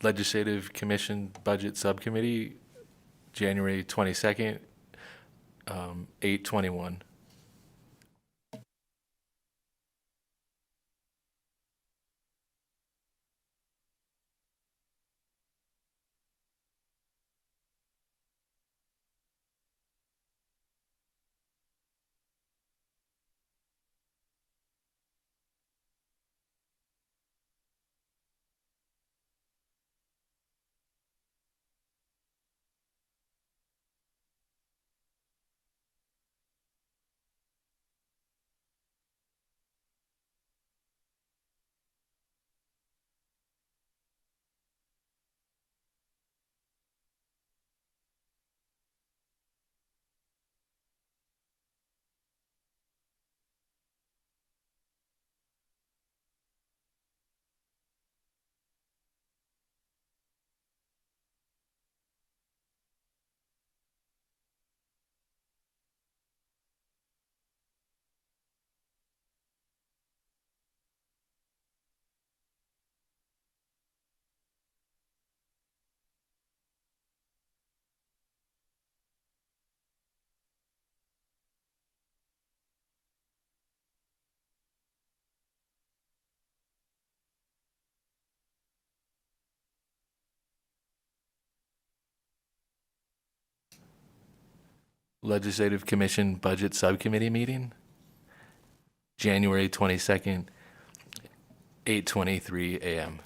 Legislative Commission Budget Subcommittee, January 22nd, 8:21. Legislative Commission Budget Subcommittee meeting, January 22nd, 8:23 a.m.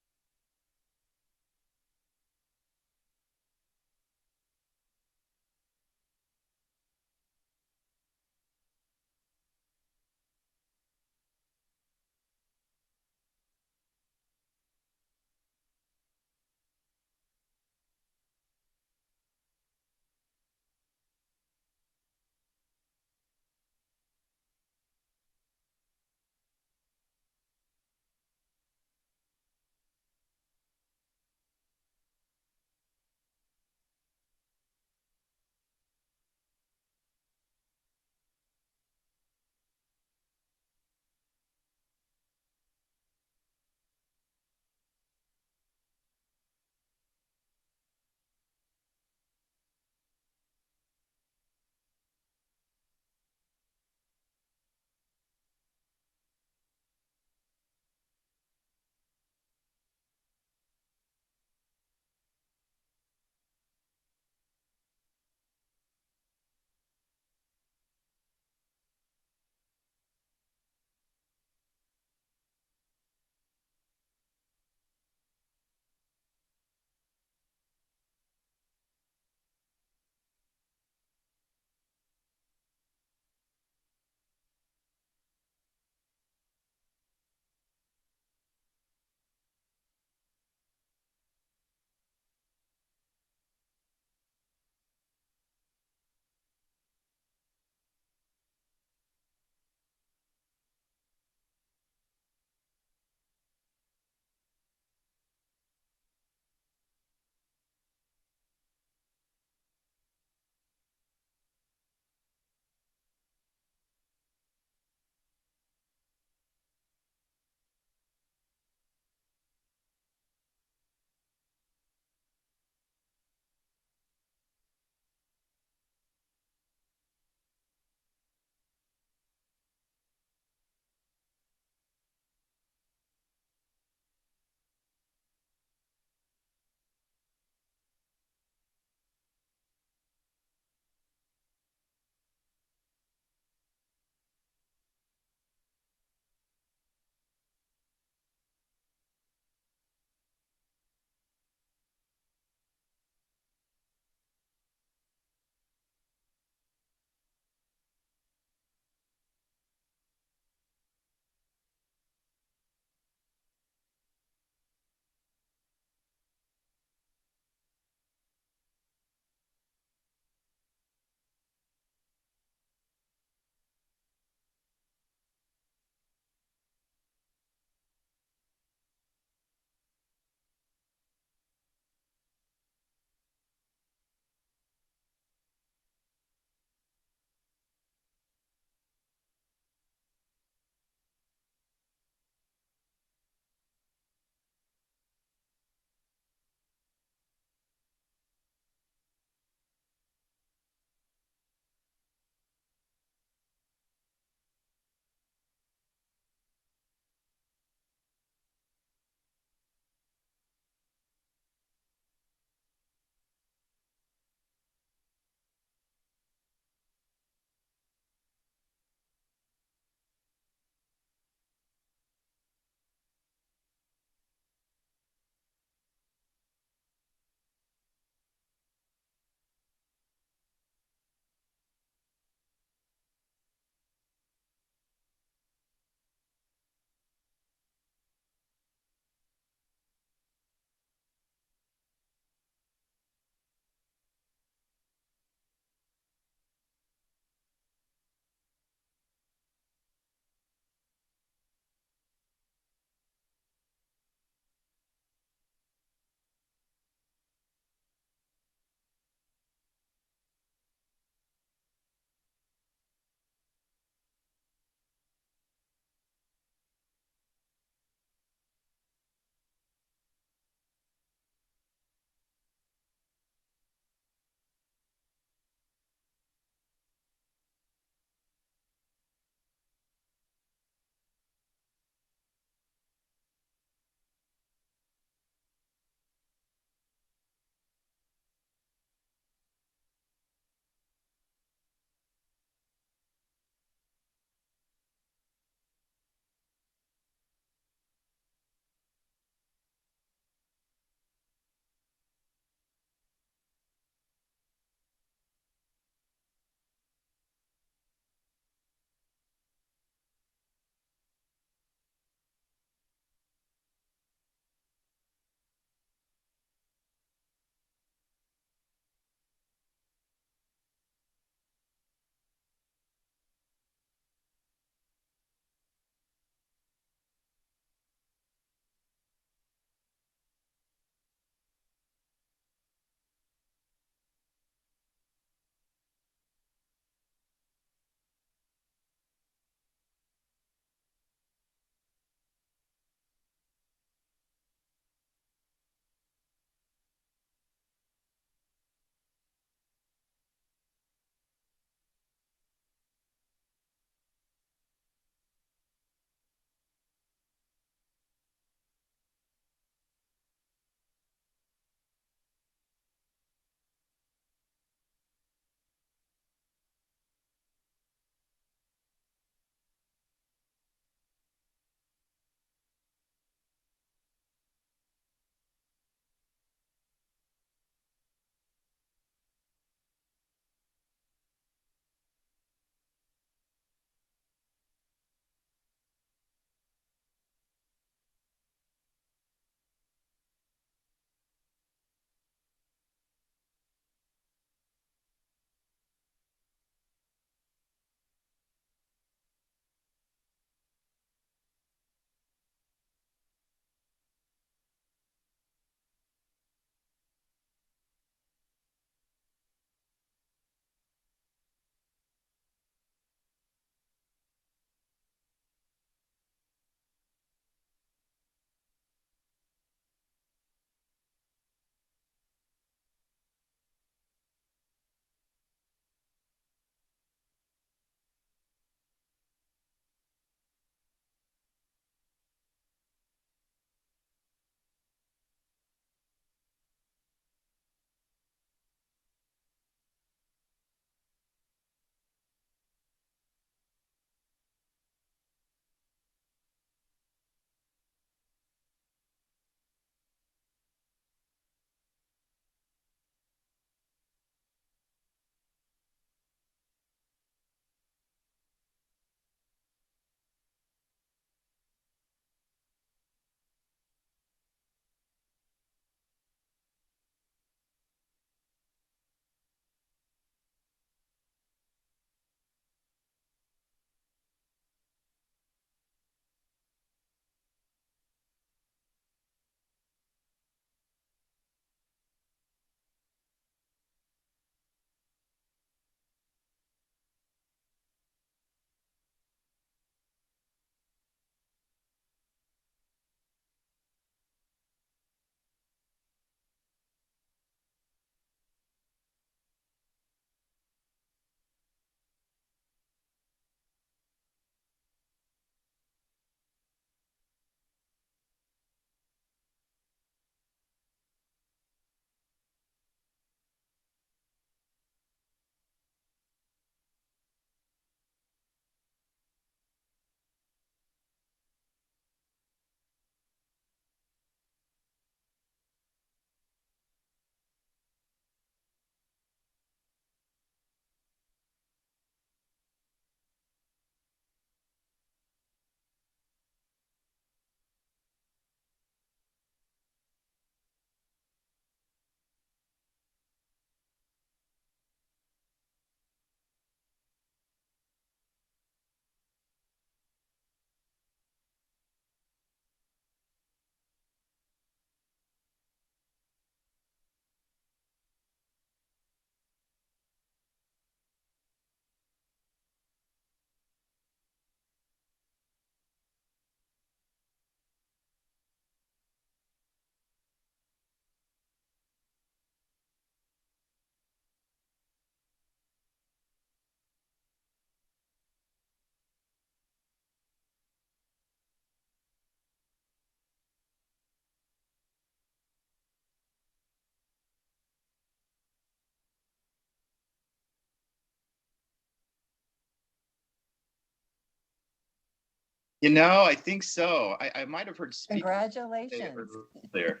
You know, I think so. I might have heard speak Congratulations. earlier.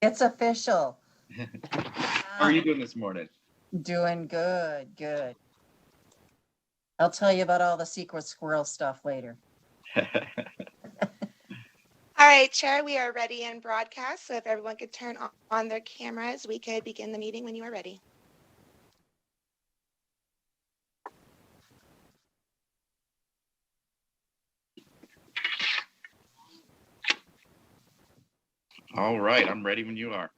It's official. How are you doing this morning? Doing good, good. I'll tell you about all the secret squirrel stuff later. All right, Chair, we are ready in broadcast. So if everyone could turn on their cameras, we could begin the meeting when you are ready. All right, I'm ready when you are.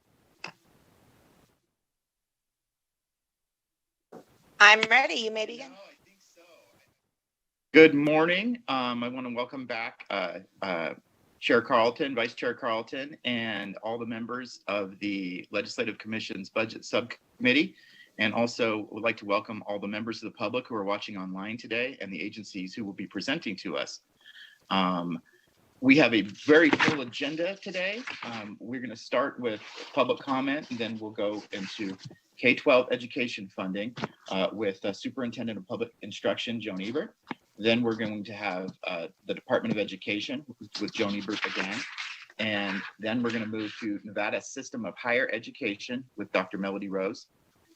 I'm ready. You may begin. I think so. Good morning. I want to welcome back Chair Carlton, Vice Chair Carlton, and all the members of the Legislative Commission's Budget Subcommittee. And also would like to welcome all the members of the public who are watching online today and the agencies who will be presenting to us. We have a very full agenda today. We're going to start with public comment, and then we'll go into K-12 education funding with Superintendent of Public Instruction, Joan Ebert. Then we're going to have the Department of Education with Joan Ebert again. And then we're going to move to Nevada System of Higher Education with Dr. Melody Rose,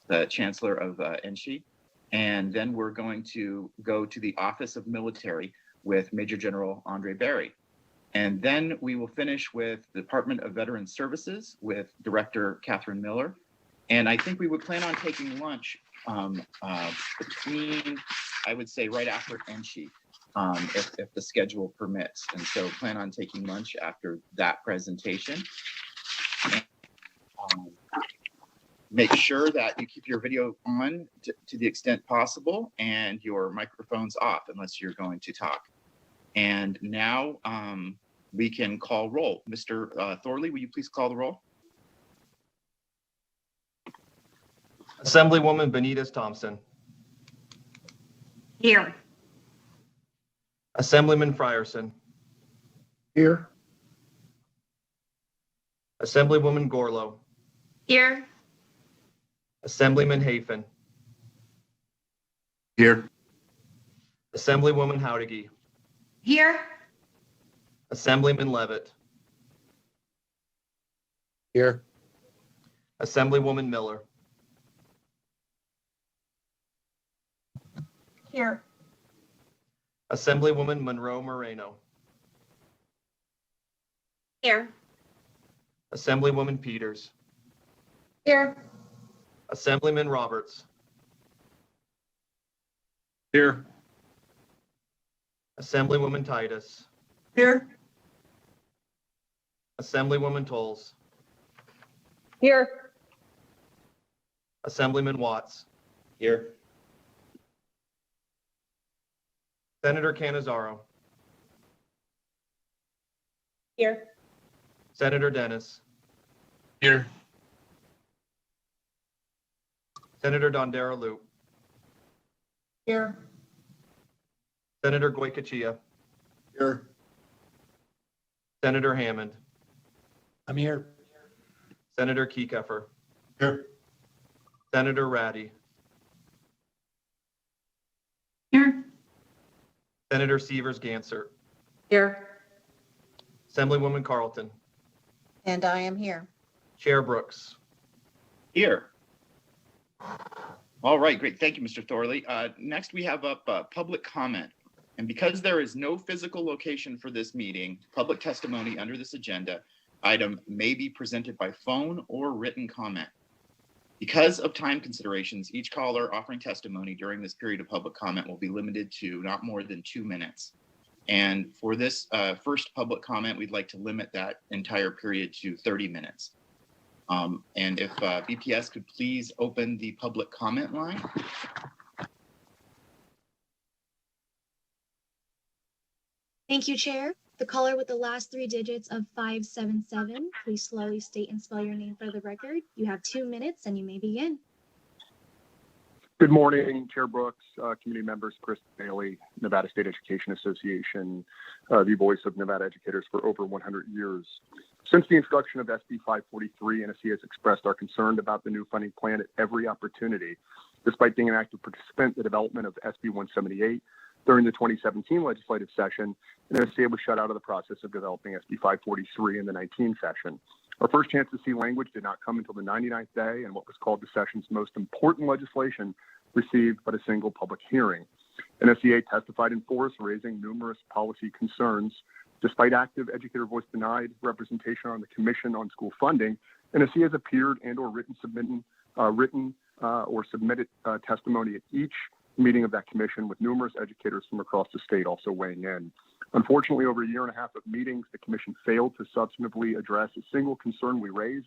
the Chancellor of NSHE. And then we're going to go to the Office of Military with Major General Andre Berry. And then we will finish with the Department of Veterans Services with Director Catherine Miller. And I think we would plan on taking lunch between, I would say, right after NSHE, if the schedule permits. And so plan on taking lunch after that presentation. And, make sure that you keep your video on to the extent possible and your microphones off unless you're going to talk. And now we can call roll. Mr. Thorley, will you please call the roll? Assemblywoman Benitez Thompson. Here. Assemblyman Frierson. Here. Assemblywoman Gorlow. Here. Assemblyman Hafen. Here. Assemblywoman Howdigy. Here. Assemblyman Levitt. Here. Assemblywoman Miller. Here. Assemblywoman Monroe Moreno. Here. Assemblywoman Peters. Here. Assemblyman Roberts. Here. Assemblywoman Titus. Here. Assemblywoman Tolles. Here. Assemblyman Watts. Here. Senator Cannizzaro. Here. Senator Dennis. Here. Senator Dondera Loop. Here. Senator Goycochea. Here. Senator Hammond. I'm here. Senator Kieckeffer. Here. Senator Ratty. Here. Senator Severs Gansert. Here. Assemblywoman Carlton. And I am here. Chair Brooks. Here. All right, great. Thank you, Mr. Thorley. Next, we have up public comment. And because there is no physical location for this meeting, public testimony under this agenda item may be presented by phone or written comment. Because of time considerations, each caller offering testimony during this period of public comment will be limited to not more than 2 minutes. And for this first public comment, we'd like to limit that entire period to 30 minutes. And if BPS could please open the public comment line. Thank you, Chair. The caller with the last 3 digits of 577, please slowly state and spell your name for the record. You have 2 minutes and you may begin. Good morning, Chair Brooks, community members, Chris Bailey, Nevada State Education Association, the voice of Nevada educators for over 100 years. Since the introduction of SB 543, NSC has expressed our concern about the new funding plan at every opportunity. Despite being an active participant in the development of SB 178, During the 2017 legislative session, NSCA was shut out of the process of developing SB 543 in the 19 session. Our first chance to see language did not come until the 99th day, and what was called the session's most important legislation received but a single public hearing. NSCA testified in force, raising numerous policy concerns. Despite active educator voice denied representation on the Commission on School Funding, NSCA has appeared and or submitted testimony at each meeting of that commission, with numerous educators from across the state also weighing in. Unfortunately, over a year and a half of meetings, the commission failed to substantively address a single concern we raised,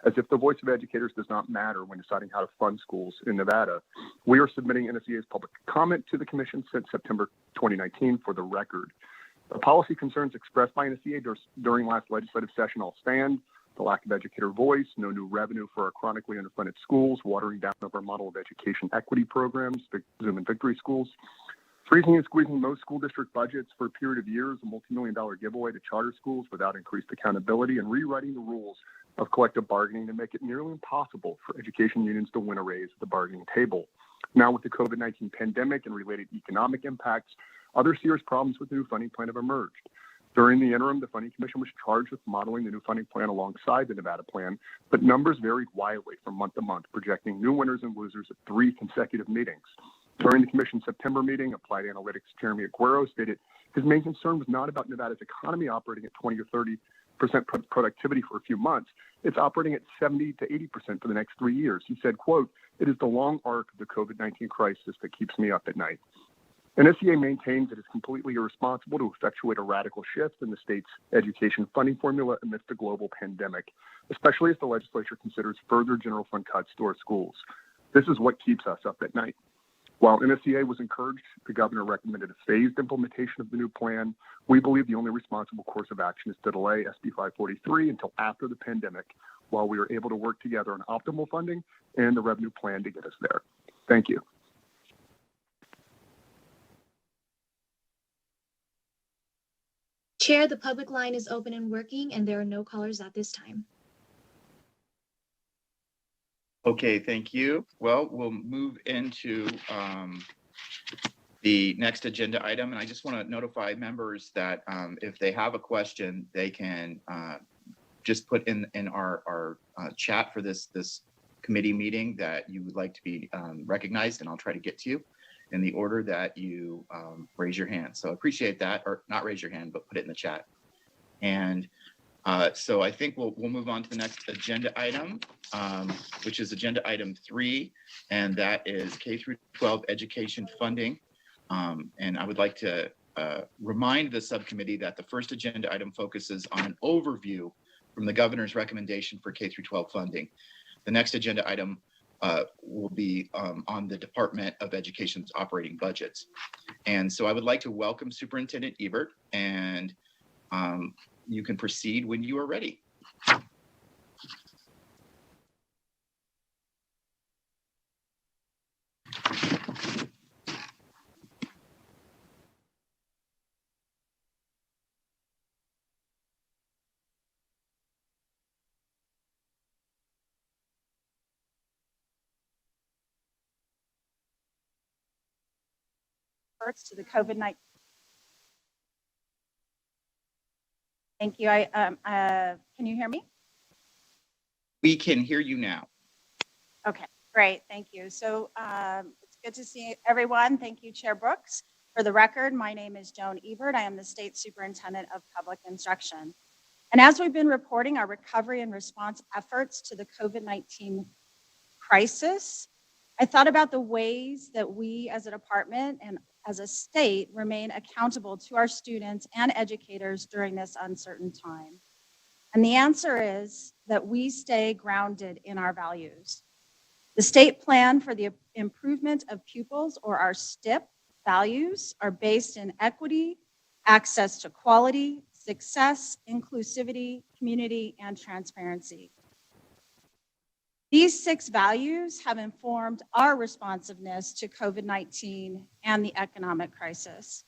as if the voice of educators does not matter when deciding how to fund schools in Nevada. We are submitting NSCA's public comment to the commission since September 2019 for the record. The policy concerns expressed by NSCA during last legislative session all stand. The lack of educator voice, no new revenue for our chronically underfunded schools, watering down of our model of education equity programs, Zoom and Victory schools, freezing and squeezing most school district budgets for a period of years, a multi-million-dollar giveaway to charter schools without increased accountability, and rewriting the rules of collective bargaining to make it nearly impossible for education unions to win a raise at the bargaining table. Now, with the COVID-19 pandemic and related economic impacts, other serious problems with the new funding plan have emerged. During the interim, the Funding Commission was charged with modeling the new funding plan alongside the Nevada plan, but numbers varied wildly from month to month, projecting new winners and losers at 3 consecutive meetings. During the Commission's September meeting, Applied Analytics Jeremy Aguero stated his main concern was not about Nevada's economy operating at 20 or 30% productivity for a few months. It's operating at 70 to 80% for the next 3 years. He said, quote, "It is the long arc of the COVID-19 crisis that keeps me up at night." NSCA maintains it is completely irresponsible to effectuate a radical shift in the state's education funding formula amidst the global pandemic, especially as the legislature considers further general fund cuts to our schools. This is what keeps us up at night. While NSCA was encouraged, the governor recommended a phased implementation of the new plan. We believe the only responsible course of action is to delay SB 543 until after the pandemic, while we are able to work together on optimal funding and the revenue plan to get us there. Thank you. Chair, the public line is open and working, and there are no callers at this time. Okay, thank you. Well, we'll move into the next agenda item. And I just want to notify members that if they have a question, they can just put in our chat for this committee meeting that you would like to be recognized, and I'll try to get to you in the order that you raise your hand. So I appreciate that, or not raise your hand, but put it in the chat. And so I think we'll move on to the next agenda item, which is agenda item 3, and that is K-12 education funding. And I would like to remind the subcommittee that the first agenda item focuses on an overview from the governor's recommendation for K-12 funding. The next agenda item will be on the Department of Education's operating budgets. And so I would like to welcome Superintendent Ebert, and you can proceed when you are ready. To the COVID-19. Thank you. Can you hear me? We can hear you now. Okay, great. Thank you. So it's good to see everyone. Thank you, Chair Brooks. For the record, my name is Joan Ebert. I am the State Superintendent of Public Instruction. And as we've been reporting our recovery and response efforts to the COVID-19 crisis, I thought about the ways that we as a department and as a state remain accountable to our students and educators during this uncertain time. And the answer is that we stay grounded in our values. The state plan for the improvement of pupils, or our STIP values, are based in equity, access to quality, success, inclusivity, community, and transparency. These 6 values have informed our responsiveness to COVID-19 and the economic crisis.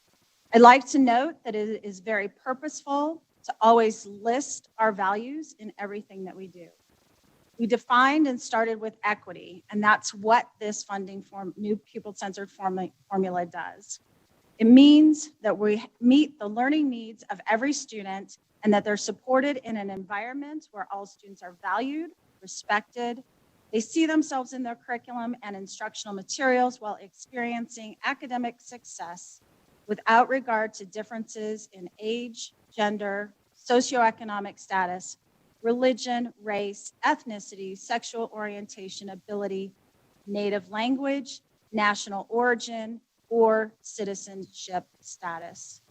I'd like to note that it is very purposeful to always list our values in everything that we do. We defined and started with equity, and that's what this funding new pupil-centered formula does. It means that we meet the learning needs of every student and that they're supported in an environment where all students are valued, respected. They see themselves in their curriculum and instructional materials while experiencing academic success without regard to differences in age, gender, socioeconomic status, religion, race, ethnicity, sexual orientation, ability, native language, national origin, or citizenship status.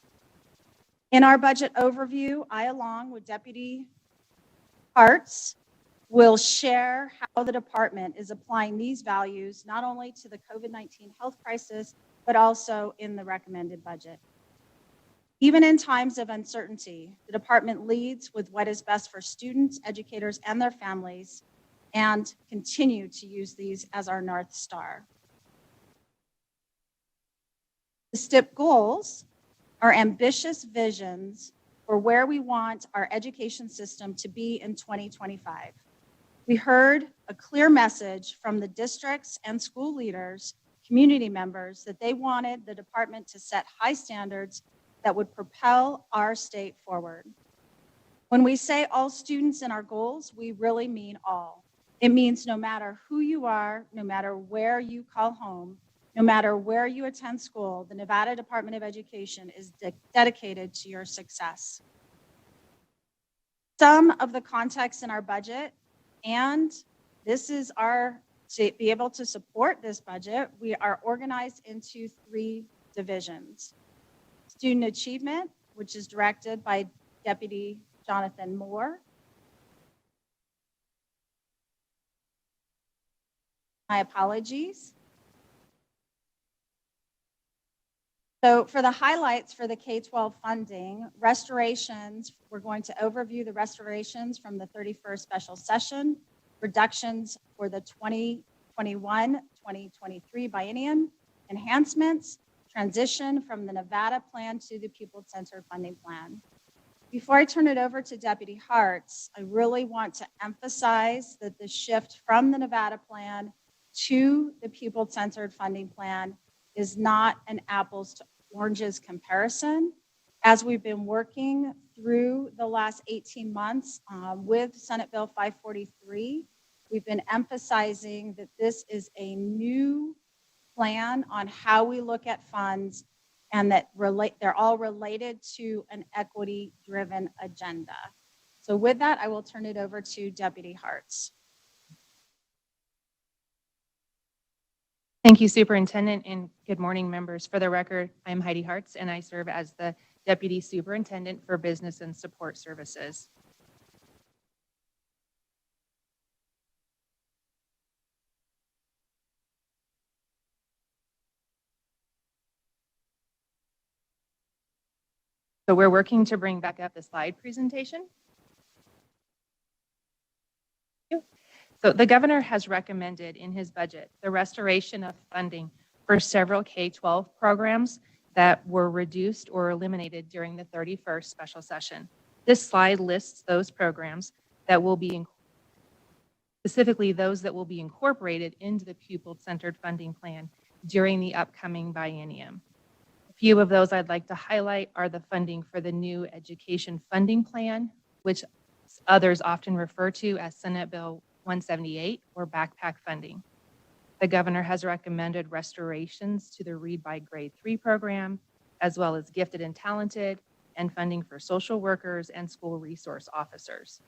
In our budget overview, I, along with Deputy Hartz, will share how the department is applying these values not only to the COVID-19 health crisis, but also in the recommended budget. Even in times of uncertainty, the department leads with what is best for students, educators, and their families, and continue to use these as our North Star. The STIP goals are ambitious visions for where we want our education system to be in 2025. We heard a clear message from the districts and school leaders, community members, that they wanted the department to set high standards that would propel our state forward. When we say all students in our goals, we really mean all. It means no matter who you are, no matter where you call home, no matter where you attend school, the Nevada Department of Education is dedicated to your success. Some of the context in our budget, and this is to be able to support this budget, we are organized into 3 divisions. Student achievement, which is directed by Deputy Jonathan Moore. My apologies. So for the highlights for the K-12 funding, restorations, we're going to overview the restorations from the 31st special session, reductions for the 2021-2023 biennium, enhancements, transition from the Nevada plan to the pupil-centered funding plan. Before I turn it over to Deputy Hartz, I really want to emphasize that the shift from the Nevada plan to the pupil-centered funding plan is not an apples to oranges comparison. As we've been working through the last 18 months with Senate Bill 543, we've been emphasizing that this is a new plan on how we look at funds and that they're all related to an equity-driven agenda. So with that, I will turn it over to Deputy Hartz. Thank you, Superintendent, and good morning, members. For the record, I'm Heidi Hartz, and I serve as the Deputy Superintendent for Business and Support Services. So we're working to bring back up the slide presentation. So the governor has recommended in his budget the restoration of funding for several K-12 programs that were reduced or eliminated during the 31st special session. This slide lists those programs that will be, specifically those that will be incorporated into the pupil-centered funding plan during the upcoming biennium. A few of those I'd like to highlight are the funding for the new education funding plan, which others often refer to as Senate Bill 178 or backpack funding. The governor has recommended restorations to the Read by Grade 3 program, as well as gifted and talented, and funding for social workers and school resource officers.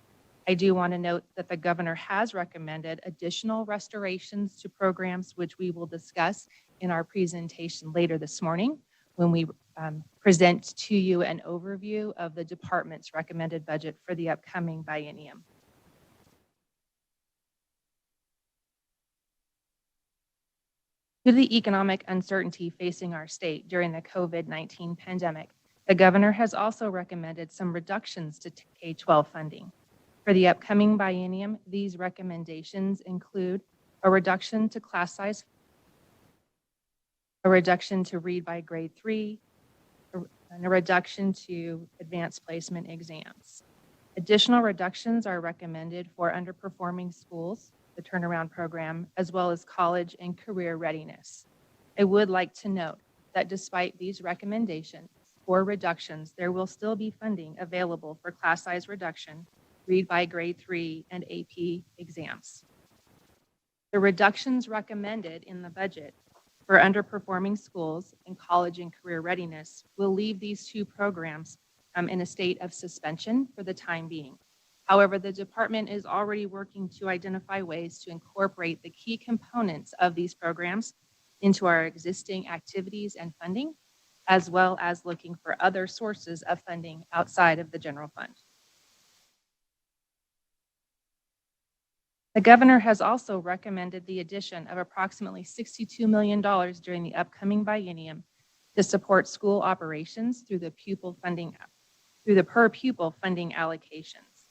I do want to note that the governor has recommended additional restorations to programs, which we will discuss in our presentation later this morning when we present to you an overview of the department's recommended budget for the upcoming biennium. Due to the economic uncertainty facing our state during the COVID-19 pandemic, the governor has also recommended some reductions to K-12 funding. For the upcoming biennium, these recommendations include a reduction to class size, a reduction to Read by Grade 3, and a reduction to advanced placement exams. Additional reductions are recommended for underperforming schools, the turnaround program, as well as college and career readiness. I would like to note that despite these recommendations or reductions, there will still be funding available for class size reduction, read by grade 3, and AP exams. The reductions recommended in the budget for underperforming schools and college and career readiness will leave these two programs in a state of suspension for the time being. However, the department is already working to identify ways to incorporate the key components of these programs into our existing activities and funding, as well as looking for other sources of funding outside of the general fund. The governor has also recommended the addition of approximately $62 million during the upcoming biennium to support school operations through the per pupil funding allocations.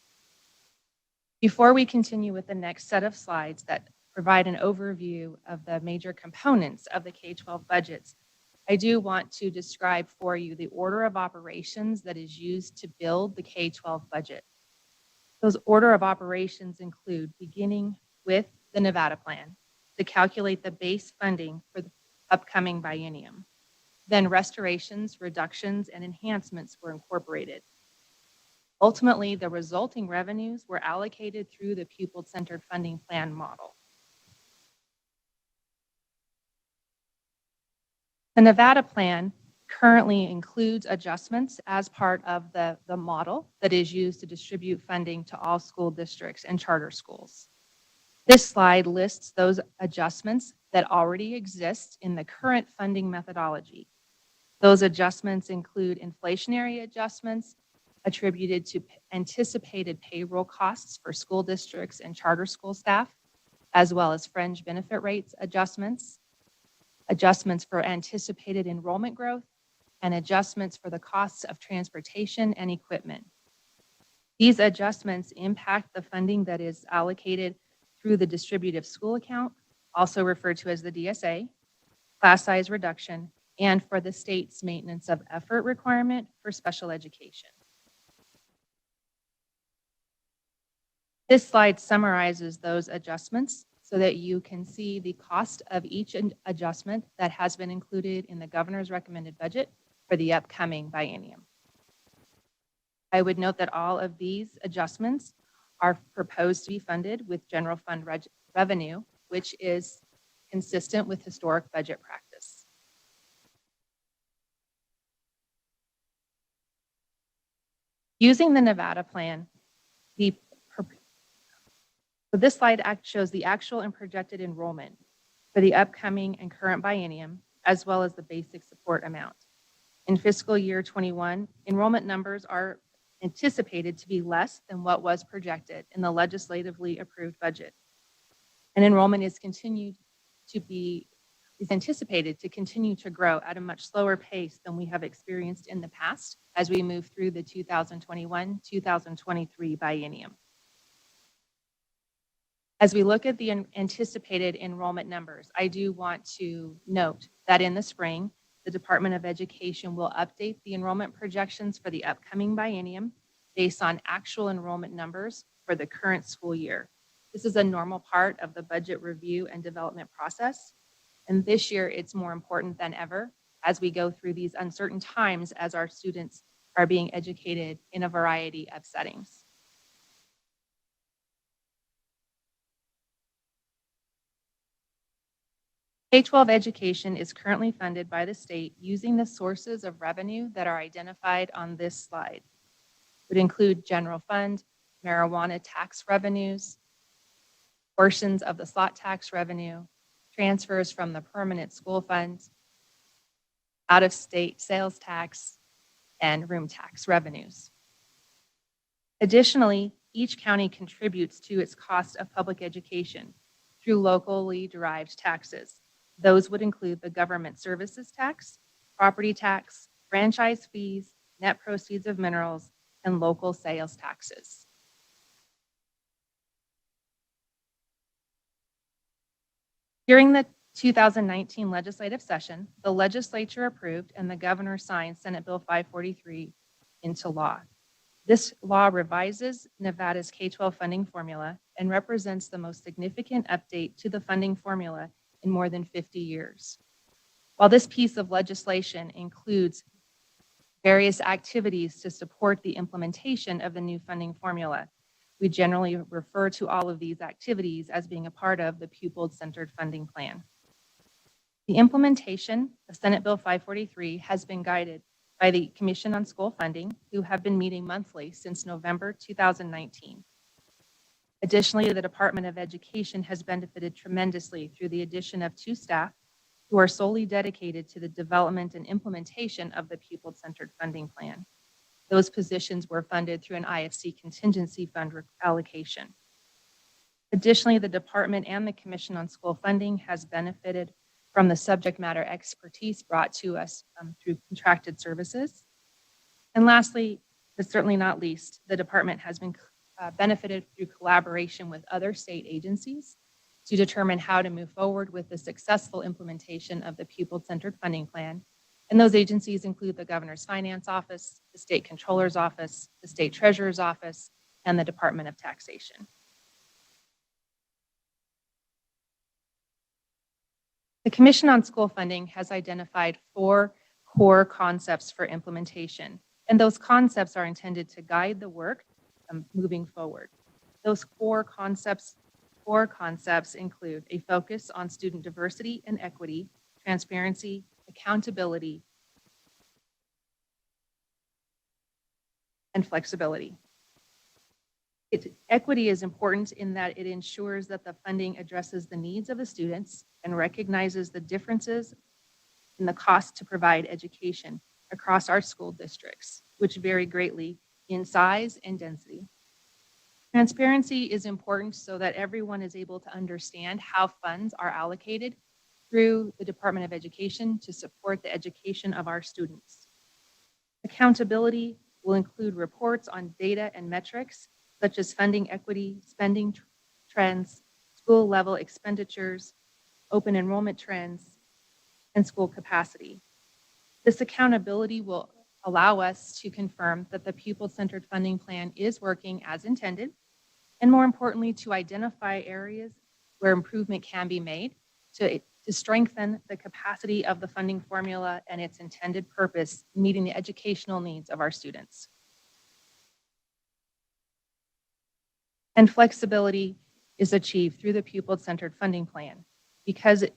Before we continue with the next set of slides that provide an overview of the major components of the K-12 budgets, I do want to describe for you the order of operations that is used to build the K-12 budget. Those order of operations include beginning with the Nevada plan to calculate the base funding for the upcoming biennium. Then restorations, reductions, and enhancements were incorporated. Ultimately, the resulting revenues were allocated through the pupil-centered funding plan model. The Nevada plan currently includes adjustments as part of the model that is used to distribute funding to all school districts and charter schools. This slide lists those adjustments that already exist in the current funding methodology. Those adjustments include inflationary adjustments attributed to anticipated payroll costs for school districts and charter school staff, as well as fringe benefit rates adjustments, adjustments for anticipated enrollment growth, and adjustments for the costs of transportation and equipment. These adjustments impact the funding that is allocated through the distributive school account, also referred to as the DSA, class size reduction, and for the state's maintenance of effort requirement for special education. This slide summarizes those adjustments so that you can see the cost of each adjustment that has been included in the governor's recommended budget for the upcoming biennium. I would note that all of these adjustments are proposed to be funded with general fund revenue, which is consistent with historic budget practice. Using the Nevada plan, this slide shows the actual and projected enrollment for the upcoming and current biennium, as well as the basic support amount. In fiscal year 21, enrollment numbers are anticipated to be less than what was projected in the legislatively approved budget. And enrollment is anticipated to continue to grow at a much slower pace than we have experienced in the past as we move through the 2021-2023 biennium. As we look at the anticipated enrollment numbers, I do want to note that in the spring, the Department of Education will update the enrollment projections for the upcoming biennium based on actual enrollment numbers for the current school year. This is a normal part of the budget review and development process. And this year, it's more important than ever as we go through these uncertain times as our students are being educated in a variety of settings. K-12 education is currently funded by the state using the sources of revenue that are identified on this slide. It would include general fund, marijuana tax revenues, portions of the slot tax revenue, transfers from the permanent school fund, out-of-state sales tax, and room tax revenues. Additionally, each county contributes to its cost of public education through locally derived taxes. Those would include the government services tax, property tax, franchise fees, net proceeds of minerals, and local sales taxes. During the 2019 legislative session, the legislature approved and the governor signed Senate Bill 543 into law. This law revises Nevada's K-12 funding formula and represents the most significant update to the funding formula in more than 50 years. While this piece of legislation includes various activities to support the implementation of the new funding formula, we generally refer to all of these activities as being a part of the pupil-centered funding plan. The implementation of Senate Bill 543 has been guided by the Commission on School Funding, who have been meeting monthly since November 2019. Additionally, the Department of Education has benefited tremendously through the addition of 2 staff who are solely dedicated to the development and implementation of the pupil-centered funding plan. Those positions were funded through an IFC contingency fund allocation. Additionally, the department and the Commission on School Funding has benefited from the subject matter expertise brought to us through contracted services. And lastly, but certainly not least, the department has been benefited through collaboration with other state agencies to determine how to move forward with the successful implementation of the pupil-centered funding plan. And those agencies include the Governor's Finance Office, the State Controller's Office, the State Treasurer's Office, and the Department of Taxation. The Commission on School Funding has identified 4 core concepts for implementation, and those concepts are intended to guide the work moving forward. Those core concepts include a focus on student diversity and equity, transparency, accountability, and flexibility. Equity is important in that it ensures that the funding addresses the needs of the students and recognizes the differences in the cost to provide education across our school districts, which vary greatly in size and density. Transparency is important so that everyone is able to understand how funds are allocated through the Department of Education to support the education of our students. Accountability will include reports on data and metrics such as funding equity, spending trends, school level expenditures, open enrollment trends, and school capacity. This accountability will allow us to confirm that the pupil-centered funding plan is working as intended, and more importantly, to identify areas where improvement can be made to strengthen the capacity of the funding formula and its intended purpose, meeting the educational needs of our students. And flexibility is achieved through the pupil-centered funding plan because it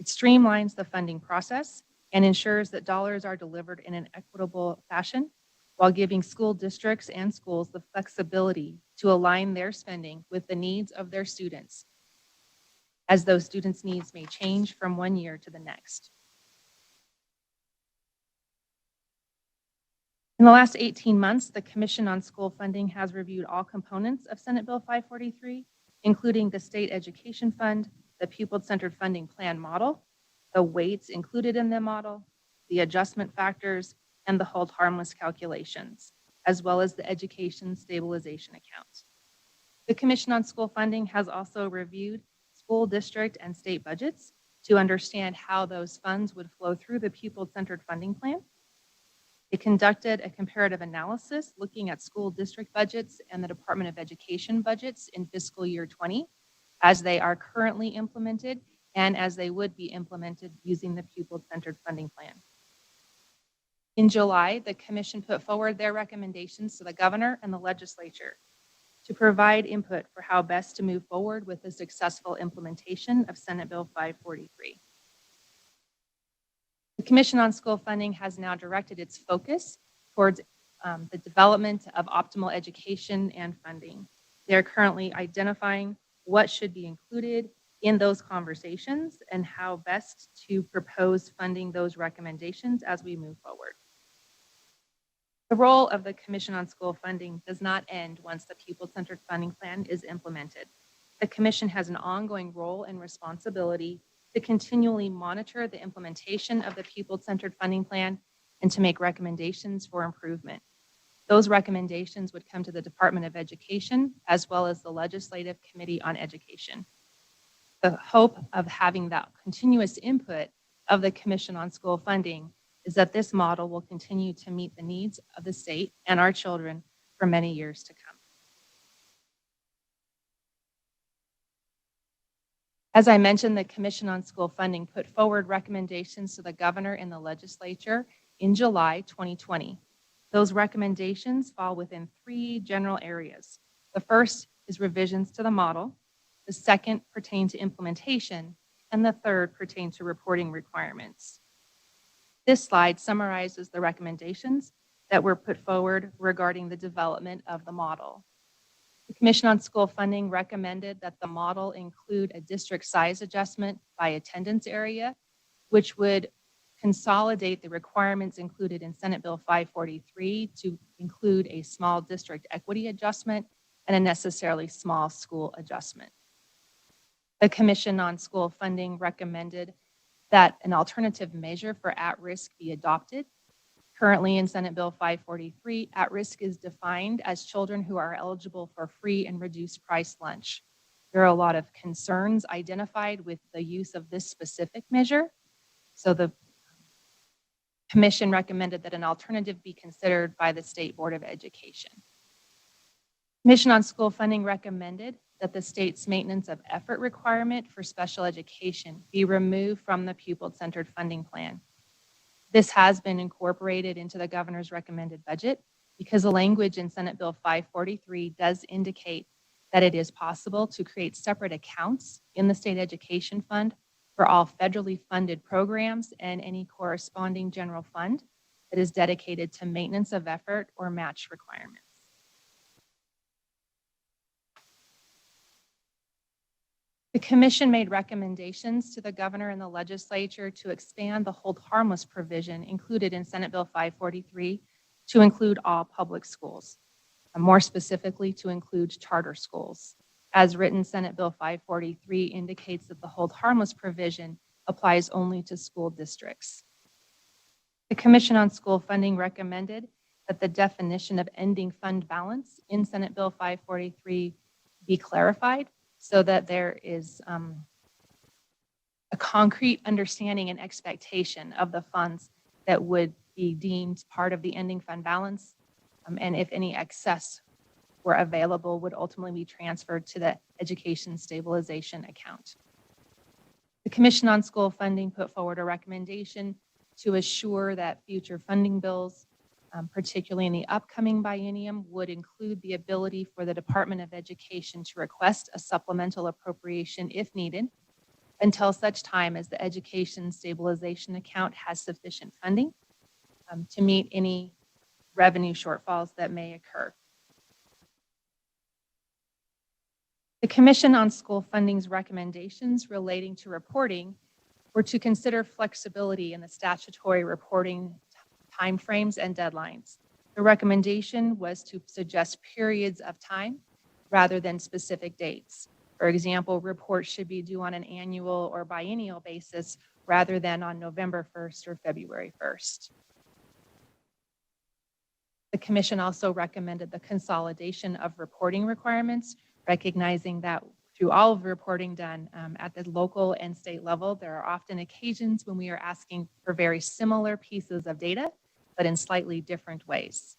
streamlines the funding process and ensures that dollars are delivered in an equitable fashion while giving school districts and schools the flexibility to align their spending with the needs of their students, as those students' needs may change from one year to the next. In the last 18 months, the Commission on School Funding has reviewed all components of Senate Bill 543, including the State Education Fund, the Pupil-Centered Funding Plan model, the weights included in the model, the adjustment factors, and the hold harmless calculations, as well as the Education Stabilization Account. The Commission on School Funding has also reviewed school district and state budgets to understand how those funds would flow through the pupil-centered funding plan. It conducted a comparative analysis looking at school district budgets and the Department of Education budgets in fiscal year 20 as they are currently implemented and as they would be implemented using the pupil-centered funding plan. In July, the Commission put forward their recommendations to the Governor and the Legislature to provide input for how best to move forward with the successful implementation of Senate Bill 543. The Commission on School Funding has now directed its focus towards the development of optimal education and funding. They're currently identifying what should be included in those conversations and how best to propose funding those recommendations as we move forward. The role of the Commission on School Funding does not end once the pupil-centered funding plan is implemented. The Commission has an ongoing role and responsibility to continually monitor the implementation of the pupil-centered funding plan and to make recommendations for improvement. Those recommendations would come to the Department of Education as well as the Legislative Committee on Education. The hope of having that continuous input of the Commission on School Funding is that this model will continue to meet the needs of the state and our children for many years to come. As I mentioned, the Commission on School Funding put forward recommendations to the governor and the legislature in July 2020. Those recommendations fall within 3 general areas. The first is revisions to the model. The second pertains to implementation, and the third pertains to reporting requirements. This slide summarizes the recommendations that were put forward regarding the development of the model. The Commission on School Funding recommended that the model include a district size adjustment by attendance area, which would consolidate the requirements included in Senate Bill 543 to include a small district equity adjustment and a necessarily small school adjustment. The Commission on School Funding recommended that an alternative measure for at-risk be adopted. Currently in Senate Bill 543, at-risk is defined as children who are eligible for free and reduced price lunch. There are a lot of concerns identified with the use of this specific measure. So the Commission recommended that an alternative be considered by the State Board of Education. Commission on School Funding recommended that the state's maintenance of effort requirement for special education be removed from the pupil-centered funding plan. This has been incorporated into the governor's recommended budget because the language in Senate Bill 543 does indicate that it is possible to create separate accounts in the state education fund for all federally funded programs and any corresponding general fund that is dedicated to maintenance of effort or match requirements. The Commission made recommendations to the governor and the legislature to expand the hold harmless provision included in Senate Bill 543 to include all public schools, and more specifically to include charter schools. As written, Senate Bill 543 indicates that the hold harmless provision applies only to school districts. The Commission on School Funding recommended that the definition of ending fund balance in Senate Bill 543 be clarified so that there is a concrete understanding and expectation of the funds that would be deemed part of the ending fund balance, and if any excess were available would ultimately be transferred to the education stabilization account. The Commission on School Funding put forward a recommendation to assure that future funding bills, particularly in the upcoming biennium, would include the ability for the Department of Education to request a supplemental appropriation if needed until such time as the education stabilization account has sufficient funding to meet any revenue shortfalls that may occur. The Commission on School Funding's recommendations relating to reporting were to consider flexibility in the statutory reporting timeframes and deadlines. The recommendation was to suggest periods of time rather than specific dates. For example, reports should be due on an annual or biennial basis rather than on November 1st or February 1st. The Commission also recommended the consolidation of reporting requirements, recognizing that through all of the reporting done at the local and state level, there are often occasions when we are asking for very similar pieces of data, but in slightly different ways.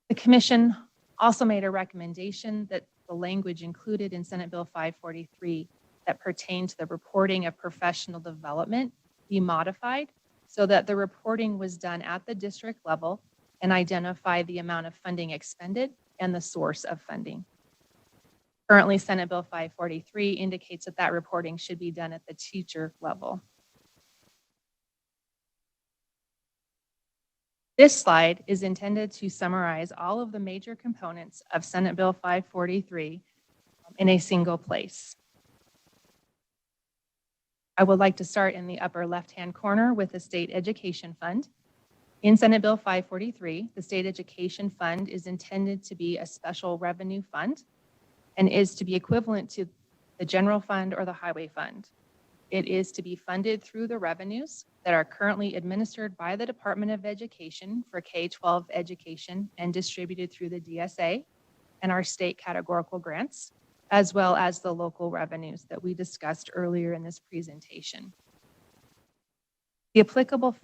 The Commission also made a recommendation that the language included in Senate Bill 543 that pertained to the reporting of professional development be modified so that the reporting was done at the district level and identify the amount of funding expended and the source of funding. Currently, Senate Bill 543 indicates that that reporting should be done at the teacher level. This slide is intended to summarize all of the major components of Senate Bill 543 in a single place. I would like to start in the upper left-hand corner with the State Education Fund. In Senate Bill 543, the State Education Fund is intended to be a special revenue fund and is to be equivalent to the general fund or the highway fund. It is to be funded through the revenues that are currently administered by the Department of Education for K-12 education and distributed through the DSA and our state categorical grants, as well as the local revenues that we discussed earlier in this presentation. The applicable,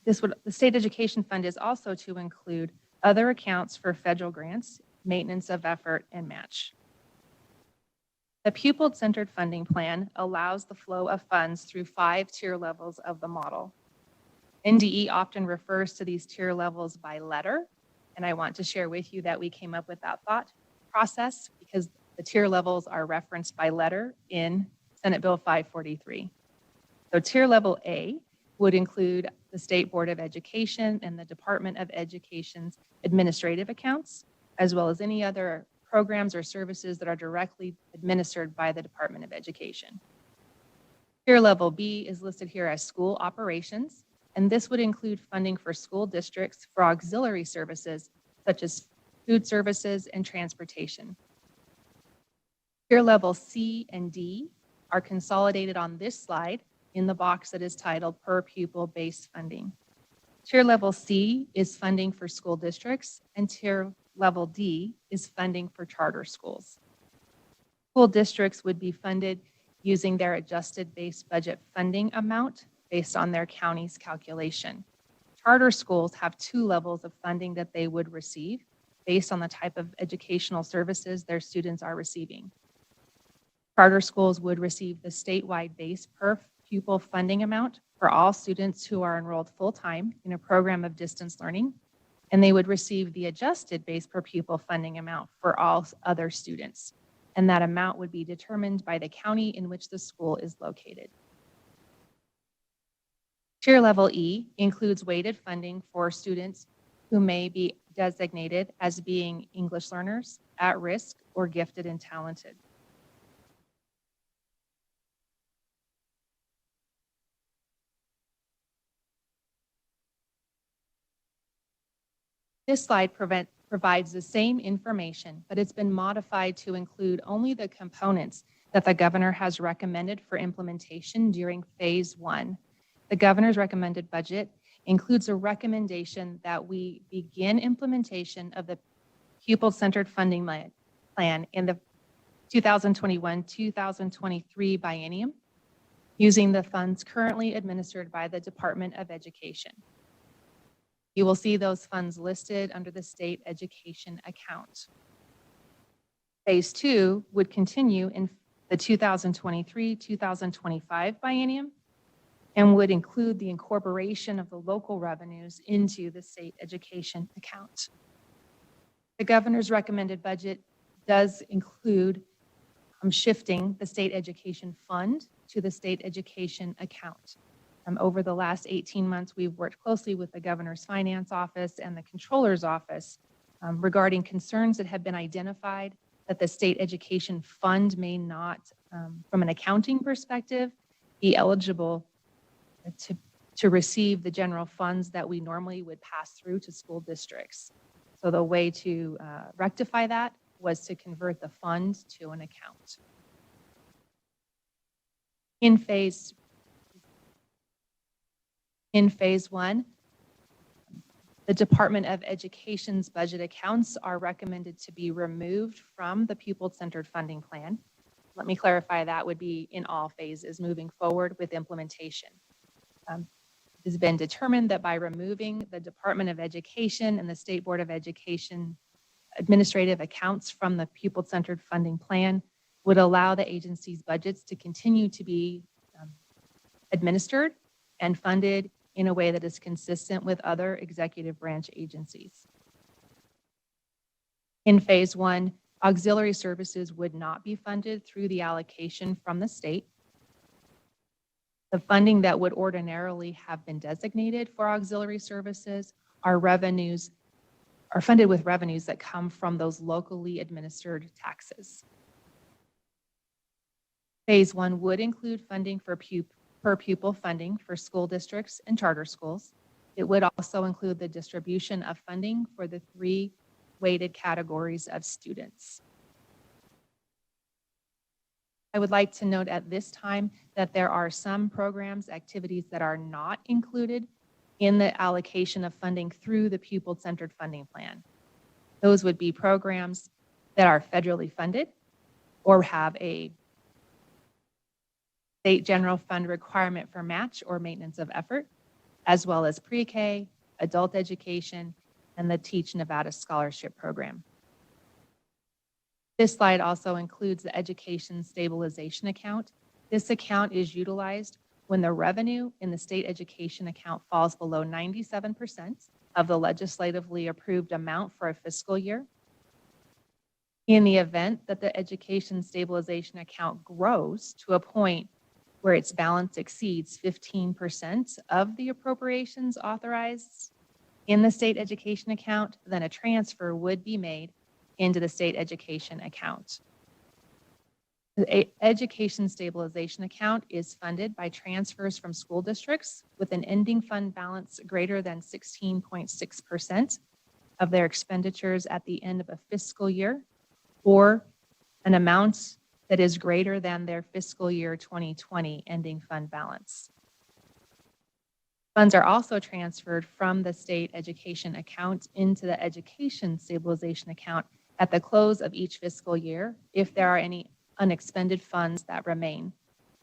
the State Education Fund is also to include other accounts for federal grants, maintenance of effort, and match. The pupil-centered funding plan allows the flow of funds through 5 tier levels of the model. NDE often refers to these tier levels by letter, and I want to share with you that we came up with that thought process because the tier levels are referenced by letter in Senate Bill 543. So tier level A would include the State Board of Education and the Department of Education's administrative accounts, as well as any other programs or services that are directly administered by the Department of Education. Tier level B is listed here as school operations, and this would include funding for school districts for auxiliary services such as food services and transportation. Tier level C and D are consolidated on this slide in the box that is titled per pupil base funding. Tier level C is funding for school districts, and tier level D is funding for charter schools. School districts would be funded using their adjusted base budget funding amount based on their county's calculation. Charter schools have 2 levels of funding that they would receive based on the type of educational services their students are receiving. Charter schools would receive the statewide base per pupil funding amount for all students who are enrolled full-time in a program of distance learning, and they would receive the adjusted base per pupil funding amount for all other students. And that amount would be determined by the county in which the school is located. Tier level E includes weighted funding for students who may be designated as being English learners, at risk, or gifted and talented. This slide provides the same information, but it's been modified to include only the components that the governor has recommended for implementation during phase 1. The governor's recommended budget includes a recommendation that we begin implementation of the pupil-centered funding plan in the 2021-2023 biennium using the funds currently administered by the Department of Education. You will see those funds listed under the state education account. Phase 2 would continue in the 2023-2025 biennium and would include the incorporation of the local revenues into the state education account. The governor's recommended budget does include shifting the state education fund to the state education account. Over the last 18 months, we've worked closely with the governor's finance office and the controller's office regarding concerns that have been identified that the state education fund may not, from an accounting perspective, be eligible to receive the general funds that we normally would pass through to school districts. So the way to rectify that was to convert the fund to an account. In phase 1, the Department of Education's budget accounts are recommended to be removed from the pupil-centered funding plan. Let me clarify, that would be in all phases moving forward with implementation. It has been determined that by removing the Department of Education and the State Board of Education administrative accounts from the pupil-centered funding plan would allow the agency's budgets to continue to be administered and funded in a way that is consistent with other executive branch agencies. In phase 1, auxiliary services would not be funded through the allocation from the state. The funding that would ordinarily have been designated for auxiliary services are funded with revenues that come from those locally administered taxes. Phase 1 would include funding for per pupil funding for school districts and charter schools. It would also include the distribution of funding for the 3 weighted categories of students. I would like to note at this time that there are some programs, activities that are not included in the allocation of funding through the pupil-centered funding plan. Those would be programs that are federally funded or have a state general fund requirement for match or maintenance of effort, as well as pre-K, adult education, and the Teach Nevada Scholarship Program. This slide also includes the education stabilization account. This account is utilized when the revenue in the state education account falls below 97% of the legislatively approved amount for a fiscal year. In the event that the education stabilization account grows to a point where its balance exceeds 15% of the appropriations authorized in the state education account, then a transfer would be made into the state education account. The education stabilization account is funded by transfers from school districts with an ending fund balance greater than 16.6% of their expenditures at the end of a fiscal year, or an amount that is greater than their fiscal year 2020 ending fund balance. Funds are also transferred from the state education account into the education stabilization account at the close of each fiscal year if there are any unexpended funds that remain.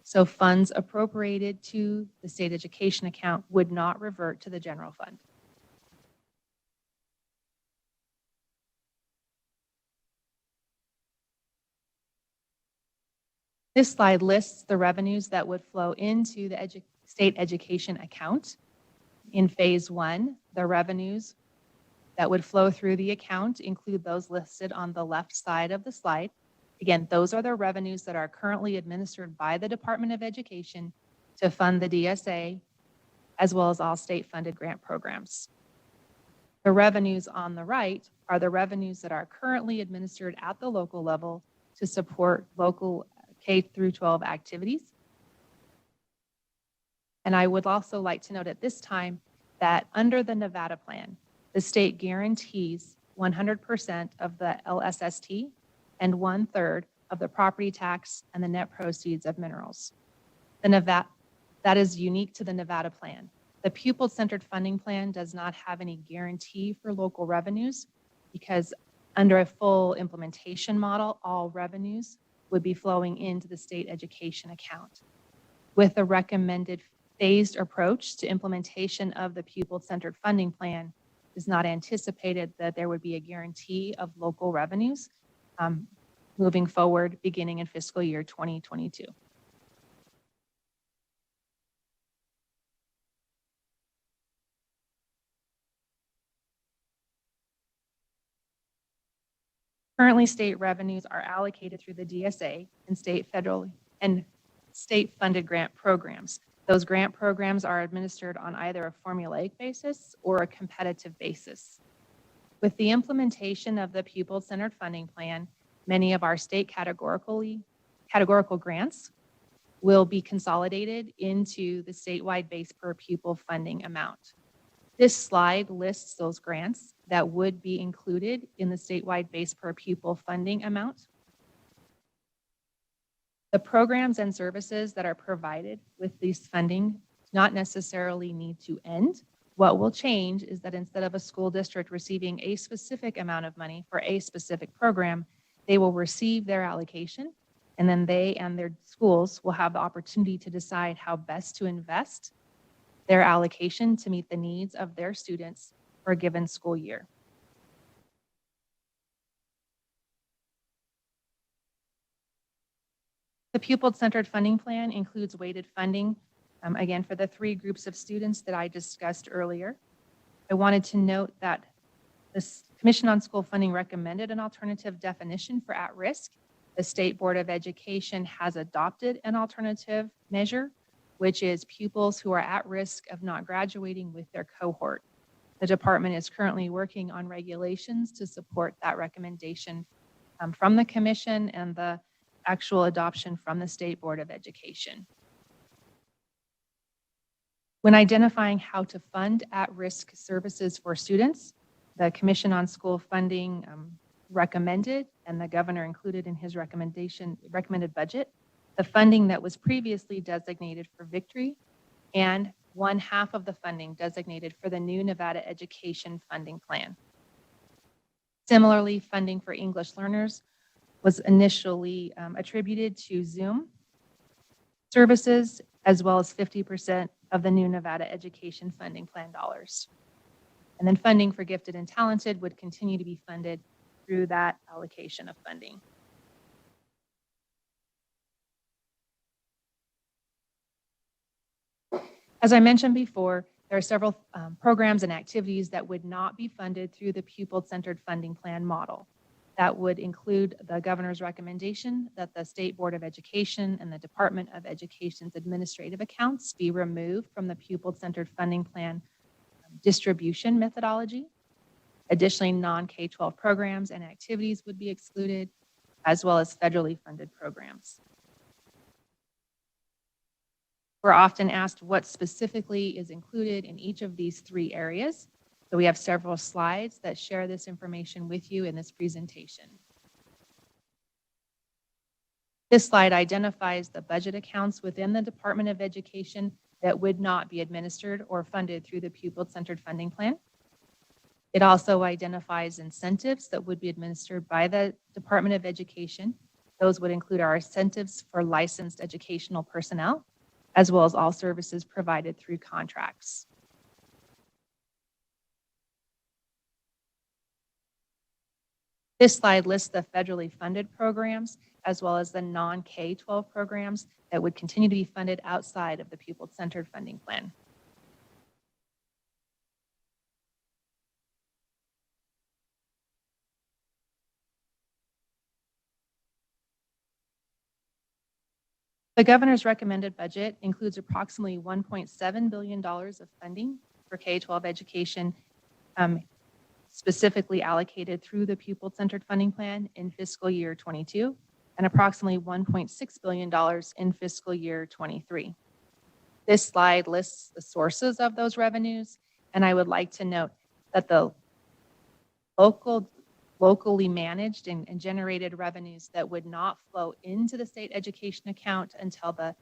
So funds appropriated to the state education account would not revert to the general fund. This slide lists the revenues that would flow into the state education account. In phase one, the revenues that would flow through the account include those listed on the left side of the slide. Again, those are the revenues that are currently administered by the Department of Education to fund the DSA, as well as all state-funded grant programs. The revenues on the right are the revenues that are currently administered at the local level to support local K through 12 activities. And I would also like to note at this time that under the Nevada plan, the state guarantees 100% of the LSST and 1/3 of the property tax and the net proceeds of minerals. That is unique to the Nevada plan. The pupil-centered funding plan does not have any guarantee for local revenues because under a full implementation model, all revenues would be flowing into the state education account. With the recommended phased approach to implementation of the pupil-centered funding plan, it is not anticipated that there would be a guarantee of local revenues moving forward beginning in fiscal year 2022. Currently, state revenues are allocated through the DSA and state, federal, and state-funded grant programs. Those grant programs are administered on either a formulaic basis or a competitive basis. With the implementation of the pupil-centered funding plan, many of our state categorical grants will be consolidated into the statewide base per pupil funding amount. This slide lists those grants that would be included in the statewide base per pupil funding amount. The programs and services that are provided with this funding do not necessarily need to end. What will change is that instead of a school district receiving a specific amount of money for a specific program, they will receive their allocation, and then they and their schools will have the opportunity to decide how best to invest their allocation to meet the needs of their students for a given school year. The pupil-centered funding plan includes weighted funding, again, for the 3 groups of students that I discussed earlier. I wanted to note that the Commission on School Funding recommended an alternative definition for at-risk. The State Board of Education has adopted an alternative measure, which is pupils who are at risk of not graduating with their cohort. The department is currently working on regulations to support that recommendation from the Commission and the actual adoption from the State Board of Education. When identifying how to fund at-risk services for students, the Commission on School Funding recommended, and the governor included in his recommended budget, the funding that was previously designated for Victory and 1/2 of the funding designated for the new Nevada Education Funding Plan. Similarly, funding for English learners was initially attributed to Zoom services, as well as 50% of the new Nevada Education Funding Plan dollars. And then funding for gifted and talented would continue to be funded through that allocation of funding. As I mentioned before, there are several programs and activities that would not be funded through the pupil-centered funding plan model. That would include the governor's recommendation that the State Board of Education and the Department of Education's administrative accounts be removed from the pupil-centered funding plan distribution methodology. Additionally, non-K-12 programs and activities would be excluded, as well as federally funded programs. We're often asked what specifically is included in each of these three areas. So we have several slides that share this information with you in this presentation. This slide identifies the budget accounts within the Department of Education that would not be administered or funded through the pupil-centered funding plan. It also identifies incentives that would be administered by the Department of Education. Those would include our incentives for licensed educational personnel, as well as all services provided through contracts. This slide lists the federally funded programs, as well as the non-K-12 programs that would continue to be funded outside of the pupil-centered funding plan. The governor's recommended budget includes approximately $1.7 billion of funding for K-12 education, specifically allocated through the pupil-centered funding plan in fiscal year 22, and approximately $1.6 billion in fiscal year 23. This slide lists the sources of those revenues, and I would like to note that the locally managed and generated revenues that would not flow into the state education account until the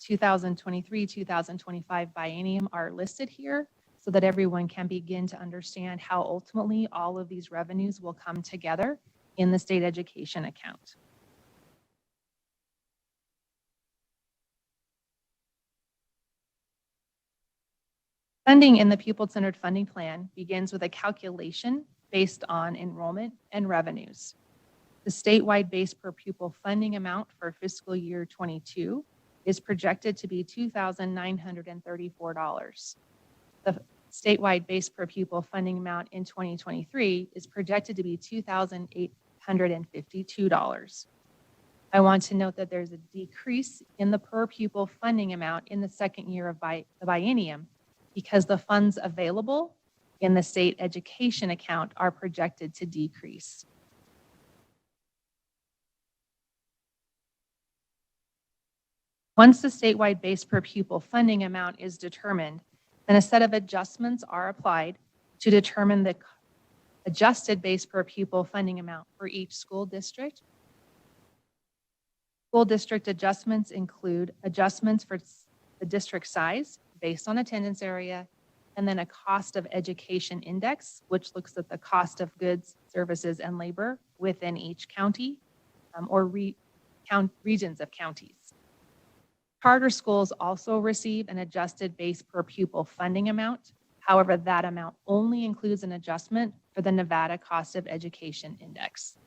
2023-2025 biennium are listed here, so that everyone can begin to understand how ultimately all of these revenues will come together in the state education account. Funding in the pupil-centered funding plan begins with a calculation based on enrollment and revenues. The statewide base per pupil funding amount for fiscal year 22 is projected to be $2,934. The statewide base per pupil funding amount in 2023 is projected to be $2,852. I want to note that there's a decrease in the per pupil funding amount in the second year of the biennium because the funds available in the state education account are projected to decrease. Once the statewide base per pupil funding amount is determined, then a set of adjustments are applied to determine the adjusted base per pupil funding amount for each school district. School district adjustments include adjustments for the district size based on attendance area, and then a cost of education index, which looks at the cost of goods, services, and labor within each county or regions of counties. Charter schools also receive an adjusted base per pupil funding amount. However, that amount only includes an adjustment for the Nevada Cost of Education Index.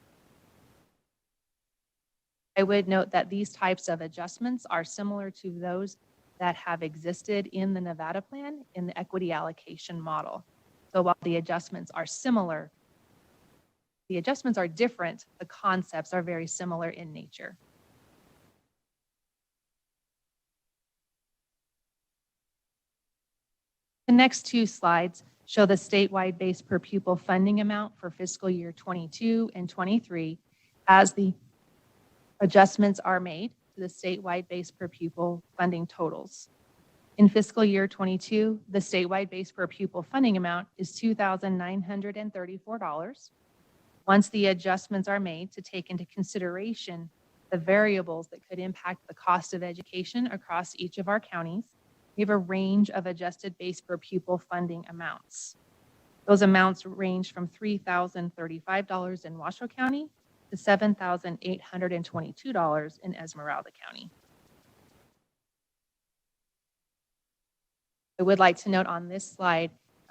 I would note that these types of adjustments are similar to those that have existed in the Nevada plan in the equity allocation model. So while the adjustments are similar, the adjustments are different, the concepts are very similar in nature. The next two slides show the statewide base per pupil funding amount for fiscal year 22 and 23 as the adjustments are made to the statewide base per pupil funding totals. In fiscal year 22, the statewide base per pupil funding amount is $2,934. Once the adjustments are made to take into consideration the variables that could impact the cost of education across each of our counties, we have a range of adjusted base per pupil funding amounts. Those amounts range from $3,035 in Washoe County to $7,822 in Esmeralda County. I would like to note on this slide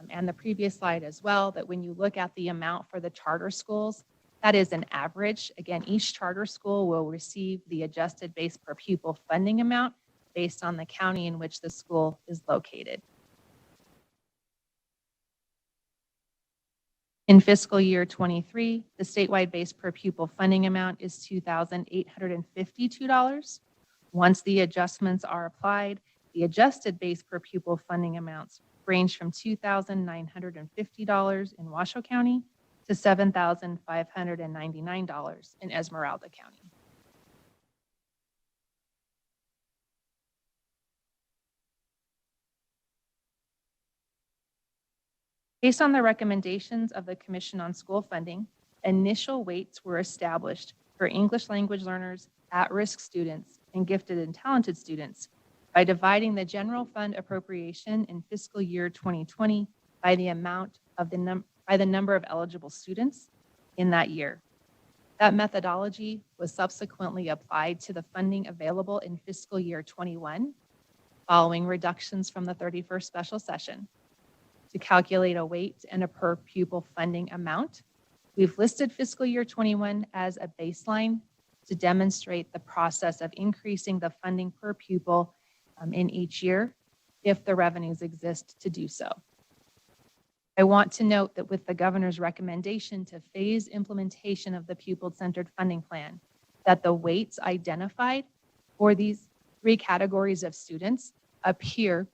and the previous slide as well that when you look at the amount for the charter schools, that is an average. Again, each charter school will receive the adjusted base per pupil funding amount based on the county in which the school is located. In fiscal year 23, the statewide base per pupil funding amount is $2,852. Once the adjustments are applied, the adjusted base per pupil funding amounts range from $2,950 in Washoe County to $7,599 in Esmeralda County. Based on the recommendations of the Commission on School Funding, initial weights were established for English language learners, at-risk students, and gifted and talented students by dividing the general fund appropriation in fiscal year 2020 by the amount of by the number of eligible students in that year. That methodology was subsequently applied to the funding available in fiscal year 21, following reductions from the 31st special session. To calculate a weight and a per pupil funding amount, we've listed fiscal year 21 as a baseline to demonstrate the process of increasing the funding per pupil in each year if the revenues exist to do so. I want to note that with the governor's recommendation to phase implementation of the pupil-centered funding plan, that the weights identified for these three categories of students appear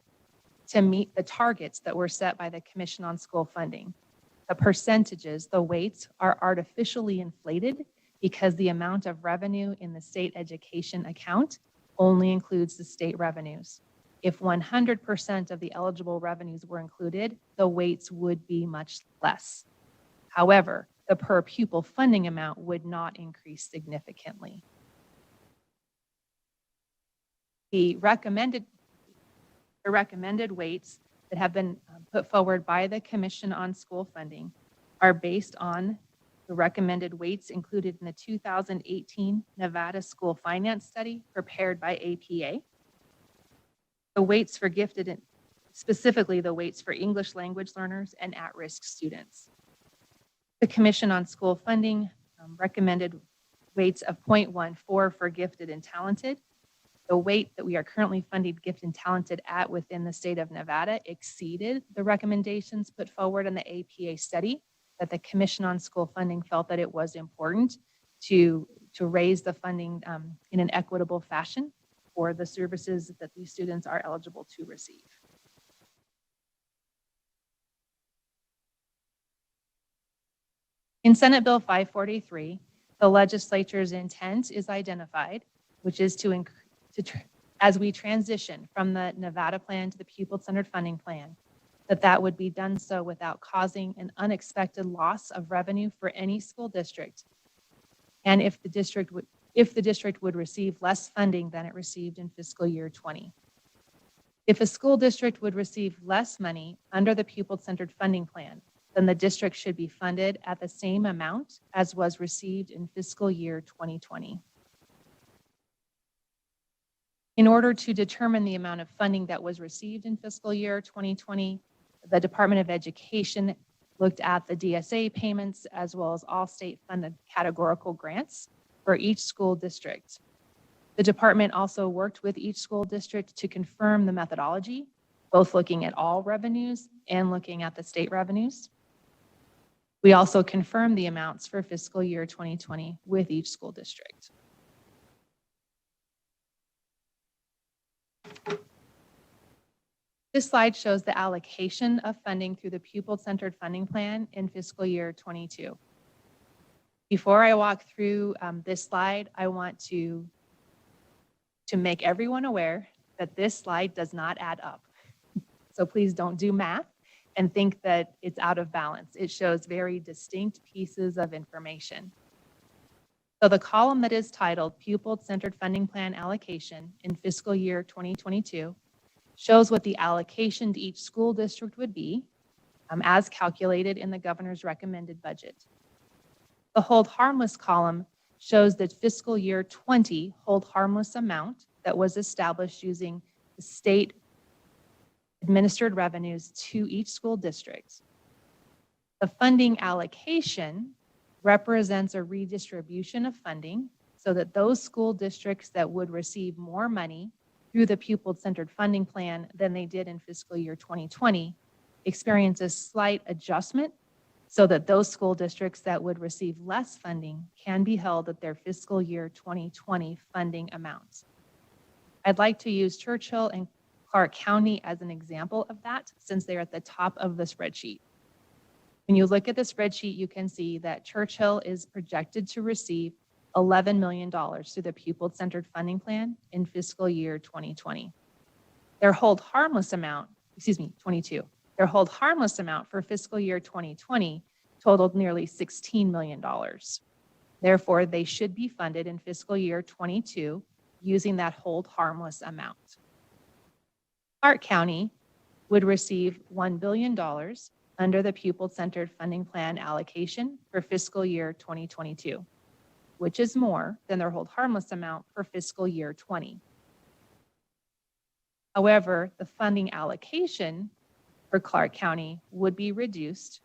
to meet the targets that were set by the Commission on School Funding. The percentages, the weights, are artificially inflated because the amount of revenue in the state education account only includes the state revenues. If 100% of the eligible revenues were included, the weights would be much less. However, the per pupil funding amount would not increase significantly. The recommended weights that have been put forward by the Commission on School Funding are based on the recommended weights included in the 2018 Nevada School Finance Study prepared by APA. The weights for gifted, and specifically the weights for English language learners and at-risk students. The Commission on School Funding recommended weights of 0.14 for gifted and talented. The weight that we are currently funding gifted and talented at within the state of Nevada exceeded the recommendations put forward in the APA study, that the Commission on School Funding felt that it was important to raise the funding in an equitable fashion for the services that these students are eligible to receive. In Senate Bill 543, the legislature's intent is identified, which is as we transition from the Nevada plan to the pupil-centered funding plan, that would be done so without causing an unexpected loss of revenue for any school district. And if the district would receive less funding than it received in fiscal year 20. If a school district would receive less money under the pupil-centered funding plan, then the district should be funded at the same amount as was received in fiscal year 2020. In order to determine the amount of funding that was received in fiscal year 2020, the Department of Education looked at the DSA payments as well as all state-funded categorical grants for each school district. The department also worked with each school district to confirm the methodology, both looking at all revenues and looking at the state revenues. We also confirmed the amounts for fiscal year 2020 with each school district. This slide shows the allocation of funding through the pupil-centered funding plan in fiscal year 22. Before I walk through this slide, I want to make everyone aware that this slide does not add up. So please don't do math and think that it's out of balance. It shows very distinct pieces of information. So the column that is titled Pupil-Centered Funding Plan Allocation in fiscal year 2022 shows what the allocation to each school district would be as calculated in the governor's recommended budget. The hold harmless column shows the fiscal year 20 hold harmless amount that was established using the state administered revenues to each school district. The funding allocation represents a redistribution of funding so that those school districts that would receive more money through the pupil-centered funding plan than they did in fiscal year 2020 experience a slight adjustment so that those school districts that would receive less funding can be held at their fiscal year 2020 funding amounts. I'd like to use Churchill and Clark County as an example of that, since they're at the top of the spreadsheet. When you look at the spreadsheet, you can see that Churchill is projected to receive $11 million through the pupil-centered funding plan in fiscal year 2020. Their hold harmless amount, 22. Their hold harmless amount for fiscal year 2020 totaled nearly $16 million. Therefore, they should be funded in fiscal year 22 using that hold harmless amount. Clark County would receive $1 billion under the pupil-centered funding plan allocation for fiscal year 2022, which is more than their hold harmless amount for fiscal year 20. However, the funding allocation for Clark County would be reduced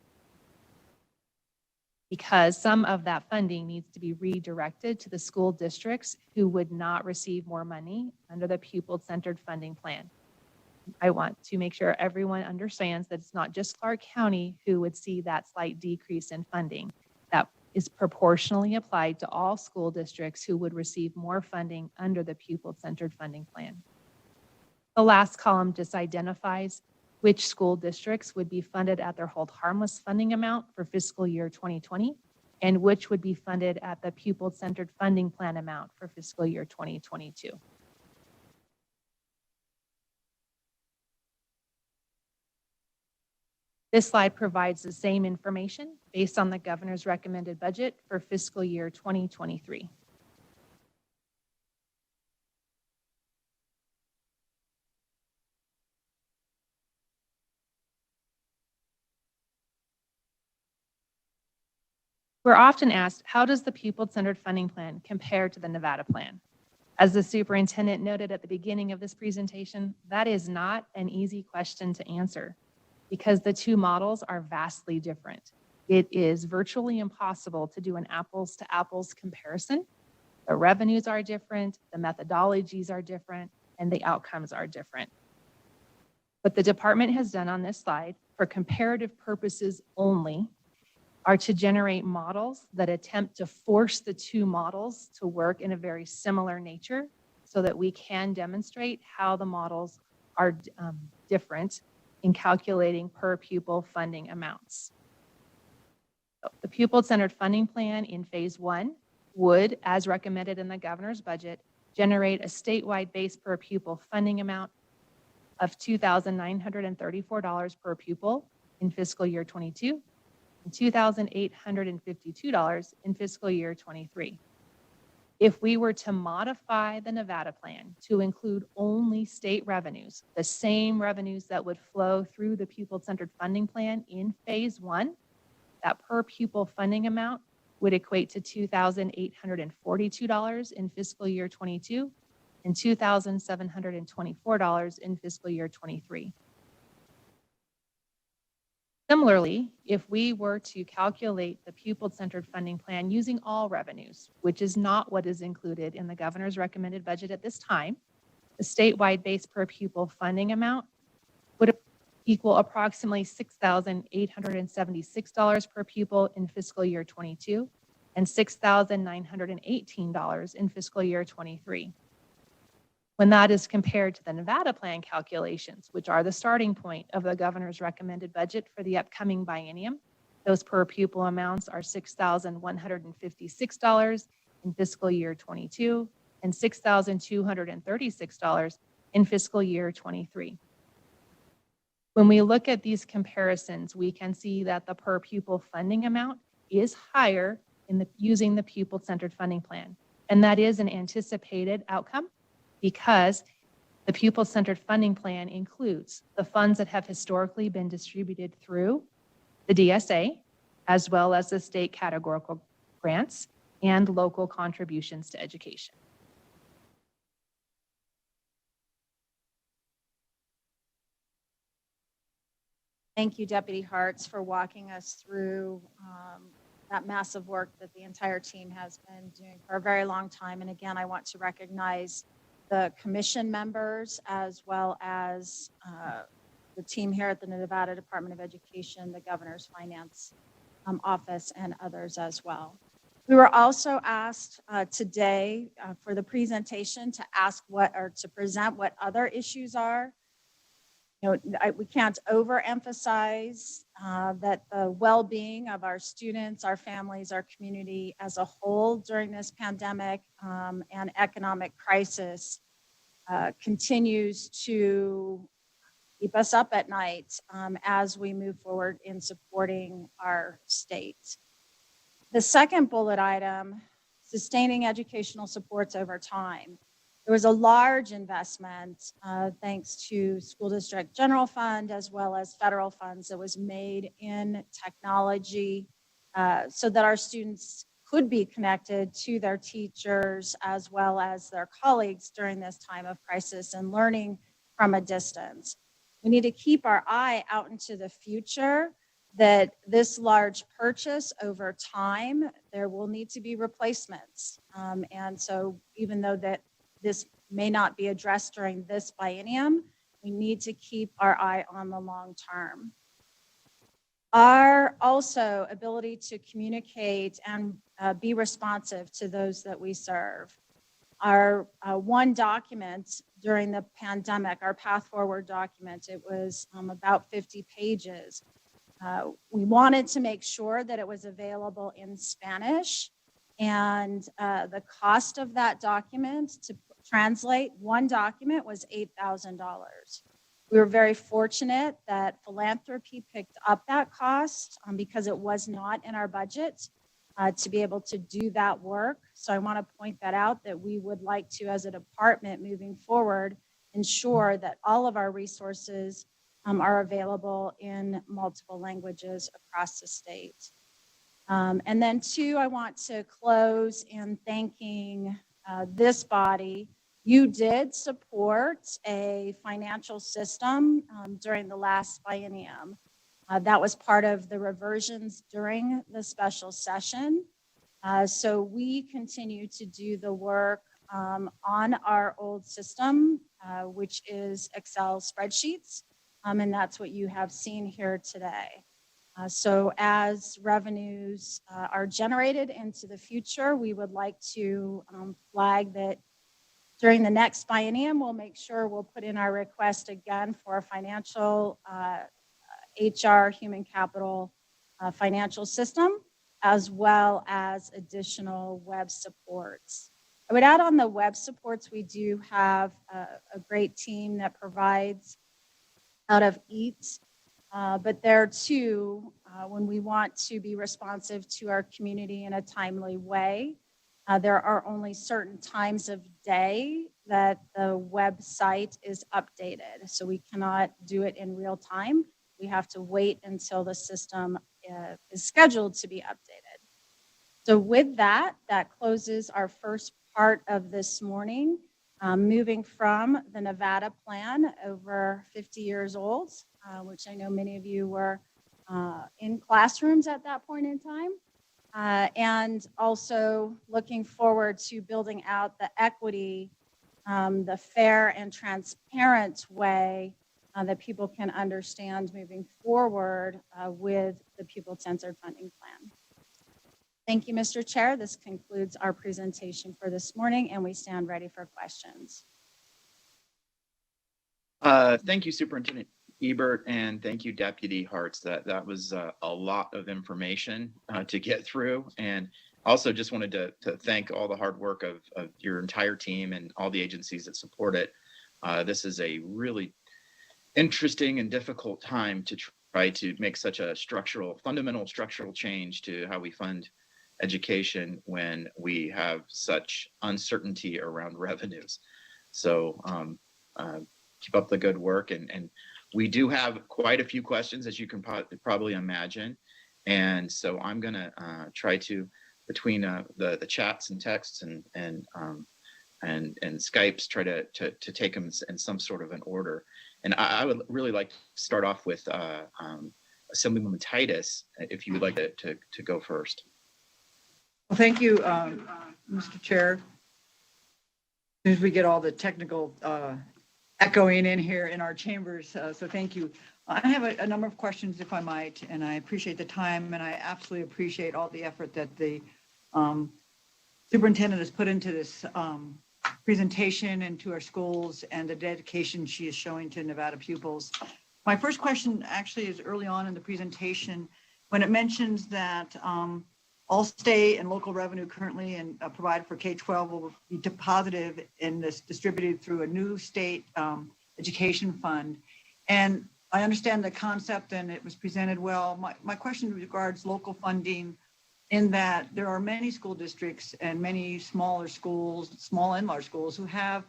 because some of that funding needs to be redirected to the school districts who would not receive more money under the pupil-centered funding plan. I want to make sure everyone understands that it's not just Clark County who would see that slight decrease in funding. That is proportionally applied to all school districts who would receive more funding under the pupil-centered funding plan. The last column just identifies which school districts would be funded at their hold harmless funding amount for fiscal year 2020 and which would be funded at the pupil-centered funding plan amount for fiscal year 2022. This slide provides the same information based on the governor's recommended budget for fiscal year 2023. We're often asked, how does the pupil-centered funding plan compare to the Nevada plan? As the superintendent noted at the beginning of this presentation, that is not an easy question to answer because the two models are vastly different. It is virtually impossible to do an apples to apples comparison. The revenues are different, the methodologies are different, and the outcomes are different. What the department has done on this slide for comparative purposes only are to generate models that attempt to force the two models to work in a very similar nature so that we can demonstrate how the models are different in calculating per pupil funding amounts. So the pupil-centered funding plan in phase 1 would, as recommended in the governor's budget, generate a statewide base per pupil funding amount of $2,934 per pupil in fiscal year 22 and $2,852 in fiscal year 23. If we were to modify the Nevada plan to include only state revenues, the same revenues that would flow through the pupil-centered funding plan in phase 1, that per pupil funding amount would equate to $2,842 in fiscal year 22 and $2,724 in fiscal year 23. Similarly, if we were to calculate the pupil-centered funding plan using all revenues, which is not what is included in the governor's recommended budget at this time, the statewide base per pupil funding amount would equal approximately $6,876 per pupil in fiscal year 22 and $6,918 in fiscal year 23. When that is compared to the Nevada plan calculations, which are the starting point of the governor's recommended budget for the upcoming biennium, those per pupil amounts are $6,156 in fiscal year 22 and $6,236 in fiscal year 23. When we look at these comparisons, we can see that the per pupil funding amount is higher using the pupil-centered funding plan. And that is an anticipated outcome because the pupil-centered funding plan includes the funds that have historically been distributed through the DSA, as well as the state categorical grants and local contributions to education. Thank you, Deputy Hartz, for walking us through that massive work that the entire team has been doing for a very long time. And again, I want to recognize the commission members, as well as the team here at the Nevada Department of Education, the governor's finance office, and others as well. We were also asked today for the presentation to ask what, or to present what other issues are. You know, we can't overemphasize that the well-being of our students, our families, our community as a whole during this pandemic and economic crisis continues to keep us up at night as we move forward in supporting our state. The second bullet item, sustaining educational supports over time. There was a large investment, thanks to school district general fund as well as federal funds, that was made in technology so that our students could be connected to their teachers as well as their colleagues during this time of crisis and learning from a distance. We need to keep our eye out into the future, that this large purchase over time, there will need to be replacements. And so even though that this may not be addressed during this biennium, we need to keep our eye on the long term. Our also ability to communicate and be responsive to those that we serve. Our one document during the pandemic, our Path Forward document, it was about 50 pages. We wanted to make sure that it was available in Spanish, and the cost of that document to translate one document was $8,000. We were very fortunate that philanthropy picked up that cost because it was not in our budget to be able to do that work. So I want to point that out, that we would like to, as a department moving forward, ensure that all of our resources are available in multiple languages across the state. And then two, I want to close in thanking this body. You did support a financial system during the last biennium. That was part of the reversions during the special session. So we continue to do the work on our old system, which is Excel spreadsheets. And that's what you have seen here today. So as revenues are generated into the future, we would like to flag that during the next biennium, we'll make sure we'll put in our request again for a financial HR, human capital financial system, as well as additional web supports. I would add on the web supports, we do have a great team that provides out of EAT, but there too, when we want to be responsive to our community in a timely way, there are only certain times of day that the website is updated. So we cannot do it in real time. We have to wait until the system is scheduled to be updated. So with that, that closes our first part of this morning, moving from the Nevada plan, over 50 years old, which I know many of you were in classrooms at that point in time. And also looking forward to building out the equity, the fair and transparent way that people can understand moving forward with the pupil-centered funding plan. Thank you, Mr. Chair. This concludes our presentation for this morning, and we stand ready for questions. Thank you, Superintendent Ebert, and thank you, Deputy Hartz. That was a lot of information to get through. And also just wanted to thank all the hard work of your entire team and all the agencies that support it. This is a really interesting and difficult time to try to make such a fundamental structural change to how we fund education when we have such uncertainty around revenues. So keep up the good work. And we do have quite a few questions, as you can probably imagine. And so I'm going to try to, between the chats and texts and Skypes, try to take them in some sort of an order. And I would really like to start off with Assemblywoman Titus, if you would like to go first. Well, thank you, Mr. Chair. soon as we get all the technical echoing in here in our chambers. So thank you. I have a number of questions, if I might, and I appreciate the time, and I absolutely appreciate all the effort that the superintendent has put into this presentation and to our schools and the dedication she is showing to Nevada pupils. My first question actually is early on in the presentation when it mentions that all state and local revenue currently and provided for K-12 will be positive and this distributed through a new state education fund. And I understand the concept and it was presented well. My question regards local funding in that there are many school districts and many smaller schools, small and large schools, who have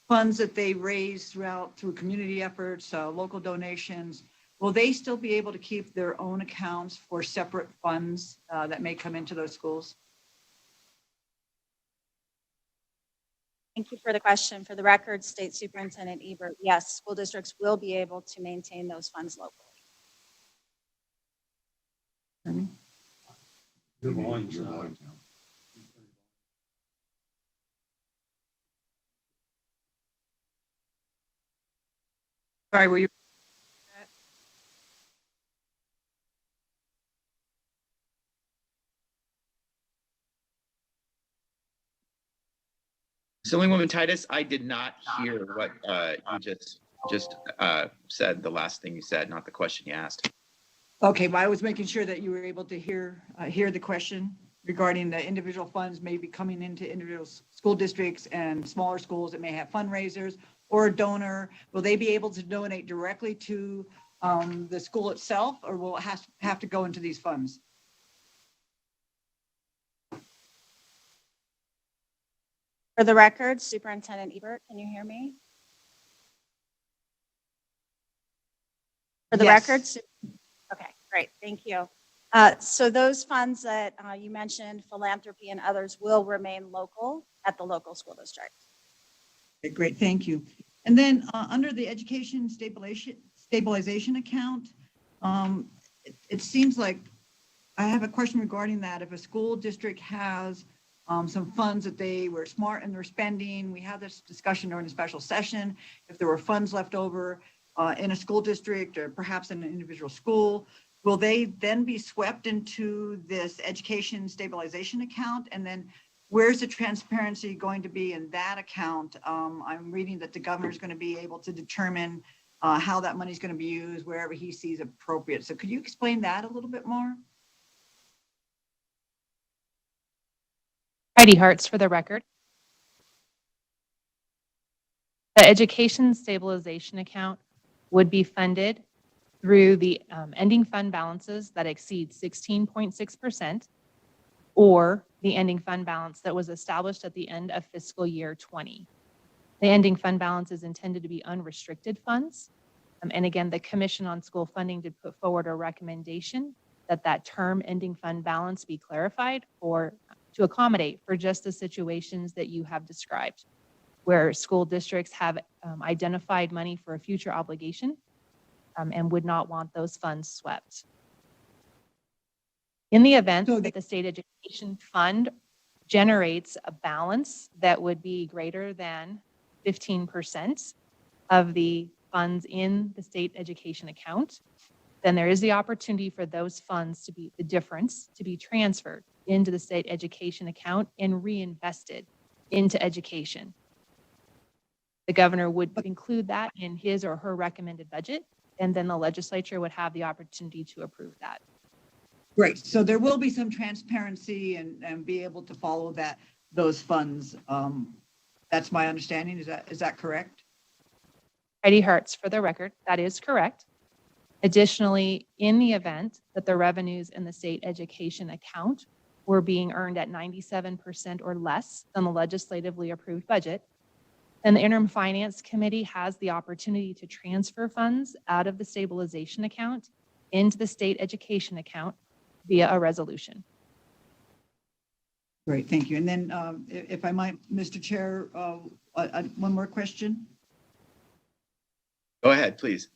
funds that they raise through community efforts, local donations. Will they still be able to keep their own accounts for separate funds that may come into those schools? Thank you for the question. For the record, State Superintendent Ebert, yes, school districts will be able to maintain those funds locally. Your volume's down. Sorry, were you? Assemblywoman Titus, I did not hear what you just said, the last thing you said, not the question you asked. Okay, well, I was making sure that you were able to hear the question regarding the individual funds maybe coming into individual school districts and smaller schools that may have fundraisers or a donor. Will they be able to donate directly to the school itself, or will it have to go into these funds? For the record, Superintendent Ebert, can you hear me? For the Yes. record, okay, great, thank you. So those funds that you mentioned, philanthropy and others, will remain local at the local school district. Okay, great, thank you. And then under the education stabilization account, it seems like I have a question regarding that. If a school district has some funds that they were smart in their spending, we had this discussion during a special session, if there were funds left over in a school district or perhaps in an individual school, will they then be swept into this education stabilization account? And then where's the transparency going to be in that account? I'm reading that the governor is going to be able to determine how that money is going to be used wherever he sees appropriate. So could you explain that a little bit more? Heidi Hartz for the record. The education stabilization account would be funded through the ending fund balances that exceed 16.6% or the ending fund balance that was established at the end of fiscal year 20. The ending fund balance is intended to be unrestricted funds. And again, the Commission on School Funding did put forward a recommendation that that term ending fund balance be clarified or to accommodate for just the situations that you have described, where school districts have identified money for a future obligation and would not want those funds swept. In the event that the state education fund generates a balance that would be greater than 15% of the funds in the state education account, then there is the opportunity for those funds to be the difference to be transferred into the state education account and reinvested into education. The governor would include that in his or her recommended budget, and then the legislature would have the opportunity to approve that. Great. So there will be some transparency and be able to follow those funds. That's my understanding. Is that correct? Heidi Hertz, for the record, that is correct. Additionally, in the event that the revenues in the state education account were being earned at 97% or less than the legislatively approved budget, then the Interim Finance Committee has the opportunity to transfer funds out of the stabilization account into the state education account via a resolution. Great, thank you. And then if I might, Mr. Chair, one more question. Go ahead, please.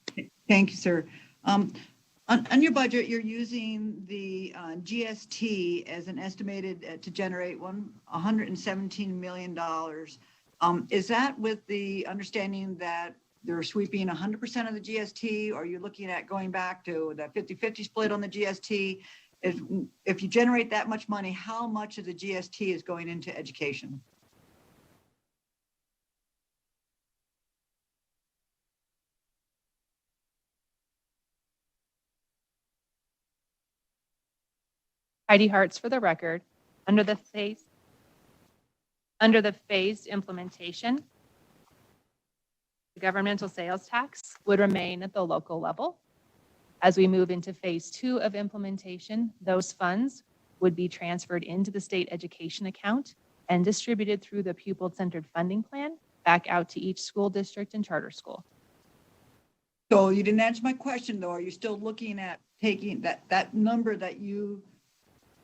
Thank you, sir. On your budget, you're using the GST as an estimated to generate $117 million Is that with the understanding that they're sweeping 100% of the GST? Or are you looking at going back to the 50-50 split on the GST? If you generate that much money, how much of the GST is going into education? Heidi Hartz for the record. Under the phased implementation, the governmental sales tax would remain at the local level. As we move into phase 2 of implementation, those funds would be transferred into the state education account and distributed through the pupil-centered funding plan back out to each school district and charter school. So you didn't answer my question though. Are you still looking at taking that number that you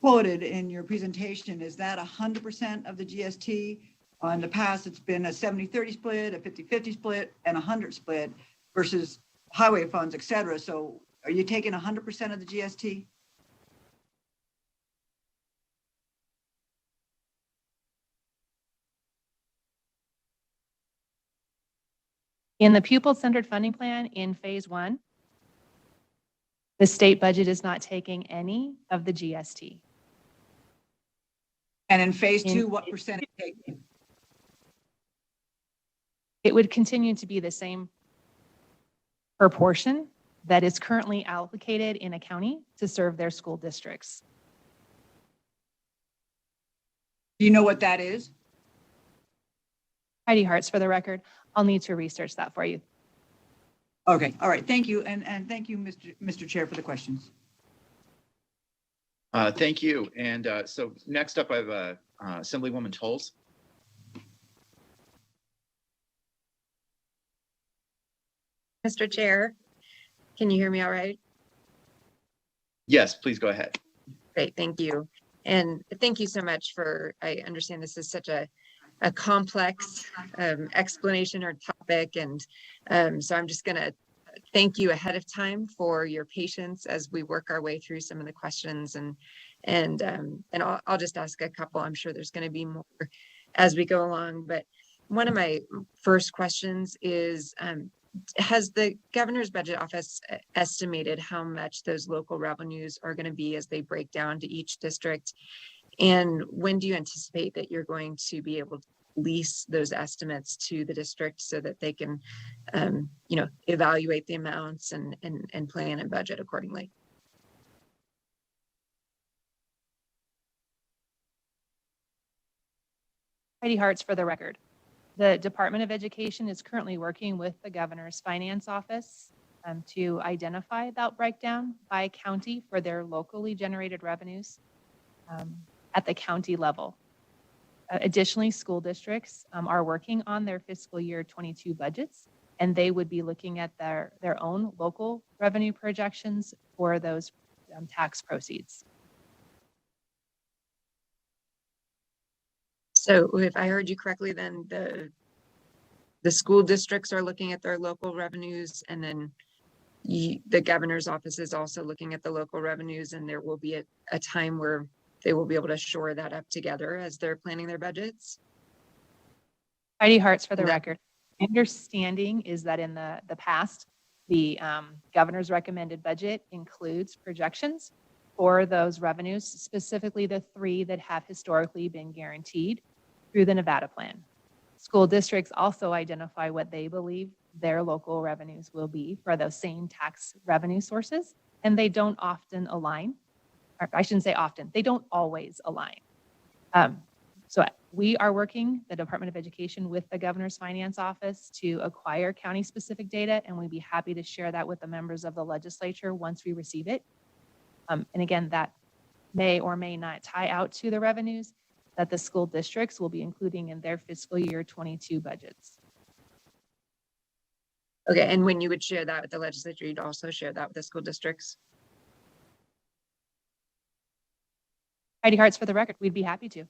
quoted in your presentation? Is that 100% of the GST? In the past, it's been a 70-30 split, a 50-50 split, and 100 split versus highway funds, et cetera. So are you taking 100% of the GST? In the pupil-centered funding plan in phase 1, the state budget is not taking any of the GST. And in phase 2, what percent is taken? It would continue to be the same proportion that is currently allocated in a county to serve their school districts. Do you know what that is? Heidi Hartz for the record. I'll need to research that for you. Okay, all right, thank you. And thank you, Mr. Chair, for the questions. Thank you. And so next up, I have Assemblywoman Tolles. Mr. Chair, can you hear me all right? Yes, please go ahead. Great, thank you. And thank you so much for, I understand this is such a complex explanation or topic. And so I'm just gonna thank you ahead of time for your patience as we work our way through some of the questions. And I'll just ask a couple. I'm sure there's gonna be more as we go along. But one of my first questions is, has the governor's budget office estimated how much those local revenues are going to be as they break down to each district? And when do you anticipate that you're going to be able to release those estimates to the district so that they can, evaluate the amounts and plan and budget accordingly? Heidi Hartz for the record. The Department of Education is currently working with the governor's finance office to identify that breakdown by county for their locally generated revenues at the county level. Additionally, school districts are working on their fiscal year 22 budgets, and they would be looking at their own local revenue projections for those tax proceeds. So if I heard you correctly, then the school districts are looking at their local revenues, and then the governor's office is also looking at the local revenues, and there will be a time where they will be able to shore that up together as they're planning their budgets. Heidi Hartz for the record. My understanding is that in the past, the governor's recommended budget includes projections for those revenues, specifically the 3 that have historically been guaranteed through the Nevada plan. School districts also identify what they believe their local revenues will be for those same tax revenue sources, and they don't often align. Or I shouldn't say often, they don't always align. So we are working, the Department of Education, with the governor's finance office to acquire county-specific data, and we'd be happy to share that with the members of the legislature once we receive it. And again, that may or may not tie out to the revenues that the school districts will be including in their fiscal year 22 budgets. Okay, and when you would share that with the legislature, you'd also share that with the school districts? Heidi Hartz for the record, we'd be happy to.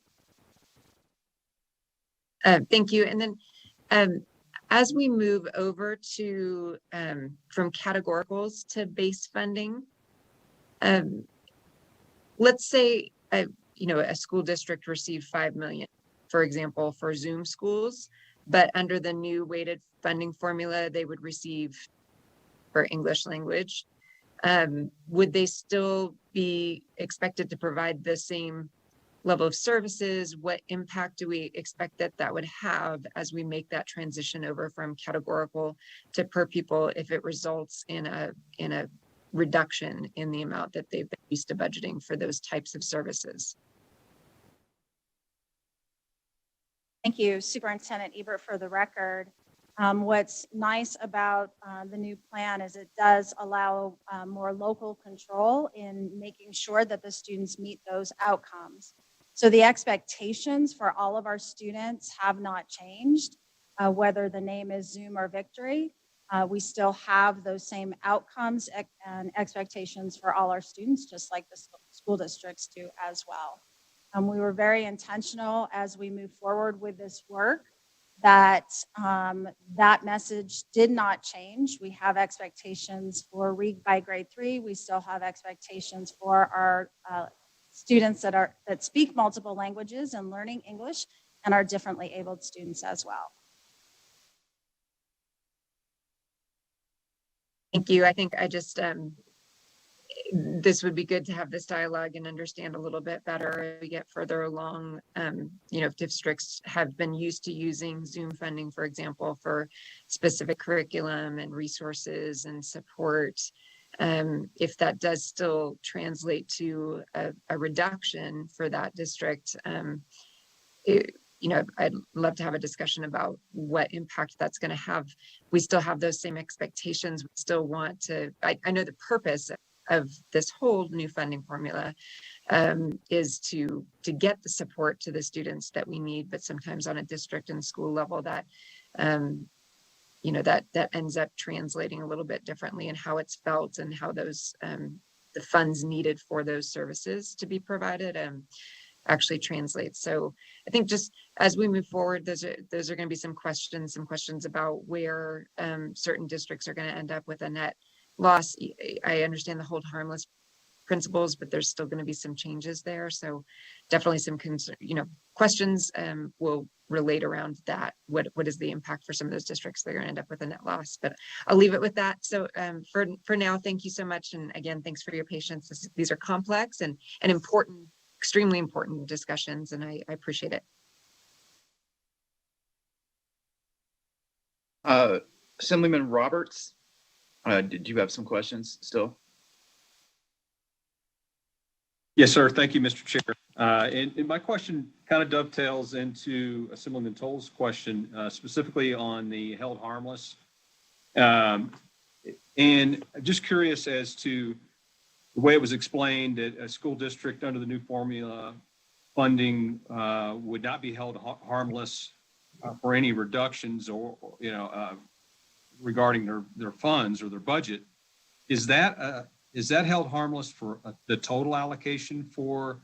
Thank you. And then as we move over to from categoricals to base funding, let's say a school district received $5 million, for example, for Zoom schools. but under the new weighted funding formula, they would receive for English language. Would they still be expected to provide the same level of services? What impact do we expect that that would have as we make that transition over from categorical to per pupil if it results in a reduction in the amount that they've been used to budgeting for those types of services? Thank you, Superintendent Ebert, for the record. What's nice about the new plan is it does allow more local control in making sure that the students meet those outcomes. So the expectations for all of our students have not changed, whether the name is Zoom or Victory. We still have those same outcomes and expectations for all our students, just like the school districts do as well. We were very intentional as we move forward with this work that that message did not change. We have expectations for read by grade 3. We still have expectations for our students that speak multiple languages and learning English and are differently abled students as well. Thank you. I think I just, this would be good to have this dialogue and understand a little bit better as we get further along. If districts have been used to using Zoom funding, for example, for specific curriculum and resources and support, if that does still translate to a reduction for that district, I'd love to have a discussion about what impact that's going to have. We still have those same expectations. We still want to, I know the purpose of this whole new funding formula is to get the support to the students that we need, but sometimes on a district and school level that that ends up translating a little bit differently in how it's felt and how those the funds needed for those services to be provided actually translates. So I think just as we move forward, those are going to be some questions about where certain districts are going to end up with a net loss. I understand the hold harmless principles, but there's still going to be some changes there. So definitely some questions will relate around that. What is the impact for some of those districts that are going to end up with a net loss? But I'll leave it with that. So for now, thank you so much. And again, thanks for your patience. These are complex and important, extremely important discussions, and I appreciate it. Assemblyman Roberts, did you have some questions still? Yes, sir. Thank you, Mr. Chair. And my question kind of dovetails into Assemblyman Toll's question, specifically on the held harmless. And I'm just curious as to the way it was explained that a school district under the new formula funding would not be held harmless for any reductions or regarding their funds or their budget. Is that held harmless for the total allocation for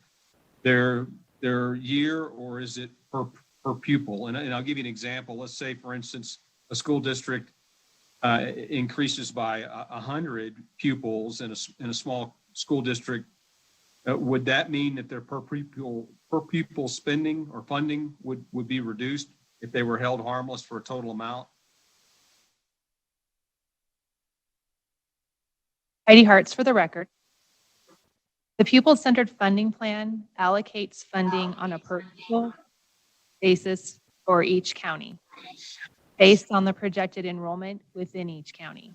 their year, or is it per pupil? And I'll give you an example. Let's say, for instance, a school district increases by 100 pupils in a small school district. Would that mean that their per pupil spending or funding would be reduced if they were held harmless for a total amount? Heidi Hartz for the record. The pupil-centered funding plan allocates funding on a per pupil basis for each county based on the projected enrollment within each county.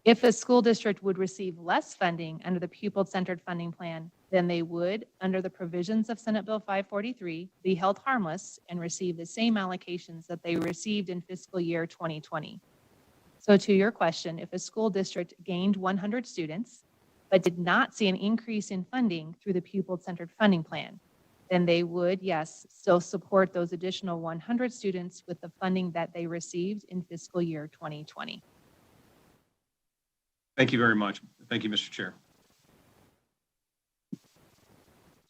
If a school district would receive less funding under the pupil-centered funding plan than they would under the provisions of Senate Bill 543, be held harmless and receive the same allocations that they received in fiscal year 2020. So to your question, if a school district gained 100 students, but did not see an increase in funding through the pupil-centered funding plan, then they would, yes, still support those additional 100 students with the funding that they received in fiscal year 2020. Thank you very much. Thank you, Mr. Chair.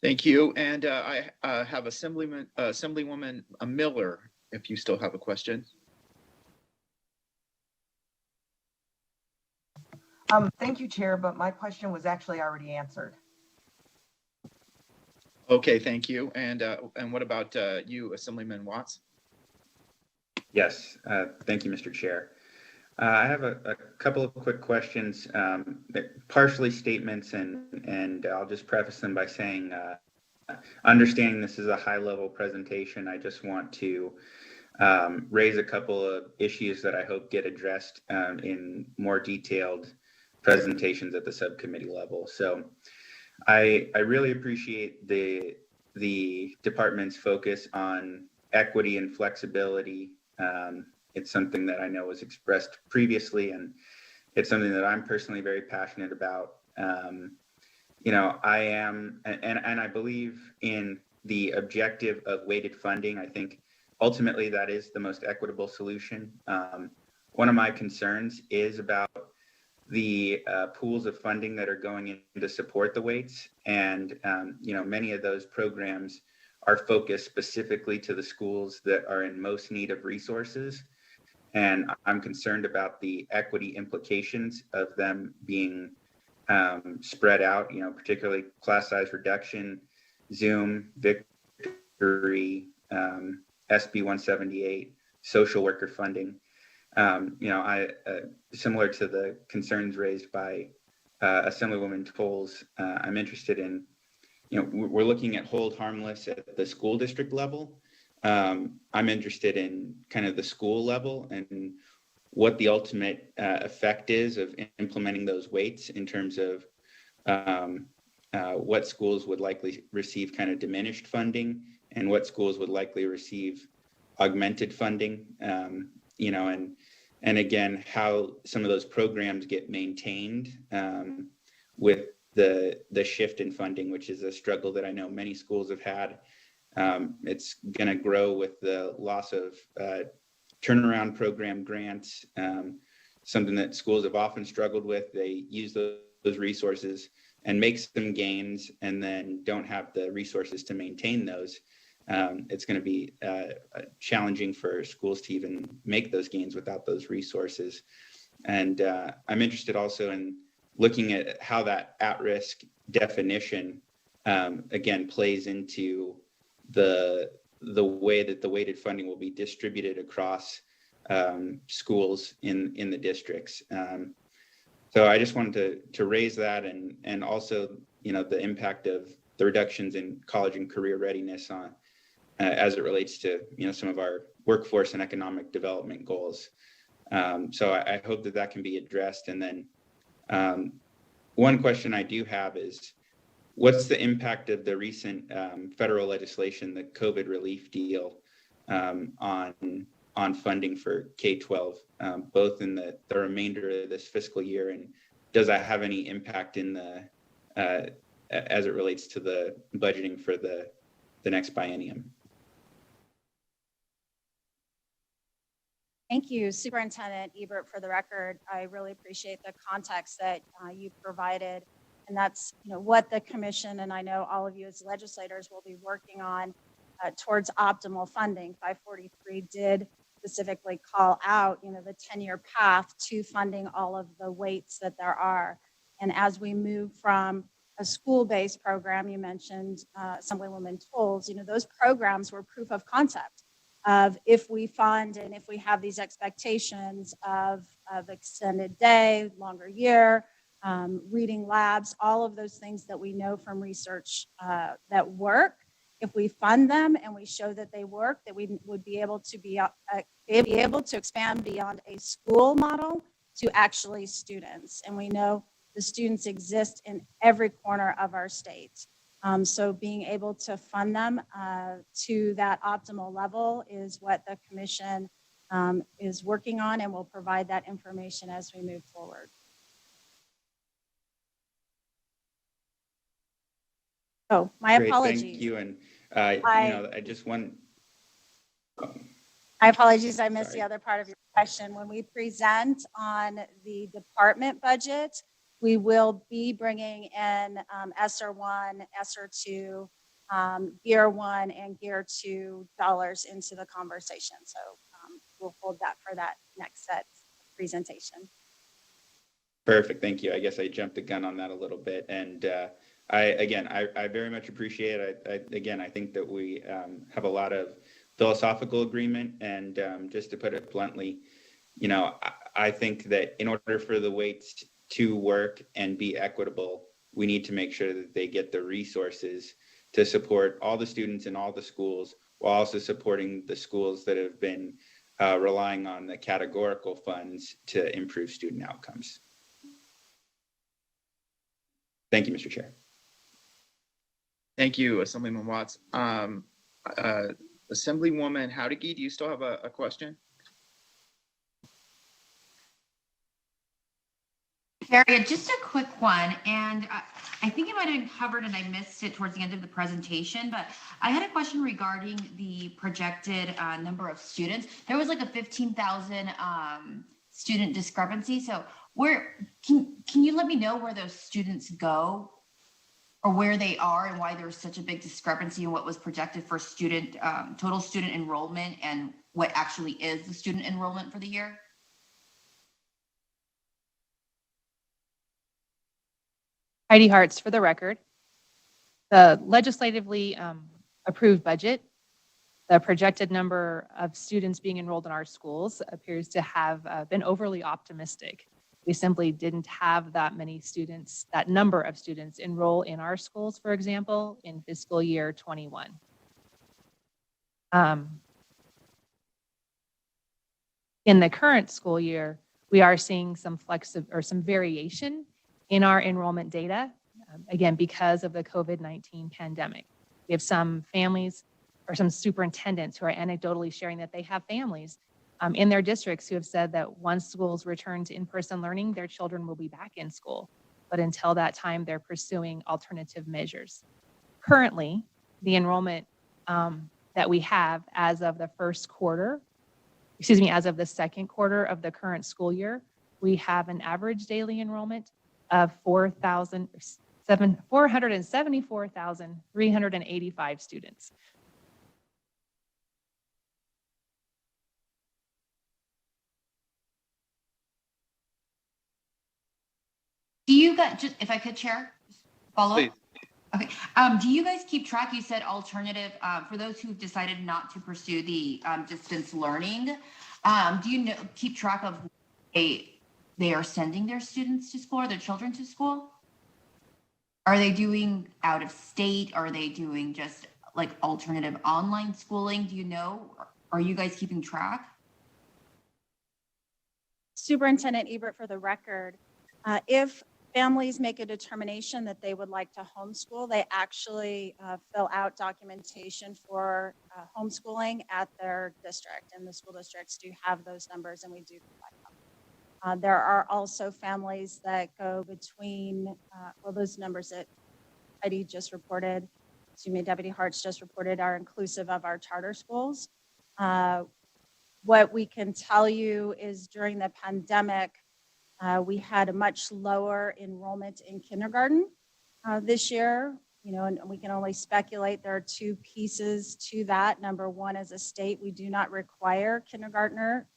Thank you. And I have Assemblywoman Miller, if you still have a question. Thank you, Chair, but my question was actually already answered. Okay, thank you. And what about you, Assemblyman Watts? Yes, thank you, Mr. Chair. I have a couple of quick questions, partially statements, and I'll just preface them by saying, understanding this is a high-level presentation, I just want to raise a couple of issues that I hope get addressed in more detailed presentations at the subcommittee level. So I really appreciate the department's focus on equity and flexibility. It's something that I know was expressed previously, and it's something that I'm personally very passionate about. I am, and I believe in the objective of weighted funding. I think ultimately that is the most equitable solution. One of my concerns is about the pools of funding that are going in to support the weights. And, many of those programs are focused specifically to the schools that are in most need of resources. And I'm concerned about the equity implications of them being spread out, particularly class size reduction, Zoom, Victory, SB 178, social worker funding. Similar to the concerns raised by Assemblywoman Tolles, I'm interested in, we're looking at hold harmless at the school district level. I'm interested in kind of the school level and what the ultimate effect is of implementing those weights in terms of what schools would likely receive kind of diminished funding and what schools would likely receive augmented funding, and again, how some of those programs get maintained with the shift in funding, which is a struggle that I know many schools have had. It's going to grow with the loss of turnaround program grants, something that schools have often struggled with. They use those resources and make some gains and then don't have the resources to maintain those. It's going to be challenging for schools to even make those gains without those resources. And I'm interested also in looking at how that at-risk definition, again, plays into the way that the weighted funding will be distributed across schools in the districts. So I just wanted to raise that, and also, the impact of the reductions in college and career readiness on as it relates to, some of our workforce and economic development goals. So I hope that can be addressed. And then one question I do have is, what's the impact of the recent federal legislation, the COVID relief deal, on funding for K-12, both in the remainder of this fiscal year, and does that have any impact in the as it relates to the budgeting for the next biennium? Thank you, Superintendent Ebert. For the record, I really appreciate the context that you provided. And that's, what the commission, and I know all of you as legislators will be working on towards optimal funding. 543 did specifically call out, the 10-year path to funding all of the weights that there are. And as we move from a school-based program, you mentioned Assemblywoman Tolles, those programs were proof of concept of if we fund and if we have these expectations of extended day, longer year, reading labs, all of those things that we know from research that work. If we fund them and we show that they work, that we would be able to expand beyond a school model to actually students. And we know the students exist in every corner of our state. So being able to fund them to that optimal level is what the commission is working on, and will provide that information as we move forward. Oh, my Great, apologies. thank you. And I just want. My apologies, I missed Sorry. the other part of your question. When we present on the department budget, we will be bringing in ESSER 1, ESSER 2, Gear 1, and Gear 2 dollars into the conversation. So we'll hold that for that next set presentation. Perfect, thank you. I guess I jumped the gun on that a little bit. And I very much appreciate it. I think that we have a lot of philosophical agreement. And just to put it bluntly, you know, I think that in order for the weights to work and be equitable, we need to make sure that they get the resources to support all the students in all the schools, while also supporting the schools that have been relying on the categorical funds to improve student outcomes. Thank you, Mr. Chair. Thank you, Assemblyman Watts. Assemblywoman Howdigy, do you still have a question? Harriet, just a quick one, and I think it might have been covered and I missed it towards the end of the presentation, but I had a question regarding the projected number of students. There was like a 15,000 student discrepancy. So where can you let me know where those students go, or where they are, and why there's such a big discrepancy in what was projected for student total student enrollment and what actually is the student enrollment for the year? Heidi Hartz, for the record. The legislatively approved budget, the projected number of students being enrolled in our schools appears to have been overly optimistic. We simply didn't have that many students, that number of students enroll in our schools, for example, in fiscal year 21. In the current school year, we are seeing some some variation in our enrollment data, again, because of the COVID-19 pandemic. We have some families or some superintendents who are anecdotally sharing that they have families in their districts who have said that once schools return to in-person learning, their children will be back in school. But until that time, they're pursuing alternative measures. Currently, the enrollment that we have as of the as of the second quarter of the current school year, we have an average daily enrollment of 474,385 students. Do you guys, just if I could, Chair, follow Please. up? Okay. Do you guys keep track? You said alternative for those who've decided not to pursue the distance learning. Do you keep track of they are sending their students to school or their children to school? Are they doing out of state? Are they doing just like alternative online schooling? Do you know? Are you guys keeping track? Superintendent Ebert, for the record, if families make a determination that they would like to homeschool, they actually fill out documentation for homeschooling at their district, and the school districts do have those numbers, and we do collect them. There are also families that go between, those numbers that Heidi just reported, Deputy Hartz just reported, are inclusive of our charter schools. What we can tell you is during the pandemic, we had a much lower enrollment in kindergarten this year, and we can only speculate. There are two pieces to that. Number one, as a state, we do not require kindergartner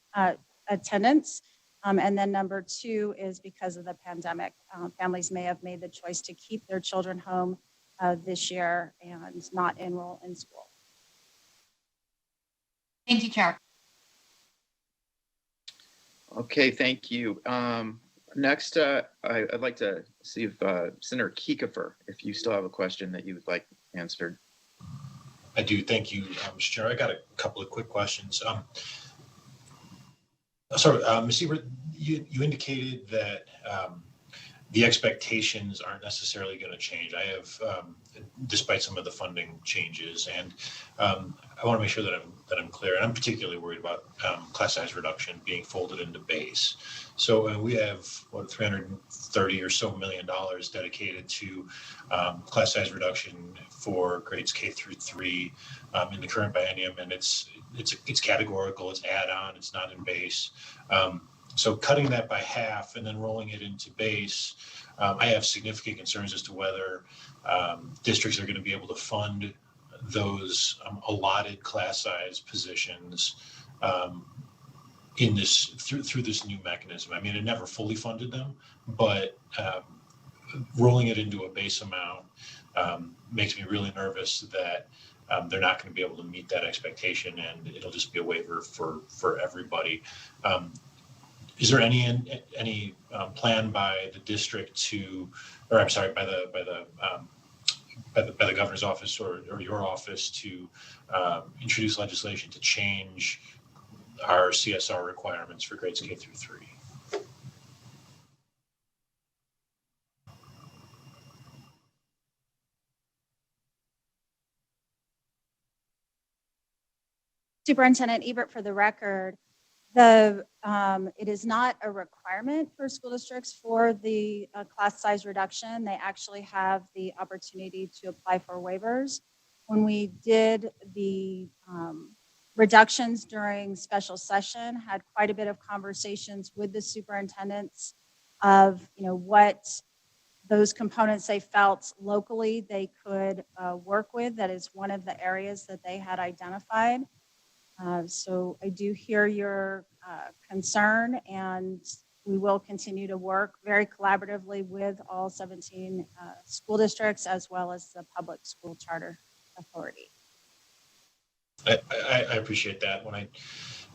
attendance. And then number two is because of the pandemic. Families may have made the choice to keep their children home this year and not enroll in school. Thank you, Chair. Okay, thank you. Next, I'd like to see if Senator Kiefer, if you still have a question that you would like answered. I do. Thank you, Mr. Chair. I got a couple of quick questions. Ms. Ebert, you indicated that the expectations aren't necessarily going to change. I have, despite some of the funding changes, and I want to make sure that I'm clear. And I'm particularly worried about class size reduction being folded into base. So we have $330 or so million dedicated to class size reduction for grades K through 3 in the current biennium, and it's categorical, it's add-on, it's not in base. So cutting that by half and then rolling it into base, I have significant concerns as to whether districts are going to be able to fund those allotted class size positions in this through this new mechanism. I mean, it never fully funded them, but rolling it into a base amount makes me really nervous that they're not going to be able to meet that expectation, and it'll just be a waiver for everybody. Is there any plan by the district to, or I'm sorry, by the governor's office or your office to introduce legislation to change our CSR requirements for grades K through 3? Superintendent Ebert, for the record, it is not a requirement for school districts for the class size reduction. They actually have the opportunity to apply for waivers. When we did the reductions during special session, had quite a bit of conversations with the superintendents of, what those components they felt locally they could work with. That is one of the areas that they had identified. So I do hear your concern, and we will continue to work very collaboratively with all 17 school districts as well as the Public School Charter Authority. I appreciate that. When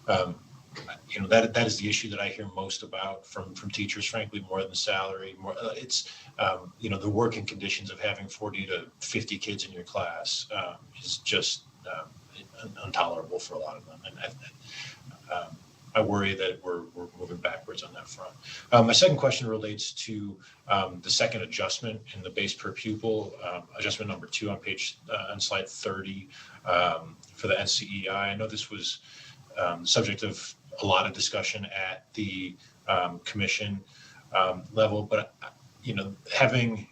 that is the issue that I hear most about from teachers, frankly, more than salary. It's the working conditions of having 40 to 50 kids in your class is just intolerable for a lot of them, and I worry that we're moving backwards on that front. My second question relates to the second adjustment in the base per pupil, adjustment number 2 on slide 30 for the NCEI. I know this was subject of a lot of discussion at the commission level, but having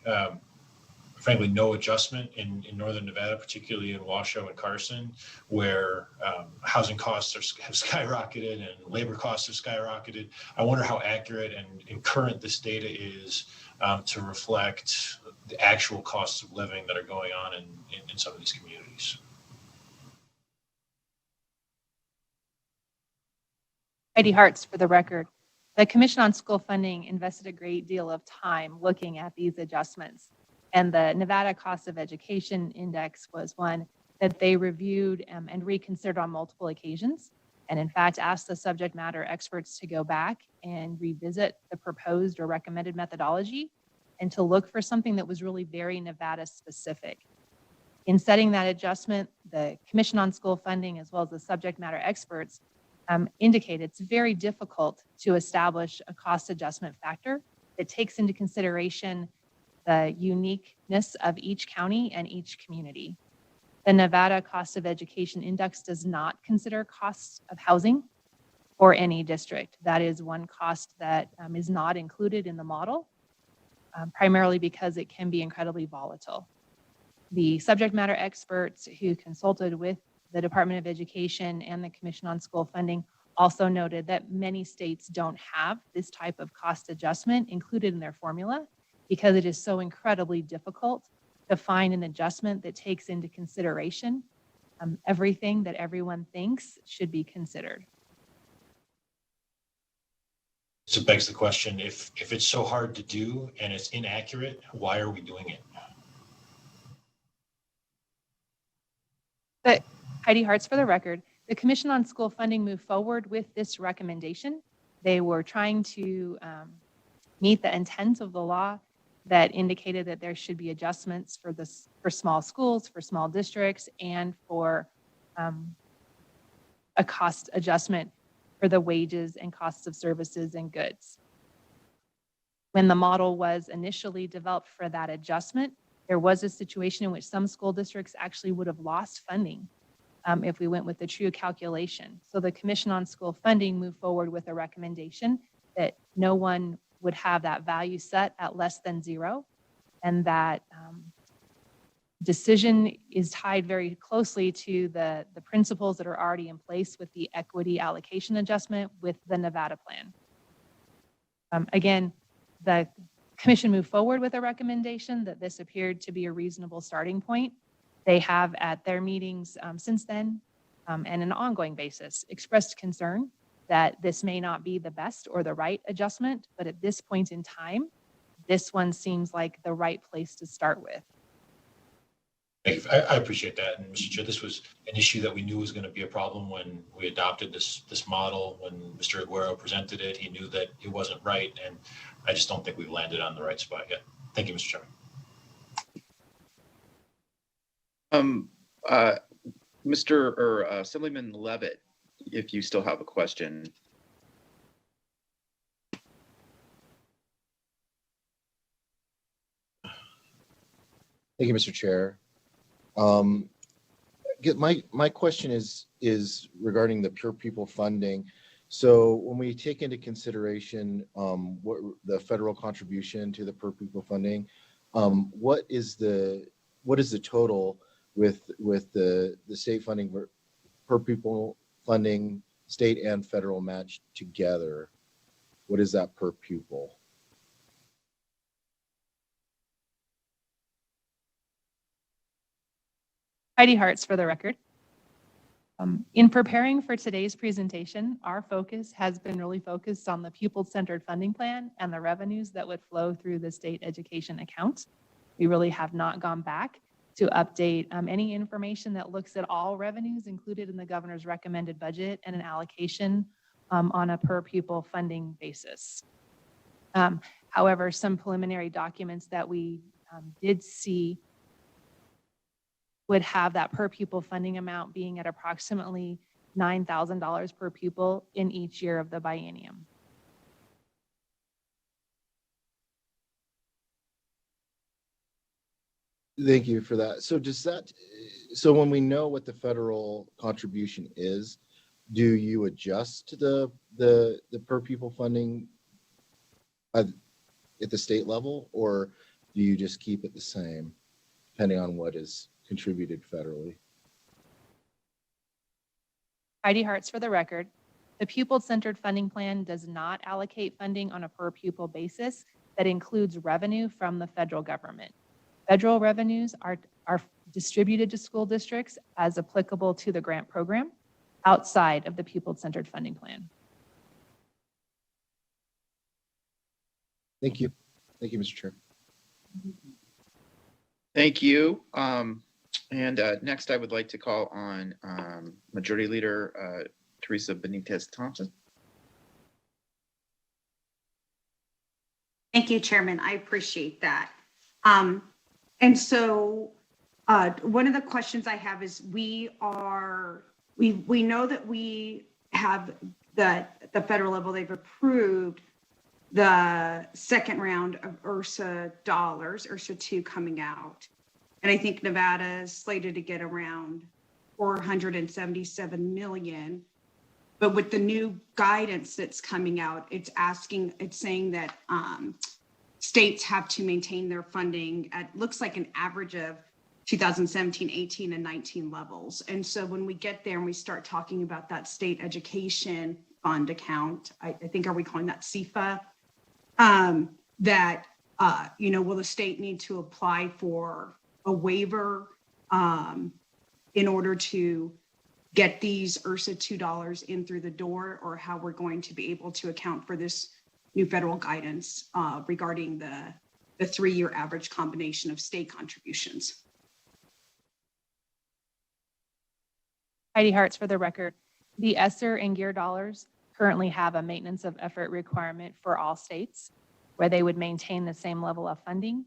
frankly no adjustment in Northern Nevada, particularly in Washoe and Carson, where housing costs have skyrocketed and labor costs have skyrocketed. I wonder how accurate and current this data is to reflect the actual costs of living that are going on in some of these communities. Heidi Hartz, for the record. The Commission on School Funding invested a great deal of time looking at these adjustments. And the Nevada Cost of Education Index was one that they reviewed and reconsidered on multiple occasions. And in fact, asked the subject matter experts to go back and revisit the proposed or recommended methodology and to look for something that was really very Nevada specific. In setting that adjustment, the Commission on School Funding, as well as the subject matter experts, indicate it's very difficult to establish a cost adjustment factor that takes into consideration the uniqueness of each county and each community. The Nevada Cost of Education Index does not consider costs of housing for any district. That is one cost that is not included in the model, primarily because it can be incredibly volatile. The subject matter experts who consulted with the Department of Education and the Commission on School Funding also noted that many states don't have this type of cost adjustment included in their formula because it is so incredibly difficult to find an adjustment that takes into consideration everything that everyone thinks should be considered. So it begs the question, if it's so hard to do and it's inaccurate, why are we doing it? But Heidi Hartz, for the record, the Commission on School Funding moved forward with this recommendation. They were trying to meet the intent of the law that indicated that there should be adjustments for small schools, for small districts, and for a cost adjustment for the wages and costs of services and goods. When the model was initially developed for that adjustment, there was a situation in which some school districts actually would have lost funding if we went with the true calculation. So the Commission on School Funding moved forward with a recommendation that no one would have that value set at less than 0, and that decision is tied very closely to the principles that are already in place with the equity allocation adjustment with the Nevada plan. Again, the Commission moved forward with a recommendation that this appeared to be a reasonable starting point. They have at their meetings since then and an ongoing basis expressed concern that this may not be the best or the right adjustment, but at this point in time, this one seems like the right place to start with. Thank you. I appreciate that. And Mr. Chair, this was an issue that we knew was going to be a problem when we adopted this model. When Mr. Aguero presented it, he knew that it wasn't right. And I just don't think we've landed on the right spot yet. Thank you, Mr. Chairman. Assemblyman Levitt, if you still have a question. Thank you, Mr. Chair. My question is regarding the pure people funding. So when we take into consideration what the federal contribution to the per pupil funding, what is the total with the state funding per pupil funding, state and federal match together? What is that per pupil? Heidi Hartz for the record. In preparing for today's presentation, our focus has been really focused on the pupil-centered funding plan and the revenues that would flow through the state education account. We really have not gone back to update any information that looks at all revenues included in the governor's recommended budget and an allocation on a per pupil funding basis. However, some preliminary documents that we did see would have that per pupil funding amount being at approximately $9,000 per pupil in each year of the biennium. Thank you for that. So when we know what the federal contribution is, do you adjust the per pupil funding at the state level, or do you just keep it the same depending on what is contributed federally? Heidi Hartz for the record. The pupil-centered funding plan does not allocate funding on a per pupil basis that includes revenue from the federal government. Federal revenues are distributed to school districts as applicable to the grant program outside of the pupil-centered funding plan. Thank you. Thank you, Mr. Chair. Thank you. And next, I would like to call on Majority Leader Teresa Benitez Thompson. Thank you, Chairman. I appreciate that. And so one of the questions I have is we know that we have that the federal level, they've approved the second round of URSA dollars, URSA 2 coming out. And I think Nevada is slated to get around 477 million. But with the new guidance that's coming out, it's saying that states have to maintain their funding at, looks like an average of 2017, 18, and 19 levels. And so when we get there and we start talking about that state education fund account, I think, are we calling that CFA? Will the state need to apply for a waiver in order to get these URSA $2 in through the door, or how we're going to be able to account for this new federal guidance regarding the 3-year average combination of state contributions? Heidi Hartz for the record. The ESSER and GEAR dollars currently have a maintenance of effort requirement for all states, where they would maintain the same level of funding,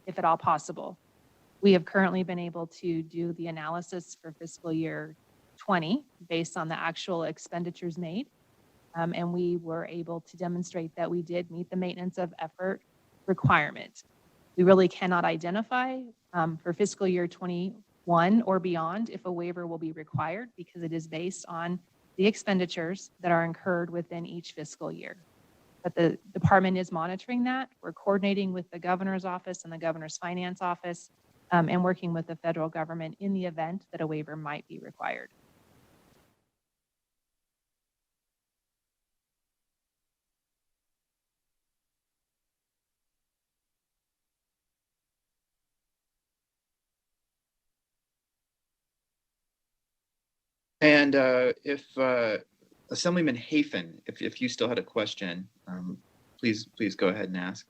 if at all possible. We have currently been able to do the analysis for fiscal year 20 based on the actual expenditures made. And we were able to demonstrate that we did meet the maintenance of effort requirement. We really cannot identify for fiscal year 21 or beyond if a waiver will be required, because it is based on the expenditures that are incurred within each fiscal year. But the department is monitoring that. We're coordinating with the governor's office and the governor's finance office, and working with the federal government in the event that a waiver might be required. And if Assemblyman Hafen, if you still had a question, please go ahead and ask.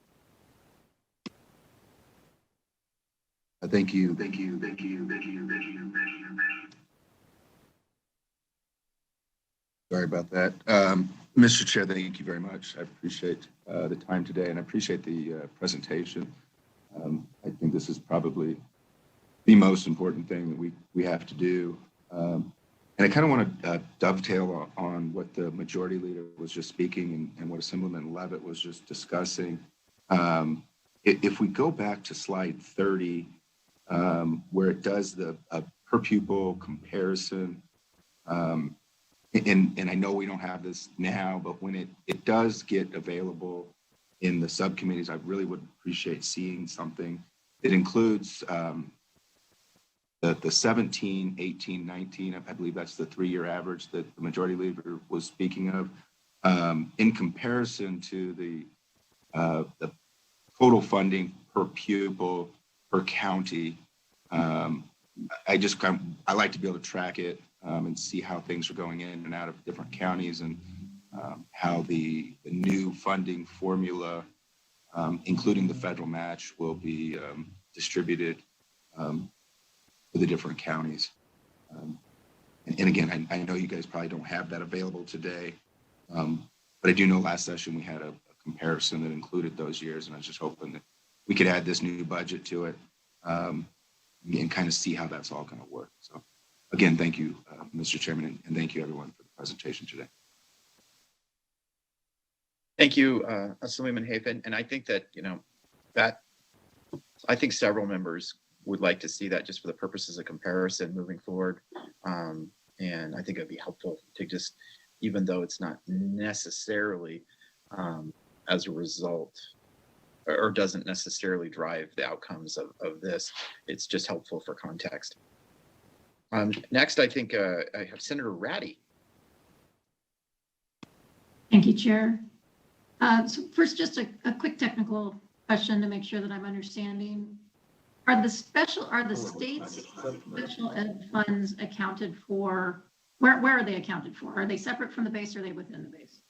Thank you. Sorry about that. Mr. Chair, thank you very much. I appreciate the time today and I appreciate the presentation. I think this is probably the most important thing that we have to do. And I kind of want to dovetail on what the majority leader was just speaking and what Assemblyman Levitt was just discussing. If we go back to slide 30, where it does the per pupil comparison, and I know we don't have this now, but when it does get available in the subcommittees, I really would appreciate seeing something that includes the 17, 18, 19, I believe that's the 3-year average that the majority leader was speaking of, in comparison to the total funding per pupil per county. I like to be able to track it and see how things are going in and out of different counties and how the new funding formula, including the federal match, will be distributed to the different counties. And again, I know you guys probably don't have that available today, but I do know last session we had a comparison that included those years, and I was just hoping that we could add this new budget to it and kind of see how that's all going to work. So again, thank you, Mr. Chairman, and thank you everyone for the presentation today. Thank you, Assemblyman Hafen. And I think that, I think several members would like to see that just for the purposes of comparison moving forward. And I think it'd be helpful to just, even though it's not necessarily as a result or doesn't necessarily drive the outcomes of this, it's just helpful for context. Next, I think I have Senator Ratty. Thank you, Chair. So first, just a quick technical question to make sure that I'm understanding. Are the state's special ed funds accounted for? Where are they accounted for? Are they separate from the base or are they within the base?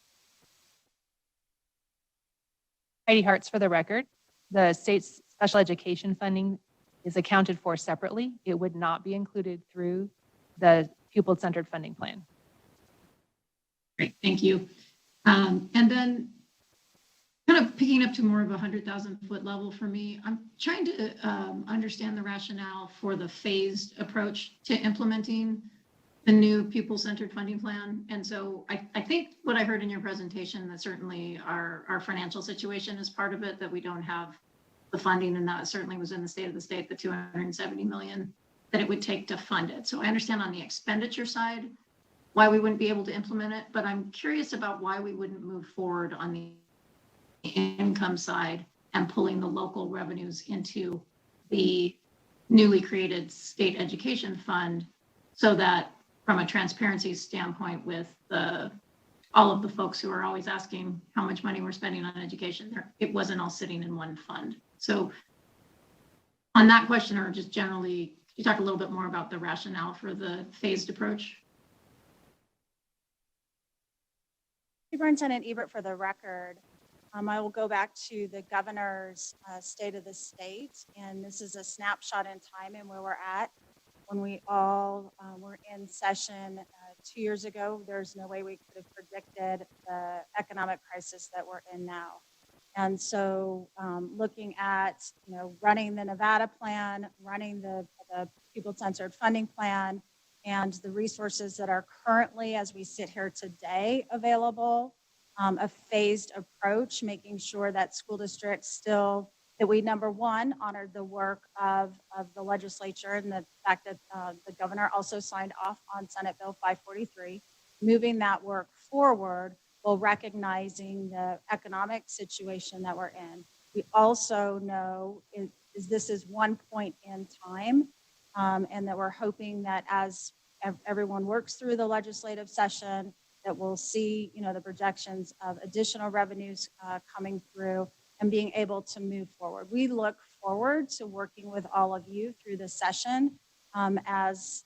Heidi Hart's for the record. The state's special education funding is accounted for separately. It would not be included through the pupil-centered funding plan. Great, thank you. And then kind of picking up to more of a 100,000-foot level for me, I'm trying to understand the rationale for the phased approach to implementing the new pupil-centered funding plan. And so I think what I heard in your presentation, that certainly our financial situation is part of it, that we don't have the funding, and that certainly was in the state of the state, the $270 million that it would take to fund it. So I understand on the expenditure side why we wouldn't be able to implement it, but I'm curious about why we wouldn't move forward on the income side and pulling the local revenues into the newly created state education fund, so that from a transparency standpoint with all of the folks who are always asking how much money we're spending on education, it wasn't all sitting in one fund. So on that question, or just generally, could you talk a little bit more about the rationale for the phased approach? Superintendent Ebert, for the record, I will go back to the governor's state of the state, and this is a snapshot in time and where we're at. When we all were in session 2 years ago, there's no way we could have predicted the economic crisis that we're in now. And so looking at, running the Nevada plan, running the pupil-centered funding plan, and the resources that are currently, as we sit here today, available, a phased approach, making sure that school districts still, that we, number one, honored the work of the legislature and the fact that the governor also signed off on Senate Bill 543, moving that work forward while recognizing the economic situation that we're in. We also know this is one point in time, and that we're hoping that as everyone works through the legislative session, that we'll see, the projections of additional revenues coming through and being able to move forward. We look forward to working with all of you through the session as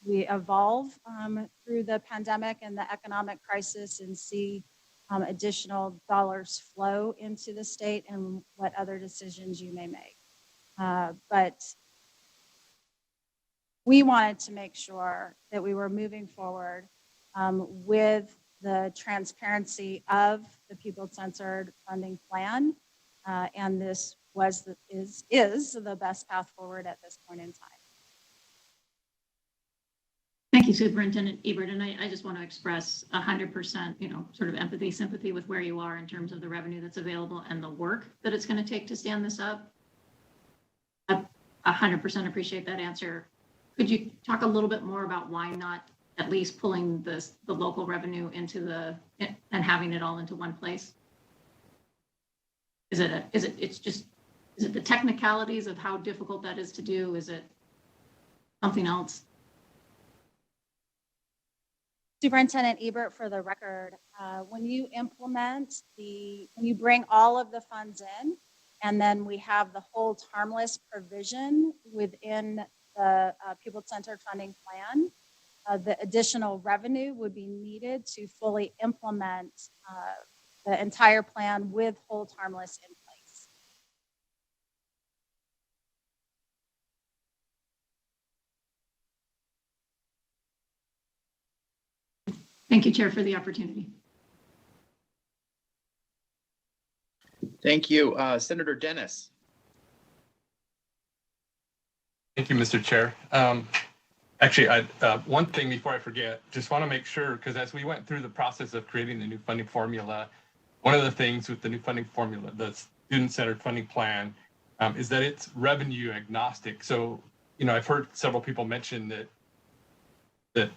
we evolve through the pandemic and the economic crisis, and see additional dollars flow into the state and what other decisions you may make. But we wanted to make sure that we were moving forward with the transparency of the pupil-centered funding plan. And this is the best path forward at this point in time. Thank you, Superintendent Ebert. And I just want to express 100%, sort of empathy, sympathy with where you are in terms of the revenue that's available and the work that it's going to take to stand this up. I 100% appreciate that answer. Could you talk a little bit more about why not at least pulling the local revenue into and having it all into one place? Is it the technicalities of how difficult that is to do? Is it something else? Superintendent Ebert, for the record, when you bring all of the funds in, and then we have the hold harmless provision within the pupil-centered funding plan, the additional revenue would be needed to fully implement the entire plan with hold harmless in place. Thank you, Chair, for the opportunity. Thank you. Senator Dennis. Thank you, Mr. Chair. Actually, one thing before I forget, just want to make sure, because as we went through the process of creating the new funding formula, one of the things with the new funding formula, the student-centered funding plan, is that it's revenue agnostic. So, I've heard several people mention that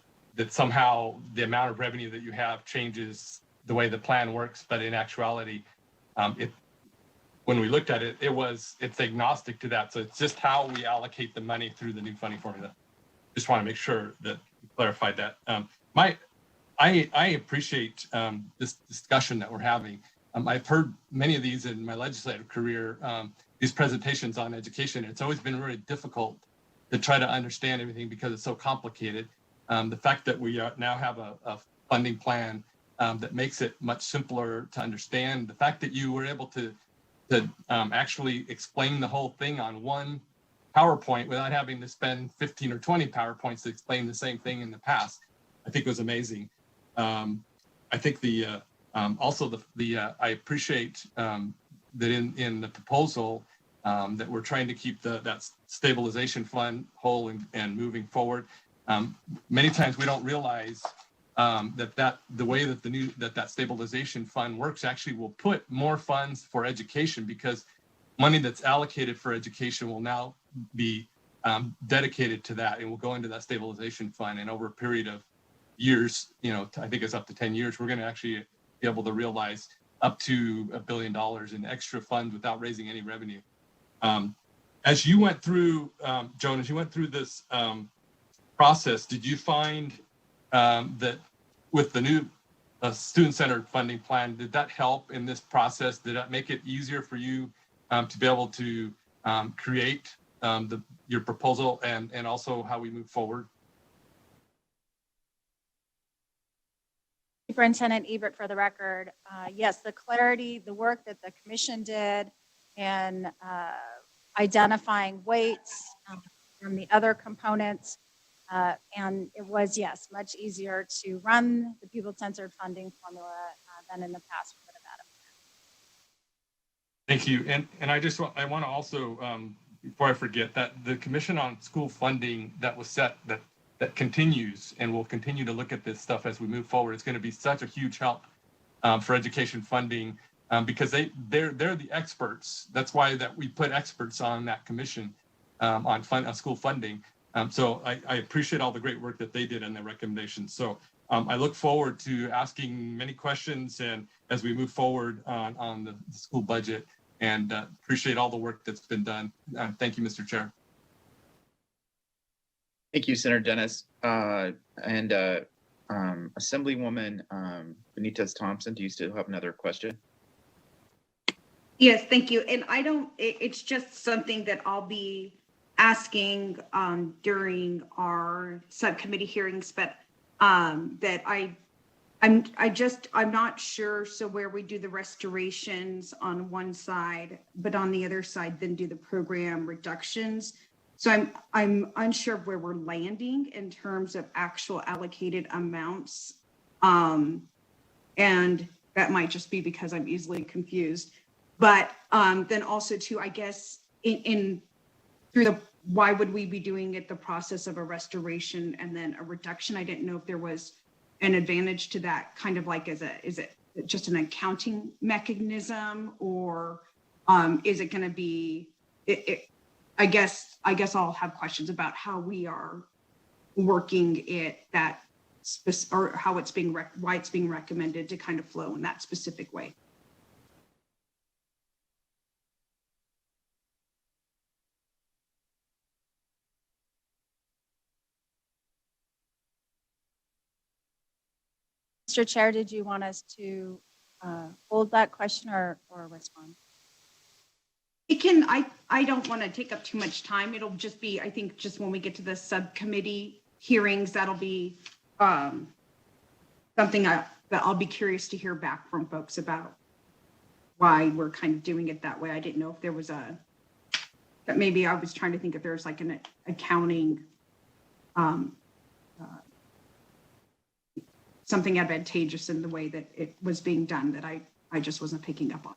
somehow the amount of revenue that you have changes the way the plan works, but in actuality, when we looked at it, it's agnostic to that. So it's just how we allocate the money through the new funding formula. Just want to make sure that we clarified that. I appreciate this discussion that we're having. I've heard many of these in my legislative career, these presentations on education. It's always been really difficult to try to understand everything because it's so complicated. The fact that we now have a funding plan that makes it much simpler to understand, the fact that you were able to actually explain the whole thing on one PowerPoint without having to spend 15 or 20 PowerPoints to explain the same thing in the past, I think was amazing. I think I appreciate that in the proposal that we're trying to keep that stabilization fund whole and moving forward. Many times we don't realize that the way that that stabilization fund works actually will put more funds for education, because money that's allocated for education will now be dedicated to that and will go into that stabilization fund. And over a period of years, I think it's up to 10 years, we're going to actually be able to realize up to $1 billion in extra funds without raising any revenue. As you went through, Joan, as you went through this process, did you find that with the new student-centered funding plan, did that help in this process? Did that make it easier for you to be able to create your proposal and also how we move forward? Superintendent Ebert, for the record, yes, the clarity, the work that the commission did in identifying weights and the other components, and it was, yes, much easier to run the pupil-centered funding formula than in the past for Nevada. Thank you. And I want to also, before I forget, that the Commission on School Funding that was set, that continues and will continue to look at this stuff as we move forward. It's going to be such a huge help for education funding because they're the experts. That's why that we put experts on that commission on school funding. So I appreciate all the great work that they did and their recommendations. So I look forward to asking many questions and as we move forward on the school budget, and appreciate all the work that's been done. Thank you, Mr. Chair. Thank you, Senator Dennis. Assemblywoman Benitez Thompson, do you still have another question? Yes, thank you. And it's just something that I'll be asking during our subcommittee hearings, but that I I'm not sure. So where we do the restorations on one side, but on the other side, then do the program reductions. So I'm unsure of where we're landing in terms of actual allocated amounts. And that might just be because I'm easily confused. But then also too, I guess why would we be doing it the process of a restoration and then a reduction? I didn't know if there was an advantage to that, kind of like is it just an accounting mechanism, or is it going to be I guess I'll have questions about how we are working it, or how it's being why it's being recommended to kind of flow in that specific way. Mr. Chair, did you want us to hold that question or respond? It can, I don't want to take up too much time. It'll just be, I think, just when we get to the subcommittee hearings, that'll be something that I'll be curious to hear back from folks about why we're kind of doing it that way. I didn't know if there was that maybe I was trying to think if there's like an accounting, something advantageous in the way that it was being done that I just wasn't picking up on.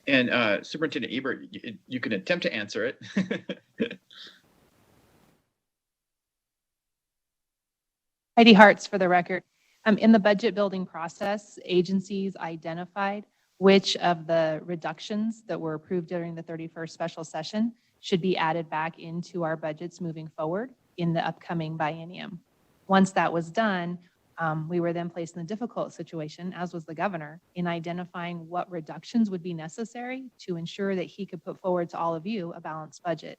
And Superintendent Ebert, you can attempt to answer it. Heidi Hartz for the record. In the budget building process, agencies identified which of the reductions that were approved during the 31st special session should be added back into our budgets moving forward in the upcoming biennium. Once that was done, we were then placed in a difficult situation, as was the governor, in identifying what reductions would be necessary to ensure that he could put forward to all of you a balanced budget.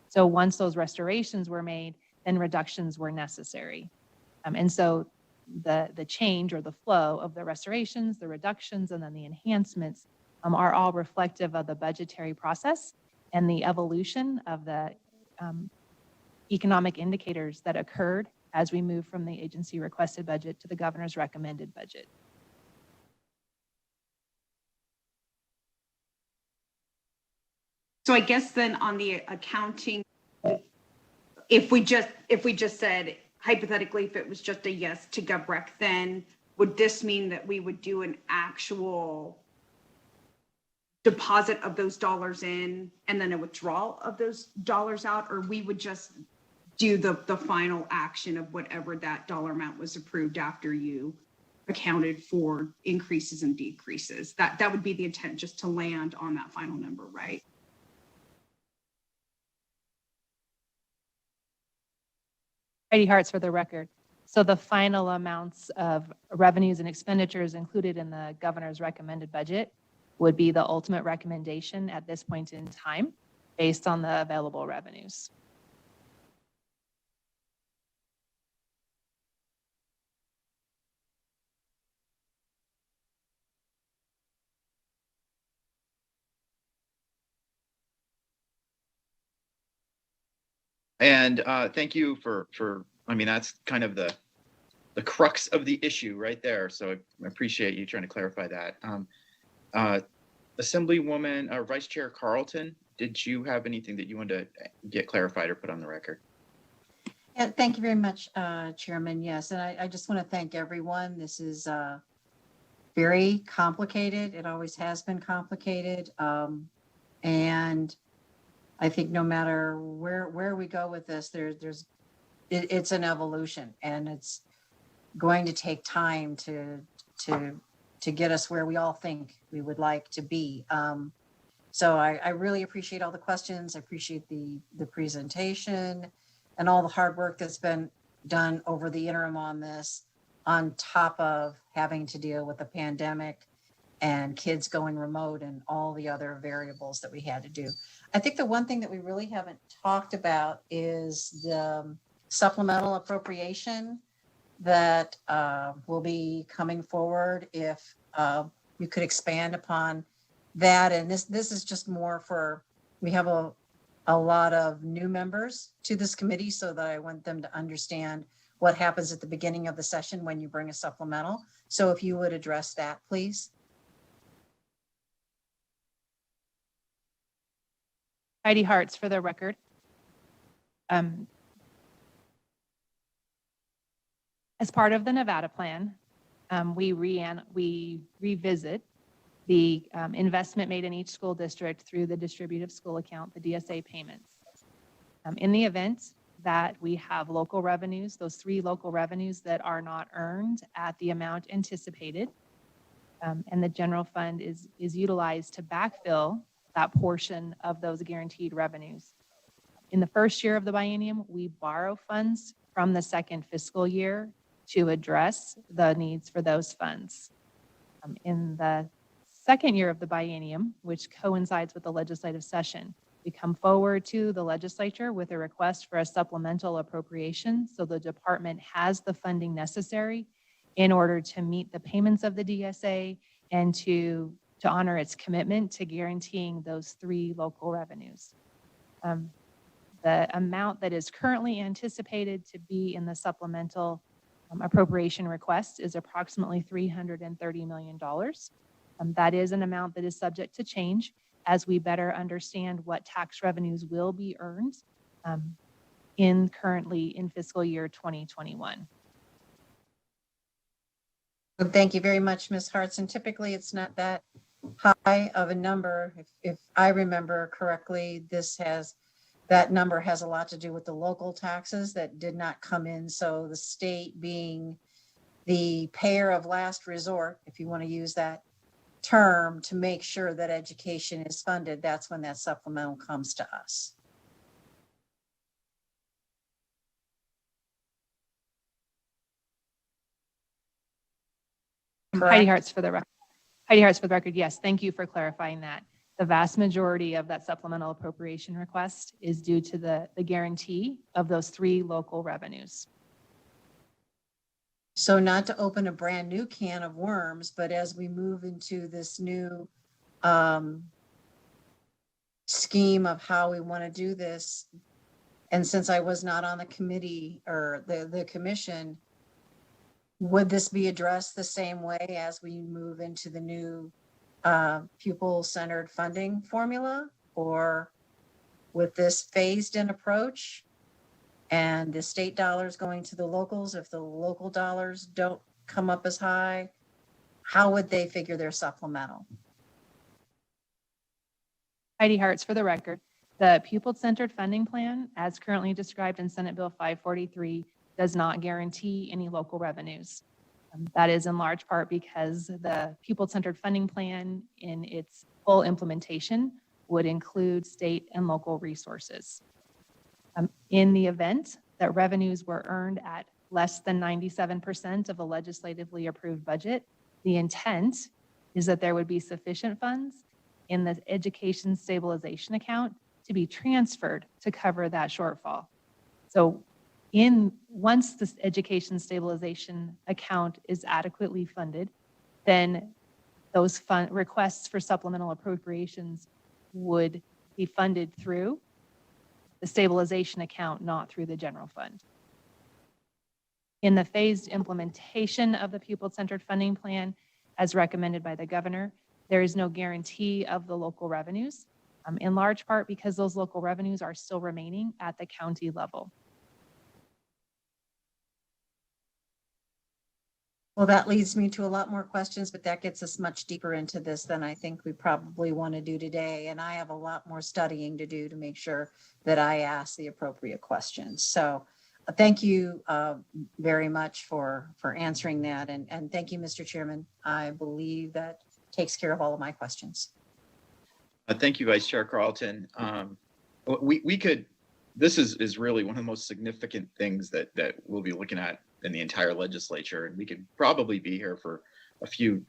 So once those restorations were made, then reductions were necessary. And so the change or the flow of the restorations, the reductions, and then the enhancements are all reflective of the budgetary process and the evolution of the economic indicators that occurred as we move from the agency requested budget to the governor's recommended budget. So I guess then on the accounting, if we just said, hypothetically, if it was just a yes to GovRec, then would this mean that we would do an actual deposit of those dollars in and then a withdrawal of those dollars out, or we would just do the final action of whatever that dollar amount was approved after you accounted for increases and decreases? That would be the intent, just to land on that final number, right? Heidi Hartz for the record. So the final amounts of revenues and expenditures included in the governor's recommended budget would be the ultimate recommendation at this point in time based on the available revenues. And thank you for, I mean, that's kind of the crux of the issue right there. So I appreciate you trying to clarify that. Assemblywoman, Vice Chair Carlton, did you have anything that you wanted to get clarified or put on the record? Yeah, thank you very much, Chairman. Yes, and I just want to thank everyone. This is very complicated. It always has been complicated. And I think no matter where we go with this, it's an evolution, and it's going to take time to get us where we all think we would like to be. So I really appreciate all the questions. I appreciate the presentation and all the hard work that's been done over the interim on this, on top of having to deal with the pandemic and kids going remote and all the other variables that we had to do. I think the one thing that we really haven't talked about is the supplemental appropriation that will be coming forward. If you could expand upon that. And this is just more for, we have a lot of new members to this committee, so that I want them to understand what happens at the beginning of the session when you bring a supplemental. So if you would address that, please. Heidi Hartz for the record. As part of the Nevada plan, we revisit the investment made in each school district through the distributive school account, the DSA payments. In the event that we have local revenues, those 3 local revenues that are not earned at the amount anticipated, and the general fund is utilized to backfill that portion of those guaranteed revenues. In the first year of the biennium, we borrow funds from the second fiscal year to address the needs for those funds. In the second year of the biennium, which coincides with the legislative session, we come forward to the legislature with a request for a supplemental appropriation so the department has the funding necessary in order to meet the payments of the DSA and to honor its commitment to guaranteeing those 3 local revenues. The amount that is currently anticipated to be in the supplemental appropriation request is approximately $330 million. That is an amount that is subject to change as we better understand what tax revenues will be earned currently in fiscal year 2021. Well, thank you very much, Ms. Hartz. And typically it's not that high of a number. If I remember correctly, that number has a lot to do with the local taxes that did not come in. So the state being the payer of last resort, if you want to use that term, to make sure that education is funded, that's when that supplemental comes to us. Heidi Hartz for the record. Heidi Hartz for the record. Yes, thank you for clarifying that. The vast majority of that supplemental appropriation request is due to the guarantee of those 3 local revenues. So not to open a brand new can of worms, but as we move into this new scheme of how we want to do this, and since I was not on the committee or the commission, would this be addressed the same way as we move into the new pupil-centered funding formula, or with this phased-in approach and the state dollars going to the locals? If the local dollars don't come up as high, how would they figure their supplemental? Heidi Hartz for the record. The pupil-centered funding plan, as currently described in Senate Bill 543, does not guarantee any local revenues. That is in large part because the pupil-centered funding plan in its full implementation would include state and local resources. In the event that revenues were earned at less than 97% of the legislatively approved budget, the intent is that there would be sufficient funds in the education stabilization account to be transferred to cover that shortfall. So once this education stabilization account is adequately funded, then those requests for supplemental appropriations would be funded through the stabilization account, not through the general fund. In the phased implementation of the pupil-centered funding plan, as recommended by the governor, there is no guarantee of the local revenues, in large part because those local revenues are still remaining at the county level. Well, that leads me to a lot more questions, but that gets us much deeper into this than I think we probably want to do today. And I have a lot more studying to do to make sure that I ask the appropriate questions. So thank you very much for answering that. And thank you, Mr. Chairman. I believe that takes care of all of my questions. Thank you, Vice Chair Carlton. This is really one of the most significant things that we'll be looking at in the entire legislature, and we could probably be here for a few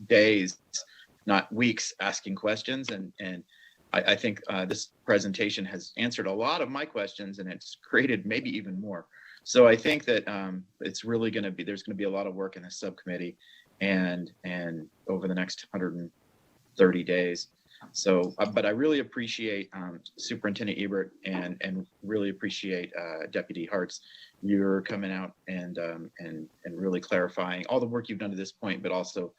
days, not weeks, asking questions. And I think this presentation has answered a lot of my questions, and it's created maybe even more. So I think that it's really going to be, there's going to be a lot of work in this subcommittee and over the next 130 days. So, but I really appreciate Superintendent Ebert and really appreciate Deputy Hartz. You're coming out and really clarifying all the work you've done to this point, but also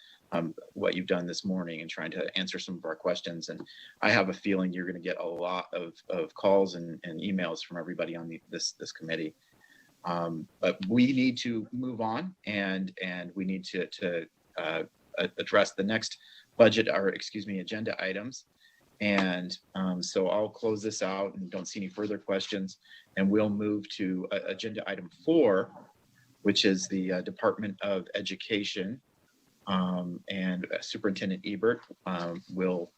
what you've done this morning and trying to answer some of our questions. And I have a feeling you're going to get a lot of calls and emails from everybody on this committee. But we need to move on, and we need to address the next budget, or excuse me, agenda items. And so I'll close this out and don't see any further questions, and we'll move to agenda item 4, which is the Department of Education. And Superintendent Ebert will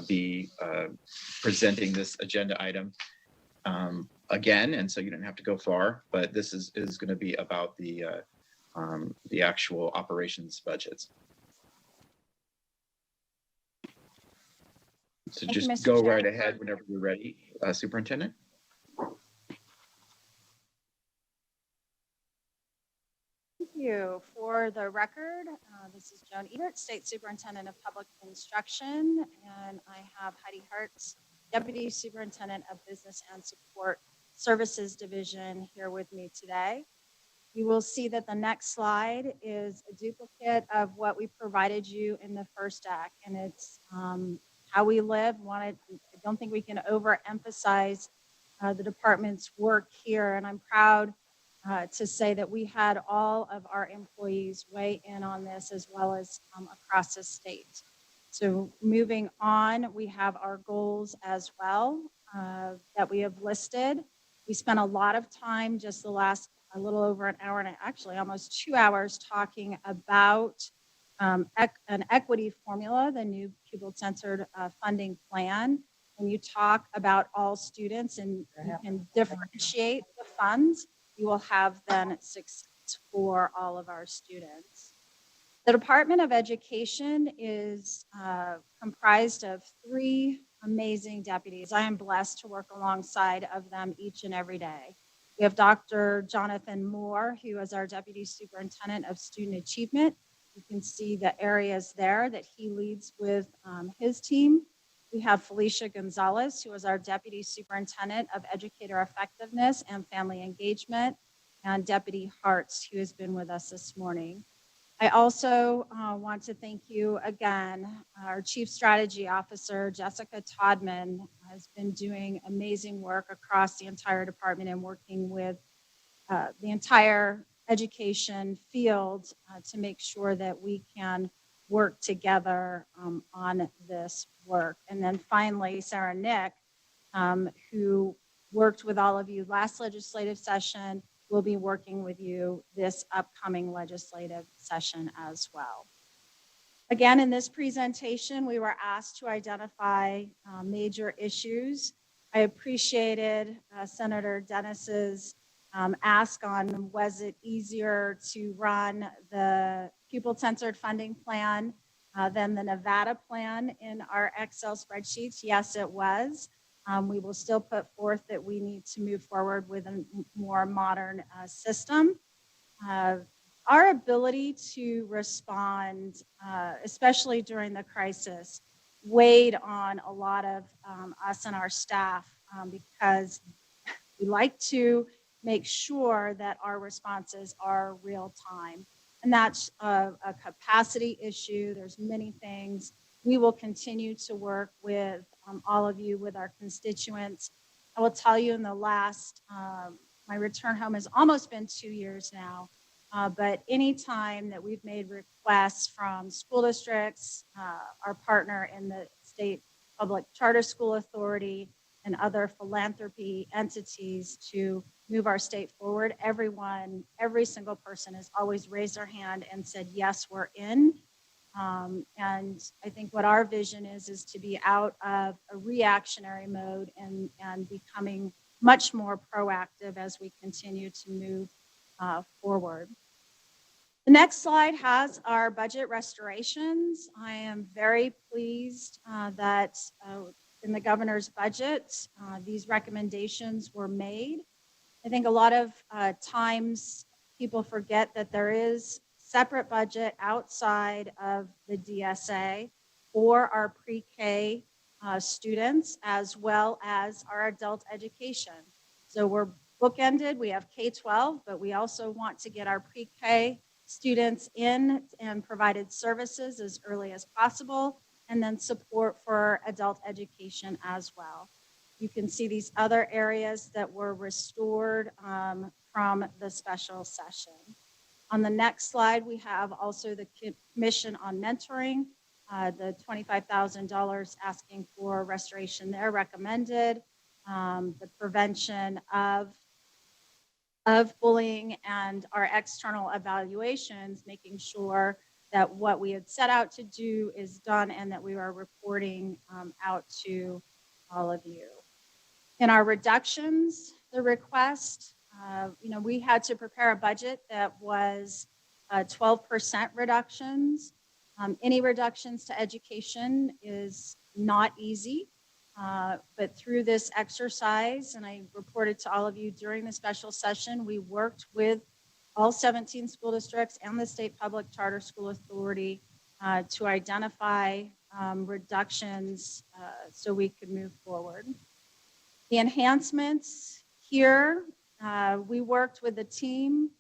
be presenting this agenda item again, and so you don't have to go far, but this is going to be about the actual operations budgets. So Thank you, just Mr. go Chair. right ahead whenever you're ready, Superintendent. Thank you. For the record, this is Joan Ebert, State Superintendent of Public Instruction, and I have Heidi Hartz, Deputy Superintendent of Business and Support Services Division, here with me today. You will see that the next slide is a duplicate of what we provided you in the first deck, and it's how we live. I don't think we can overemphasize the department's work here, and I'm proud to say that we had all of our employees weigh in on this, as well as across the state. So moving on, we have our goals as well that we have listed. We spent a lot of time just the last a little over an hour and actually almost 2 hours talking about an equity formula, the new pupil-centered funding plan. When you talk about all students and you can differentiate the funds, you will have then success for all of our students. The Department of Education is comprised of 3 amazing deputies. I am blessed to work alongside of them each and every day. We have Dr. Jonathan Moore, who is our Deputy Superintendent of Student Achievement. You can see the areas there that he leads with his team. We have Felicia Gonzalez, who is our Deputy Superintendent of Educator Effectiveness and Family Engagement, and Deputy Hartz, who has been with us this morning. I also want to thank you again. Our Chief Strategy Officer, Jessica Todman, has been doing amazing work across the entire department and working with the entire education field to make sure that we can work together on this work. And then finally, Sarah Nick, who worked with all of you last legislative session, will be working with you this upcoming legislative session as well. Again, in this presentation, we were asked to identify major issues. I appreciated Senator Dennis's ask on, was it easier to run the pupil-centered funding plan than the Nevada plan in our Excel spreadsheets? Yes, it was. We will still put forth that we need to move forward with a more modern system. Our ability to respond, especially during the crisis, weighed on a lot of us and our staff because we like to make sure that our responses are real time. And that's a capacity issue. There's many things. We will continue to work with all of you, with our constituents. I will tell you in the last, my return home has almost been 2 years now, but anytime that we've made requests from school districts, our partner in the State Public Charter School Authority, and other philanthropy entities to move our state forward, everyone, every single person has always raised their hand and said, yes, we're in. And I think what our vision is to be out of a reactionary mode and becoming much more proactive as we continue to move forward. The next slide has our budget restorations. I am very pleased that in the governor's budget, these recommendations were made. I think a lot of times people forget that there is separate budget outside of the DSA for our pre-K students as well as our adult education. So we're bookended. We have K-12, but we also want to get our pre-K students in and provided services as early as possible, and then support for adult education as well. You can see these other areas that were restored from the special session. On the next slide, we have also the Commission on Mentoring, the $25,000 asking for restoration there recommended, the prevention of bullying and our external evaluations, making sure that what we had set out to do is done and that we are reporting out to all of you. In our reductions, the request, we had to prepare a budget that was 12% reductions. Any reductions to education is not easy, but through this exercise, and I reported to all of you during the special session, we worked with all 17 school districts and the State Public Charter School Authority to identify reductions so we could move forward. The enhancements here, we worked with the team.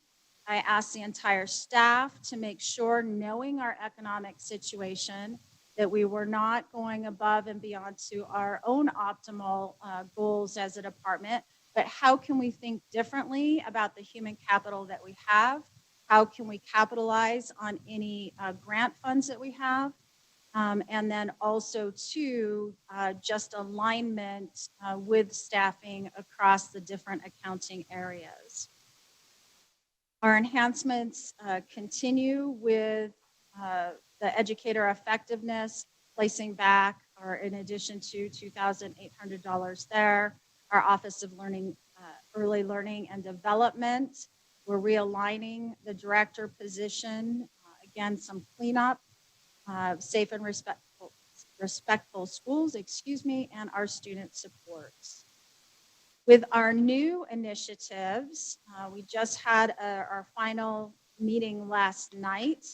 I asked the entire staff to make sure, knowing our economic situation, that we were not going above and beyond to our own optimal goals as a department, but how can we think differently about the human capital that we have? How can we capitalize on any grant funds that we have? And then also to just alignment with staffing across the different accounting areas. Our enhancements continue with the educator effectiveness, placing back, or in addition to $2,800 there, our Office of Learning, Early Learning and Development. We're realigning the director position. Again, some cleanup, safe and respectful schools, and our student supports. With our new initiatives, we just had our final meeting last night.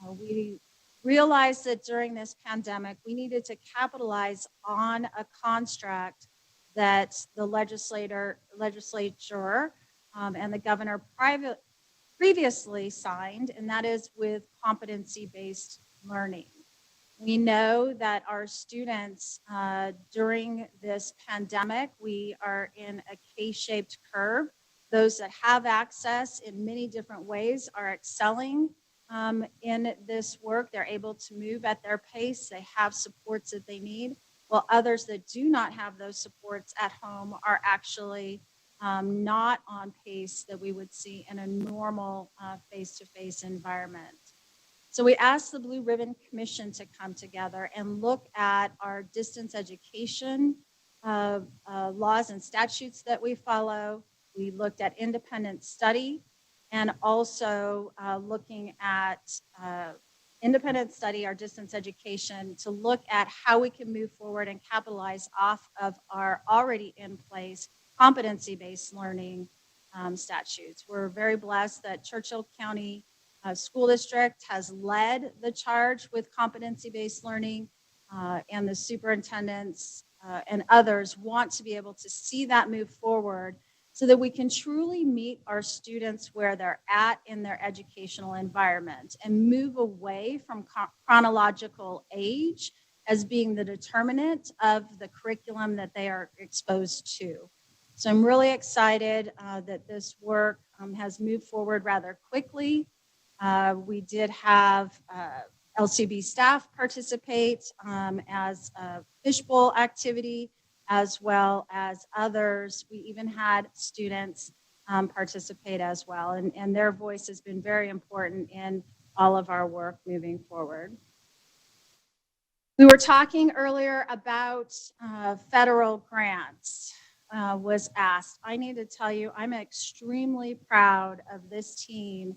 We realized that during this pandemic, we needed to capitalize on a construct that the legislature and the governor previously signed, and that is with competency-based learning. We know that our students during this pandemic, we are in a K-shaped curve. Those that have access in many different ways are excelling in this work. They're able to move at their pace. They have supports that they need, while others that do not have those supports at home are actually not on pace that we would see in a normal face-to-face environment. So we asked the Blue Ribbon Commission to come together and look at our distance education laws and statutes that we follow. We looked at independent study, and also looking at independent study, our distance education, to look at how we can move forward and capitalize off of our already in place competency-based learning statutes. We're very blessed that Churchill County School District has led the charge with competency-based learning, and the superintendents and others want to be able to see that move forward so that we can truly meet our students where they're at in their educational environment and move away from chronological age as being the determinant of the curriculum that they are exposed to. So I'm really excited that this work has moved forward rather quickly. We did have LCB staff participate as a fishbowl activity, as well as others. We even had students participate as well, and their voice has been very important in all of our work moving forward. We were talking earlier about federal grants. Was asked. I need to tell you, I'm extremely proud of this team,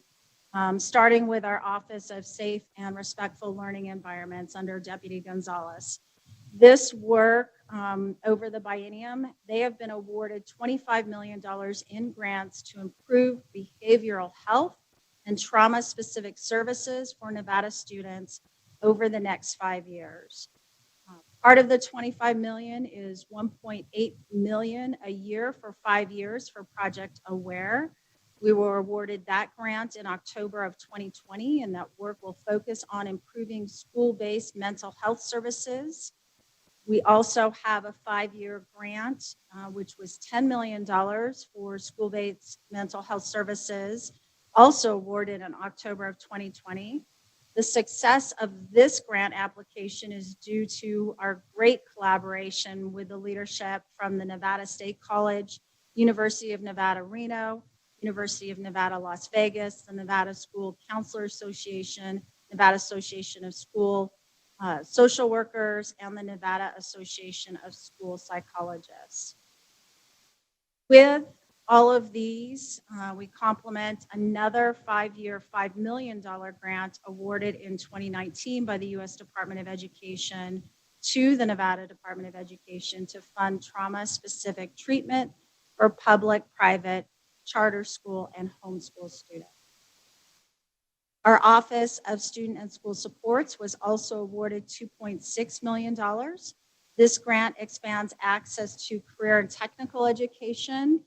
starting with our Office of Safe and Respectful Learning Environments under Deputy Gonzalez. This work over the biennium, they have been awarded $25 million in grants to improve behavioral health and trauma-specific services for Nevada students over the next 5 years. Part of the 25 million is 1.8 million a year for 5 years for Project Aware. We were awarded that grant in October of 2020, and that work will focus on improving school-based mental health services. We also have a 5-year grant, which was $10 million for school-based mental health services, also awarded in October of 2020. The success of this grant application is due to our great collaboration with the leadership from the Nevada State College, University of Nevada, Reno, University of Nevada, Las Vegas, the Nevada School Counselor Association, Nevada Association of School Social Workers, and the Nevada Association of School Psychologists. With all of these, we complement another 5-year, $5 million grant awarded in 2019 by the U.S. Department of Education to the Nevada Department of Education to fund trauma-specific treatment for public, private, charter school, and homeschool students. Our Office of Student and School Supports was also awarded $2.6 million. This grant expands access to career and technical education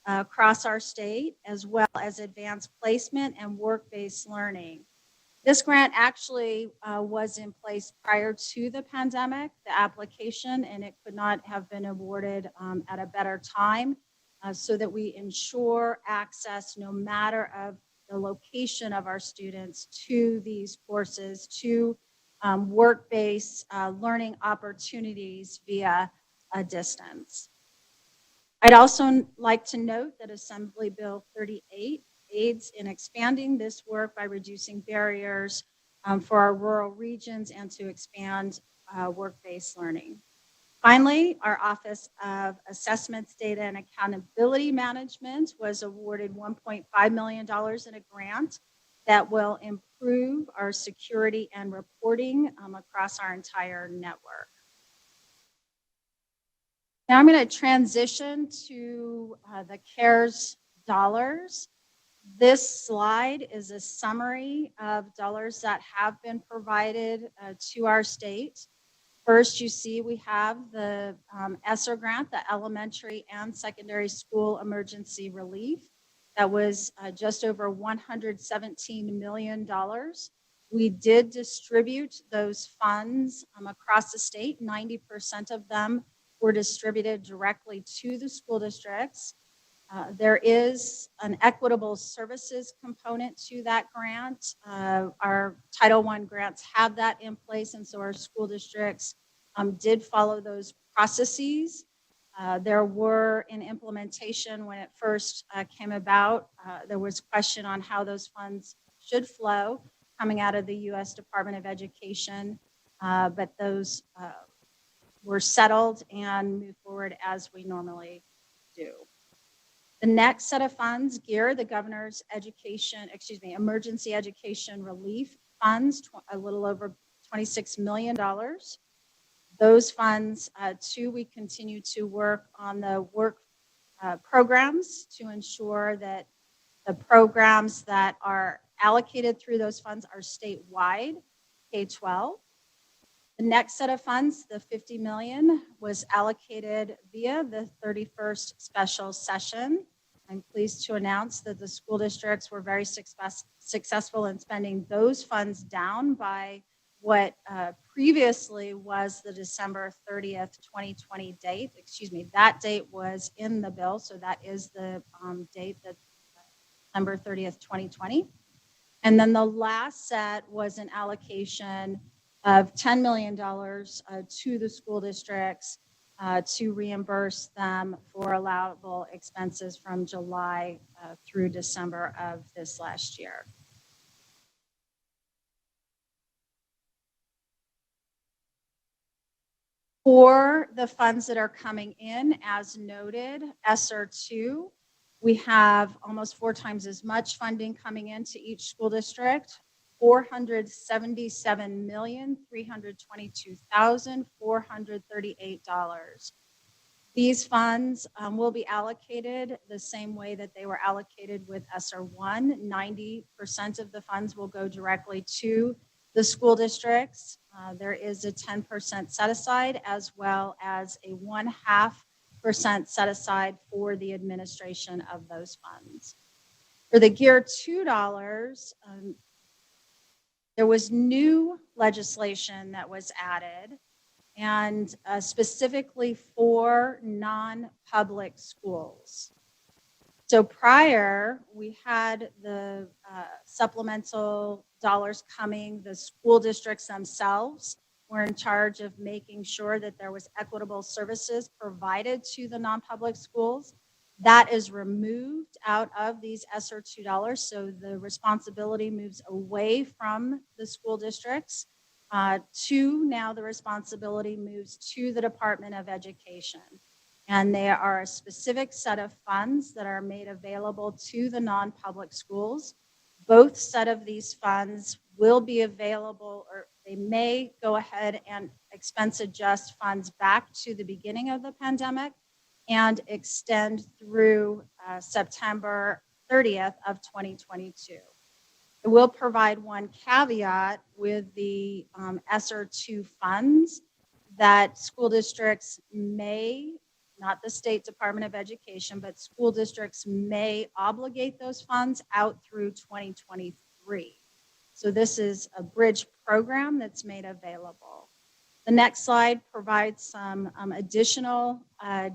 across our state, as well as advanced placement and work-based learning. This grant actually was in place prior to the pandemic, the application, and it could not have been awarded at a better time so that we ensure access no matter of the location of our students to these courses, to work-based learning opportunities via a distance. I'd also like to note that Assembly Bill 38 aids in expanding this work by reducing barriers for our rural regions and to expand work-based learning. Finally, our Office of Assessments, Data, and Accountability Management was awarded $1.5 million in a grant that will improve our security and reporting across our entire network. Now I'm going to transition to the CARES dollars. This slide is a summary of dollars that have been provided to our state. First, you see we have the ESSER grant, the Elementary and Secondary School Emergency Relief. That was just over $117 million. We did distribute those funds across the state. 90% of them were distributed directly to the school districts. There is an equitable services component to that grant. Our Title I grants have that in place, and so our school districts did follow those processes. There were, in implementation, when it first came about, there was question on how those funds should flow coming out of the U.S. Department of Education, but those were settled and moved forward as we normally do. The next set of funds, GEAR, the Governor's Emergency Education Relief Funds, a little over $26 million. Those funds, too, we continue to work on the work programs to ensure that the programs that are allocated through those funds are statewide, K-12. The next set of funds, the $50 million, was allocated via the 31st special session. I'm pleased to announce that the school districts were very successful in spending those funds down by what previously was the December 30th, 2020 date. Excuse me, that date was in the bill, so that is the date, that December 30th, 2020. And then the last set was an allocation of $10 million to the school districts to reimburse them for allowable expenses from July through December of this last year. For the funds that are coming in, as noted, ESSER 2, we have almost 4 times as much funding coming into each school district, $477,322,438. These funds will be allocated the same way that they were allocated with ESSER 1. 90% of the funds will go directly to the school districts, there is a 10% set aside as well as a 0.5% set aside for the administration of those funds. For the Gear $2, there was new legislation that was added, and specifically for non-public schools. So prior, we had the supplemental dollars coming. The school districts themselves were in charge of making sure that there was equitable services provided to the non-public schools. That is removed out of these ESSER $2, so the responsibility moves away from the school districts to now the responsibility moves to the Department of Education. And there are a specific set of funds that are made available to the non-public schools. Both set of these funds will be available, or they may go ahead and expense adjust funds back to the beginning of the pandemic and extend through September 30th of 2022. It will provide one caveat with the ESSER II funds that school districts may, not the State Department of Education, but school districts may obligate those funds out through 2023. So this is a bridge program that's made available. The next slide provides some additional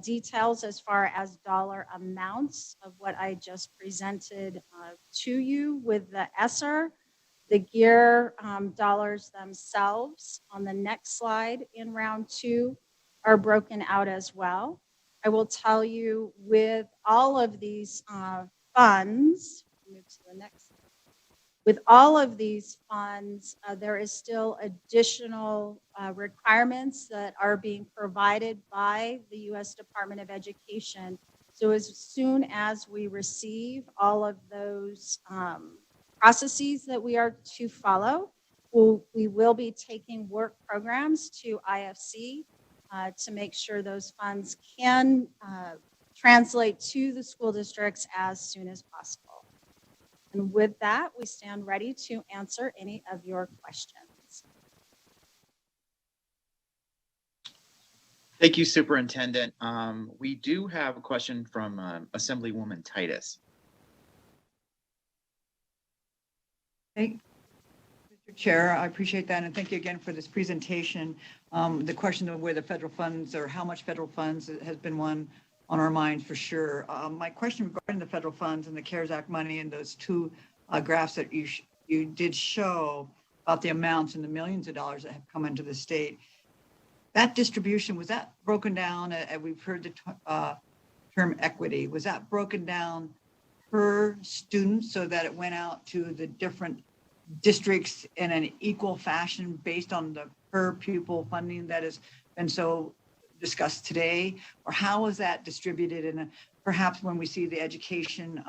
details as far as dollar amounts of what I just presented to you with the ESSER. The Gear dollars themselves on the next slide in round 2 are broken out as well. I will tell you with all of these funds, move to the next slide. With all of these funds, there is still additional requirements that are being provided by the U.S. Department of Education. So as soon as we receive all of those processes that we are to follow, we will be taking work programs to IFC to make sure those funds can translate to the school districts as soon as possible. And with that, we stand ready to answer any of your questions. Thank you, Superintendent. We do have a question from Assemblywoman Titus. Thank you, Mr. Chair. I appreciate that, and thank you again for this presentation. The question of where the federal funds or how much federal funds has been one on our minds for sure. My question regarding the federal funds and the CARES Act money and those two graphs that you did show about the amounts and the millions of dollars that have come into the state. That distribution, was that broken down, and we've heard the term equity, was that broken down per student so that it went out to the different districts in an equal fashion based on the per pupil funding that has been so discussed today? Or how is that distributed? And perhaps when we see the education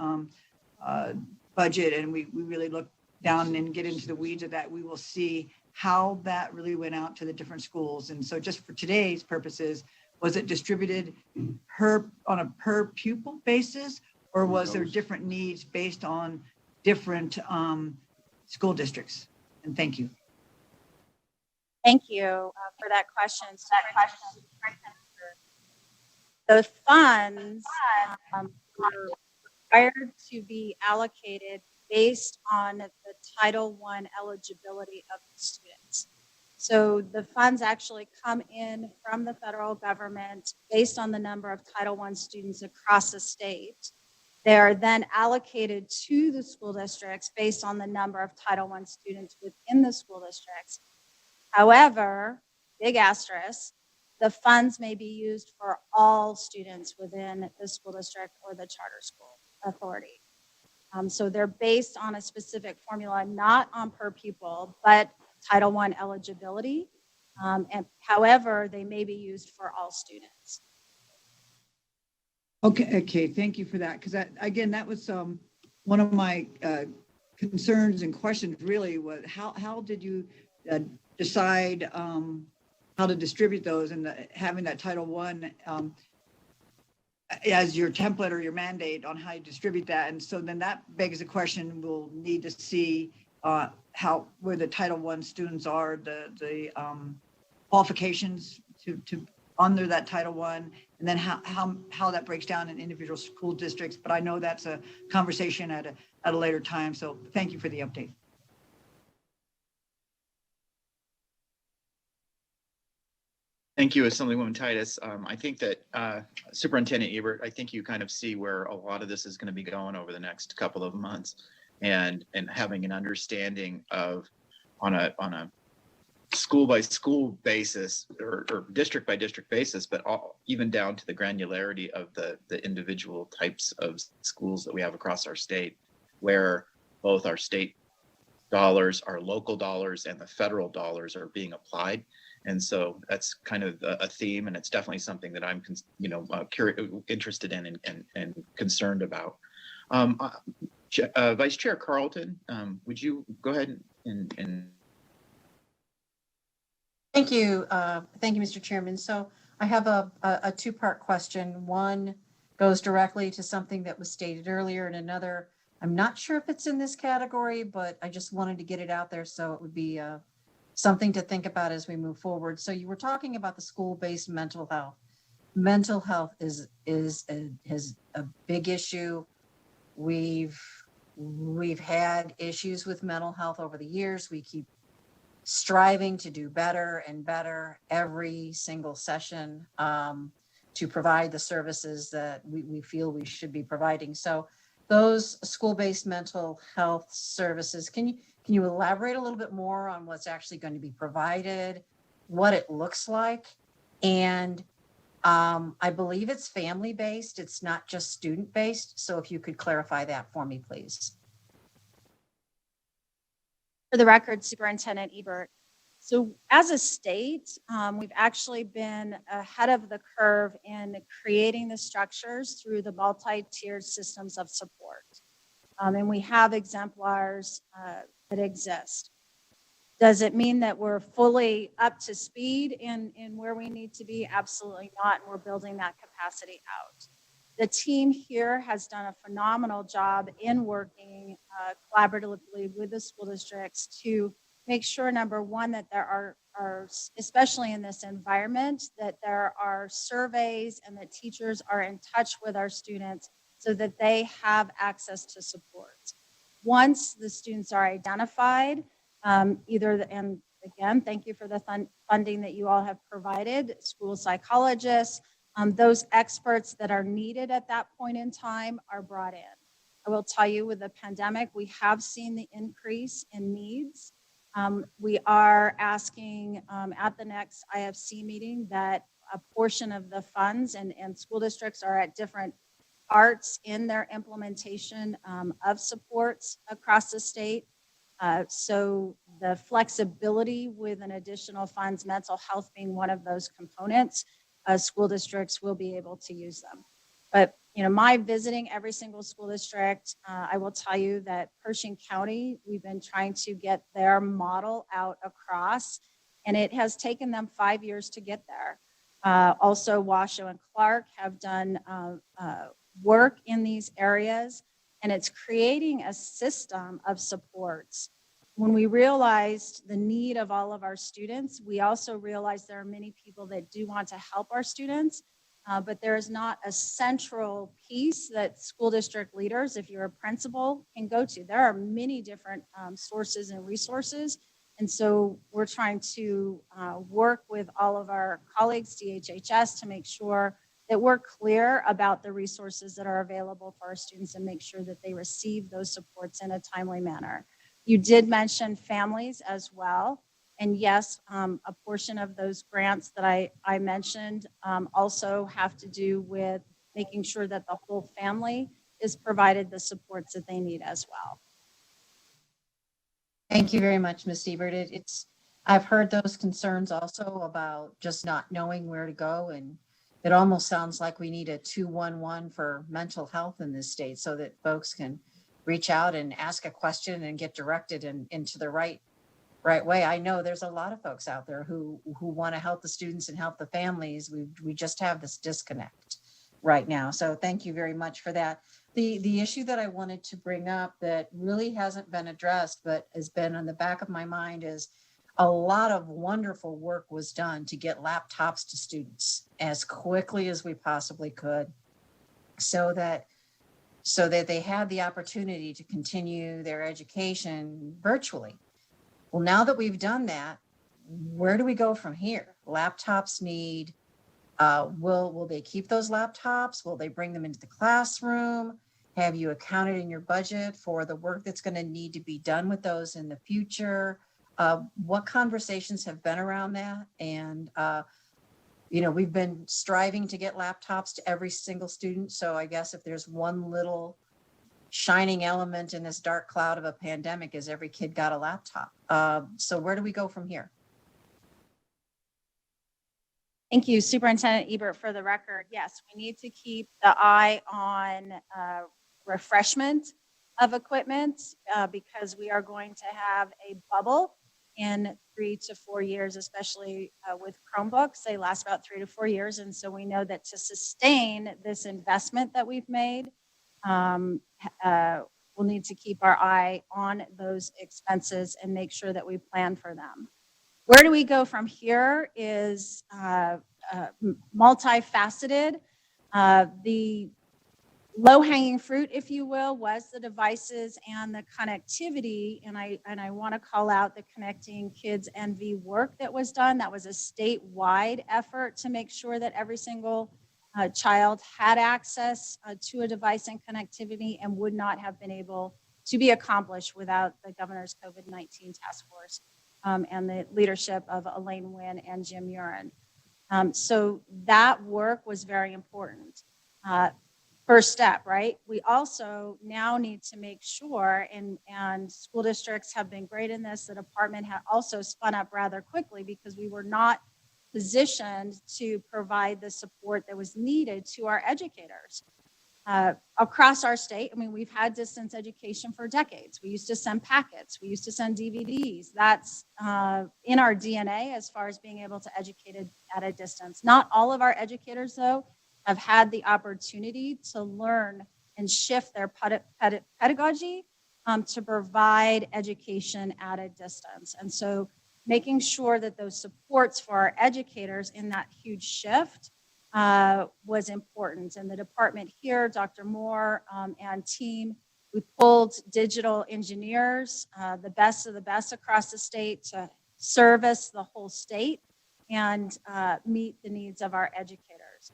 budget and we really look down and get into the weeds of that, we will see how that really went out to the different schools. And so just for today's purposes, was it distributed on a per pupil basis, or was there different needs based on different school districts? And thank you. Thank you for that question. The funds were required to be allocated based on the Title I eligibility of the students. So the funds actually come in from the federal government based on the number of Title I students across the state. They are then allocated to the school districts based on the number of Title I students within the school districts. However, big asterisk, the funds may be used for all students within the school district or the charter school authority. So they're based on a specific formula, not on per pupil, but Title I eligibility. And however, they may be used for all students. Okay, thank you for that. Because again, that was one of my concerns and questions really was how did you decide how to distribute those, and having that Title I as your template or your mandate on how you distribute that. And so then that begs the question, we'll need to see where the Title I students are, the qualifications to under that Title I, and then how that breaks down in individual school districts. But I know that's a conversation at a later time. So thank you for the update. Thank you, Assemblywoman Titus. I think that Superintendent Ebert, I think you kind of see where a lot of this is going to be going over the next couple of months, and having an understanding of on a school by school basis or district by district basis, but even down to the granularity of the individual types of schools that we have across our state, where both our state dollars, our local dollars, and the federal dollars are being applied. And so that's kind of a theme, and it's definitely something that I'm, interested in and concerned about. Vice Chair Carlton, would you go ahead and Thank you. Thank you, Mr. Chairman. So I have a two-part question. One goes directly to something that was stated earlier, and another, I'm not sure if it's in this category, but I just wanted to get it out there so it would be something to think about as we move forward. So you were talking about the school-based mental health. Mental health is a big issue. We've had issues with mental health over the years. We keep striving to do better and better every single session to provide the services that we feel we should be providing. So those school-based mental health services, can you elaborate a little bit more on what's actually going to be provided, what it looks like? And I believe it's family-based. It's not just student-based. So if you could clarify that for me, please. For the record, Superintendent Ebert. So as a state, we've actually been ahead of the curve in creating the structures through the multi-tiered systems of support. And we have exemplars that exist. Does it mean that we're fully up to speed in where we need to be? Absolutely not. And we're building that capacity out. The team here has done a phenomenal job in working collaboratively with the school districts to make sure, number one, that there are, especially in this environment, that there are surveys and that teachers are in touch with our students so that they have access to support. Once the students are identified, and again, thank you for the funding that you all have provided, school psychologists, those experts that are needed at that point in time are brought in. I will tell you, with the pandemic, we have seen the increase in needs. We are asking at the next IFC meeting that a portion of the funds and school districts are at different parts in their implementation of supports across the state. So the flexibility with an additional funds, mental health being one of those components, school districts will be able to use them. But my visiting every single school district, I will tell you that Pershing County, we've been trying to get their model out across, and it has taken them 5 years to get there. Also, Washoe and Clark have done work in these areas, and it's creating a system of supports. When we realized the need of all of our students, we also realized there are many people that do want to help our students, but there is not a central piece that school district leaders, if you're a principal, can go to. There are many different sources and resources. And so we're trying to work with all of our colleagues, DHHS, to make sure that we're clear about the resources that are available for our students and make sure that they receive those supports in a timely manner. You did mention families as well. And yes, a portion of those grants that I mentioned also have to do with making sure that the whole family is provided the supports that they need as well. Thank you very much, Ms. Ebert. I've heard those concerns also about just not knowing where to go, and it almost sounds like we need a 211 for mental health in this state so that folks can reach out and ask a question and get directed into the right way. I know there's a lot of folks out there who want to help the students and help the families. We just have this disconnect right now. So thank you very much for that. the issue that I wanted to bring up that really hasn't been addressed, but has been on the back of my mind is a lot of wonderful work was done to get laptops to students as quickly as we possibly could so that they had the opportunity to continue their education virtually. Well, now that we've done that, where do we go from here? Laptops need, will they keep those laptops? Will they bring them into the classroom? Have you accounted in your budget for the work that's going to need to be done with those in the future? What conversations have been around that? And, we've been striving to get laptops to every single student. So I guess if there's one little shining element in this dark cloud of a pandemic is every kid got a laptop. So where do we go from here? Thank you, Superintendent Ebert. For the record, yes, we need to keep the eye on refreshment of equipment because we are going to have a bubble in 3 to 4 years, especially with Chromebooks. They last about 3 to 4 years. And so we know that to sustain this investment that we've made, we'll need to keep our eye on those expenses and make sure that we plan for them. Where do we go from here is multifaceted. The low-hanging fruit, if you will, was the devices and the connectivity. And I want to call out the Connecting Kids NV work that was done. That was a statewide effort to make sure that every single child had access to a device and connectivity and would not have been able to be accomplished without the governor's COVID-19 task force and the leadership of Elaine Wynn and Jim Urin. So that work was very important. First step, right? We also now need to make sure, and school districts have been great in this, the department had also spun up rather quickly because we were not positioned to provide the support that was needed to our educators. Across our state, I mean, we've had distance education for decades. We used to send packets. We used to send DVDs. That's in our DNA as far as being able to educate at a distance. Not all of our educators, though, have had the opportunity to learn and shift their pedagogy to provide education at a distance. And so making sure that those supports for our educators in that huge shift was important. And the department here, Dr. Moore and team, we pulled digital engineers, the best of the best across the state to service the whole state and meet the needs of our educators.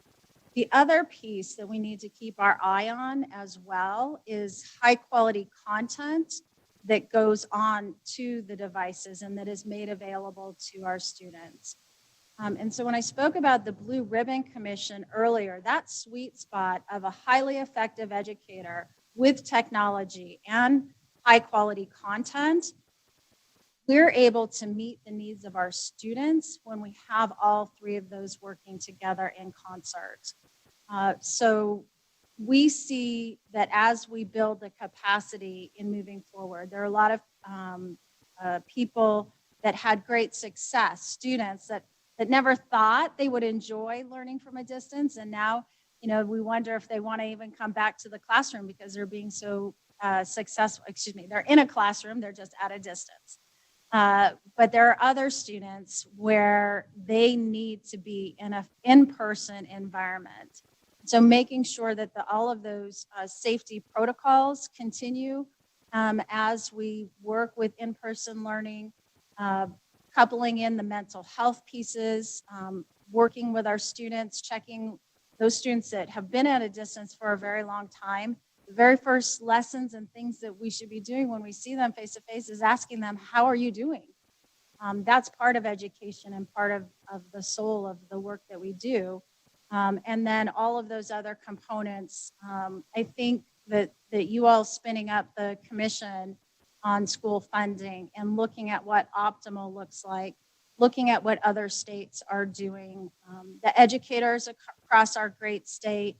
The other piece that we need to keep our eye on as well is high quality content that goes on to the devices and that is made available to our students. And so when I spoke about the Blue Ribbon Commission earlier, that sweet spot of a highly effective educator with technology and high quality content, we're able to meet the needs of our students when we have all three of those working together in concert. So we see that as we build the capacity in moving forward, there are a lot of people that had great success, students that never thought they would enjoy learning from a distance. And now, we wonder if they want to even come back to the classroom because they're being so successful. They're in a classroom, they're just at a distance. But there are other students where they need to be in an in-person environment. So making sure that all of those safety protocols continue as we work with in-person learning, coupling in the mental health pieces, working with our students, checking those students that have been at a distance for a very long time. The very first lessons and things that we should be doing when we see them face to face is asking them, how are you doing? That's part of education and part of the soul of the work that we do. And then all of those other components, I think that you all spinning up the commission on school funding and looking at what optimal looks like, looking at what other states are doing. The educators across our great state,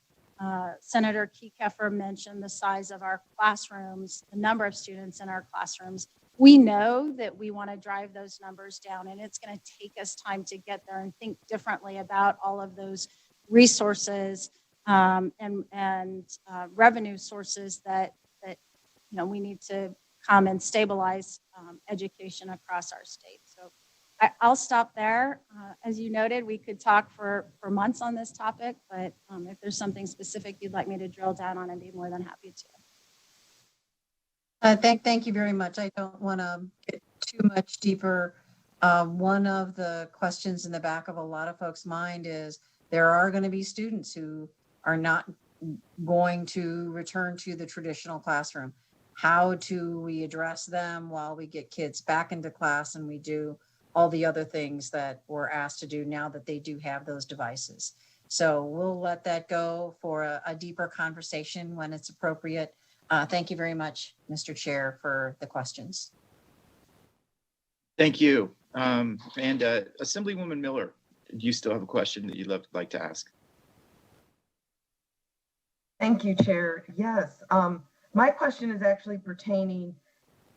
Senator Keffer mentioned the size of our classrooms, the number of students in our classrooms. We know that we want to drive those numbers down, and it's going to take us time to get there and think differently about all of those resources and revenue sources that we need to come and stabilize education across our state. So I'll stop there. As you noted, we could talk for months on this topic, but if there's something specific you'd like me to drill down on, I'd be more than happy to. Thank you very much. I don't want to get too much deeper. One of the questions in the back of a lot of folks' mind is there are going to be students who are not going to return to the traditional classroom. How do we address them while we get kids back into class and we do all the other things that we're asked to do now that they do have those devices? So we'll let that go for a deeper conversation when it's appropriate. Thank you very much, Mr. Chair, for the questions. Thank you. And Assemblywoman Miller, do you still have a question that you'd like to ask? Thank you, Chair. Yes, my question is actually pertaining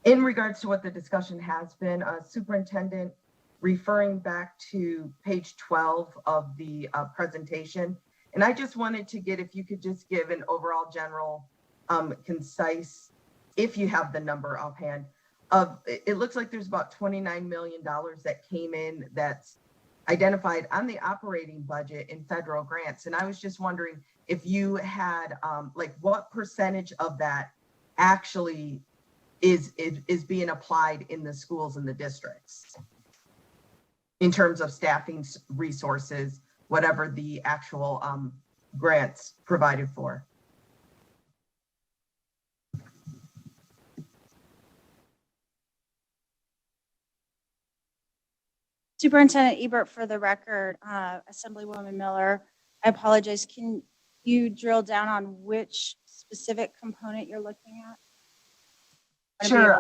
in regards to what the discussion has been. Superintendent, referring back to page 12 of the presentation. And I just wanted to get, if you could just give an overall general concise, if you have the number offhand, of it looks like there's about $29 million that came in that's identified on the operating budget in federal grants. And I was just wondering if you had like what percentage of that actually is being applied in the schools and the districts in terms of staffing resources, whatever the actual grants provided for. Superintendent Ebert, for the record, Assemblywoman Miller, I apologize. Can you drill down on which specific component you're looking at? Sure.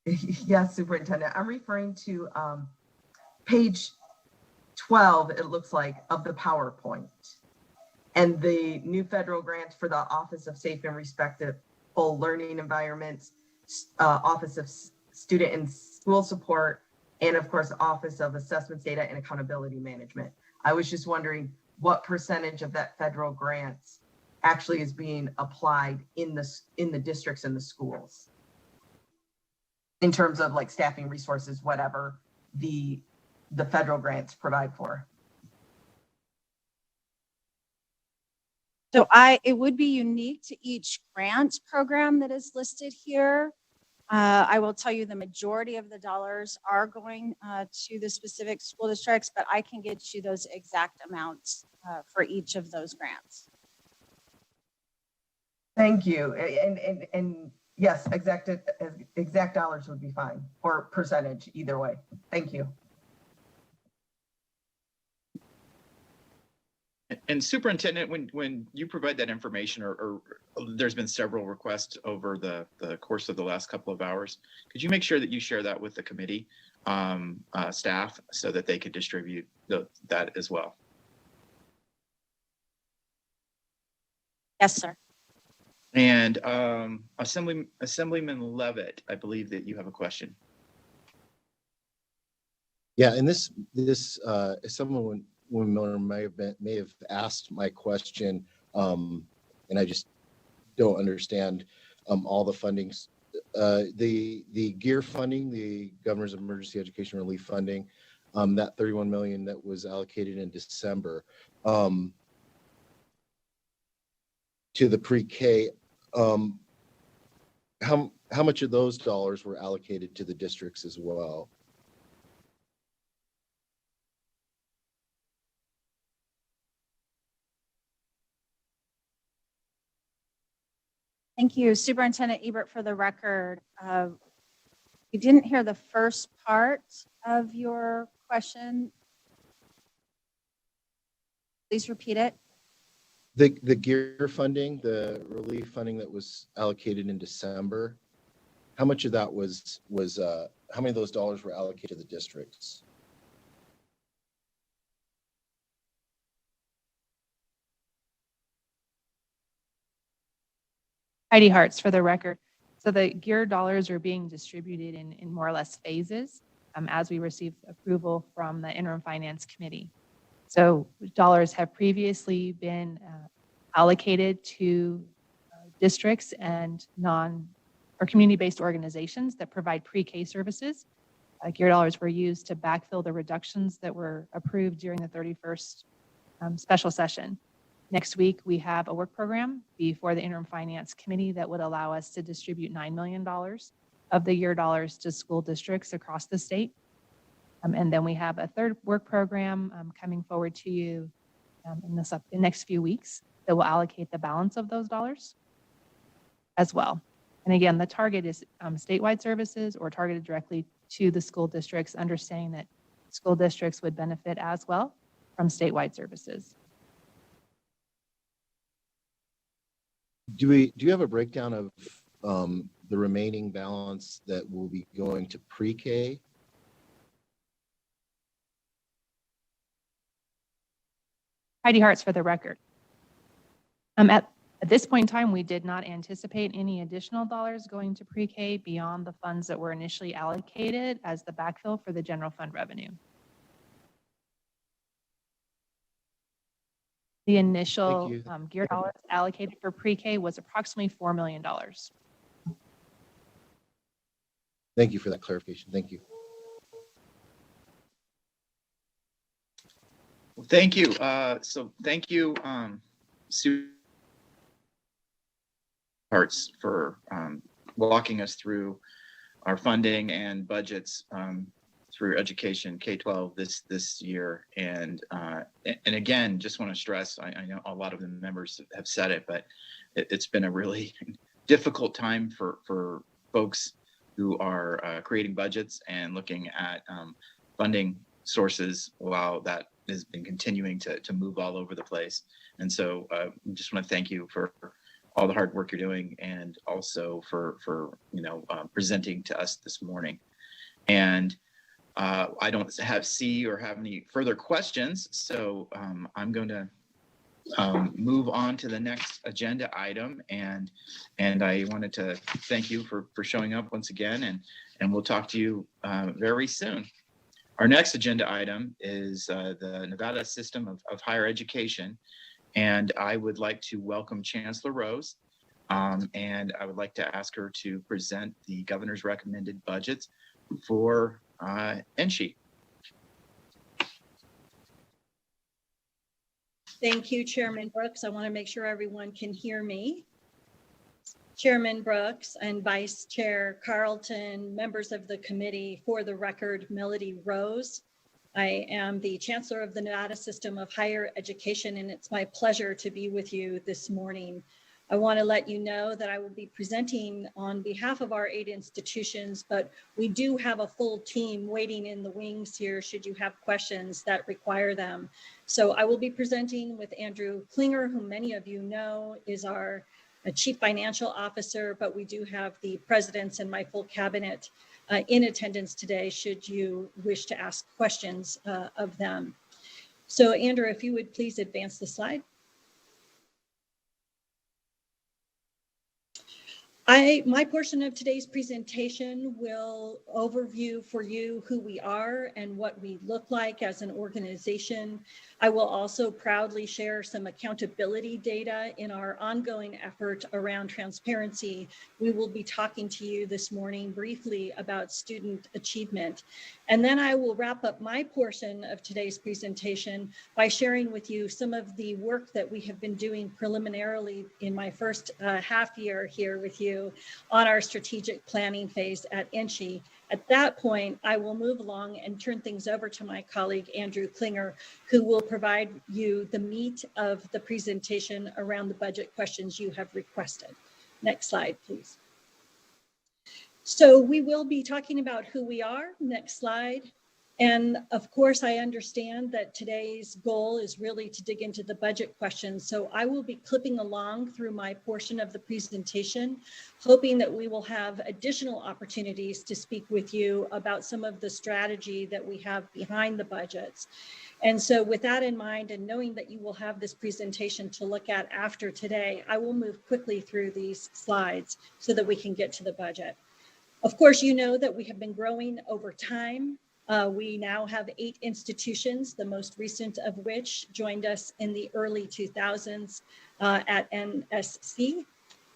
Yes, Superintendent. I'm referring to page 12, it looks like, of the PowerPoint. And the new federal grants for the Office of Safe and Respectful Learning Environments, Office of Student and School Support, and of course, Office of Assessments, Data, and Accountability Management. I was just wondering what percentage of that federal grants actually is being applied in the districts and the schools in terms of like staffing resources, whatever the federal grants provide for. So it would be unique to each grant program that is listed here. I will tell you the majority of the dollars are going to the specific school districts, but I can get you those exact amounts for each of those grants. Thank you. And yes, exact dollars would be fine, or percentage, either way. Thank you. And Superintendent, when you provide that information, or there's been several requests over the course of the last couple of hours, could you make sure that you share that with the committee staff so that they could distribute that as well? Yes, sir. And Assemblyman Levitt, I believe that you have a question. Yeah, and this Assemblywoman Miller may have asked my question, and I just don't understand all the fundings. The GEAR funding, the Governor's Emergency Education Relief Funding, that $31 million that was allocated in December to the pre-K. How much of those dollars were allocated to the districts as well? Thank you, Superintendent Ebert, for the record. We didn't hear the first part of your question. Please repeat it. The GEAR funding, the relief funding that was allocated in December, how much of that was how many of those dollars were allocated to the districts? Heidi Hartz, for the record. So the GEAR dollars are being distributed in more or less phases as we receive approval from the Interim Finance Committee. So dollars have previously been allocated to districts and community-based organizations that provide pre-K services. GEAR dollars were used to backfill the reductions that were approved during the 31st special session. Next week, we have a work program before the Interim Finance Committee that would allow us to distribute $9 million of the GEAR dollars to school districts across the state. And then we have a third work program coming forward to you in the next few weeks that will allocate the balance of those dollars as well. And again, the target is statewide services or targeted directly to the school districts, understanding that school districts would benefit as well from statewide services. Do you have a breakdown of the remaining balance that will be going to pre-K? Heidi Hart's for the record. At this point in time, we did not anticipate any additional dollars going to pre-K beyond the funds that were initially allocated as the backfill for the general fund revenue. The initial GEAR dollars allocated for pre-K was approximately $4 million. Thank you for that clarification. Thank you. Well, thank you. So thank you, Sue Hartz, for walking us through our funding and budgets through education K-12 this year. And again, just want to stress, I know a lot of the members have said it, but it's been a really difficult time for folks who are creating budgets and looking at funding sources while that has been continuing to move all over the place. And so just want to thank you for all the hard work you're doing, and also for presenting to us this morning. And I don't see or have any further questions, so I'm going to move on to the next agenda item. And I wanted to thank you for showing up once again, and we'll talk to you very soon. Our next agenda item is the Nevada System of Higher Education. And I would like to welcome Chancellor Rose, and I would like to ask her to present the governor's recommended budgets for NSHE. Thank you, Chairman Brooks. I want to make sure everyone can hear me. Chairman Brooks and Vice Chair Carlton, members of the committee, for the record, Melody Rose. I am the Chancellor of the Nevada System of Higher Education, and it's my pleasure to be with you this morning. I want to let you know that I will be presenting on behalf of our 8 institutions, but we do have a full team waiting in the wings here should you have questions that require them. So I will be presenting with Andrew Klinger, who many of you know is our Chief Financial Officer, but we do have the presidents and my full cabinet in attendance today should you wish to ask questions of them. So Andrew, if you would please advance the slide. My portion of today's presentation will overview for you who we are and what we look like as an organization. I will also proudly share some accountability data in our ongoing effort around transparency. We will be talking to you this morning briefly about student achievement. And then I will wrap up my portion of today's presentation by sharing with you some of the work that we have been doing preliminarily in my first half year here with you on our strategic planning phase at NSHE. At that point, I will move along and turn things over to my colleague, Andrew Klinger, who will provide you the meat of the presentation around the budget questions you have requested. Next slide, please. So we will be talking about who we are. Next slide. And of course, I understand that today's goal is really to dig into the budget questions. So I will be clipping along through my portion of the presentation, hoping that we will have additional opportunities to speak with you about some of the strategy that we have behind the budgets. And so with that in mind, and knowing that you will have this presentation to look at after today, I will move quickly through these slides so that we can get to the budget. Of course, you know that we have been growing over time. We now have 8 institutions, the most recent of which joined us in the early 2000s at NSC.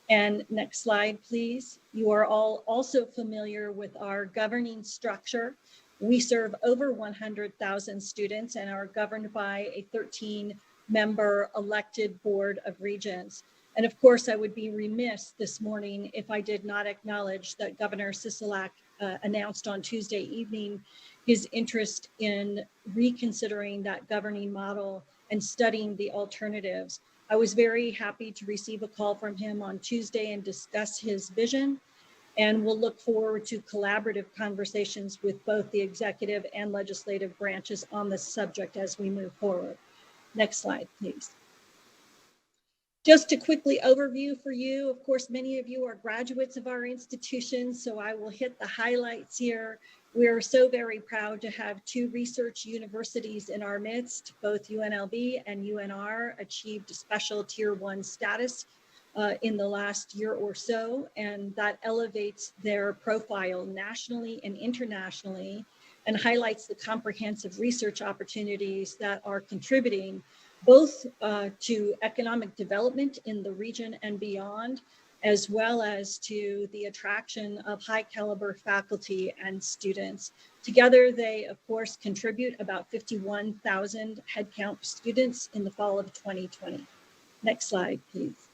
And next slide, please. You are all also familiar with our governing structure. We serve over 100,000 students and are governed by a 13-member elected board of regents. And of course, I would be remiss this morning if I did not acknowledge that Governor Sisolak announced on Tuesday evening his interest in reconsidering that governing model and studying the alternatives. I was very happy to receive a call from him on Tuesday and discuss his vision, and we'll look forward to collaborative conversations with both the executive and legislative branches on this subject as we move forward. Next slide, please. Just to quickly overview for you, of course, many of you are graduates of our institutions, so I will hit the highlights here. We are so very proud to have 2 research universities in our midst. Both UNLV and UNR achieved special Tier 1 status in the last year or so, and that elevates their profile nationally and internationally and highlights the comprehensive research opportunities that are contributing both to economic development in the region and beyond, as well as to the attraction of high caliber faculty and students. Together, they of course contribute about 51,000 headcount students in the fall of 2020. Next slide, please.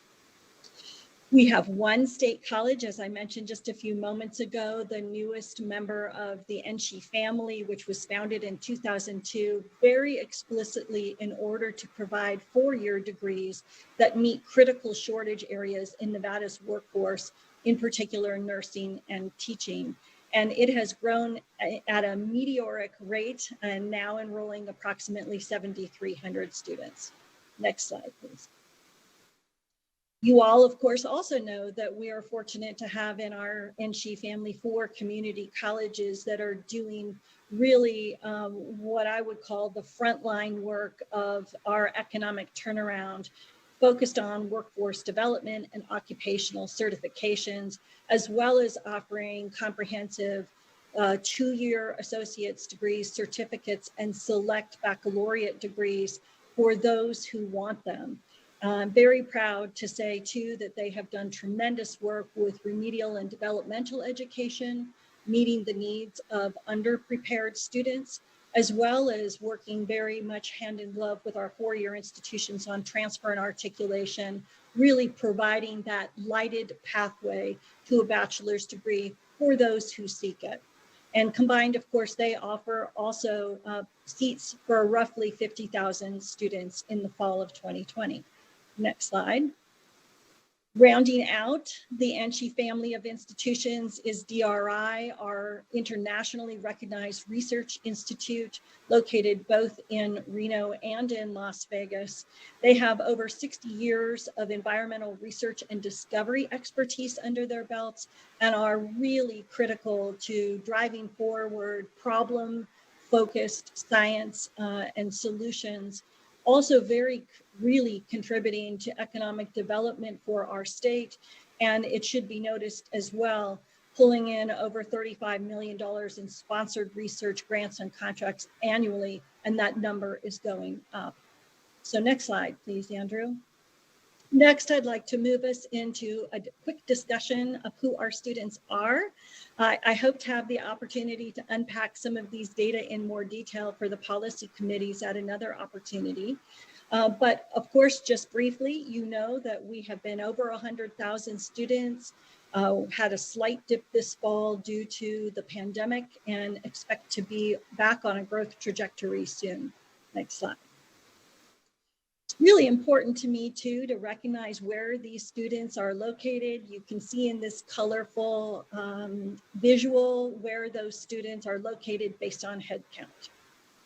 We have 1 state college, as I mentioned just a few moments ago, the newest member of the NSHE family, which was founded in 2002, very explicitly in order to provide 4-year degrees that meet critical shortage areas in Nevada's workforce, in particular nursing and teaching. And it has grown at a meteoric rate and now enrolling approximately 7,300 students. Next slide, please. You all, of course, also know that we are fortunate to have in our NSHE family 4 community colleges that are doing really what I would call the frontline work of our economic turnaround, focused on workforce development and occupational certifications, as well as offering comprehensive 2-year associate's degrees, certificates, and select baccalaureate degrees for those who want them. I'm very proud to say, too, that they have done tremendous work with remedial and developmental education, meeting the needs of underprepared students, as well as working very much hand in glove with our 4-year institutions on transfer and articulation, really providing that lighted pathway to a bachelor's degree for those who seek it. And combined, of course, they offer also seats for roughly 50,000 students in the fall of 2020. Next slide. Rounding out the NSHE family of institutions is DRI, our internationally recognized research institute located both in Reno and in Las Vegas. They have over 60 years of environmental research and discovery expertise under their belts and are really critical to driving forward problem-focused science and solutions. Also really contributing to economic development for our state. And it should be noticed as well, pulling in over $35 million in sponsored research grants and contracts annually, and that number is going up. So next slide, please, Andrew. Next, I'd like to move us into a quick discussion of who our students are. I hope to have the opportunity to unpack some of these data in more detail for the policy committees at another opportunity. But of course, just briefly, you know that we have been over 100,000 students, had a slight dip this fall due to the pandemic, and expect to be back on a growth trajectory soon. Next slide. It's really important to me too to recognize where these students are located. You can see in this colorful visual where those students are located based on head count.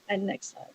And next slide.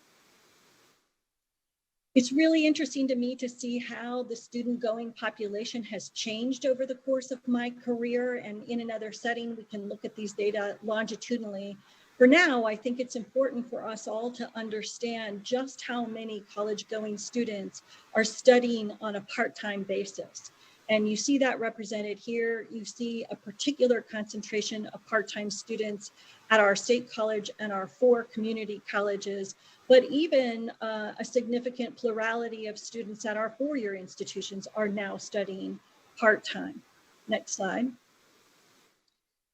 It's really interesting to me to see how the student going population has changed over the course of my career, and in another setting we can look at these data longitudinally. For now, I think it's important for us all to understand just how many college-going students are studying on a part-time basis. And you see that represented here. You see a particular concentration of part-time students at our state college and our 4 community colleges, but even a significant plurality of students at our 4-year institutions are now studying part-time. Next slide.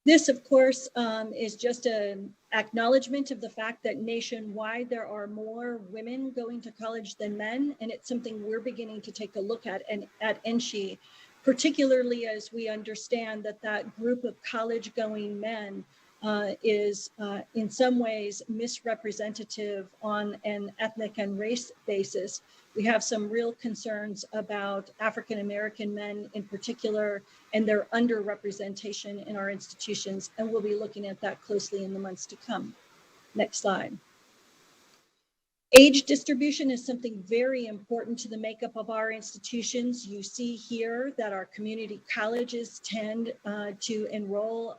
This, of course, is just an acknowledgement of the fact that nationwide there are more women going to college than men, and it's something we're beginning to take a look at at NSHE, particularly as we understand that that group of college-going men is in some ways misrepresentative on an ethnic and race basis. We have some real concerns about African American men in particular and their underrepresentation in our institutions, and we'll be looking at that closely in the months to come. Next slide. Age distribution is something very important to the makeup of our institutions. You see here that our community colleges tend to enroll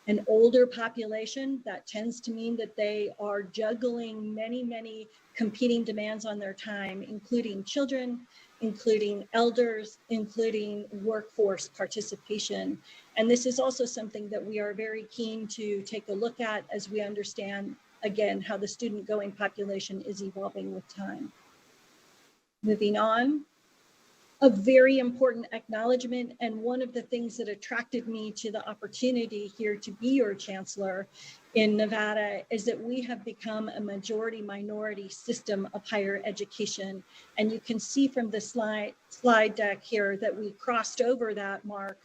an older population. That tends to mean that they are juggling many competing demands on their time, including children, including elders, including workforce participation. And this is also something that we are very keen to take a look at as we understand, again, how the student going population is evolving with time. Moving on. A very important acknowledgement, and one of the things that attracted me to the opportunity here to be your chancellor in Nevada is that we have become a majority minority system of higher education. And you can see from the slide deck here that we crossed over that mark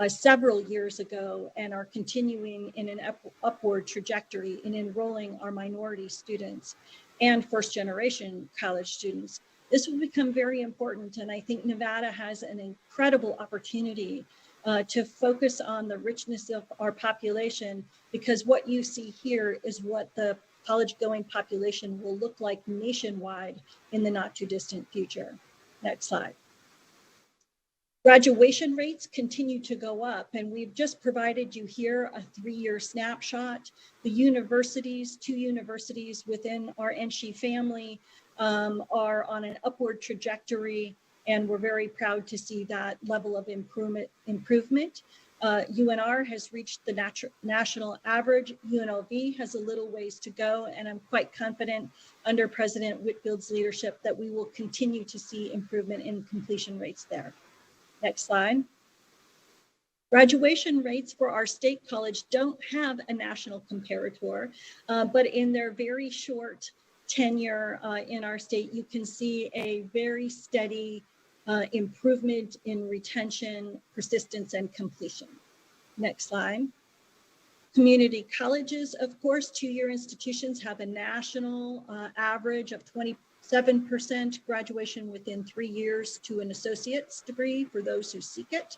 several years ago and are continuing in an upward trajectory in enrolling our minority students and first generation college students. This will become very important, and I think Nevada has an incredible opportunity to focus on the richness of our population, because what you see here is what the college-going population will look like nationwide in the not too distant future. Next slide. Graduation rates continue to go up, and we've just provided you here a 3-year snapshot. The universities, 2 universities within our NSHE family are on an upward trajectory, and we're very proud to see that level of improvement. UNR has reached the national average. UNLV has a little ways to go, and I'm quite confident under President Whitfield's leadership that we will continue to see improvement in completion rates there. Next slide. Graduation rates for our state college don't have a national comparator, but in their very short tenure in our state, you can see a very steady improvement in retention, persistence, and completion. Next slide. Community colleges, of course, 2-year institutions have a national average of 27% graduation within 3 years to an associate's degree for those who seek it.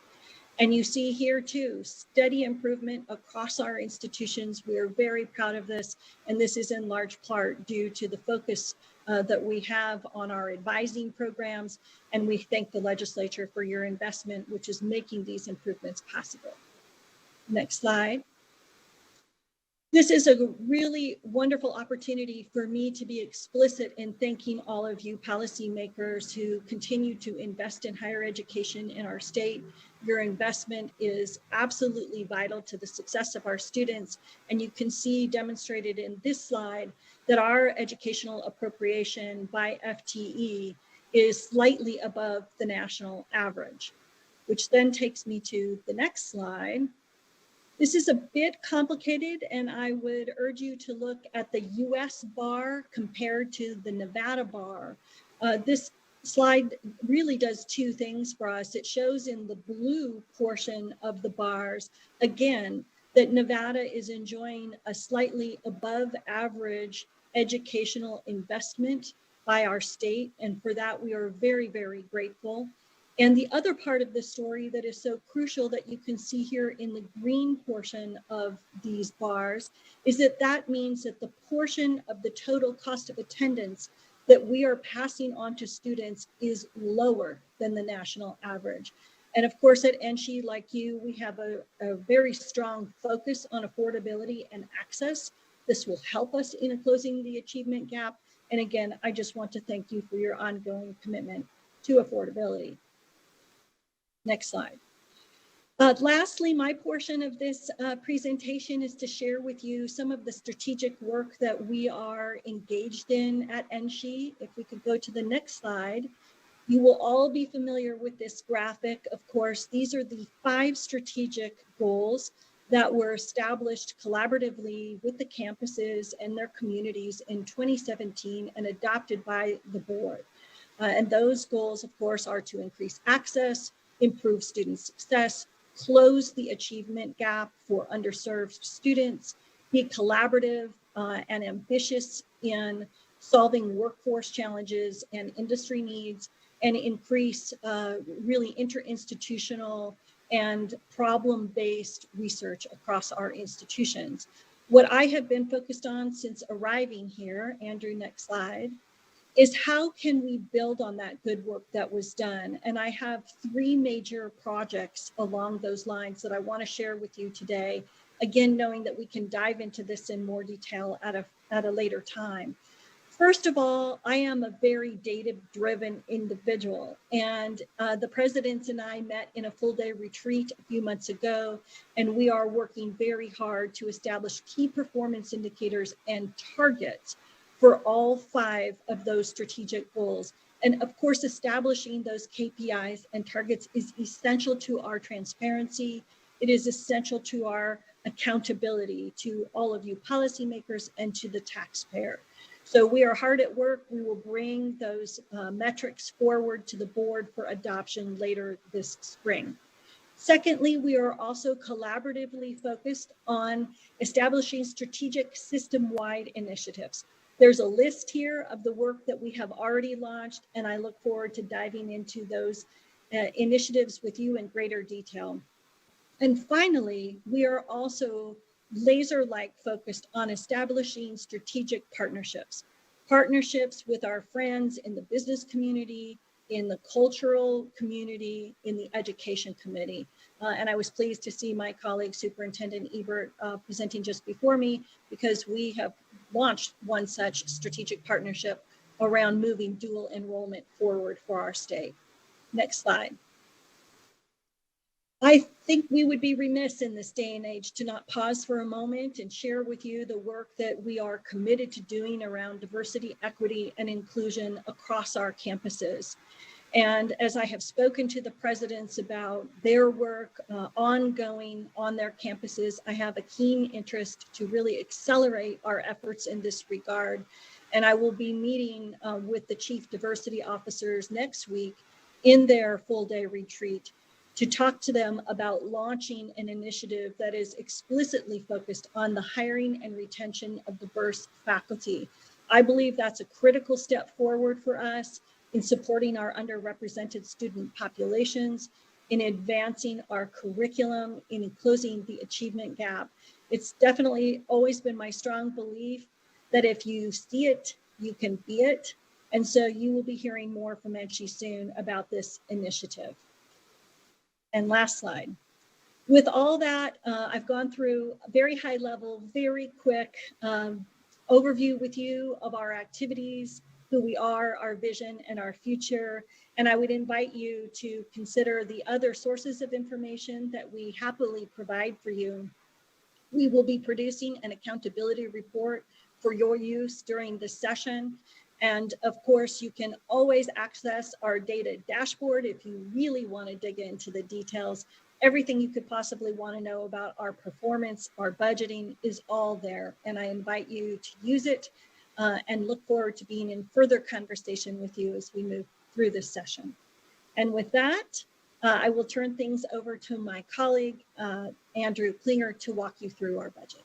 And you see here too, steady improvement across our institutions. We are very proud of this, and this is in large part due to the focus that we have on our advising programs, and we thank the legislature for your investment, which is making these improvements possible. Next slide. This is a really wonderful opportunity for me to be explicit in thanking all of you policymakers who continue to invest in higher education in our state. Your investment is absolutely vital to the success of our students, and you can see demonstrated in this slide that our educational appropriation by FTE is slightly above the national average, which then takes me to the next slide. This is a bit complicated, and I would urge you to look at the US bar compared to the Nevada bar. This slide really does 2 things for us. It shows in the blue portion of the bars, again, that Nevada is enjoying a slightly above average educational investment by our state, and for that we are very, very grateful. And the other part of the story that is so crucial that you can see here in the green portion of these bars is that that means that the portion of the total cost of attendance that we are passing on to students is lower than the national average. And of course, at NSHE, like you, we have a very strong focus on affordability and access. This will help us in closing the achievement gap. And again, I just want to thank you for your ongoing commitment to affordability. Next slide. Lastly, my portion of this presentation is to share with you some of the strategic work that we are engaged in at NSHE. If we could go to the next slide. You will all be familiar with this graphic. Of course, these are the 5 strategic goals that were established collaboratively with the campuses and their communities in 2017 and adopted by the board. And those goals, of course, are to increase access, improve student success, close the achievement gap for underserved students, be collaborative and ambitious in solving workforce challenges and industry needs, and increase really interinstitutional and problem-based research across our institutions. What I have been focused on since arriving here, Andrew, next slide, is how can we build on that good work that was done? And I have 3 major projects along those lines that I want to share with you today. Again, knowing that we can dive into this in more detail at a later time. First of all, I am a very data-driven individual, and the presidents and I met in a full-day retreat a few months ago, and we are working very hard to establish key performance indicators and targets for all 5 of those strategic goals. And of course, establishing those KPIs and targets is essential to our transparency. It is essential to our accountability to all of you policymakers and to the taxpayer. So we are hard at work. We will bring those metrics forward to the board for adoption later this spring. Secondly, we are also collaboratively focused on establishing strategic system-wide initiatives. There's a list here of the work that we have already launched, and I look forward to diving into those initiatives with you in greater detail. And finally, we are also laser-like focused on establishing strategic partnerships with our friends in the business community, in the cultural community, in the education committee. And I was pleased to see my colleague, Superintendent Ebert, presenting just before me, because we have launched one such strategic partnership around moving dual enrollment forward for our state. Next slide. I think we would be remiss in this day and age to not pause for a moment and share with you the work that we are committed to doing around diversity, equity, and inclusion across our campuses. And as I have spoken to the presidents about their work ongoing on their campuses, I have a keen interest to really accelerate our efforts in this regard. And I will be meeting with the chief diversity officers next week in their full-day retreat to talk to them about launching an initiative that is explicitly focused on the hiring and retention of diverse faculty. I believe that's a critical step forward for us in supporting our underrepresented student populations, in advancing our curriculum, in closing the achievement gap. It's definitely always been my strong belief that if you see it, you can be it. And so you will be hearing more from NSHE soon about this initiative. And last slide. With all that, I've gone through a very high level, very quick overview with you of our activities, who we are, our vision, and our future. And I would invite you to consider the other sources of information that we happily provide for you. We will be producing an accountability report for your use during this session. And of course, you can always access our data dashboard if you really want to dig into the details. Everything you could possibly want to know about our performance, our budgeting is all there. And I invite you to use it and look forward to being in further conversation with you as we move through this session. And with that, I will turn things over to my colleague, Andrew Klinger, to walk you through our budget.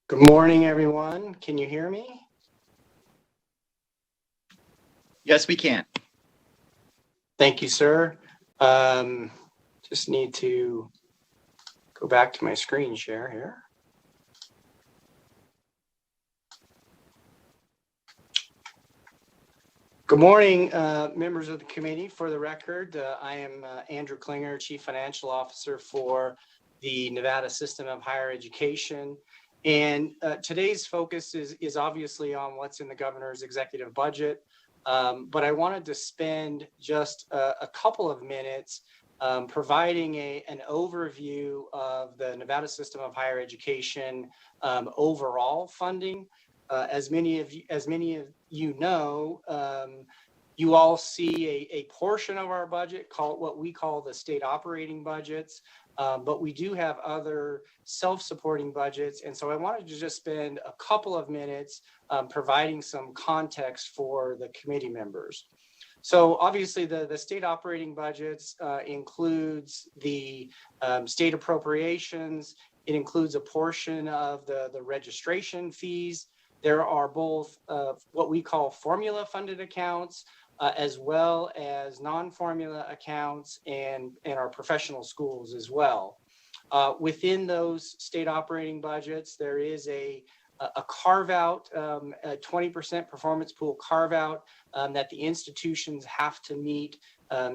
Good morning, everyone. Can you hear me? Yes, we can. Thank you, sir. Just need to go back to my screen share here. Good morning, members of the committee. For the record, I am Andrew Klinger, Chief Financial Officer for the Nevada System of Higher Education. And today's focus is obviously on what's in the governor's executive budget. But I wanted to spend just a couple of minutes providing an overview of the Nevada system of higher education overall funding. As many of you know, you all see a portion of our budget called what we call the state operating budgets, but we do have other self-supporting budgets. And so I wanted to just spend a couple of minutes providing some context for the committee members. So obviously the state operating budgets includes the state appropriations. It includes a portion of the registration fees. There are both what we call formula funded accounts, as well as non-formula accounts and our professional schools as well. Within those state operating budgets, there is a carve out, a 20% performance pool carve out that the institutions have to meet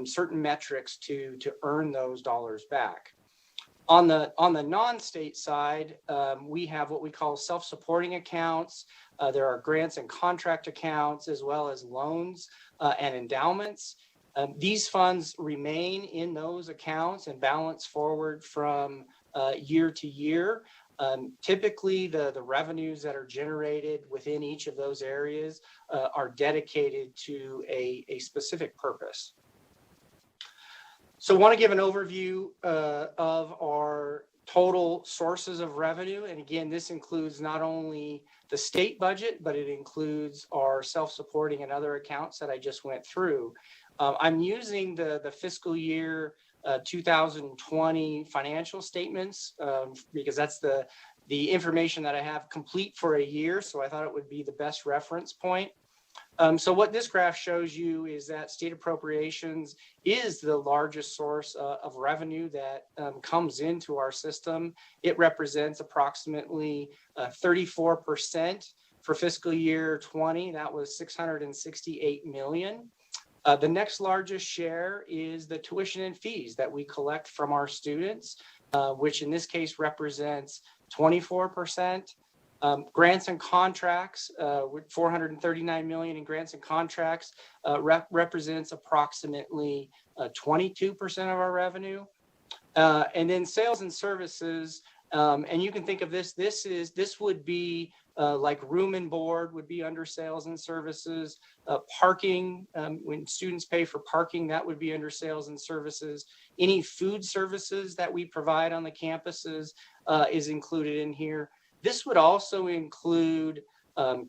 certain metrics to earn those dollars back. On the non-state side, we have what we call self-supporting accounts. There are grants and contract accounts, as well as loans and endowments. These funds remain in those accounts and balance forward from year to year. Typically, the revenues that are generated within each of those areas are dedicated to a specific purpose. So I want to give an overview of our total sources of revenue. And again, this includes not only the state budget, but it includes our self-supporting and other accounts that I just went through. I'm using the fiscal year 2020 financial statements because that's the information that I have complete for a year. So I thought it would be the best reference point. So what this graph shows you is that state appropriations is the largest source of revenue that comes into our system. It represents approximately 34% for fiscal year 20. That was $668 million. The next largest share is the tuition and fees that we collect from our students, which in this case represents 24%. Grants and contracts, with $439 million in grants and contracts, represents approximately 22% of our revenue. And then sales and services, and you can think of this would be like room and board would be under sales and services. Parking, when students pay for parking, that would be under sales and services. Any food services that we provide on the campuses is included in here. This would also include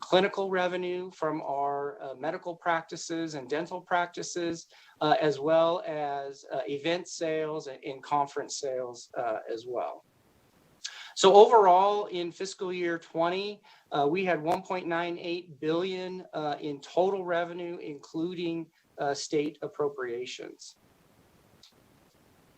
clinical revenue from our medical practices and dental practices, as well as event sales and conference sales as well. So overall, in fiscal year 20, we had $1.98 billion in total revenue, including state appropriations.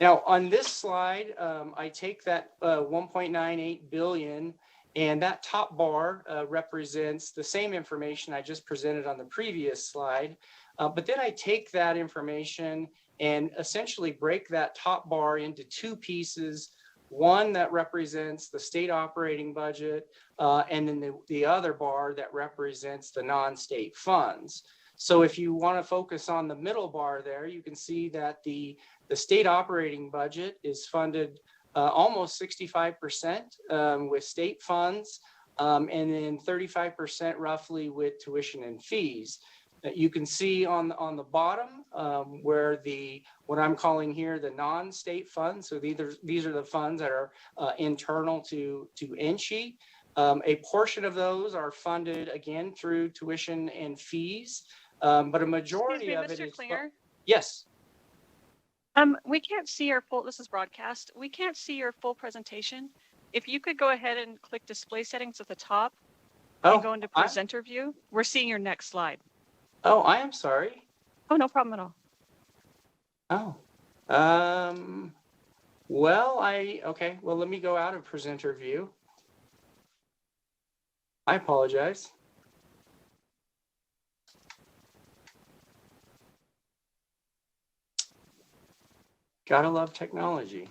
Now, on this slide, I take that $1.98 billion, and that top bar represents the same information I just presented on the previous slide. But then I take that information and essentially break that top bar into two pieces. One that represents the state operating budget, and then the other bar that represents the non-state funds. So if you want to focus on the middle bar there, you can see that the state operating budget is funded almost 65% with state funds, and then 35% roughly with tuition and fees. You can see on the bottom where what I'm calling here the non-state funds. So these are the funds that are internal to NSHE. A portion of those are funded again through tuition and fees, but a majority of it is. Mr. Klinger? Yes. We can't see your full, this is broadcast. We can't see your full presentation. If you could go ahead and click display settings at the top and go into presenter view, we're seeing your next slide. Oh, I am sorry. Oh, no problem at all. Oh, well, okay. Well, let me go out of presenter view. I apologize. Gotta love technology.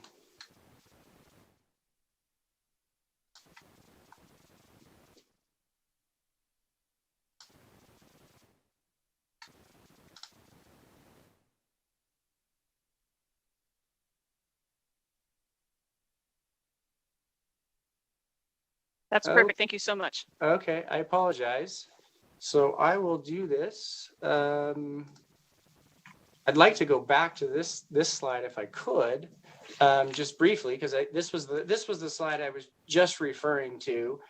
That's perfect. Thank you so much. Okay, I apologize. So I will do this. I'd like to go back to this slide if I could, just briefly, because this was the slide I was just referring to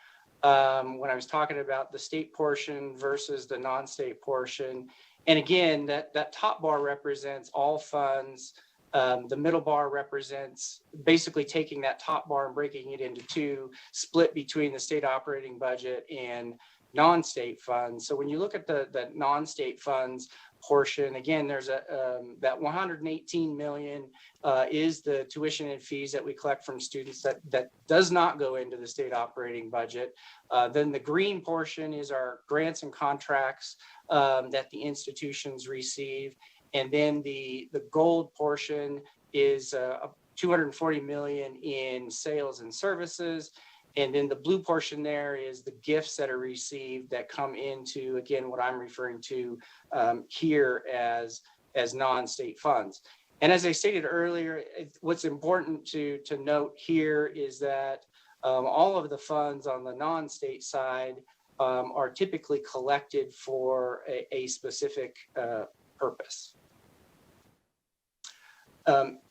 when I was talking about the state portion versus the non-state portion. And again, that top bar represents all funds. The middle bar represents basically taking that top bar and breaking it into two, split between the state operating budget and non-state funds. So when you look at the non-state funds portion, again, there's that 118 million is the tuition and fees that we collect from students that does not go into the state operating budget. Then the green portion is our grants and contracts that the institutions receive. And then the gold portion is 240 million in sales and services. And then the blue portion there is the gifts that are received that come into, again, what I'm referring to here as non-state funds. And as I stated earlier, what's important to note here is that all of the funds on the non-state side are typically collected for a specific purpose.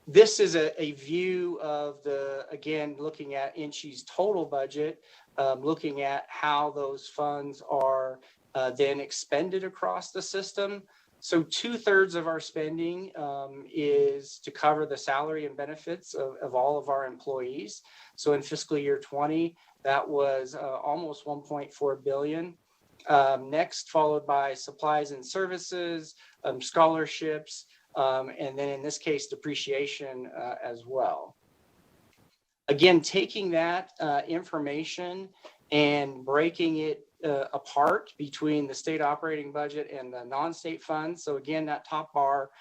This is a view of again, looking at INCHI's total budget, looking at how those funds are then expended across the system. So 2/3 of our spending is to cover the salary and benefits of all of our employees. So in fiscal year 20, that was almost 1.4 billion. Next, followed by supplies and services, scholarships, and then in this case, depreciation as well. Again, taking that information and breaking it apart between the state operating budget and the non-state funds. So again, that top bar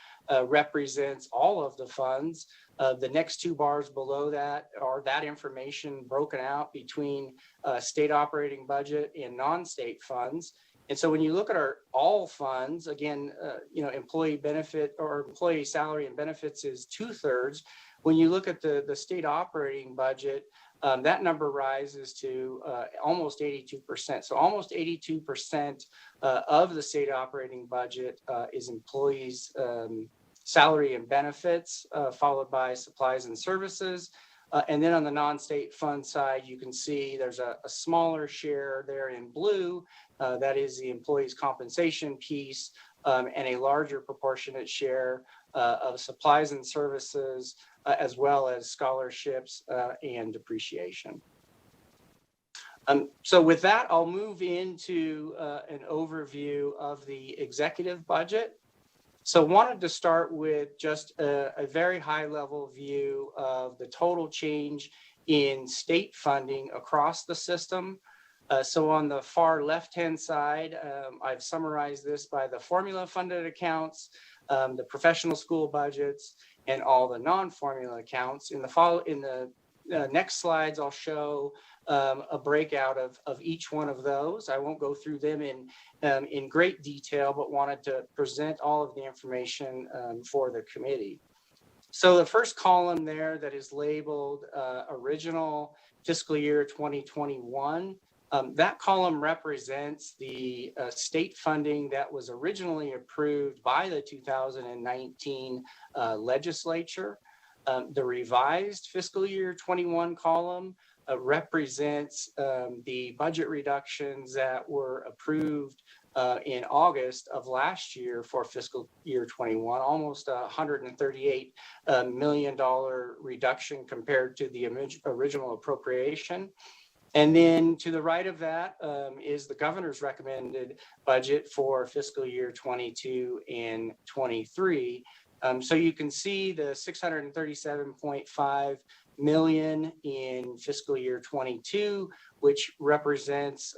represents all of the funds. The next two bars below that are that information broken out between state operating budget and non-state funds. And so when you look at our all funds, again, employee benefit or employee salary and benefits is 2/3. When you look at the state operating budget, that number rises to almost 82%. So almost 82% of the state operating budget is employees' salary and benefits, followed by supplies and services. And then on the non-state fund side, you can see there's a smaller share there in blue. That is the employees' compensation piece, and a larger proportionate share of supplies and services, as well as scholarships and depreciation. So with that, I'll move into an overview of the executive budget. So wanted to start with just a very high level view of the total change in state funding across the system. So on the far left-hand side, I've summarized this by the formula funded accounts, the professional school budgets, and all the non-formula accounts. In the next slides, I'll show a breakout of each one of those. I won't go through them in great detail, but wanted to present all of the information for the committee. So the first column there that is labeled original fiscal year 2021, that column represents the state funding that was originally approved by the 2019 legislature. The revised fiscal year 21 column represents the budget reductions that were approved in August of last year for fiscal year 21, almost $138 million reduction compared to the original appropriation. And then to the right of that is the governor's recommended budget for fiscal year 22 and 23. So you can see the 637.5 million in fiscal year 22, which represents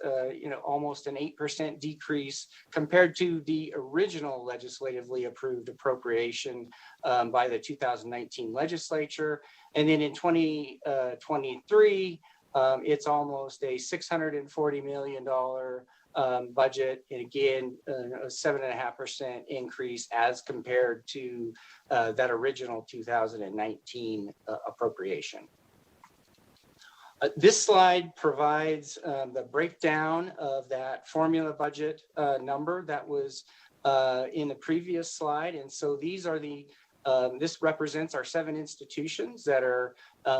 almost an 8% decrease compared to the original legislatively approved appropriation by the 2019 legislature. And then in 2023, it's almost a $640 million budget, and again, a 7.5% increase as compared to that original 2019 appropriation. This slide provides the breakdown of that formula budget number that was in the previous slide. And so these are this represents our 7 institutions that are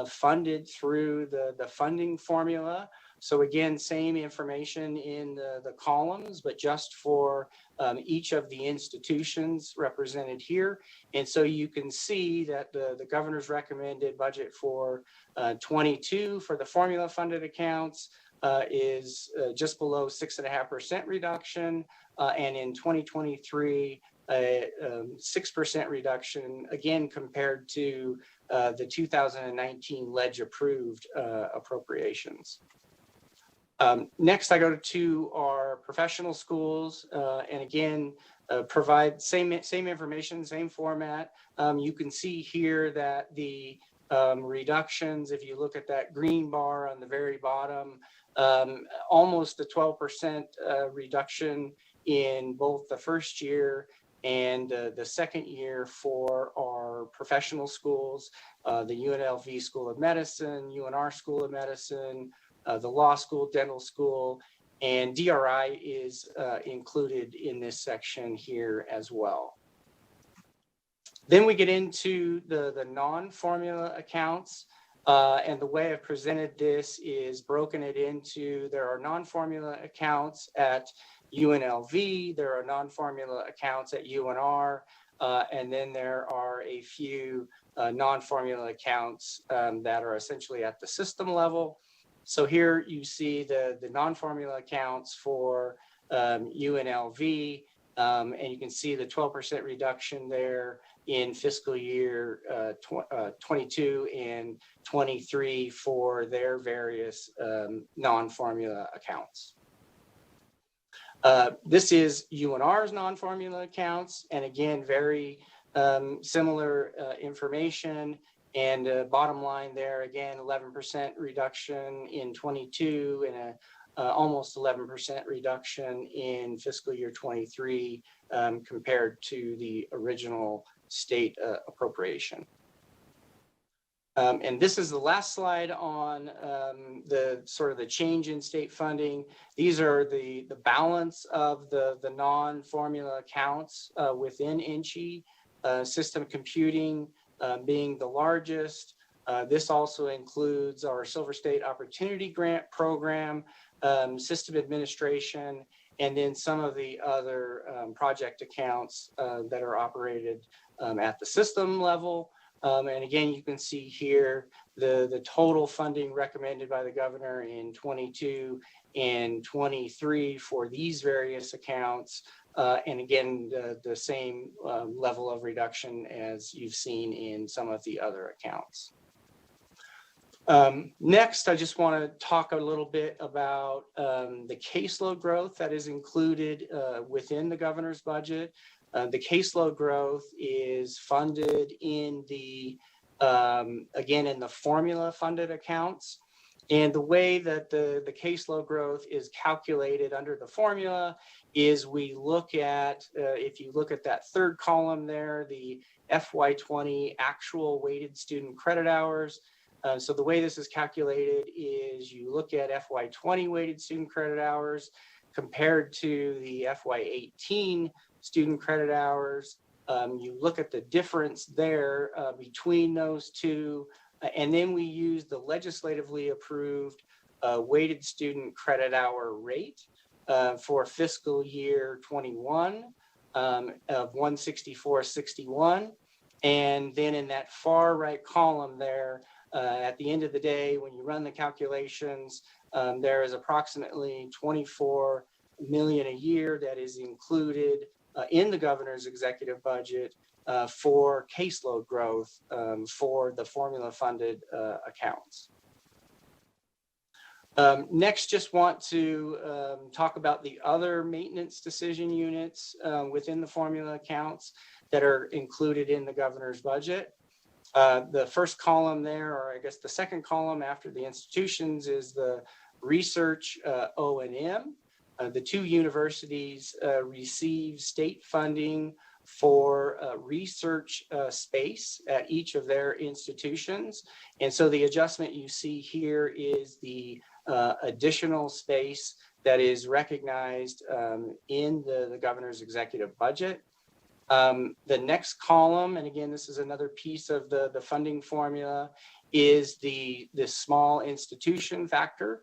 funded through the funding formula. So again, same information in the columns, but just for each of the institutions represented here. And so you can see that the governor's recommended budget for 22 for the formula funded accounts is just below 6.5% reduction. And in 2023, a 6% reduction, again, compared to the 2019 ledge approved appropriations. Next, I go to our professional schools, and again, provide same information, same format. You can see here that the reductions, if you look at that green bar on the very bottom, almost a 12% reduction in both the first year and the second year for our professional schools, the UNLV School of Medicine, UNR School of Medicine, the law school, dental school, and DRI is included in this section here as well. Then we get into the non-formula accounts, and the way I've presented this is broken it into, there are non-formula accounts at UNLV, there are non-formula accounts at UNR, and then there are a few non-formula accounts that are essentially at the system level. So here you see the non-formula accounts for UNLV, and you can see the 12% reduction there in fiscal year 22 and 23 for their various non-formula accounts. This is UNR's non-formula accounts, and again, very similar information. And bottom line there, again, 11% reduction in 22 and almost 11% reduction in fiscal year 23 compared to the original state appropriation. And this is the last slide on the sort of the change in state funding. These are the balance of the non-formula accounts within INCHE, system computing being the largest. This also includes our Silver State Opportunity Grant Program, system administration, and then some of the other project accounts that are operated at the system level. And again, you can see here the total funding recommended by the governor in 22 and 23 for these various accounts. And again, the same level of reduction as you've seen in some of the other accounts. Next, I just want to talk a little bit about the caseload growth that is included within the governor's budget. The caseload growth is funded in the, again, in the formula funded accounts. And the way that the caseload growth is calculated under the formula is we look at, if you look at that third column there, the FY20 actual weighted student credit hours. So the way this is calculated is you look at FY20 weighted student credit hours compared to the FY18 student credit hours. You look at the difference there between those two, and then we use the legislatively approved weighted student credit hour rate for fiscal year 21 of 164.61. And then in that far right column there, at the end of the day, when you run the calculations, there is approximately 24 million a year that is included in the governor's executive budget for caseload growth for the formula funded accounts. Next, just want to talk about the other maintenance decision units within the formula accounts that are included in the governor's budget. The first column there, or I guess the second column after the institutions, is the research O&M. The two universities receive state funding for research space at each of their institutions. And so the adjustment you see here is the additional space that is recognized in the governor's executive budget. The next column, and again, this is another piece of the funding formula, is the small institution factor.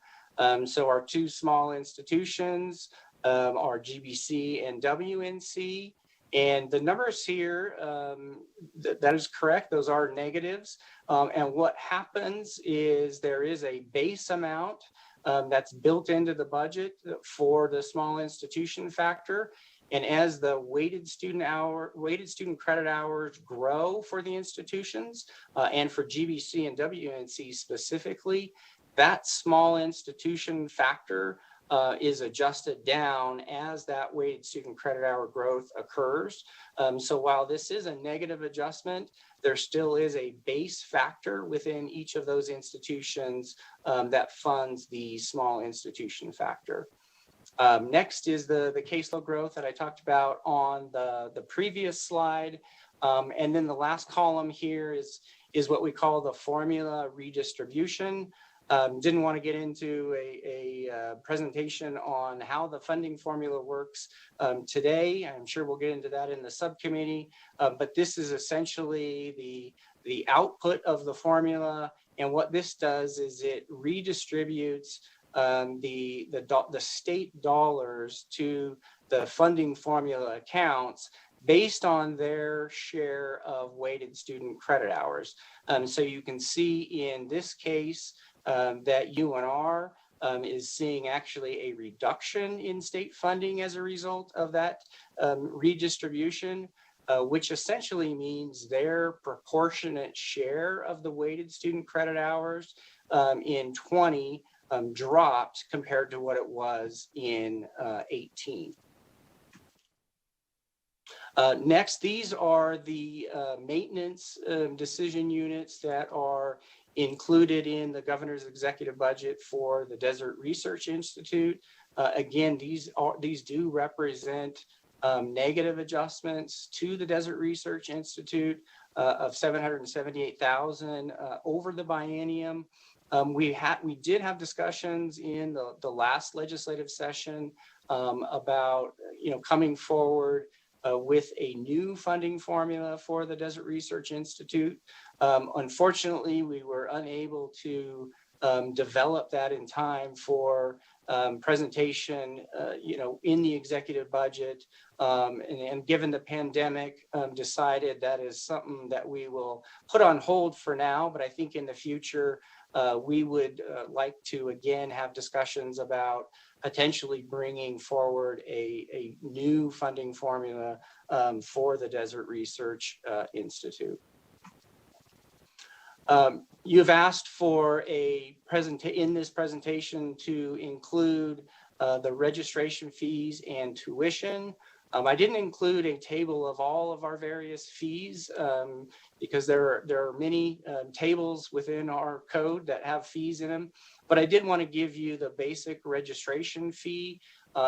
So our two small institutions are GBC and WNC. And the numbers here, that is correct. Those are negatives. And what happens is there is a base amount that's built into the budget for the small institution factor. And as the weighted student credit hours grow for the institutions, and for GBC and WNC specifically, that small institution factor is adjusted down as that weighted student credit hour growth occurs. So while this is a negative adjustment, there still is a base factor within each of those institutions that funds the small institution factor. Next is the caseload growth that I talked about on the previous slide. And then the last column here is what we call the formula redistribution. Didn't want to get into a presentation on how the funding formula works today. I'm sure we'll get into that in the subcommittee, but this is essentially the output of the formula. And what this does is it redistributes the state dollars to the funding formula accounts based on their share of weighted student credit hours. So you can see in this case that UNR is seeing actually a reduction in state funding as a result of that redistribution, which essentially means their proportionate share of the weighted student credit hours in 20 dropped compared to what it was in 18. Next, these are the maintenance decision units that are included in the governor's executive budget for the Desert Research Institute. Again, these do represent negative adjustments to the Desert Research Institute of $778,000 over the biennium. We did have discussions in the last legislative session about coming forward with a new funding formula for the Desert Research Institute. Unfortunately, we were unable to develop that in time for presentation, in the executive budget. And given the pandemic, decided that is something that we will put on hold for now. But I think in the future, we would like to again have discussions about potentially bringing forward a new funding formula for the Desert Research Institute. You've asked for in this presentation to include the registration fees and tuition. I didn't include a table of all of our various fees because there are many tables within our code that have fees in them, but I did want to give you the basic registration fee.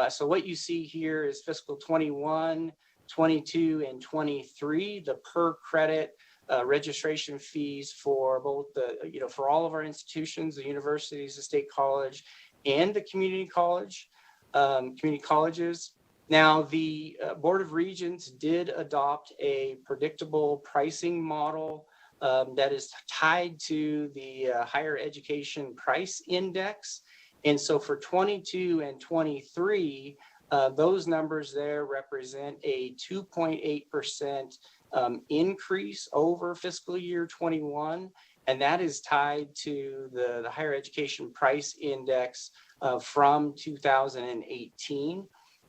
So what you see here is fiscal 21, 22, and 23, the per credit registration fees for both for all of our institutions, the universities, the state college, and the community colleges. Now, the Board of Regents did adopt a predictable pricing model that is tied to the Higher Education Price Index. And so for 22 and 23, those numbers there represent a 2.8% increase over fiscal year 21. And that is tied to the Higher Education Price Index from 2018.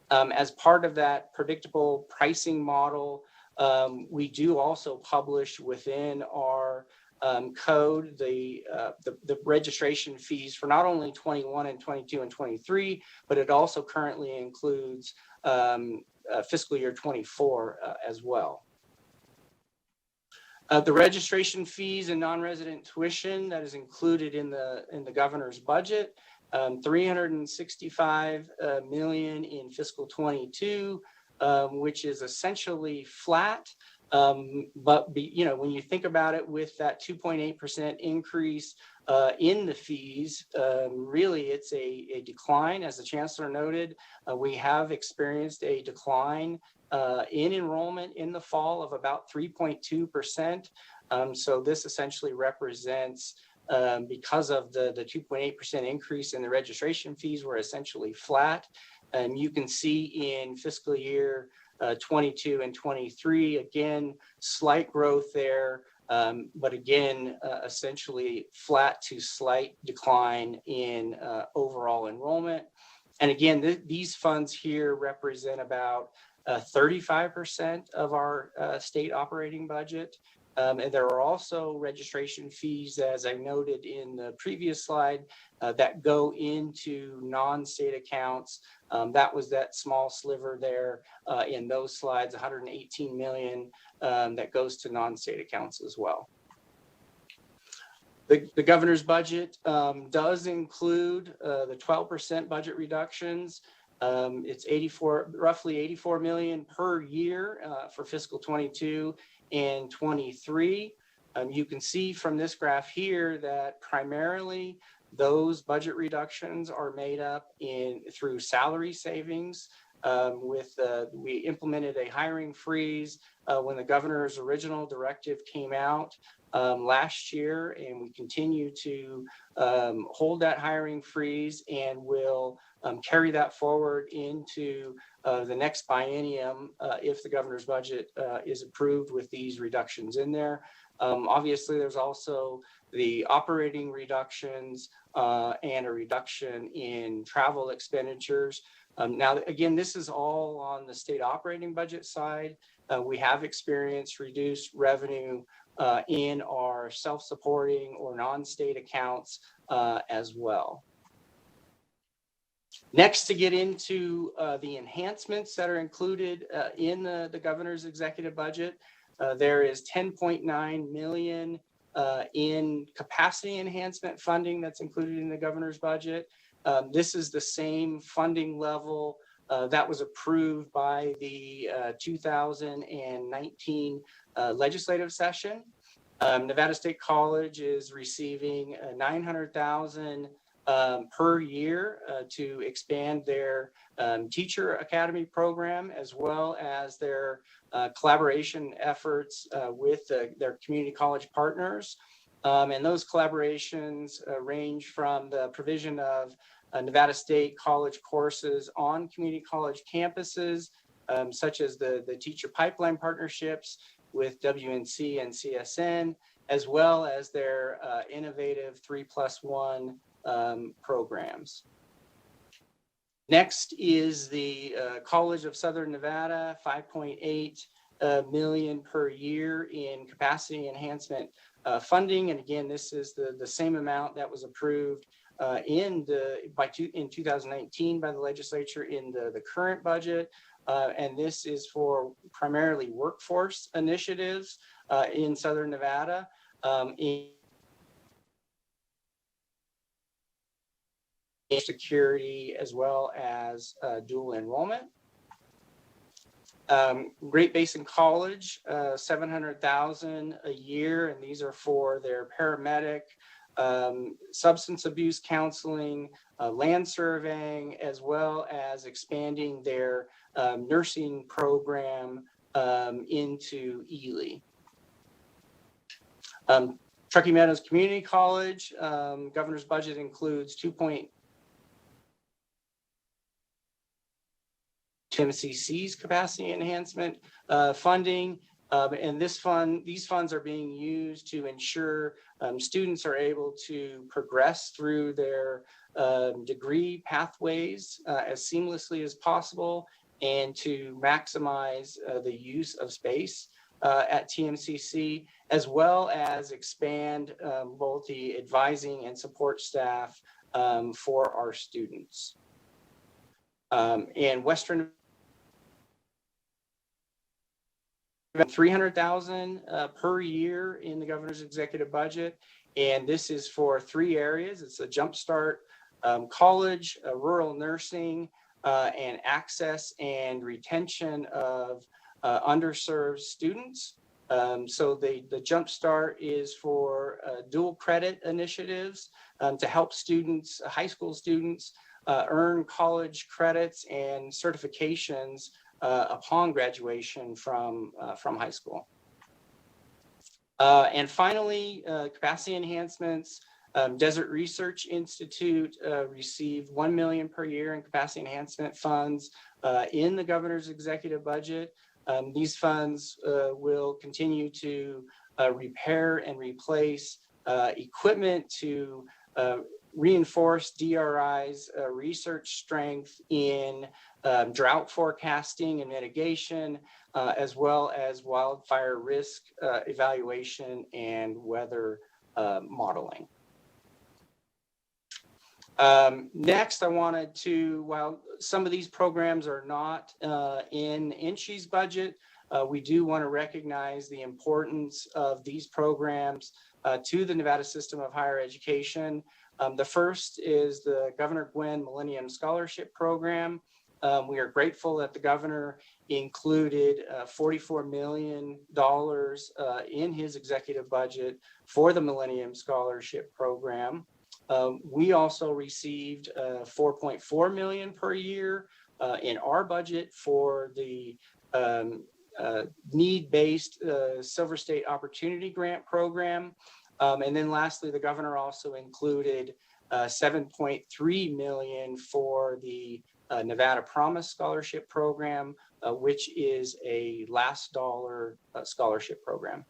As part of that predictable pricing model, we do also publish within our code the registration fees for not only 21 and 22 and 23, but it also currently includes fiscal year 24 as well. The registration fees and non-resident tuition that is included in the governor's budget. $365 million in fiscal 22, which is essentially flat. But when you think about it, with that 2.8% increase in the fees, really it's a decline. As the chancellor noted, we have experienced a decline in enrollment in the fall of about 3.2%. So this essentially represents, because of the 2.8% increase in the registration fees, were essentially flat. And you can see in fiscal year 22 and 23, again, slight growth there, but again, essentially flat to slight decline in overall enrollment. And again, these funds here represent about 35% of our state operating budget. And there are also registration fees, as I noted in the previous slide, that go into non-state accounts. That was that small sliver there in those slides, 118 million that goes to non-state accounts as well. The governor's budget does include the 12% budget reductions. It's roughly 84 million per year for fiscal 22 and 23. You can see from this graph here that primarily those budget reductions are made up through salary savings. We implemented a hiring freeze when the governor's original directive came out last year, and we continue to hold that hiring freeze and will carry that forward into the next biennium if the governor's budget is approved with these reductions in there. Obviously, there's also the operating reductions and a reduction in travel expenditures. Now, again, this is all on the state operating budget side. We have experienced reduced revenue in our self-supporting or non-state accounts as well. Next, to get into the enhancements that are included in the governor's executive budget, there is 10.9 million in capacity enhancement funding that's included in the governor's budget. This is the same funding level that was approved by the 2019 legislative session. Nevada State College is receiving $900,000 per year to expand their teacher academy program, as well as their collaboration efforts with their community college partners. And those collaborations range from the provision of Nevada State College courses on community college campuses, such as the teacher pipeline partnerships with WNC and CSN, as well as their innovative 3+1 programs. Next is the College of Southern Nevada, 5.8 million per year in capacity enhancement funding. And again, this is the same amount that was approved in 2019 by the legislature in the current budget. And this is for primarily workforce initiatives in Southern Nevada. In security, as well as dual enrollment. Great Basin College, $700,000 a year, and these are for their paramedic, substance abuse counseling, land surveying, as well as expanding their nursing program into Ely. Truckee Meadows Community College, governor's budget includes TMCC's capacity enhancement funding. And these funds are being used to ensure students are able to progress through their degree pathways as seamlessly as possible, and to maximize the use of space at TMCC, as well as expand both the advising and support staff for our students. And Western, $300,000 per year in the governor's executive budget. And this is for 3 areas. It's a Jumpstart College, rural nursing, and access and retention of underserved students. So the Jumpstart is for dual credit initiatives to help students, high school students, earn college credits and certifications upon graduation from high school. And finally, capacity enhancements. Desert Research Institute received $1 million per year in capacity enhancement funds in the governor's executive budget. These funds will continue to repair and replace equipment to reinforce DRI's research strength in drought forecasting and mitigation, as well as wildfire risk evaluation and weather modeling. Next, I wanted to, while some of these programs are not in NSHE's budget, we do want to recognize the importance of these programs to the Nevada system of higher education. The first is the Governor Gwynn Millennium Scholarship Program. We are grateful that the governor included $44 million in his executive budget for the Millennium Scholarship Program. We also received $4.4 million per year in our budget for the need-based Silver State Opportunity Grant Program. And then lastly, the governor also included $7.3 million for the Nevada Promise Scholarship Program, which is a last dollar scholarship program.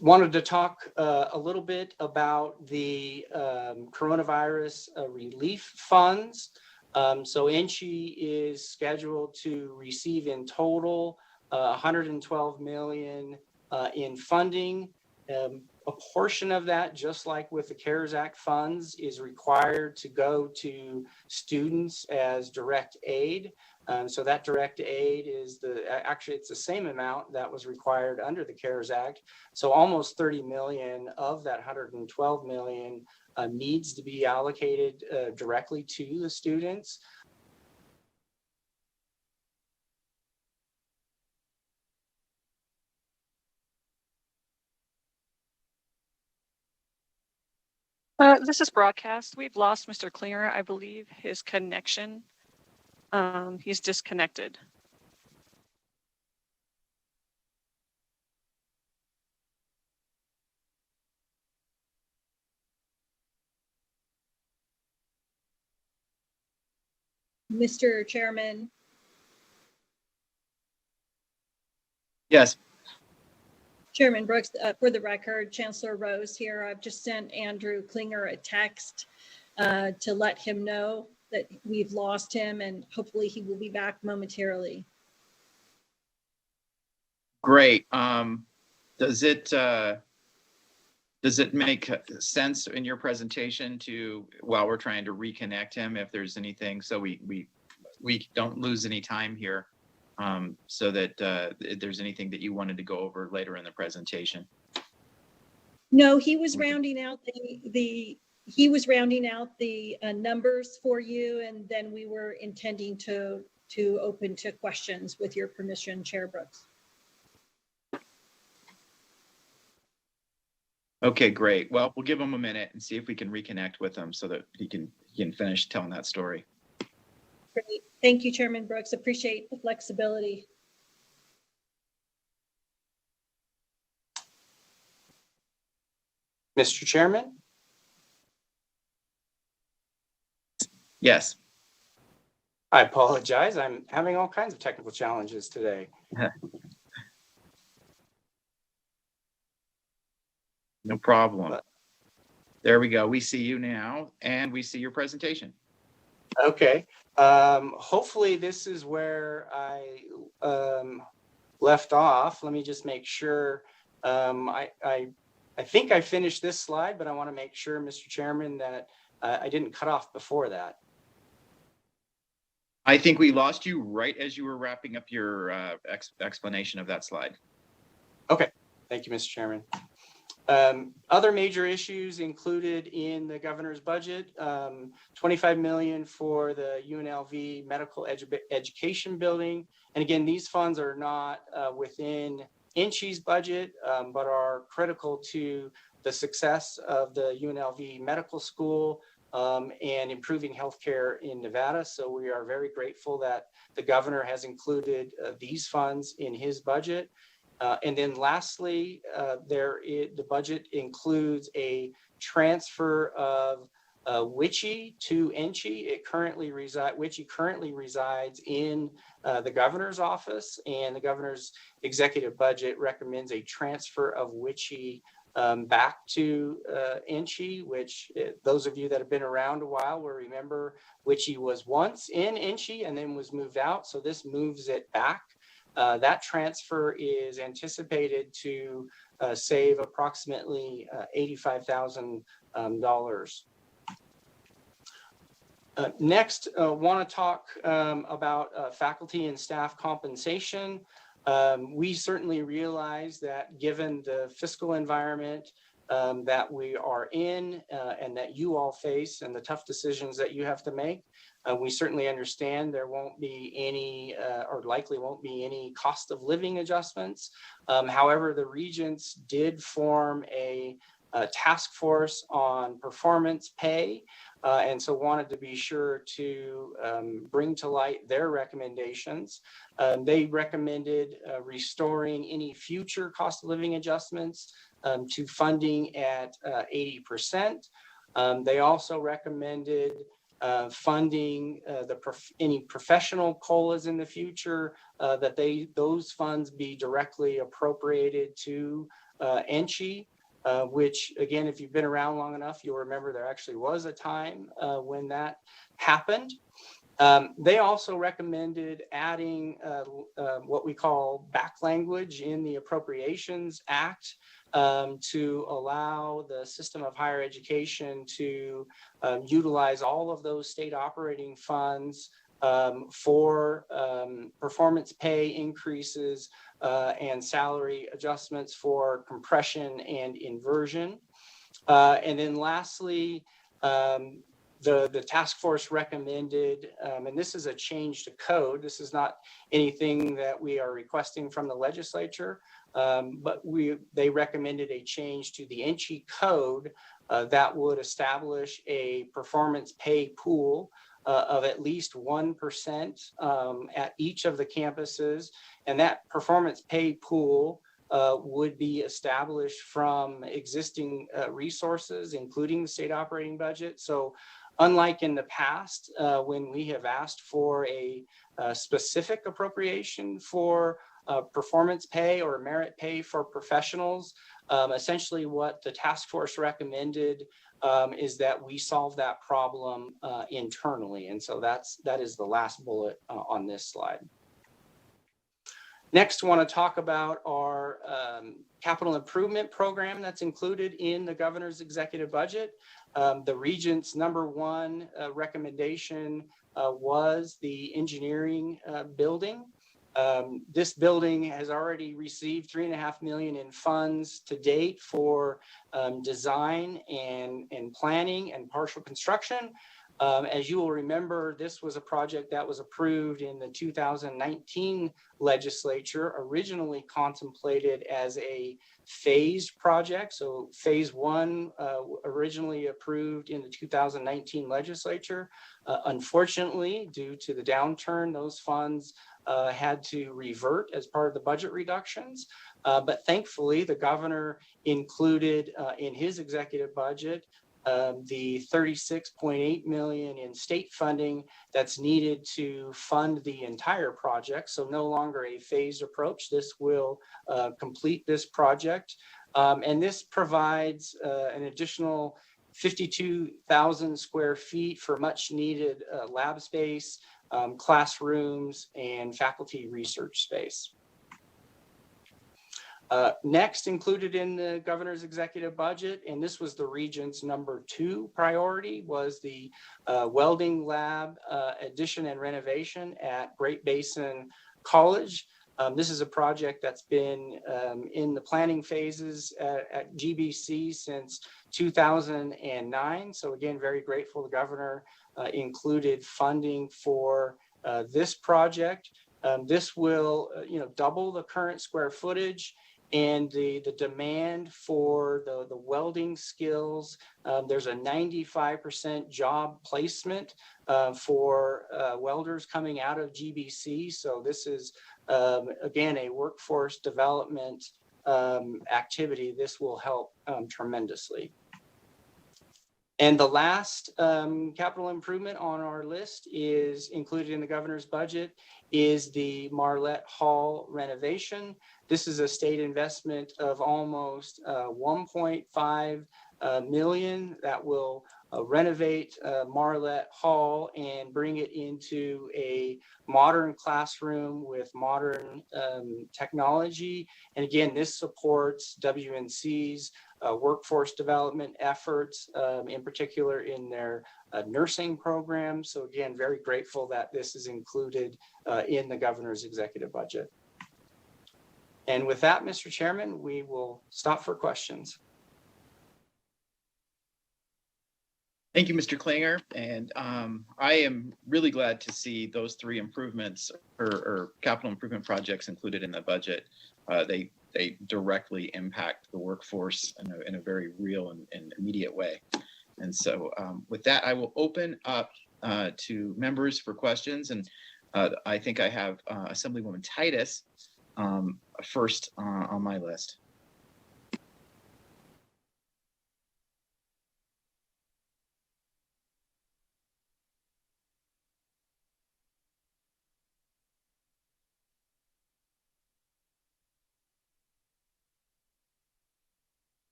Wanted to talk a little bit about the coronavirus relief funds. So NSHE is scheduled to receive in total $112 million in funding. A portion of that, just like with the CARES Act funds, is required to go to students as direct aid. So that direct aid is actually it's the same amount that was required under the CARES Act. So almost 30 million of that 112 million needs to be allocated directly to the students. This is broadcast. We've lost Mr. Klinger. I believe his connection. He's disconnected. Mr. Chairman. Yes. Chairman Brooks, for the record, Chancellor Rose here. I've just sent Andrew Klinger a text to let him know that we've lost him, and hopefully he will be back momentarily. Great. Does it make sense in your presentation to, while we're trying to reconnect him, if there's anything, so we don't lose any time here, so that if there's anything that you wanted to go over later in the presentation? No, he was rounding out the numbers for you, and then we were intending to open to questions with your permission, Chair Brooks. Okay, great. Well, we'll give him a minute and see if we can reconnect with him so that he can finish telling that story. Great. Thank you, Chairman Brooks. Appreciate the flexibility. Mr. Chairman? Yes. I apologize. I'm having all kinds of technical challenges today. No problem. There we go. We see you now, and we see your presentation. Okay. Hopefully this is where I left off. Let me just make sure. I think I finished this slide, but I want to make sure, Mr. Chairman, that I didn't cut off before that. I think we lost you right as you were wrapping up your explanation of that slide. Okay. Thank you, Mr. Chairman. Other major issues included in the governor's budget, $25 million for the UNLV medical education building. And again, these funds are not within NCHE's budget, but are critical to the success of the UNLV medical school and improving healthcare in Nevada. So we are very grateful that the governor has included these funds in his budget. And then lastly, the budget includes a transfer of WICHE to NCHE. WICHE currently resides in the governor's office, and the governor's executive budget recommends a transfer of WICHE back to NCHE, which those of you that have been around a while will remember WICHE was once in NCHE and then was moved out. So this moves it back. That transfer is anticipated to save approximately $85,000. Next, want to talk about faculty and staff compensation. We certainly realize that given the fiscal environment that we are in and that you all face and the tough decisions that you have to make, we certainly understand there won't be any or likely won't be any cost of living adjustments. However, the regents did form a task force on performance pay, and so wanted to be sure to bring to light their recommendations. They recommended restoring any future cost of living adjustments to funding at 80%. They also recommended funding any professional COLAs in the future, that those funds be directly appropriated to NCHE. Which again, if you've been around long enough, you'll remember there actually was a time when that happened. They also recommended adding what we call back language in the Appropriations Act to allow the system of higher education to utilize all of those state operating funds for performance pay increases and salary adjustments for compression and inversion. And then lastly, the task force recommended, and this is a change to code. This is not anything that we are requesting from the legislature, but they recommended a change to the NCHE code that would establish a performance pay pool of at least 1% at each of the campuses. And that performance pay pool would be established from existing resources, including the state operating budget. So unlike in the past, when we have asked for a specific appropriation for performance pay or merit pay for professionals, essentially what the task force recommended is that we solve that problem internally. And so that is the last bullet on this slide. Next, I want to talk about our capital improvement program that's included in the governor's executive budget. The regent's number one recommendation was the engineering building. This building has already received $3.5 million in funds to date for design and planning and partial construction. As you will remember, this was a project that was approved in the 2019 legislature, originally contemplated as a phased project. So phase one originally approved in the 2019 legislature. Unfortunately, due to the downturn, those funds had to revert as part of the budget reductions. But thankfully, the governor included in his executive budget the $36.8 million in state funding that's needed to fund the entire project. So no longer a phased approach. This will complete this project. And this provides an additional 52,000 square feet for much needed lab space, classrooms, and faculty research space. Next, included in the governor's executive budget, and this was the regent's number two priority, was the welding lab addition and renovation at Great Basin College. This is a project that's been in the planning phases at GBC since 2009. So again, very grateful the governor included funding for this project. This will, double the current square footage and the demand for the welding skills. There's a 95% job placement for welders coming out of GBC. So this is, again, a workforce development activity. This will help tremendously. And the last capital improvement on our list is included in the governor's budget is the Marlette Hall renovation. This is a state investment of almost 1.5 million that will renovate Marlette Hall and bring it into a modern classroom with modern technology. And again, this supports WNC's workforce development efforts, in particular in their nursing program. So again, very grateful that this is included in the governor's executive budget. And with that, Mr. Chairman, we will stop for questions. Thank you, Mr. Klinger. And I am really glad to see those three improvements or capital improvement projects included in the budget. They directly impact the workforce in a very real and immediate way. And so with that, I will open up to members for questions. And I think I have Assemblywoman Titus first on my list.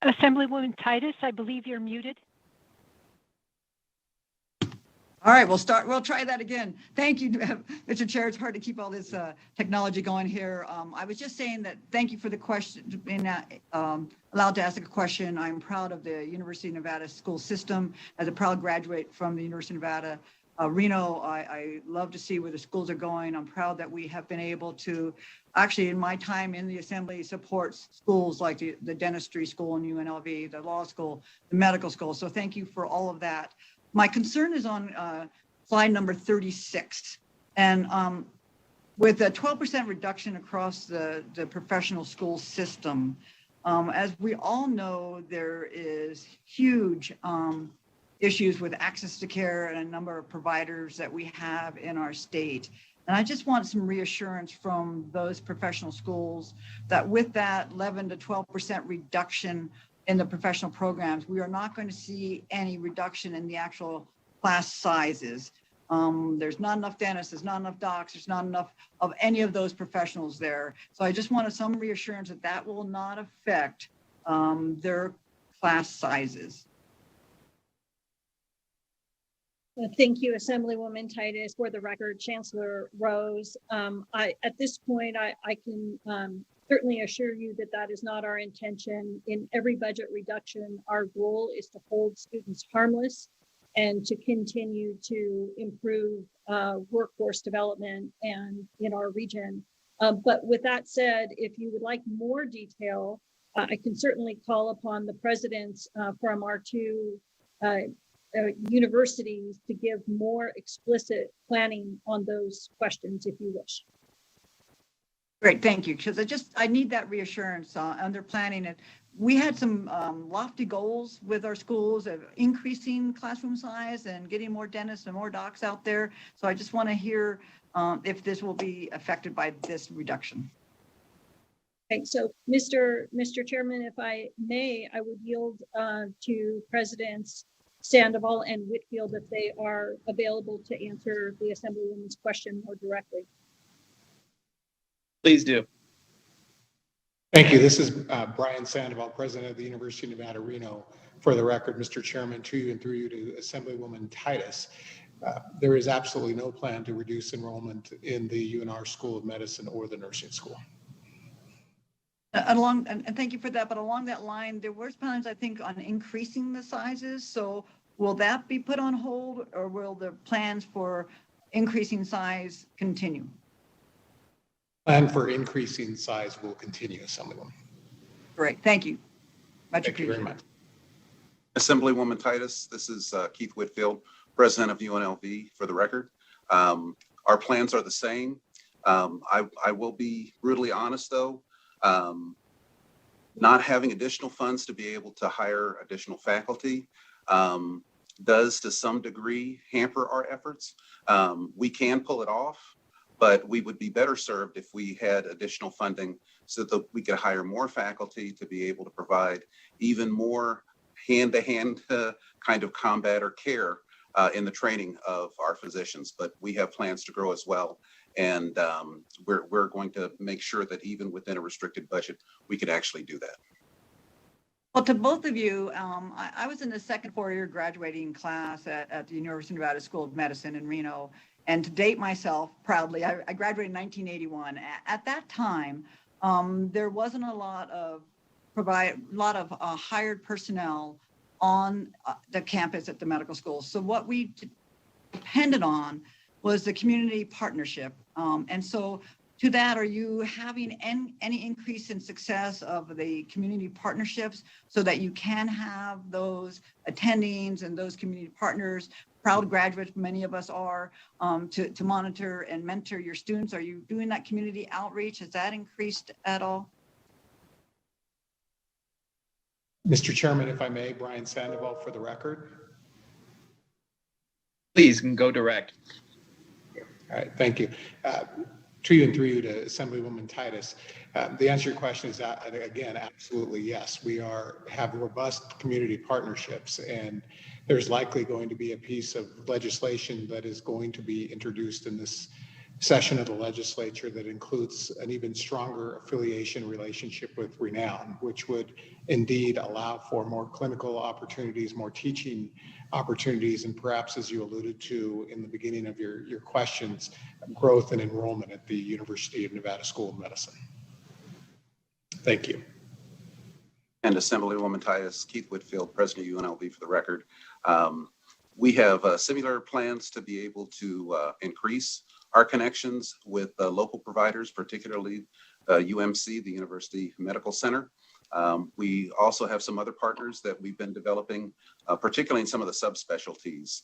Assemblywoman Titus, I believe you're muted. All right, we'll try that again. Thank you, Mr. Chair. It's hard to keep all this technology going here. I was just saying that thank you for the question, being allowed to ask a question. I'm proud of the University of Nevada school system. As a proud graduate from the University of Nevada, Reno, I love to see where the schools are going. I'm proud that we have been able to, actually in my time in the assembly, support schools like the dentistry school in UNLV, the law school, the medical school. So thank you for all of that. My concern is on slide number 36. And with a 12% reduction across the professional school system, as we all know, there is huge issues with access to care and a number of providers that we have in our state. And I just want some reassurance from those professional schools that with that 11 to 12% reduction in the professional programs, we are not going to see any reduction in the actual class sizes. There's not enough dentists, there's not enough docs, there's not enough of any of those professionals there. So I just wanted some reassurance that that will not affect their class sizes. Thank you, Assemblywoman Titus. For the record, Chancellor Rose. At this point, I can certainly assure you that that is not our intention. In every budget reduction, our goal is to hold students harmless and to continue to improve workforce development and in our region. But with that said, if you would like more detail, I can certainly call upon the presidents from our two universities to give more explicit planning on those questions if you wish. Great, thank you. Because I need that reassurance on their planning. And we had some lofty goals with our schools of increasing classroom size and getting more dentists and more docs out there. So I just want to hear if this will be affected by this reduction. Okay, so Mr. Chairman, if I may, I would yield to Presidents Sandoval and Whitfield if they are available to answer the Assemblywoman's question more directly. Please do. Thank you. This is Brian Sandoval, President of the University of Nevada, Reno. For the record, Mr. Chairman, to you and through you to Assemblywoman Titus. There is absolutely no plan to reduce enrollment in the UNR School of Medicine or the nursing school. And thank you for that, but along that line, there were plans, I think, on increasing the sizes. So will that be put on hold, or will the plans for increasing size continue? Plan for increasing size will continue, Assemblywoman. Great, thank you. Much Thank you very appreciated. much. Assemblywoman Titus, this is Keith Whitfield, President of UNLV, for the record. Our plans are the same. I will be brutally honest, though. Not having additional funds to be able to hire additional faculty does, to some degree, hamper our efforts. We can pull it off, but we would be better served if we had additional funding so that we could hire more faculty to be able to provide even more hand-to-hand kind of combat or care in the training of our physicians. But we have plans to grow as well. And we're going to make sure that even within a restricted budget, we could actually do that. Well, to both of you, I was in the second 4-year graduating class at the University of Nevada School of Medicine in Reno. And to date myself proudly, I graduated in 1981. At that time, there wasn't a lot of hired personnel on the campus at the medical school. So what we depended on was the community partnership. And so to that, are you having any increase in success of the community partnerships so that you can have those attendings and those community partners, proud graduates, many of us are, to monitor and mentor your students? Are you doing that community outreach? Has that increased at all? Mr. Chairman, if I may, Brian Sandoval for the record. Please, can go direct. All right, thank you. To you and through you to Assemblywoman Titus. The answer to your question is, again, absolutely yes. We have robust community partnerships, and there's likely going to be a piece of legislation that is going to be introduced in this session of the legislature that includes an even stronger affiliation relationship with Renown, which would indeed allow for more clinical opportunities, more teaching opportunities, and perhaps, as you alluded to in the beginning of your questions, growth and enrollment at the University of Nevada School of Medicine. Thank you. And Assemblywoman Titus, Keith Whitfield, President of UNLV, for the record. We have similar plans to be able to increase our connections with local providers, particularly UMC, the University Medical Center. We also have some other partners that we've been developing, particularly in some of the subspecialties.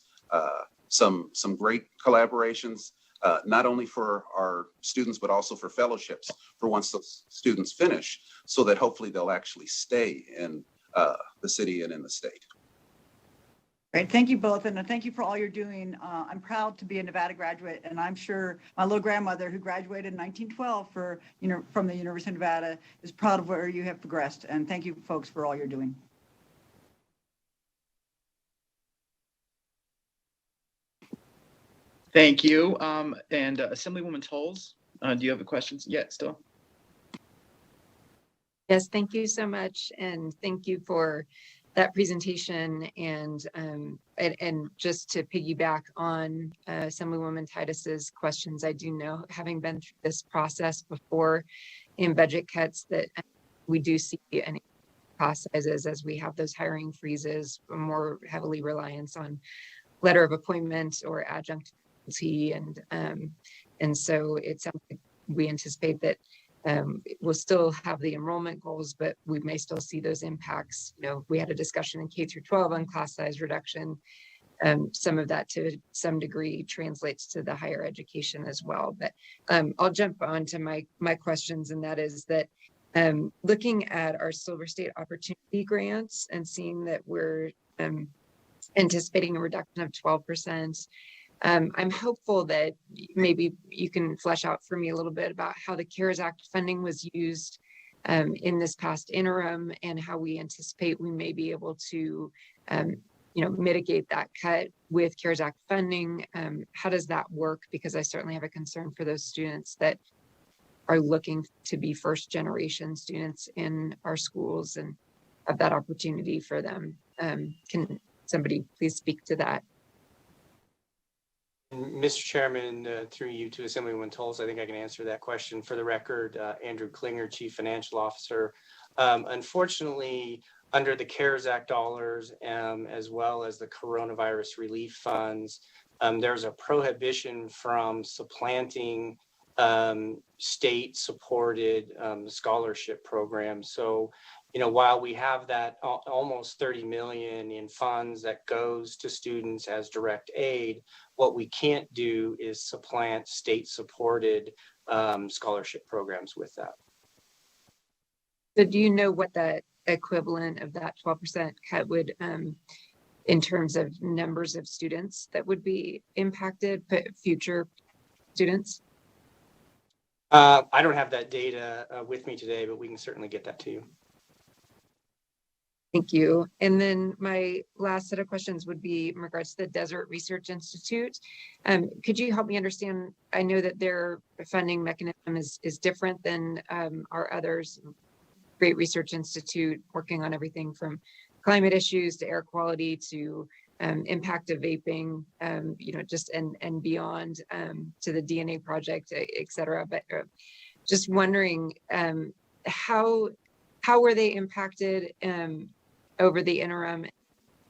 Some great collaborations, not only for our students, but also for fellowships for once those students finish, so that hopefully they'll actually stay in the city and in the state. Great, thank you both, and thank you for all you're doing. I'm proud to be a Nevada graduate, and I'm sure my little grandmother, who graduated in 1912 from the University of Nevada, is proud of where you have progressed. And thank you, folks, for all you're doing. Thank you. And Assemblywoman Tolles, do you have a question yet still? Yes, thank you so much. And thank you for that presentation. And just to piggyback on Assemblywoman Titus's questions, I do know, having been through this process before in budget cuts, that we do see an cost sizes as we have those hiring freezes, more heavily reliance on letter of appointment or adjunct faculty. And so it sounds like we anticipate that we'll still have the enrollment goals, but we may still see those impacts. You know, we had a discussion in K through 12 on class size reduction. Some of that to some degree translates to the higher education as well. But I'll jump on to my questions, and that is that looking at our Silver State Opportunity Grants and seeing that we're anticipating a reduction of 12%. I'm hopeful that maybe you can flesh out for me a little bit about how the CARES Act funding was used in this past interim, and how we anticipate we may be able to, mitigate that cut with CARES Act funding. How does that work? Because I certainly have a concern for those students that are looking to be first generation students in our schools and have that opportunity for them. Can somebody please speak to that? Mr. Chairman, through you to Assemblywoman Tolles, I think I can answer that question. For the record, Andrew Klinger, Chief Financial Officer. Unfortunately, under the CARES Act dollars, as well as the coronavirus relief funds, there's a prohibition from supplanting state-supported scholarship programs. So, while we have that almost 30 million in funds that goes to students as direct aid, what we can't do is supplant state-supported scholarship programs with that. So do you know what the equivalent of that 12% cut would, in terms of numbers of students that would be impacted, future students? I don't have that data with me today, but we can certainly get that to you. Thank you. And then my last set of questions would be in regards to the Desert Research Institute. Could you help me understand? I know that their funding mechanism is different than our others. Great Research Institute working on everything from climate issues to air quality to impact of vaping, just and beyond, to the DNA project, et cetera. But just wondering how were they impacted over the interim?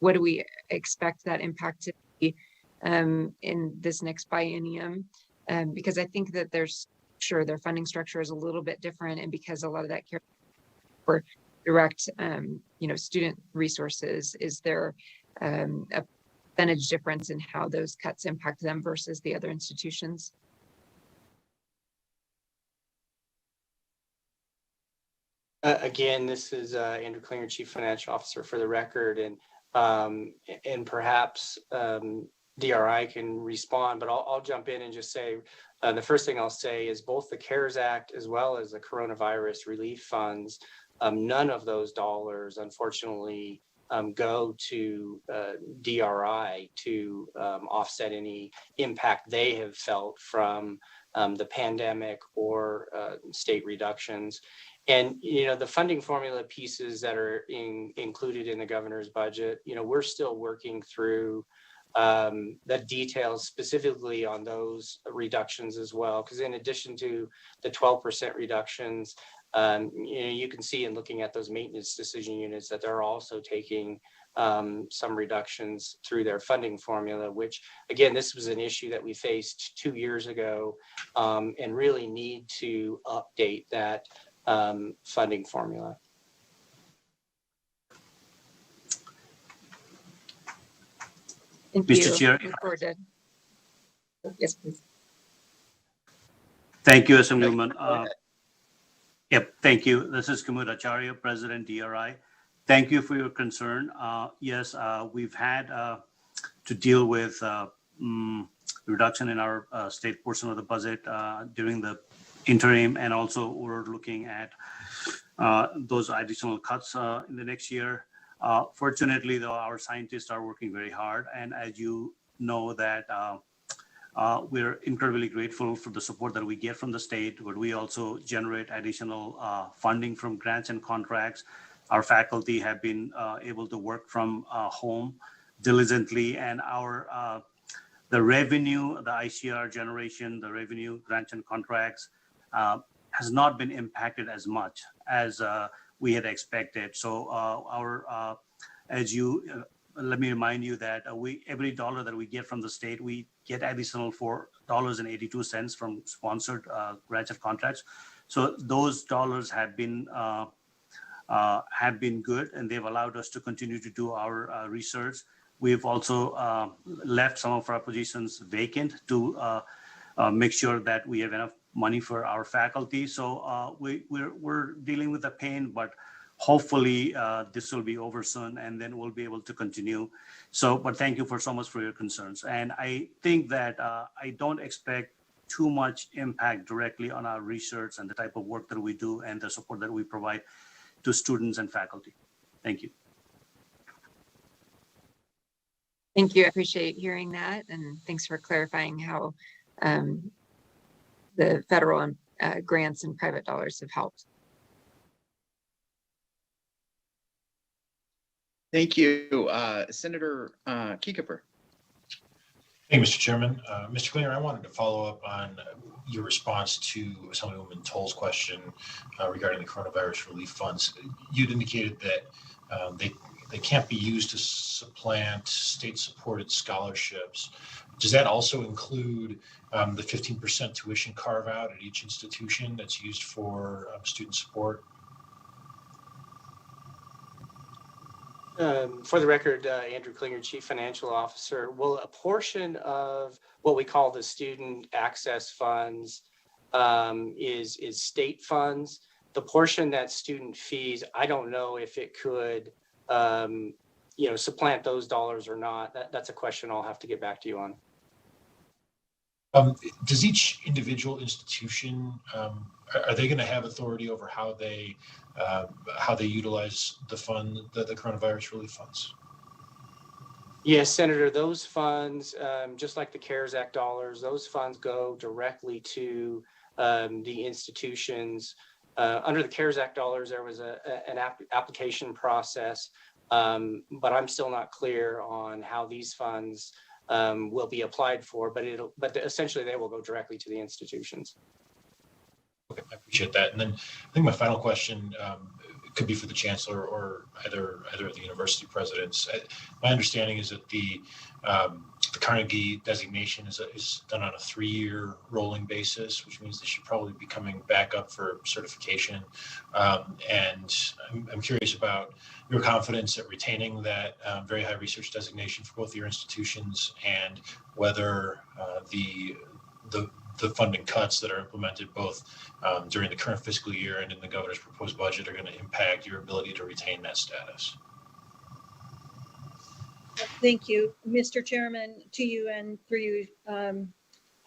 What do we expect that impact to be in this next biennium? Because I think that their funding structure is a little bit different, and because a lot of that care for direct, student resources, is there a percentage difference in how those cuts impact them versus the other institutions? Again, this is Andrew Klinger, Chief Financial Officer, for the record, and perhaps DRI can respond, but I'll jump in and just say the first thing I'll say is both the CARES Act as well as the coronavirus relief funds, none of those dollars, unfortunately, go to DRI to offset any impact they have felt from the pandemic or state reductions. And, the funding formula pieces that are included in the governor's budget, we're still working through the details specifically on those reductions as well. Because in addition to the 12% reductions, you can see in looking at those maintenance decision units that they're also taking some reductions through their funding formula, which, again, this was an issue that we faced 2 years ago, and really need to update that funding formula. Mr. Chair. Yes, please. Thank you, Assemblywoman. Yep, thank you. This is Kumud Acharya, President, DRI. Thank you for your concern. Yes, we've had to deal with reduction in our state portion of the budget during the interim, and also we're looking at those additional cuts in the next year. Fortunately, though, our scientists are working very hard, and as you know that we're incredibly grateful for the support that we get from the state, but we also generate additional funding from grants and contracts. Our faculty have been able to work from home diligently, and the revenue, the ICR generation, the revenue, grants and contracts has not been impacted as much as we had expected. So let me remind you that every dollar that we get from the state, we get additional $4.82 from sponsored grants and contracts. So those dollars have been good, and they've allowed us to continue to do our research. We've also left some of our positions vacant to make sure that we have enough money for our faculty. So we're dealing with the pain, but hopefully this will be over soon, and then we'll be able to continue. But thank you so much for your concerns. And I think that I don't expect too much impact directly on our research and the type of work that we do and the support that we provide to students and faculty. Thank you. Thank you. I appreciate hearing that. And thanks for clarifying how the federal grants and private dollars have helped. Thank you. Senator Kiekeper. Hey, Mr. Chairman. Mr. Klinger, I wanted to follow up on your response to Assemblywoman Toll's question regarding the coronavirus relief funds. You'd indicated that they can't be used to supplant state-supported scholarships. Does that also include the 15% tuition carve-out at each institution that's used for student support? For the record, Andrew Klinger, Chief Financial Officer. Well, a portion of what we call the student access funds is state funds. The portion that's student fees, I don't know if it could, supplant those dollars or not. That's a question I'll have to get back to you on. Does each individual institution, are they going to have authority over how they utilize the coronavirus relief funds? Yes, Senator, those funds, just like the CARES Act dollars, those funds go directly to the institutions. Under the CARES Act dollars, there was an application process, but I'm still not clear on how these funds will be applied for, but essentially they will go directly to the institutions. Okay, I appreciate that. And then I think my final question could be for the chancellor or either of the university presidents. My understanding is that the Carnegie designation is done on a 3-year rolling basis, which means they should probably be coming back up for certification. And I'm curious about your confidence at retaining that very high research designation for both your institutions, and whether the funding cuts that are implemented both during the current fiscal year and in the governor's proposed budget are going to impact your ability to retain that status. Thank you, Mr. Chairman, to you and through you.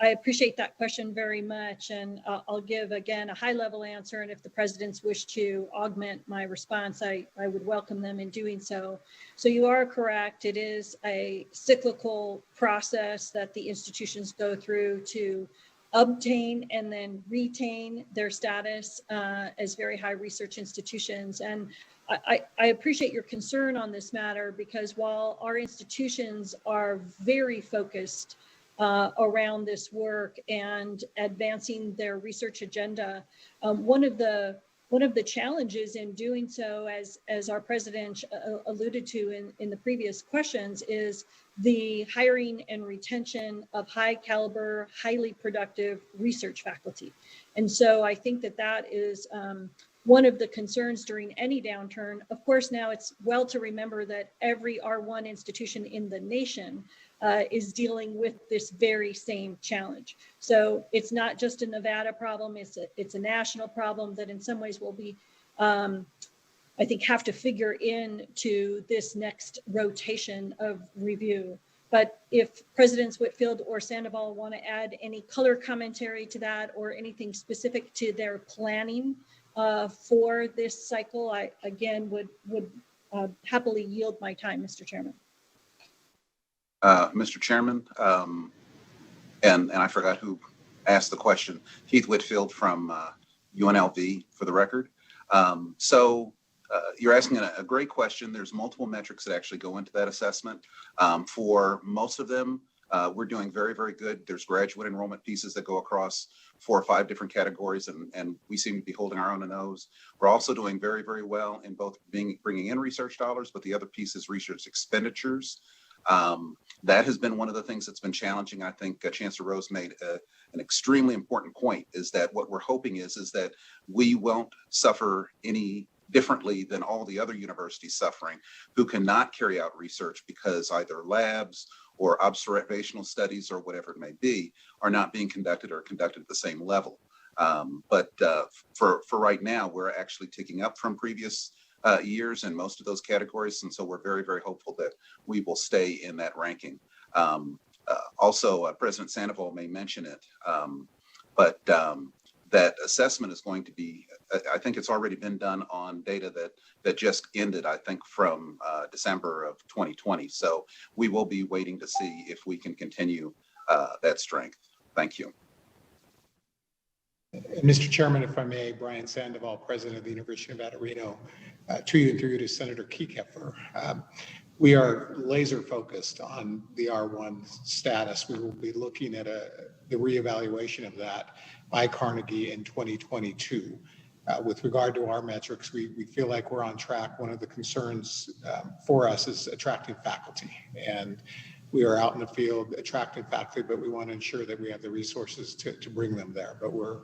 I appreciate that question very much, and I'll give again a high-level answer, and if the presidents wish to augment my response, I would welcome them in doing so. So you are correct. It is a cyclical process that the institutions go through to obtain and then retain their status as very high research institutions. And I appreciate your concern on this matter, because while our institutions are very focused around this work and advancing their research agenda, one of the challenges in doing so, as our president alluded to in the previous questions, is the hiring and retention of high caliber, highly productive research faculty. And so I think that is one of the concerns during any downturn. Of course, now it's well to remember that every R1 institution in the nation is dealing with this very same challenge. So it's not just a Nevada problem, it's a national problem that in some ways will be, I think, have to figure into this next rotation of review. But if Presidents Whitfield or Sandoval want to add any color commentary to that, or anything specific to their planning for this cycle, I again would happily yield my time, Mr. Chairman. Mr. Chairman, and I forgot who asked the question, Keith Whitfield from UNLV for the record. So you're asking a great question. There's multiple metrics that actually go into that assessment. For most of them, we're doing very, very good. There's graduate enrollment pieces that go across 4 or 5 different categories, and we seem to be holding our own in those. We're also doing very, very well in both bringing in research dollars, but the other piece is research expenditures. That has been one of the things that's been challenging. I think Chancellor Rose made an extremely important point, is that what we're hoping is that we won't suffer any differently than all the other universities suffering who cannot carry out research because either labs or observational studies or whatever it may be are not being conducted or conducted at the same level. But for right now, we're actually ticking up from previous years in most of those categories. And so we're very, very hopeful that we will stay in that ranking. Also, President Sandoval may mention it, but that assessment is going to be, I think it's already been done on data that just ended, I think, from December of 2020. So we will be waiting to see if we can continue that strength. Thank you. Mr. Chairman, if I may, Brian Sandoval, President of the University of Nevada, Reno, to you and through you to Senator Kekeffer. we are laser focused on the R1 status. We will be looking at the reevaluation of that by Carnegie in 2022. With regard to our metrics, we feel like we're on track. One of the concerns for us is attracting faculty, and we are out in the field attracting faculty, but we want to ensure that we have the resources to bring them there. But we're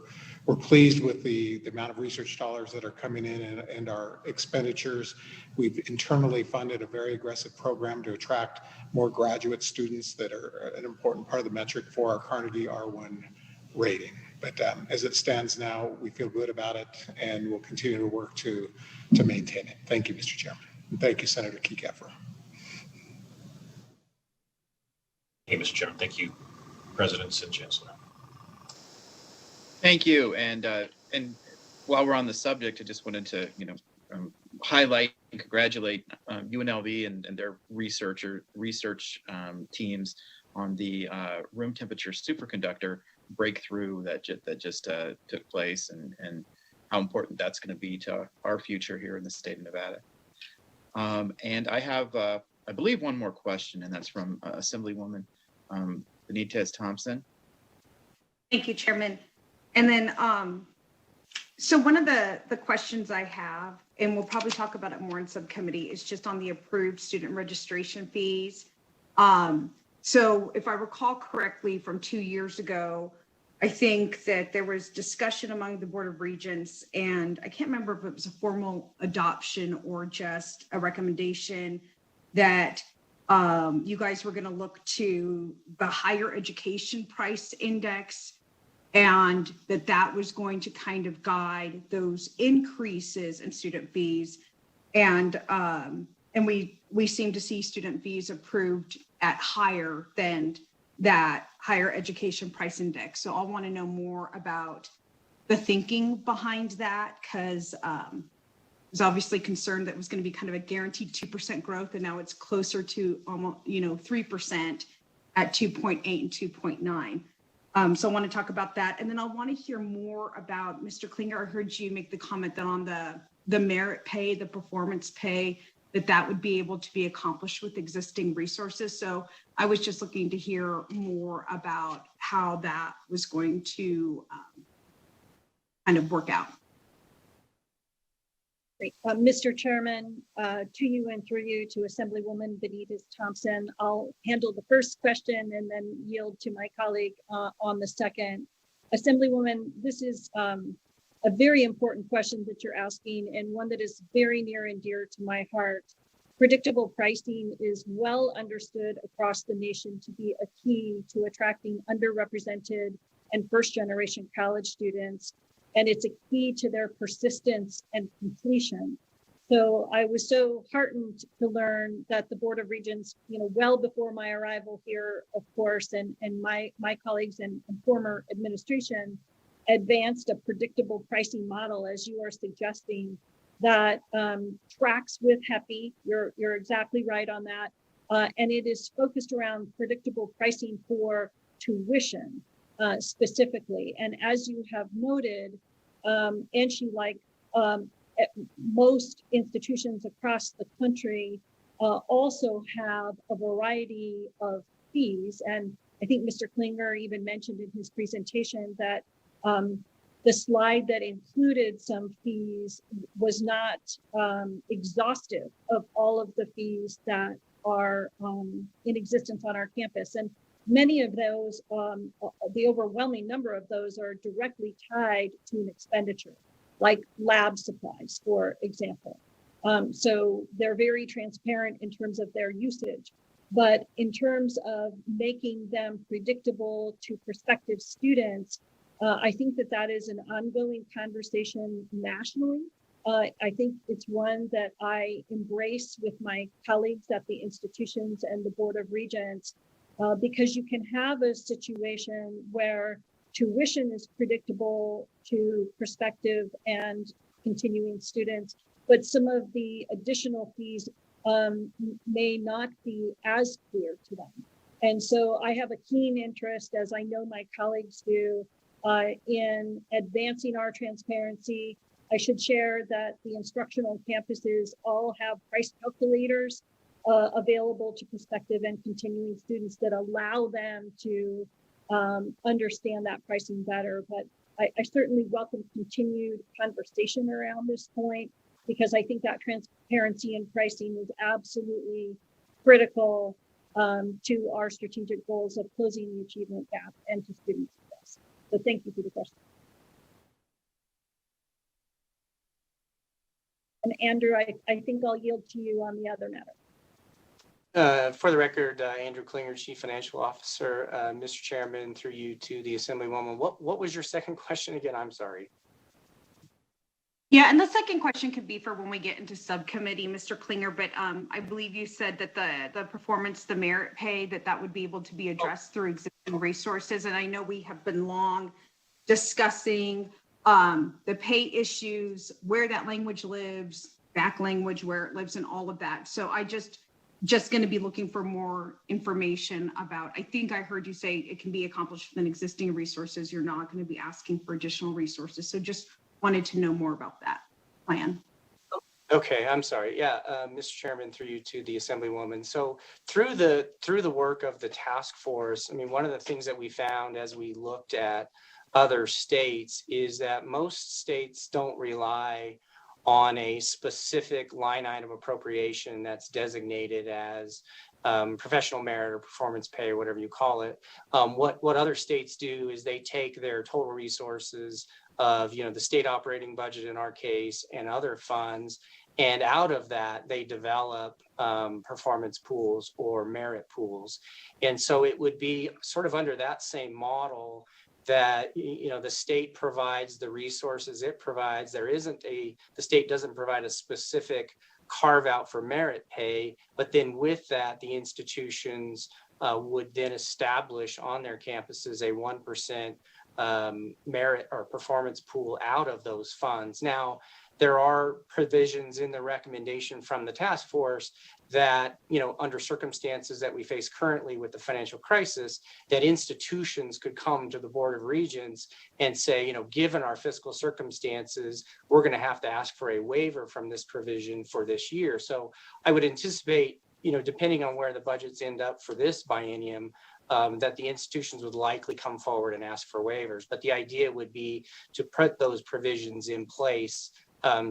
pleased with the amount of research dollars that are coming in and our expenditures. We've internally funded a very aggressive program to attract more graduate students that are an important part of the metric for our Carnegie R1 rating. But as it stands now, we feel good about it, and we'll continue to work to maintain it. Thank you, Mr. Chairman. And thank you, Senator Kekeffer. Hey, Mr. Chairman, thank you, Presidents and Chancellor. Thank you. And while we're on the subject, I just wanted to, highlight and congratulate UNLV and their research teams on the room temperature superconductor breakthrough that just took place, and how important that's going to be to our future here in the state of Nevada. And I have, I believe, one more question, and that's from Assemblywoman Benitez Thompson. Thank you, Chairman. And then, so one of the questions I have, and we'll probably talk about it more in subcommittee, is just on the approved student registration fees. So if I recall correctly from 2 years ago, I think that there was discussion among the Board of Regents, and I can't remember if it was a formal adoption or just a recommendation that you guys were going to look to the higher education price index, and that was going to kind of guide those increases in student fees. And we seem to see student fees approved at higher than that higher education price index. So I want to know more about the thinking behind that, because I was obviously concerned that it was going to be kind of a guaranteed 2% growth, and now it's closer to almost 3% at 2.8 and 2.9. So I want to talk about that, and then I want to hear more about Mr. Klinger. I heard you make the comment that on the merit pay, the performance pay, that would be able to be accomplished with existing resources. So I was just looking to hear more about how that was going to kind of work out. Great. Mr. Chairman, to you and through you to Assemblywoman Benitez Thompson, I'll handle the first question and then yield to my colleague on the second. Assemblywoman, this is a very important question that you're asking, and one that is very near and dear to my heart. Predictable pricing is well understood across the nation to be a key to attracting underrepresented and first-generation college students, and it's a key to their persistence and completion. So I was so heartened to learn that the Board of Regents, well before my arrival here, of course, and my colleagues and former administration, advanced a predictable pricing model, as you are suggesting, that tracks with HEPI. You're exactly right on that. And it is focused around predictable pricing for tuition specifically. And as you have noted, ANSHI, like most institutions across the country, also have a variety of fees. And I think Mr. Klinger even mentioned in his presentation that the slide that included some fees was not exhaustive of all of the fees that are in existence on our campus. And many of those, the overwhelming number of those, are directly tied to an expenditure, like lab supplies, for example. So they're very transparent in terms of their usage. But in terms of making them predictable to prospective students, I think that is an ongoing conversation nationally. I think it's one that I embrace with my colleagues at the institutions and the Board of Regents, because you can have a situation where tuition is predictable to prospective and continuing students, but some of the additional fees may not be as clear to them. And so I have a keen interest, as I know my colleagues do, in advancing our transparency. I should share that the instructional campuses all have price calculators available to prospective and continuing students that allow them to understand that pricing better. But I certainly welcome continued conversation around this point, because I think that transparency in pricing is absolutely critical to our strategic goals of closing the achievement gap and to student success. So thank you for the question. And Andrew, I think I'll yield to you on the other matter. For the record, Andrew Klinger, Chief Financial Officer. Mr. Chairman, through you to the Assemblywoman. What was your second question again? I'm sorry. Yeah, and the second question could be for when we get into subcommittee, Mr. Klinger, but I believe you said that the performance, the merit pay, that would be able to be addressed through existing resources. And I know we have been long discussing the pay issues, where that language lives, back language, where it lives, and all of that. So I just going to be looking for more information about, I think I heard you say it can be accomplished within existing resources. You're not going to be asking for additional resources. So just wanted to know more about that plan. Okay, I'm sorry. Yeah, Mr. Chairman, through you to the Assemblywoman. So through the work of the task force, I mean, one of the things that we found as we looked at other states is that most states don't rely on a specific line item appropriation that's designated as professional merit or performance pay or whatever you call it. What other states do is they take their total resources of, the state operating budget in our case and other funds, and out of that they develop performance pools or merit pools. And so it would be sort of under that same model that the state provides the resources it provides. The state doesn't provide a specific carve out for merit pay, but then with that, the institutions would then establish on their campuses a 1% merit or performance pool out of those funds. Now, there are provisions in the recommendation from the task force that, under circumstances that we face currently with the financial crisis, that institutions could come to the Board of Regents and say, given our fiscal circumstances, we're going to have to ask for a waiver from this provision for this year. So I would anticipate, depending on where the budgets end up for this biennium, that the institutions would likely come forward and ask for waivers. But the idea would be to put those provisions in place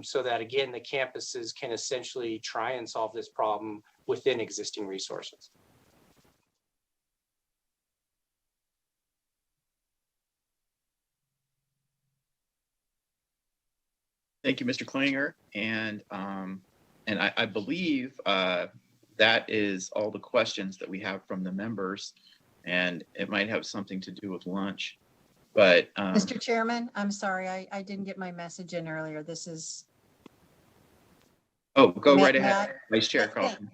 so that, again, the campuses can essentially try and solve this problem within existing resources. Thank you, Mr. Klinger. And I believe that is all the questions that we have from the members, and it might have something to do with lunch. But Mr. Chairman, I'm sorry, I didn't get my message in earlier. This is. Oh, go right ahead, Vice Chair Carlton.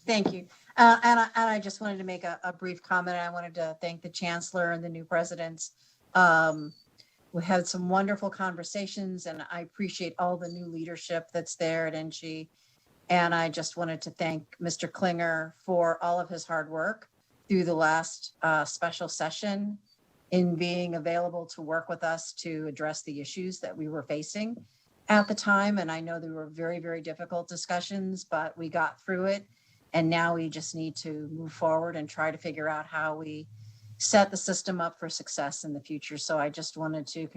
Thank you. And I just wanted to make a brief comment. I wanted to thank the Chancellor and the new presidents. We had some wonderful conversations, and I appreciate all the new leadership that's there at NG. And I just wanted to thank Mr. Klinger for all of his hard work through the last special session in being available to work with us to address the issues that we were facing at the time. And I know there were very, very difficult discussions, but we got through it. And now we just need to move forward and try to figure out how we set the system up for success in the future. So I just wanted to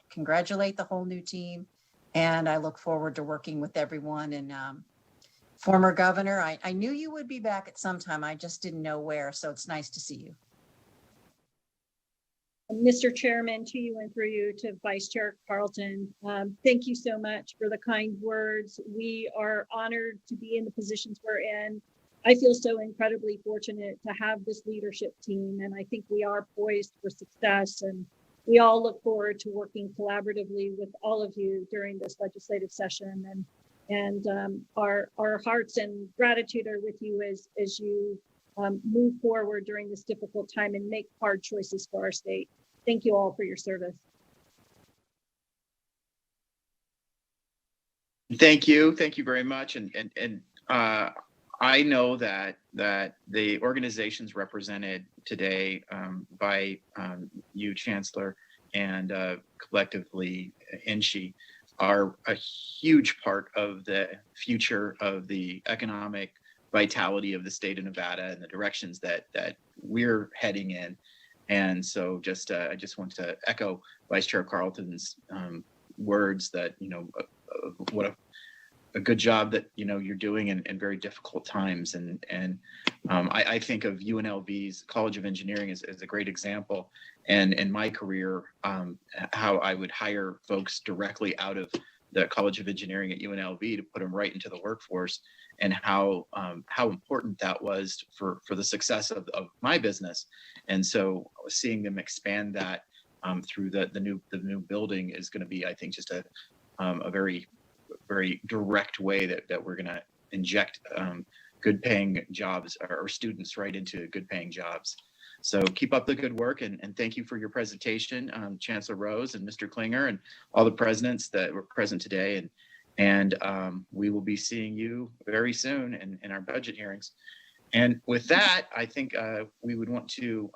congratulate the whole new team. And I look forward to working with everyone. And former governor, I knew you would be back at some time. I just didn't know where. So it's nice to see you. Mr. Chairman, to you and through you to Vice Chair Carlton, thank you so much for the kind words. We are honored to be in the positions we're in. I feel so incredibly fortunate to have this leadership team, and I think we are poised for success. And we all look forward to working collaboratively with all of you during this legislative session. And our hearts and gratitude are with you as you move forward during this difficult time and make hard choices for our state. Thank you all for your service. Thank you very much. And I know that the organizations represented today by you, Chancellor, and collectively NSHE are a huge part of the future of the economic, vitality of the state of Nevada and the directions that we're heading in. And so I just want to echo Vice Chair Carlton's words that, what a good job that, you're doing in very difficult times. And I think of UNLV's College of Engineering as a great example. And in my career, how I would hire folks directly out of the College of Engineering at UNLV to put them right into the workforce, and how important that was for the success of my business. And so seeing them expand that through the new building is going to be, I think, just a very, very direct way that we're going to inject good paying jobs or students right into good paying jobs. So keep up the good work, and thank you for your presentation, Chancellor Rose and Mr. Klinger and all the presidents that were present today. And we will be seeing you very soon in our budget hearings. And with that, I think we would want to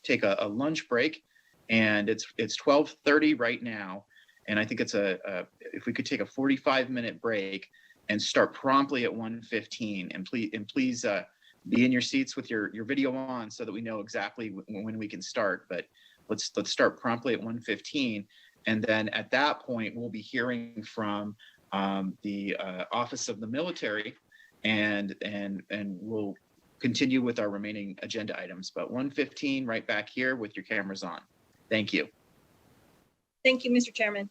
take a lunch break, and it's 12:30 right now. And I think it's if we could take a 45-minute break and start promptly at 1:15, and please be in your seats with your video on so that we know exactly when we can start. But let's start promptly at 1:15, and then at that point we'll be hearing from the Office of the Military, and we'll continue with our remaining agenda items. But 1:15 right back here with your cameras on. Thank you. Thank you, Mr. Chairman.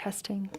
Testing.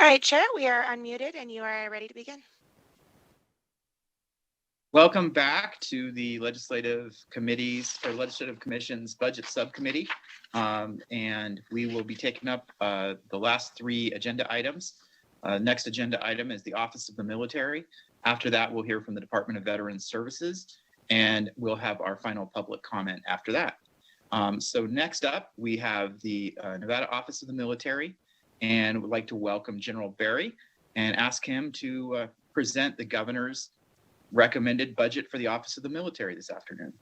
right, Chair, we are unmuted and you are ready to begin. Welcome back to the Legislative Commission's Budget Subcommittee. And we will be taking up the last 3 agenda items. Next agenda item is the Office of the Military. After that, we'll hear from the Department of Veterans Services, and we'll have our final public comment after that. So next up, we have the Nevada Office of the Military, and would like to welcome General Berry and ask him to present the governor's recommended budget for the Office of the Military this afternoon.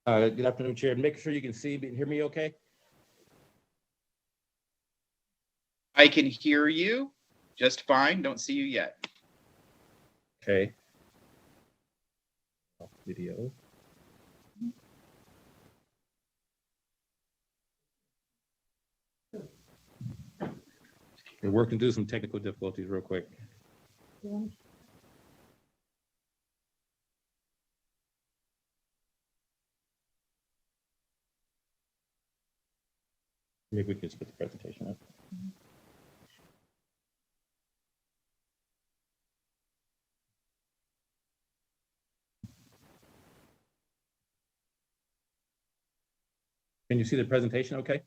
Good afternoon, Chair. Make sure you can see and hear me okay? I can hear you just fine. Don't see you yet. Okay. Off video. We're working through some technical difficulties real quick. Maybe we can just put the presentation up. Can you see the presentation okay?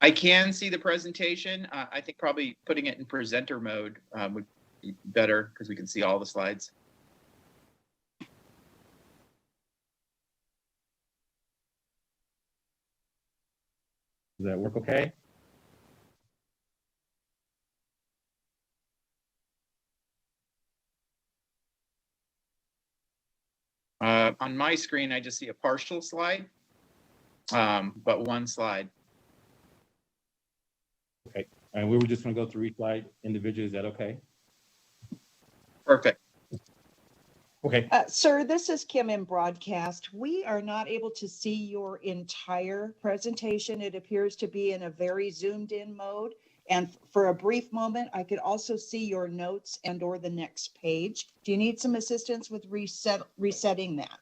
I can see the presentation. I think probably putting it in presenter mode would be better because we can see all the slides. Does that work okay? On my screen, I just see a partial slide, but one slide. Okay, and we were just going to go through each slide individually. Is that okay? Perfect. Okay. Sir, this is Kim in broadcast. We are not able to see your entire presentation. It appears to be in a very zoomed in mode. And for a brief moment, I could also see your notes and or the next page. Do you need some assistance with resetting that?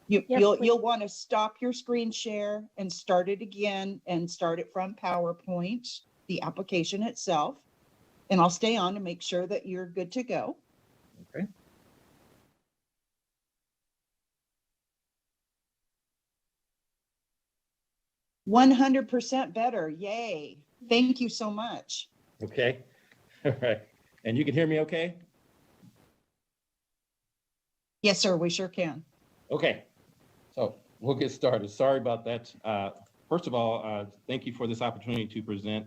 You'll want to stop your screen share and start it again and start it from PowerPoint, the application itself. And I'll stay on to make sure that you're good to go. Okay. %100 better. Yay. Thank you so much. Okay. All right. And you can hear me okay? Yes, sir. We sure can. Okay. So we'll get started. Sorry about that. First of all, thank you for this opportunity to present.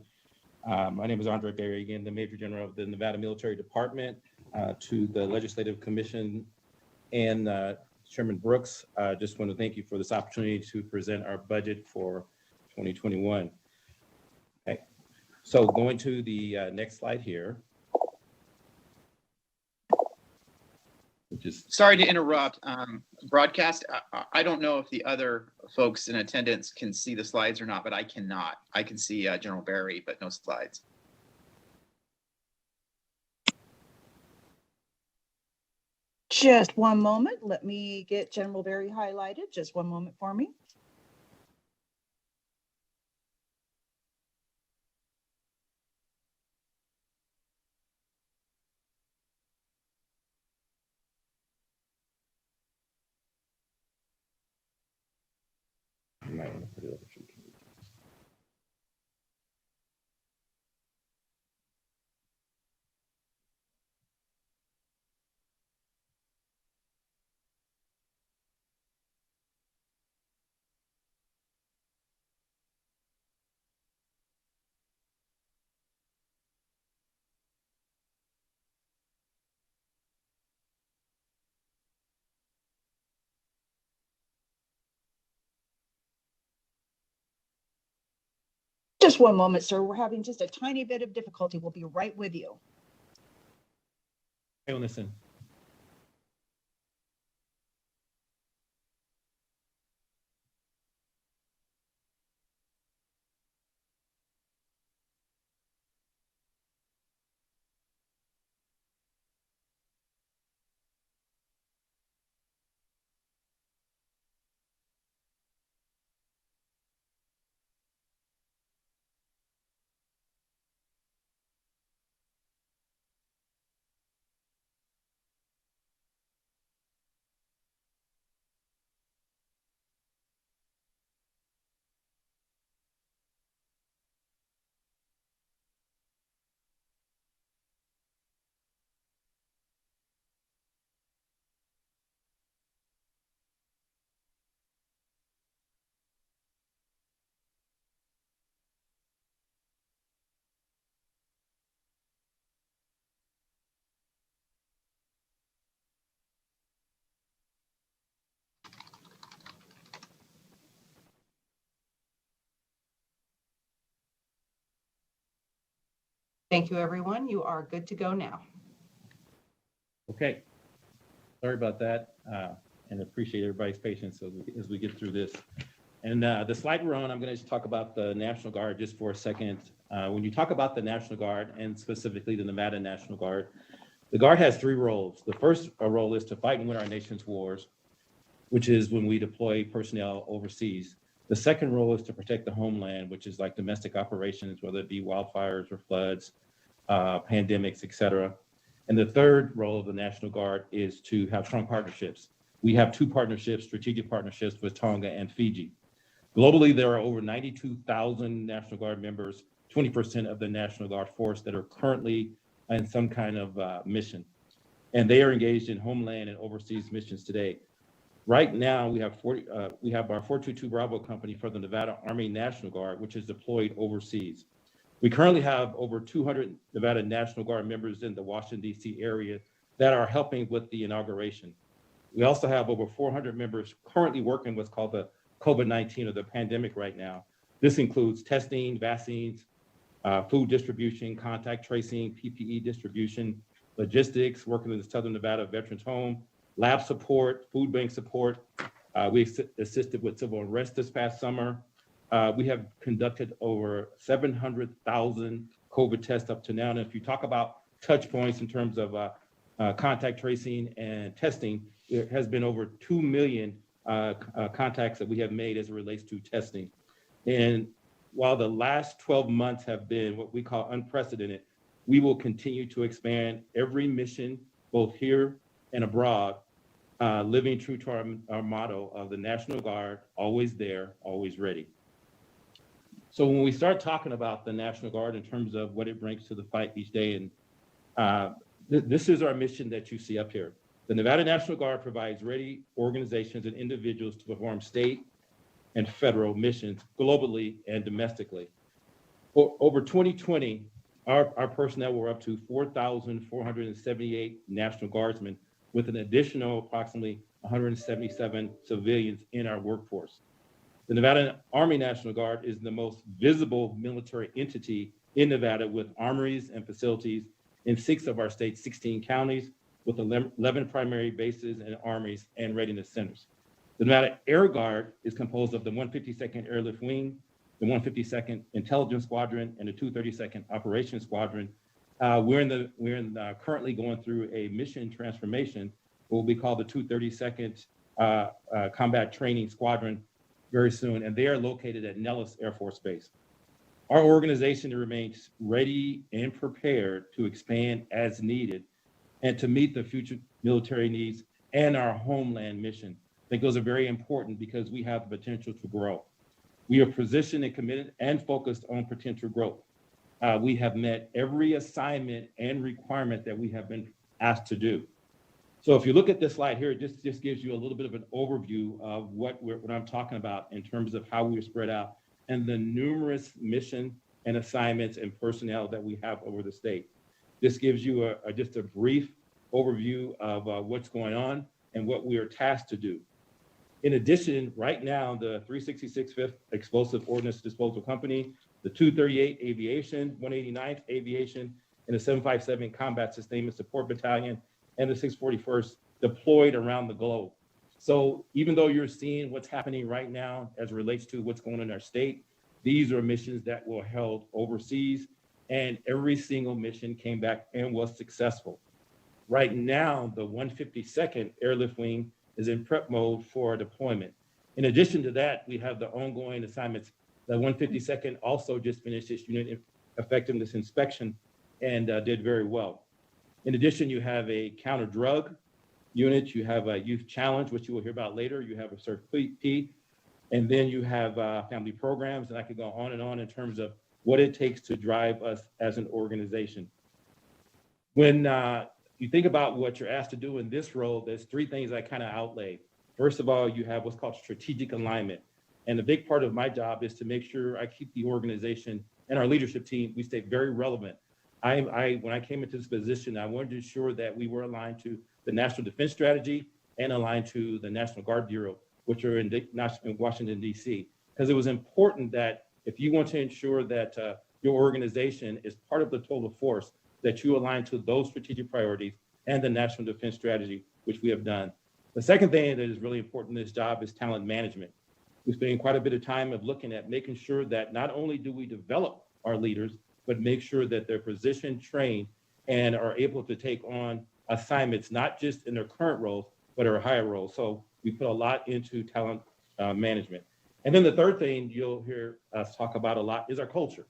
My name is Andre Berry, again, the Major General of the Nevada Military Department, to the Legislative Commission and Chairman Brooks. Just want to thank you for this opportunity to present our budget for 2021. Okay, so going to the next slide here. Sorry to interrupt. Broadcast, I don't know if the other folks in attendance can see the slides or not, but I cannot. I can see General Berry, but no slides. Just one moment. Let me get General Berry highlighted. Just one moment for me. You might want to put it over to Just one moment, sir. We're having just a tiny bit of difficulty. We'll be right with you. Hey, listen. Thank you, everyone. You are good to go now. Okay. Sorry about that, and appreciate everybody's patience as we get through this. And the slide we're on, I'm going to talk about the National Guard just for a second. When you talk about the National Guard, and specifically the Nevada National Guard, the Guard has three roles. The first role is to fight and win our nation's wars, which is when we deploy personnel overseas. The second role is to protect the homeland, which is like domestic operations, whether it be wildfires or floods, pandemics, et cetera. And the third role of the National Guard is to have strong partnerships. We have two partnerships, strategic partnerships with Tonga and Fiji. Globally, there are over 92,000 National Guard members, 20% of the National Guard force that are currently in some kind of mission. And they are engaged in homeland and overseas missions today. Right now, we have our 422 Bravo company for the Nevada Army National Guard, which is deployed overseas. We currently have over 200 Nevada National Guard members in the Washington, D.C. area that are helping with the inauguration. We also have over 400 members currently working what's called the COVID-19 or the pandemic right now. This includes testing, vaccines, food distribution, contact tracing, PPE distribution, logistics, working in the Southern Nevada Veterans Home, lab support, food bank support. We assisted with civil unrest this past summer. We have conducted over 700,000 COVID tests up to now. And if you talk about touch points in terms of contact tracing and testing, there has been over 2 million contacts that we have made as it relates to testing. And while the last 12 months have been what we call unprecedented, we will continue to expand every mission, both here and abroad, living true to our motto of the National Guard, always there, always ready. So when we start talking about the National Guard in terms of what it brings to the fight each day, and this is our mission that you see up here. The Nevada National Guard provides ready organizations and individuals to perform state and federal missions globally and domestically. Over 2020, our personnel were up to 4,478 National Guardsmen with an additional approximately 177 civilians in our workforce. The Nevada Army National Guard is the most visible military entity in Nevada with armories and facilities in 6 of our state's 16 counties with 11 primary bases and armories and readiness centers. The Nevada Air Guard is composed of the 152nd Airlift Wing, the 152nd Intelligence Squadron, and the 232nd Operations Squadron. We're currently going through a mission transformation, what will be called the 232nd Combat Training Squadron very soon, and they are located at Nellis Air Force Base. Our organization remains ready and prepared to expand as needed and to meet the future military needs and our homeland mission. I think those are very important because we have the potential to grow. We are positioned and committed and focused on potential growth. We have met every assignment and requirement that we have been asked to do. So if you look at this slide here, it just gives you a little bit of an overview of what I'm talking about in terms of how we're spread out and the numerous mission and assignments and personnel that we have over the state. This gives you just a brief overview of what's going on and what we are tasked to do. In addition, right now, the 366 5th Explosive Ordnance Disposal Company, the 238 Aviation, 189th Aviation, and the 757 Combat Sustainment Support Battalion, and the 641st deployed around the globe. So even though you're seeing what's happening right now as it relates to what's going on in our state, these are missions that were held overseas, and every single mission came back and was successful. Right now, the 152nd Airlift Wing is in prep mode for deployment. In addition to that, we have the ongoing assignments. The 152nd also just finished its unit effectiveness inspection and did very well. In addition, you have a counter drug unit, you have a youth challenge, which you will hear about later. You have a CERT-P, and then you have family programs, and I could go on and on in terms of what it takes to drive us as an organization. When you think about what you're asked to do in this role, there's 3 things I kind of outlay. First of all, you have what's called strategic alignment. And a big part of my job is to make sure I keep the organization and our leadership team, we stay very relevant. When I came into this position, I wanted to ensure that we were aligned to the National Defense Strategy and aligned to the National Guard Bureau, which are in Washington, D.C. Because it was important that if you want to ensure that your organization is part of the total force, that you align to those strategic priorities and the national defense strategy, which we have done. The second thing that is really important in this job is talent management. We're spending quite a bit of time of looking at making sure that not only do we develop our leaders, but make sure that they're positioned, trained, and are able to take on assignments, not just in their current roles, but our higher roles. So we put a lot into talent management. And then the third thing you'll hear us talk about a lot is our culture.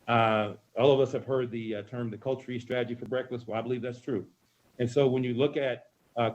All of us have heard the term, the culture strategy for breakfast. Well, I believe that's true. And so when you look at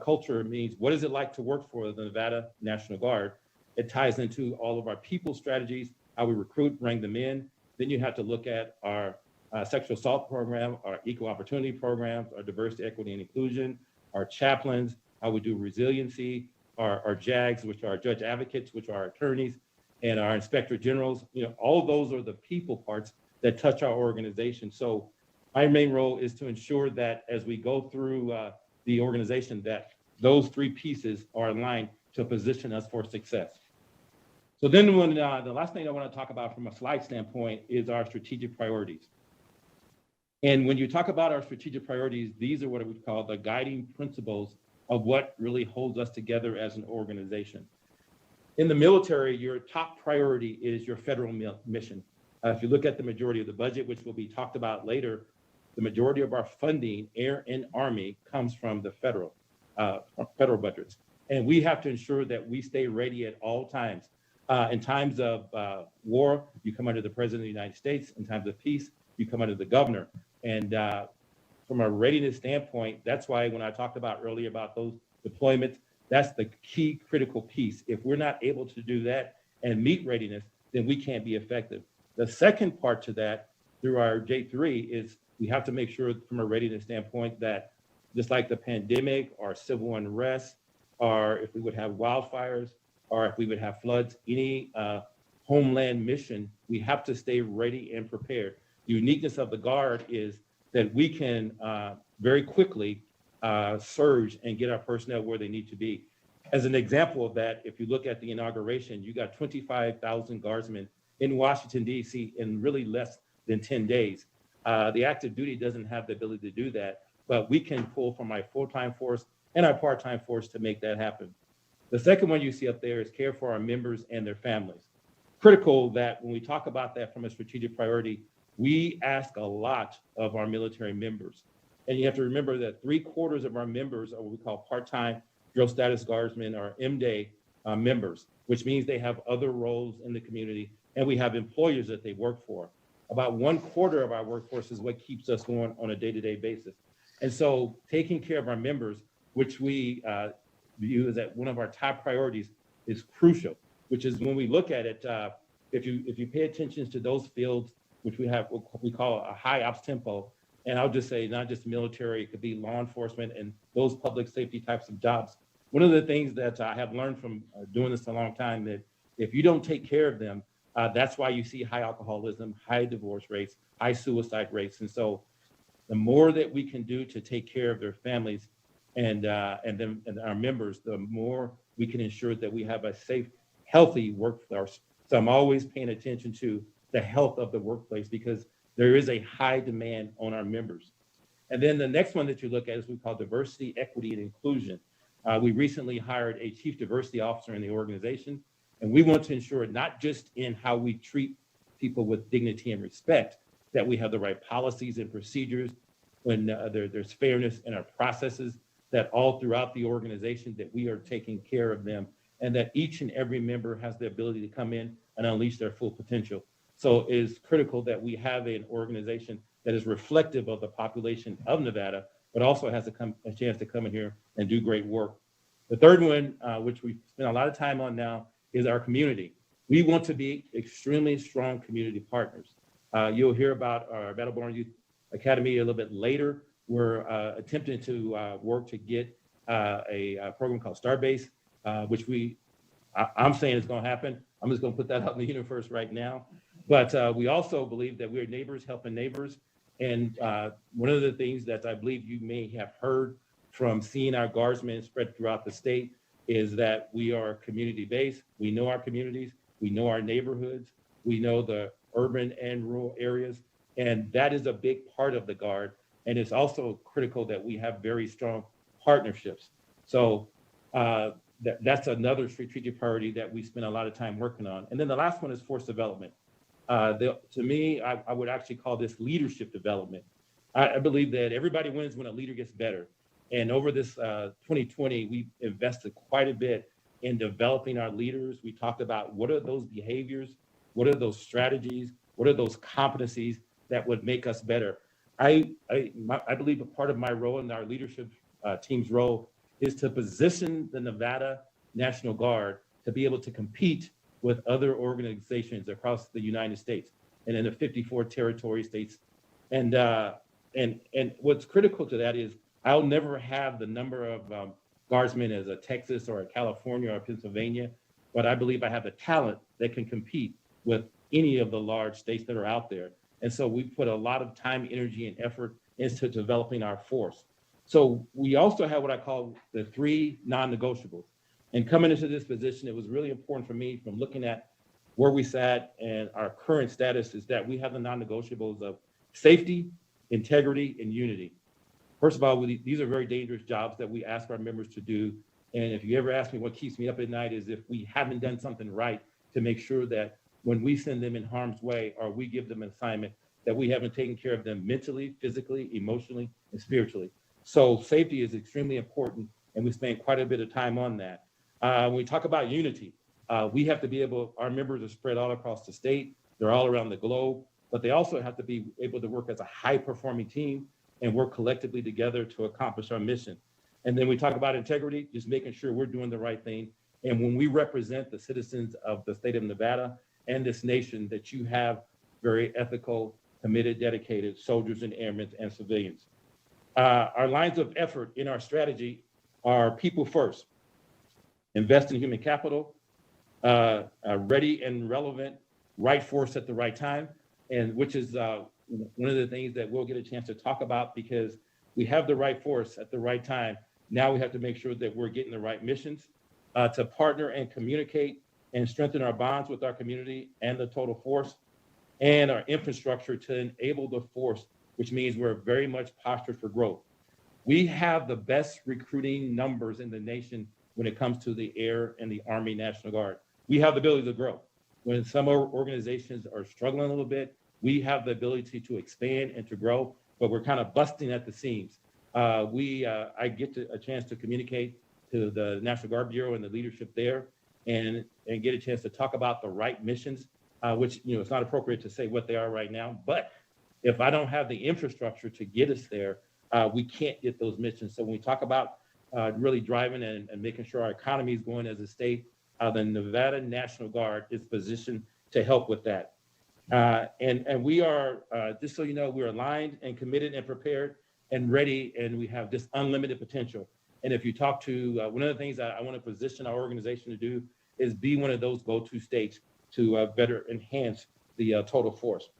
culture, it means what is it like to work for the Nevada National Guard? It ties into all of our people strategies, how we recruit, bring them in. Then you have to look at our sexual assault program, our equal opportunity programs, our diversity, equity, and inclusion, our chaplains, how we do resiliency, our JAGs, which are judge advocates, which are attorneys, and our inspector generals. You know, all of those are the people parts that touch our organization. So my main role is to ensure that as we go through the organization, that those three pieces are aligned to position us for success. So then when the last thing I want to talk about from a slide standpoint is our strategic priorities. And when you talk about our strategic priorities, these are what we call the guiding principles of what really holds us together as an organization. In the military, your top priority is your federal mission. If you look at the majority of the budget, which will be talked about later, the majority of our funding, Air and Army, comes from the federal budgets. And we have to ensure that we stay ready at all times. In times of war, you come under the President of the United States. In times of peace, you come under the governor. And from a readiness standpoint, that's why when I talked about earlier about those deployments, that's the key critical piece. If we're not able to do that and meet readiness, then we can't be effective. The second part to that, through our J3, is we have to make sure from a readiness standpoint that just like the pandemic or civil unrest, or if we would have wildfires, or if we would have floods, any homeland mission, we have to stay ready and prepared. The uniqueness of the Guard is that we can very quickly surge and get our personnel where they need to be. As an example of that, if you look at the inauguration, you got 25,000 Guardsmen in Washington, D.C. in really less than 10 days. The active duty doesn't have the ability to do that, but we can pull from our full-time force and our part-time force to make that happen. The second one you see up there is care for our members and their families. Critical that when we talk about that from a strategic priority, we ask a lot of our military members. And you have to remember that 3/4 of our members are what we call part-time drill status guardsmen or MDay members, which means they have other roles in the community, and we have employers that they work for. About 1/4 of our workforce is what keeps us going on a day-to-day basis. And so taking care of our members, which we view as one of our top priorities, is crucial, which is when we look at it, if you pay attention to those fields, which we have what we call a high ops tempo, and I'll just say not just military, it could be law enforcement and those public safety types of jobs. One of the things that I have learned from doing this a long time, that if you don't take care of them, that's why you see high alcoholism, high divorce rates, high suicide rates. And so the more that we can do to take care of their families and our members, the more we can ensure that we have a safe, healthy workforce. So I'm always paying attention to the health of the workplace because there is a high demand on our members. And then the next one that you look at is we call diversity, equity, and inclusion. We recently hired a chief diversity officer in the organization, and we want to ensure not just in how we treat people with dignity and respect, that we have the right policies and procedures, when there's fairness in our processes, that all throughout the organization that we are taking care of them, and that each and every member has the ability to come in and unleash their full potential. So it is critical that we have an organization that is reflective of the population of Nevada, but also has a chance to come in here and do great work. The third one, which we spend a lot of time on now, is our community. We want to be extremely strong community partners. You'll hear about our Battleborn Youth Academy a little bit later. We're attempting to work to get a program called Starbase, which I'm saying is going to happen. I'm just going to put that out in the universe right now. But we also believe that we're neighbors helping neighbors. And one of the things that I believe you may have heard from seeing our guardsmen spread throughout the state is that we are community-based. We know our communities. We know our neighborhoods. We know the urban and rural areas. And that is a big part of the Guard. And it's also critical that we have very strong partnerships. So that's another strategic priority that we spend a lot of time working on. And then the last one is force development. To me, I would actually call this leadership development. I believe that everybody wins when a leader gets better. And over this 2020, we invested quite a bit in developing our leaders. We talked about what are those behaviors, what are those strategies, what are those competencies that would make us better. I believe a part of my role and our leadership team's role is to position the Nevada National Guard to be able to compete with other organizations across the United States and in the 54 territory states. And what's critical to that is I'll never have the number of guardsmen as a Texas or a California or a Pennsylvania, but I believe I have the talent that can compete with any of the large states that are out there. And so we put a lot of time, energy, and effort into developing our force. So we also have what I call the 3 non-negotiables. And coming into this position, it was really important for me from looking at where we sat and our current status is that we have the non-negotiables of safety, integrity, and unity. First of all, these are very dangerous jobs that we ask our members to do. And if you ever ask me what keeps me up at night is if we haven't done something right to make sure that when we send them in harm's way or we give them an assignment, that we haven't taken care of them mentally, physically, emotionally, and spiritually. So safety is extremely important, and we spend quite a bit of time on that. When we talk about unity, we have to be able, our members are spread all across the state, they're all around the globe, but they also have to be able to work as a high-performing team and work collectively together to accomplish our mission. And then we talk about integrity, just making sure we're doing the right thing. And when we represent the citizens of the state of Nevada and this nation, that you have very ethical, committed, dedicated soldiers and airmen and civilians. Our lines of effort in our strategy are people first, invest in human capital, ready and relevant, right force at the right time, and which is one of the things that we'll get a chance to talk about because we have the right force at the right time. Now we have to make sure that we're getting the right missions to partner and communicate and strengthen our bonds with our community and the total force and our infrastructure to enable the force, which means we're very much postured for growth. We have the best recruiting numbers in the nation when it comes to the Air and the Army National Guard. We have the ability to grow. When some organizations are struggling a little bit, we have the ability to expand and to grow, but we're kind of busting at the seams. I get a chance to communicate to the National Guard Bureau and the leadership there and get a chance to talk about the right missions, which, it's not appropriate to say what they are right now, but if I don't have the infrastructure to get us there, we can't get those missions. So when we talk about really driving and making sure our economy is going as a state, the Nevada National Guard is positioned to help with that. And we are, just so you know, we're aligned and committed and prepared and ready, and we have this unlimited potential. And if you talk to, one of the things I want to position our organization to do is be one of those go-to states to better enhance the total force.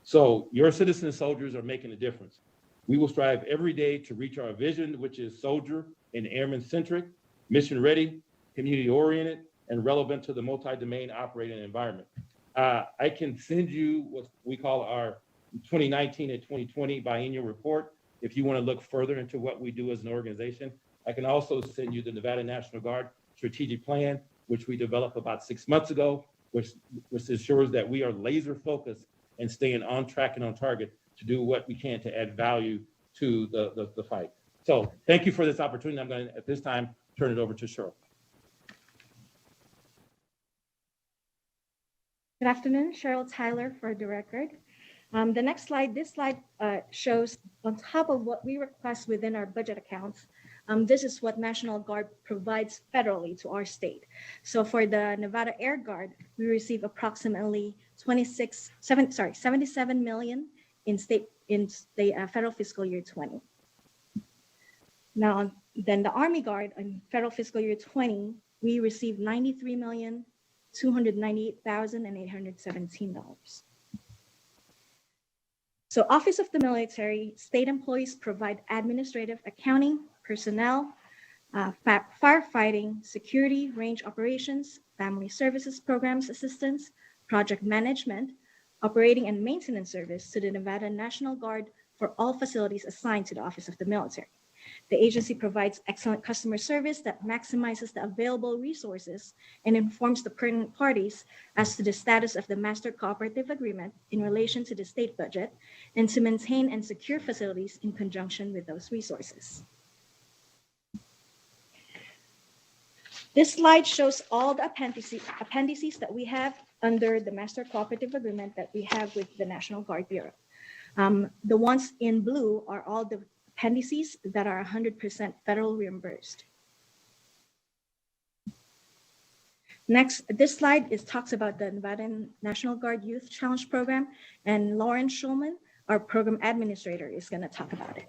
So your citizen soldiers are making a difference. We will strive every day to reach our vision, which is soldier and airman centric, mission ready, community oriented, and relevant to the multi-domain operating environment. I can send you what we call our 2019 and 2020 biennial report. If you want to look further into what we do as an organization, I can also send you the Nevada National Guard strategic plan, which we developed about 6 months ago, which ensures that we are laser focused and staying on track and on target to do what we can to add value to the fight. So thank you for this opportunity. I'm going to, at this time, turn it over to Cheryl. Good afternoon, Cheryl Tyler for the record. The next slide, this slide shows on top of what we request within our budget accounts, this is what National Guard provides federally to our state. So for the Nevada Air Guard, we receive approximately 77 million in the federal fiscal year 20. Now, then the Army Guard in federal fiscal year 20, we received $93,298,817. So Office of the Military, state employees provide administrative, accounting, personnel, firefighting, security, range operations, family services programs assistance, project management, operating and maintenance service to the Nevada National Guard for all facilities assigned to the Office of the Military. The agency provides excellent customer service that maximizes the available resources and informs the pertinent parties as to the status of the Master Cooperative Agreement in relation to the state budget and to maintain and secure facilities in conjunction with those resources. This slide shows all the appendices that we have under the Master Cooperative Agreement that we have with the National Guard Bureau. The ones in blue are all the appendices that are 100% federal reimbursed. Next, this slide talks about the Nevada National Guard Youth Challenge Program, and Lauren Schulman, our program administrator, is going to talk about it.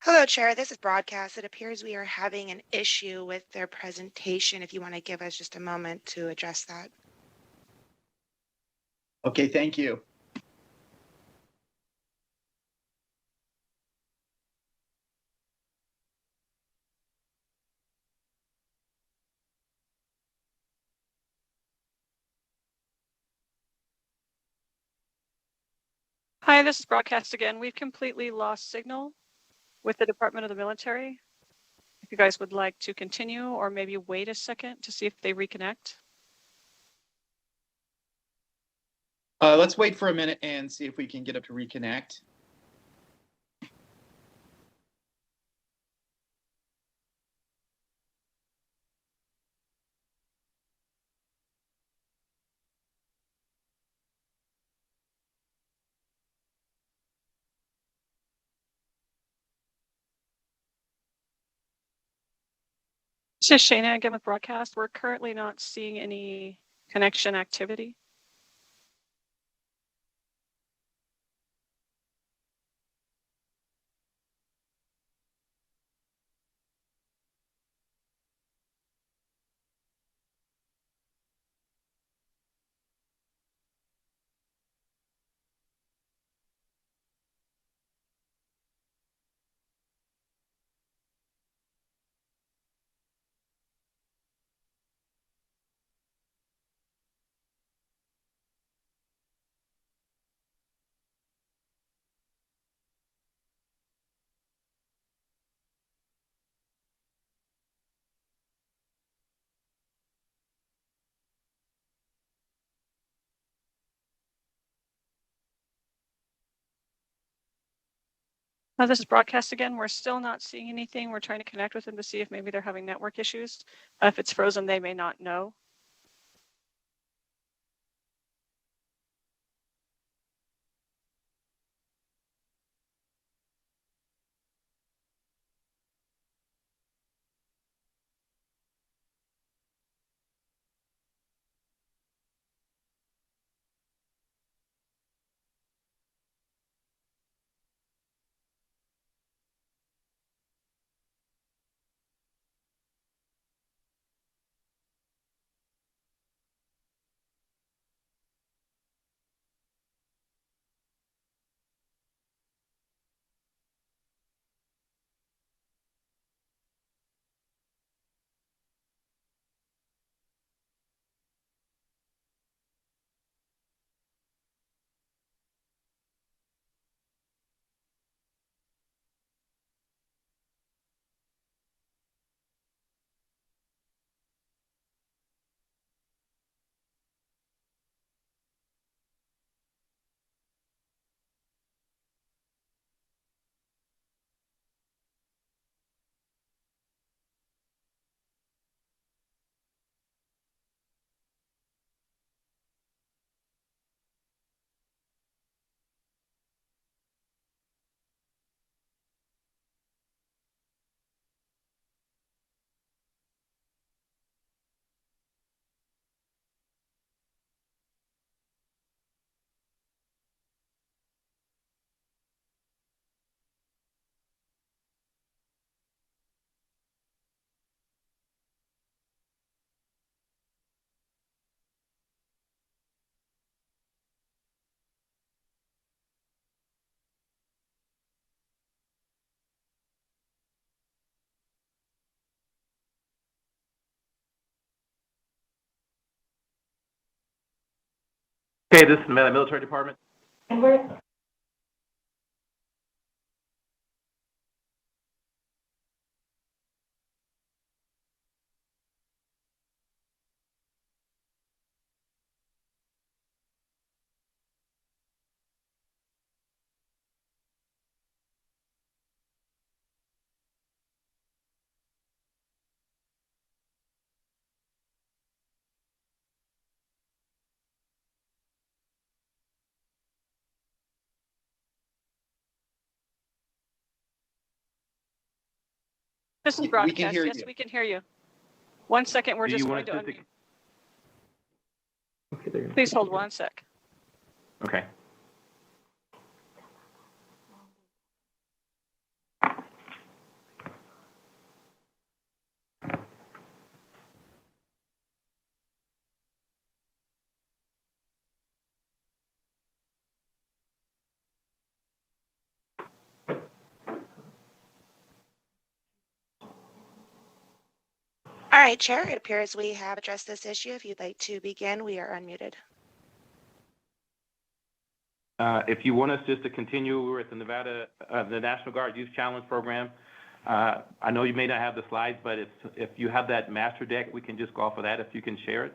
Hello, Chair. This is broadcast. It appears we are having an issue with their presentation. If you want to give us just a moment to address that. Okay, thank you. Hi, this is broadcast again. We've completely lost signal with the Department of the Military. If you guys would like to continue or maybe wait a second to see if they reconnect. Let's wait for a minute and see if we can get up to reconnect. This is Shayna again with broadcast. We're currently not seeing any connection activity. This is broadcast again. We're still not seeing anything. We're trying to connect with them to see if maybe they're having network issues. If it's frozen, they may not know. Okay, this is the Nevada Military Department. This is We can broadcast. hear Yes, you. we can hear you. 1 second, we're Do just you going want to us unmute. Okay, there you go. Please hold 1 sec. Okay. All right, Chair, it appears we have addressed this issue. If you'd like to begin, we are unmuted. If you want us just to continue, we're at the Nevada, the National Guard Youth Challenge Program. I know you may not have the slides, but if you have that master deck, we can just go off of that if you can share it.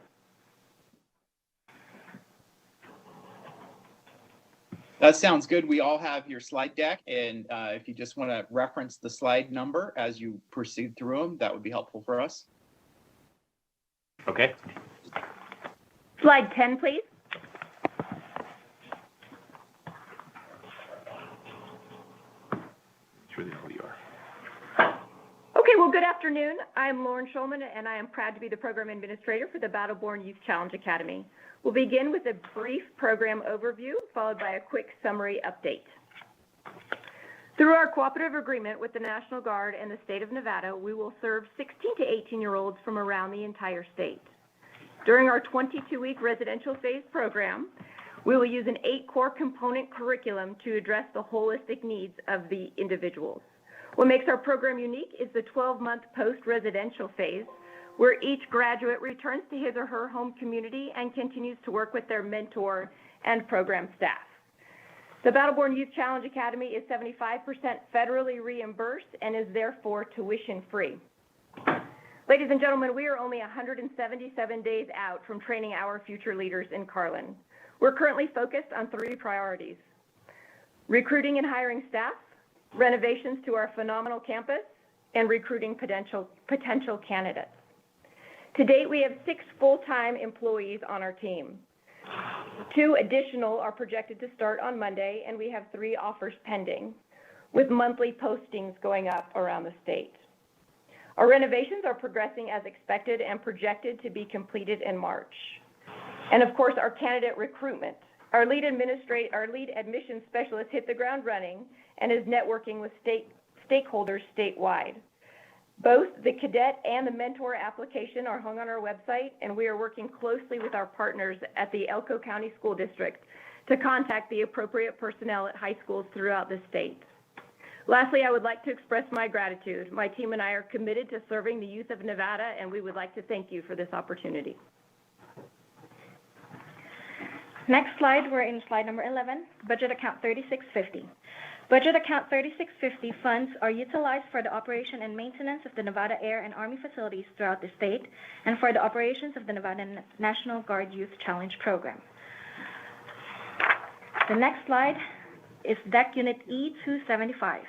That sounds good. We all have your slide deck, and if you just want to reference the slide number as you proceed through them, that would be helpful for us. Okay. Slide 10, please. Sure they know who you are. Okay, well, good afternoon. I'm Lauren Schulman, and I am proud to be the Program Administrator for the Battleborn Youth Challenge Academy. We'll begin with a brief program overview, followed by a quick summary update. Through our cooperative agreement with the National Guard and the state of Nevada, we will serve 16 to 18-year-olds from around the entire state. During our 22-week residential phase program, we will use an 8-core component curriculum to address the holistic needs of the individuals. What makes our program unique is the 12-month post-residential phase, where each graduate returns to his or her home community and continues to work with their mentor and program staff. The Battleborn Youth Challenge Academy is 75% federally reimbursed and is therefore tuition-free. Ladies and gentlemen, we are only 177 days out from training our future leaders in Carlin. We're currently focused on 3 priorities: recruiting and hiring staff, renovations to our phenomenal campus, and recruiting potential candidates. To date, we have 6 full-time employees on our team. 2 additional are projected to start on Monday, and we have 3 offers pending, with monthly postings going up around the state. Our renovations are progressing as expected and projected to be completed in March. And of course, our candidate recruitment. Our lead admissions specialist hit the ground running and is networking with stakeholders statewide. Both the cadet and the mentor application are hung on our website, and we are working closely with our partners at the Elko County School District to contact the appropriate personnel at high schools throughout the state. Lastly, I would like to express my gratitude. My team and I are committed to serving the youth of Nevada, and we would like to thank you for this opportunity. Next slide, we're in slide number 11, budget account 3650. Budget account 3650 funds are utilized for the operation and maintenance of the Nevada Air and Army facilities throughout the state and for the operations of the Nevada National Guard Youth Challenge Program. The next slide is DEC Unit E275.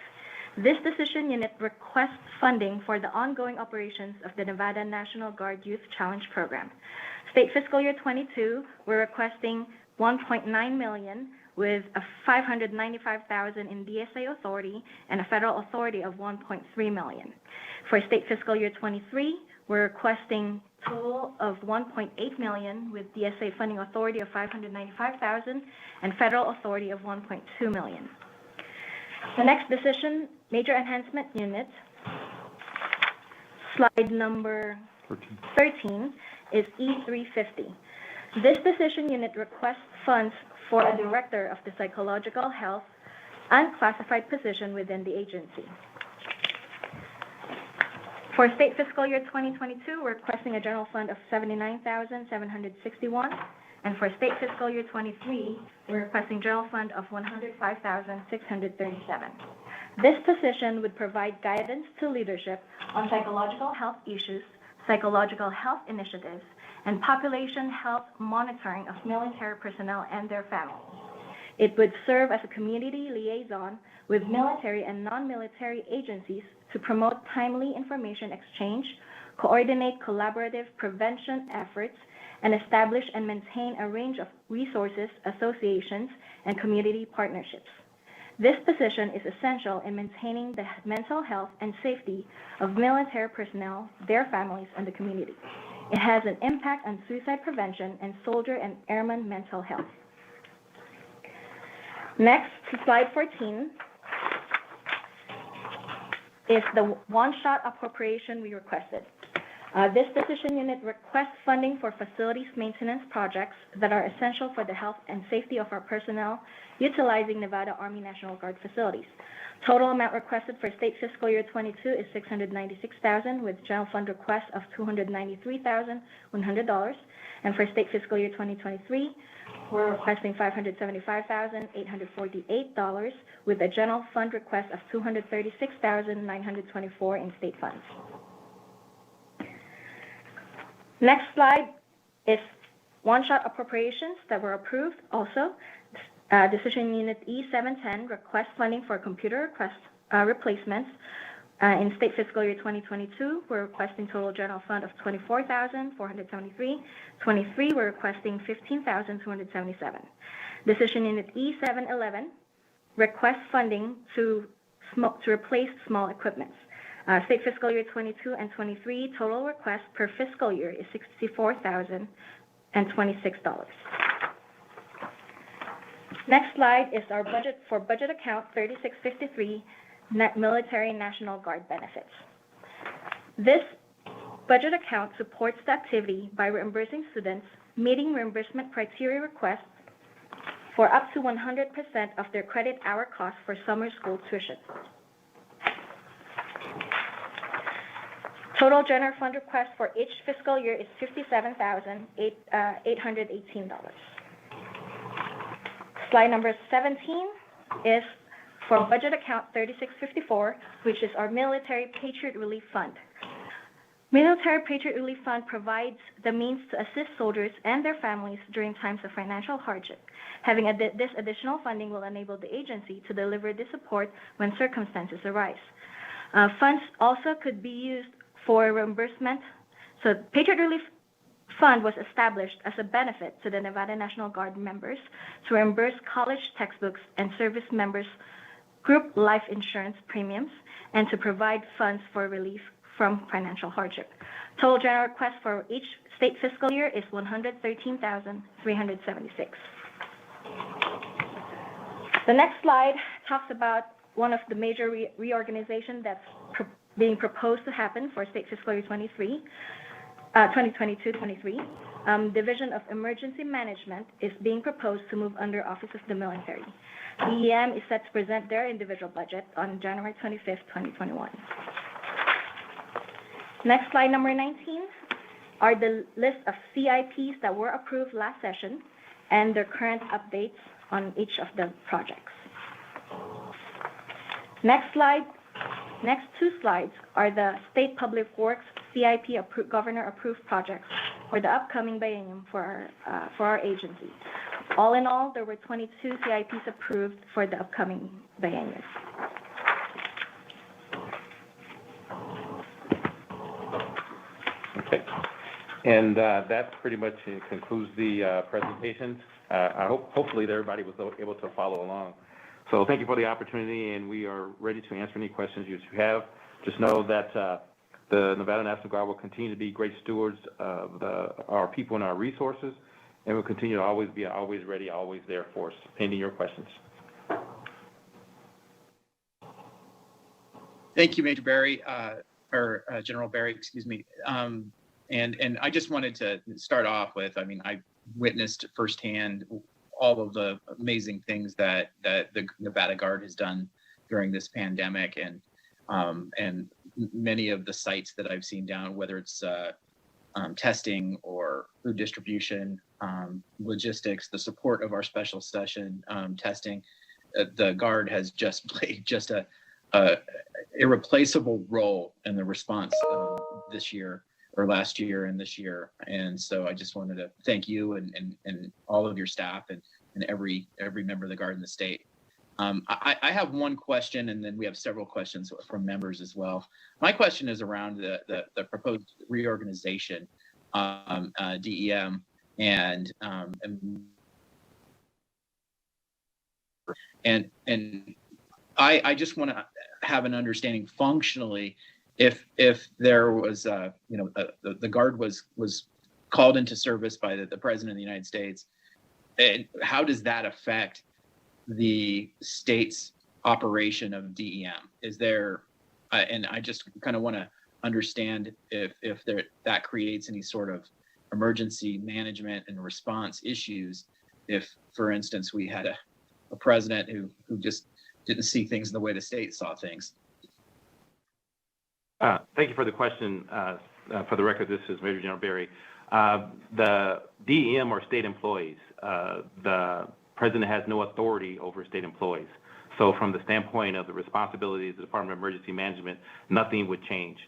This decision unit requests funding for the ongoing operations of the Nevada National Guard Youth Challenge Program. State fiscal year 22, we're requesting $1.9 million with a $595,000 in DSA authority and a federal authority of $1.3 million. For state fiscal year 23, we're requesting a total of $1.8 million with DSA funding authority of $595,000 and federal authority of $1.2 million. The next decision, major enhancement unit, slide number 13 is E350. This decision unit requests funds for a director of the psychological health unclassified position within the agency. For state fiscal year 2022, we're requesting a general fund of $79,761 And for state fiscal year 23, we're requesting general fund of $105,637. This position would provide guidance to leadership on psychological health issues, psychological health initiatives, and population health monitoring of military personnel and their families. It would serve as a community liaison with military and non-military agencies to promote timely information exchange, coordinate collaborative prevention efforts, and establish and maintain a range of resources, associations, and community partnerships. This position is essential in maintaining the mental health and safety of military personnel, their families, and the community. It has an impact on suicide prevention and soldier and airman mental health. Next, to slide 14, is the one-shot appropriation we requested. This decision unit requests funding for facilities maintenance projects that are essential for the health and safety of our personnel utilizing Nevada Army National Guard facilities. Total amount requested for state fiscal year 22 is $696,000 with general fund request of $293,100. And for state fiscal year 2023, we're requesting $575,848 with a general fund request of $236,924 in state funds. Next slide is one-shot appropriations that were approved also. Decision Unit E710 requests funding for computer replacements. In state fiscal year 2022, we're requesting total general fund of $24,473. 23, we're requesting $15,277. Decision Unit E711 requests funding to replace small equipments. State fiscal year 22 and 23 total request per fiscal year is $64,026. Next slide is our budget for budget account 3653, Military National Guard benefits. This budget account supports the activity by reimbursing students meeting reimbursement criteria requests for up to 100% of their credit hour cost for summer school tuition. Total general fund request for each fiscal year is $57,818. Slide number 17 is for budget account 3654, which is our Military Patriot Relief Fund. Military Patriot Relief Fund provides the means to assist soldiers and their families during times of financial hardship. Having this additional funding will enable the agency to deliver this support when circumstances arise. Funds also could be used for reimbursement. So Patriot Relief Fund was established as a benefit to the Nevada National Guard members to reimburse college textbooks and service members' group life insurance premiums and to provide funds for relief from financial hardship. Total general request for each state fiscal year is $113,376. The next slide talks about one of the major reorganization that's being proposed to happen for state fiscal year 2022-23. Division of Emergency Management is being proposed to move under Office of the Military. EEM is set to present their individual budget on January 25th, 2021. Next slide, number 19, are the list of CIPs that were approved last session and their current updates on each of the projects. Next two slides are the State Public Works CIP governor approved projects for the upcoming biennium for our agency. All in all, there were 22 CIPs approved for the upcoming biennium. Okay, and that pretty much concludes the presentations. Hopefully everybody was able to follow along. So thank you for the opportunity, and we are ready to answer any questions you have. Just know that the Nevada National Guard will continue to be great stewards of our people and our resources, and we'll continue to always be always ready, always there for us, pending your questions. Thank you, Major Barry, or General Barry, excuse me. And I just wanted to start off with, I mean, I witnessed firsthand all of the amazing things that the Nevada Guard has done during this pandemic, and many of the sites that I've seen down, whether it's testing or food distribution, logistics, the support of our special session testing. The Guard has just played just a irreplaceable role in the response this year or last year and this year. And so I just wanted to thank you and all of your staff and every member of the Guard in the state. I have one question, and then we have several questions from members as well. My question is around the proposed reorganization, DEM, and I just want to have an understanding functionally if there was the Guard was called into service by the President of the United States, and how does that affect the state's operation of DEM? Is there, and I just kind of want to understand if that creates any sort of emergency management and response issues. If, for instance, we had a president who just didn't see things the way the state saw things. Thank you for the question. For the record, this is Major General Berry. The DEM are state employees. The President has no authority over state employees. So from the standpoint of the responsibilities of the Department of Emergency Management, nothing would change.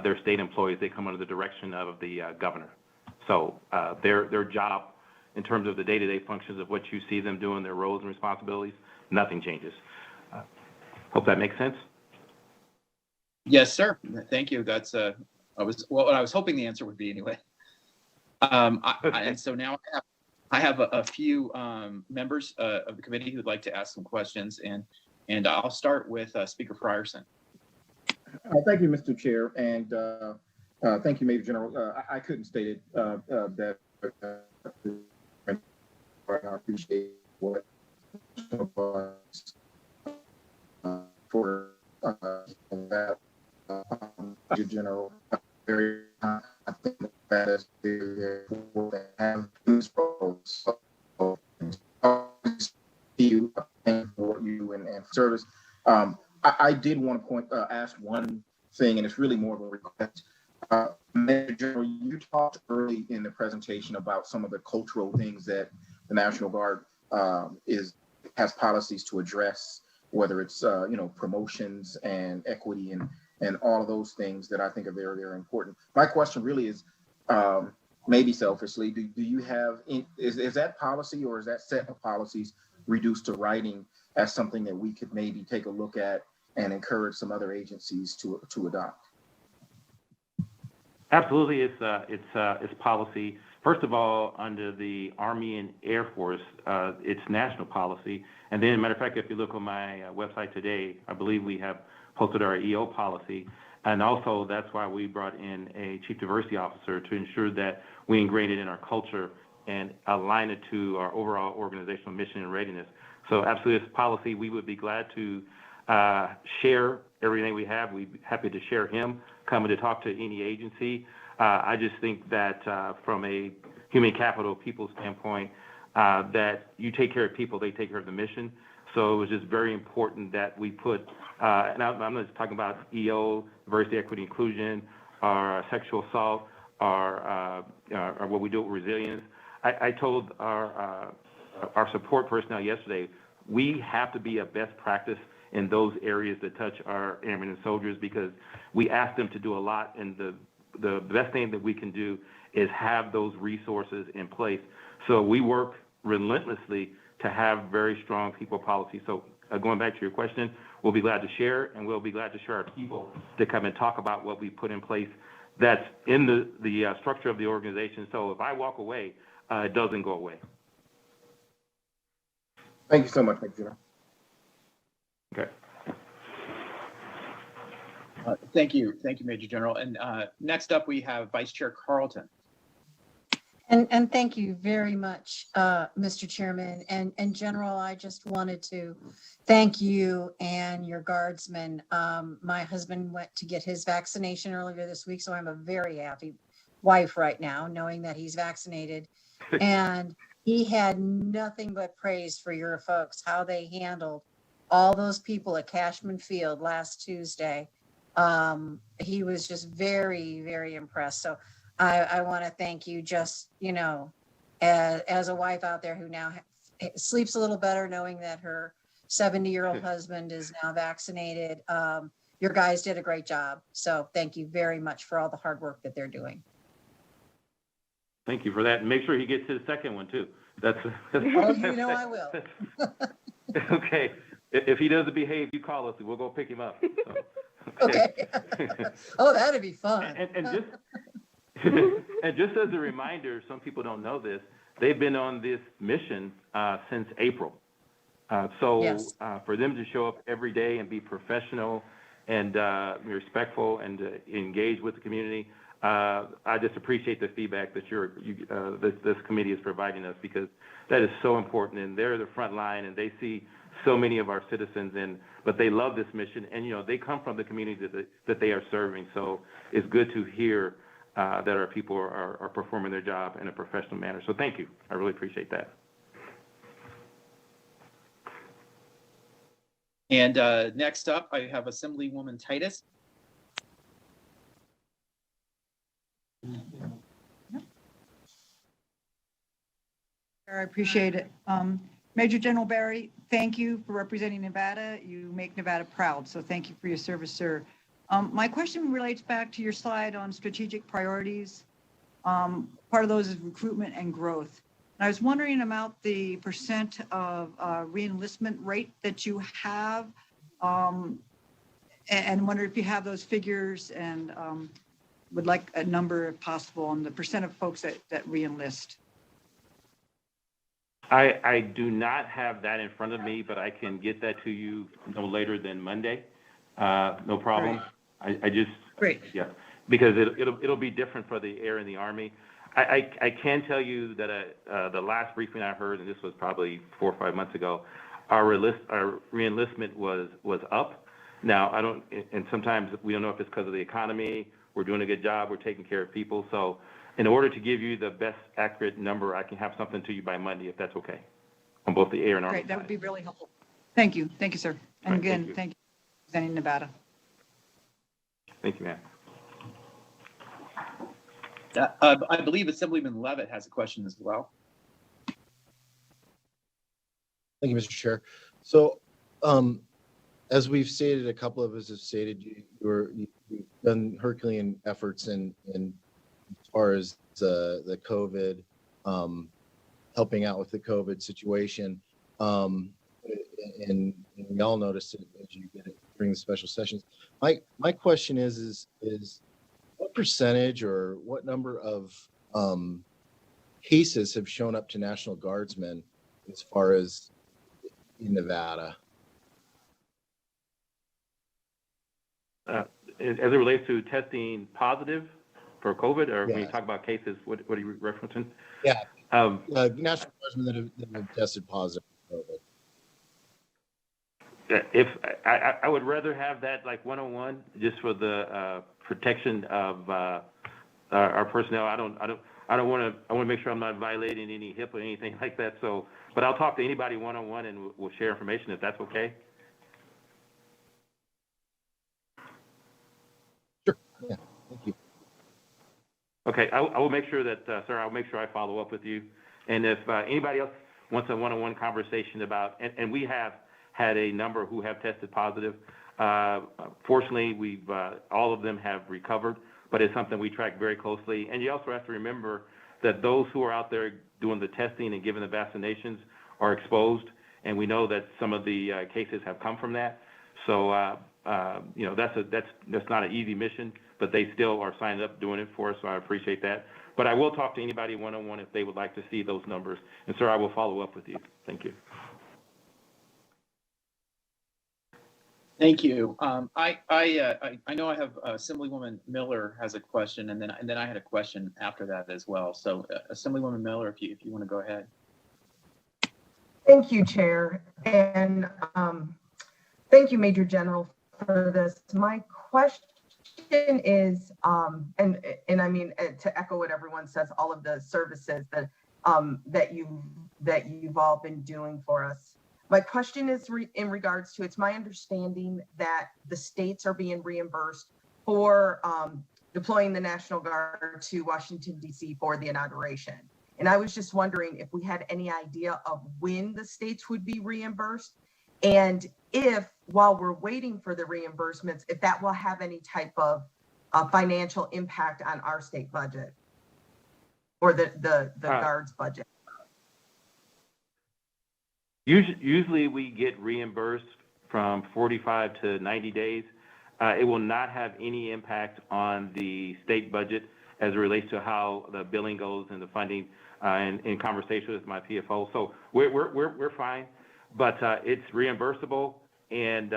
They're state employees. They come under the direction of the governor. So their job in terms of the day-to-day functions of what you see them doing, their roles and responsibilities, nothing changes. Hope that makes sense. Yes, sir. Thank you. That's what I was hoping the answer would be anyway. And so now I have a few members of the committee who'd like to ask some questions, and I'll start with Speaker Frierson. Thank you, Mr. Chair, and thank you, Major General. I couldn't state it that I appreciate what for that, Major General. Very, I think that is the have these roles. So, you for you and service. I did want to ask one thing, and it's really more of a request. Major General, you talked early in the presentation about some of the cultural things that the National Guard has policies to address, whether it's promotions and equity and all of those things that I think are very, very important. My question really is, maybe selfishly, do you have is that policy or is that set of policies reduced to writing as something that we could maybe take a look at and encourage some other agencies to adopt? Absolutely, it's policy. First of all, under the Army and Air Force, it's national policy. And then, matter of fact, if you look on my website today, I believe we have posted our EO policy. And also, that's why we brought in a chief diversity officer to ensure that we ingrain it in our culture and align it to our overall organizational mission and readiness. So absolutely, it's policy. We would be glad to share everything we have. We'd be happy to share him coming to talk to any agency. I just think that from a human capital people standpoint, that you take care of people, they take care of the mission. So it was just very important that we put, and I'm not just talking about EO, diversity, equity, inclusion, our sexual assault, our what we do with resilience. I told our support personnel yesterday, we have to be a best practice in those areas that touch our airmen and soldiers, because we ask them to do a lot, and the best thing that we can do is have those resources in place. So we work relentlessly to have very strong people policy. So going back to your question, we'll be glad to share, and we'll be glad to share our people to come and talk about what we put in place that's in the structure of the organization. So if I walk away, it doesn't go away. Thank you so much, Major General. Okay. Thank you, Major General. And next up, we have Vice Chair Carlton. And thank you very much, Mr. Chairman. And General, I just wanted to thank you and your guardsmen. My husband went to get his vaccination earlier this week, so I'm a very happy wife right now, knowing that he's vaccinated. And he had nothing but praise for your folks, how they handled all those people at Cashman Field last Tuesday. He was just very, very impressed. So I want to thank you just, as a wife out there who now sleeps a little better knowing that her 70-year-old husband is now vaccinated. Your guys did a great job. So thank you very much for all the hard work that they're doing. Thank you for that. And make sure he gets his second one too. Oh, I will. Okay. If he doesn't behave, you call us and we'll go pick him up. So, okay. Oh, that'd be fun. And just as a reminder, some people don't know this, they've been on this mission since April. Yes. For them to show up every day and be professional and respectful and engage with the community, I just appreciate the feedback that this committee is providing us, because that is so important. And they're the front line, and they see so many of our citizens, but they love this mission, and they come from the community that they are serving. So it's good to hear that our people are performing their job in a professional manner. So thank you. I really appreciate that. And next up, I have Assemblywoman Titus. I appreciate it. Major General Barry, thank you for representing Nevada. You make Nevada proud, so thank you for your service, sir. My question relates back to your slide on strategic priorities. Part of those is recruitment and growth. And I was wondering about the percent of reenlistment rate that you have, and wonder if you have those figures, and would like a number if possible on the percent of folks that reenlist. I do not have that in front of me, but I can get that to you no later than Monday. No problem. Great. Yeah, because it'll be different for the Air and the Army. I can tell you that the last briefing I heard, and this was probably 4 or 5 months ago, our reenlistment was up. Now and sometimes we don't know if it's because of the economy. We're doing a good job. We're taking care of people. So in order to give you the best accurate number, I can have something to you by Monday, if that's okay, on both the Air and Army. Great, that would be really helpful. Thank you, sir. And Right, again, thank you for representing Nevada. Thank you, ma'am. I believe Assemblyman Levitt has a question as well. Thank you, Mr. Chair. So, as we've stated, a couple of us have stated, you've done Herculean efforts in as far as the COVID, helping out with the COVID situation. And we all noticed it as you get it during the special sessions. My question is what percentage or what number of cases have shown up to National Guardsmen as far as in Nevada? As it relates to testing positive for COVID, or when you Yeah. talk about cases, what are you referencing? Yeah, National Guardsmen that have tested positive for COVID. If I would rather have that like 101, just for the protection of our personnel. I want to make sure I'm not violating any HIPAA or anything like that. So, but I'll talk to anybody 101 and we'll share information if that's okay. Sure. Yeah. Thank you. Okay, I will make sure that, sir, I'll make sure I follow up with you. And if anybody else wants a one-on-one conversation about, and we have had a number who have tested positive. Fortunately, all of them have recovered, but it's something we track very closely. And you also have to remember that those who are out there doing the testing and giving the vaccinations are exposed, and we know that some of the cases have come from that. So, that's not an easy mission, but they still are signed up doing it for us, so I appreciate that. But I will talk to anybody one-on-one if they would like to see those numbers. And sir, I will follow up with you. Thank you. Thank you. I know I have Assemblywoman Miller has a question, and then I had a question after that as well. So Assemblywoman Miller, if you want to go ahead. Thank you, Chair, and thank you, Major General, for this. My question is, and I mean to echo what everyone says, all of the services that you've all been doing for us. My question is in regards to, it's my understanding that the states are being reimbursed for deploying the National Guard to Washington, D.C. for the inauguration. And I was just wondering if we had any idea of when the states would be reimbursed, and if, while we're waiting for the reimbursements, if that will have any type of financial impact on our state budget or the Guard's budget. Usually we get reimbursed from 45 to 90 days. It will not have any impact on the state budget as it relates to how the billing goes and the funding, and in conversation with my PFO. So we're fine, but it's reimbursable, and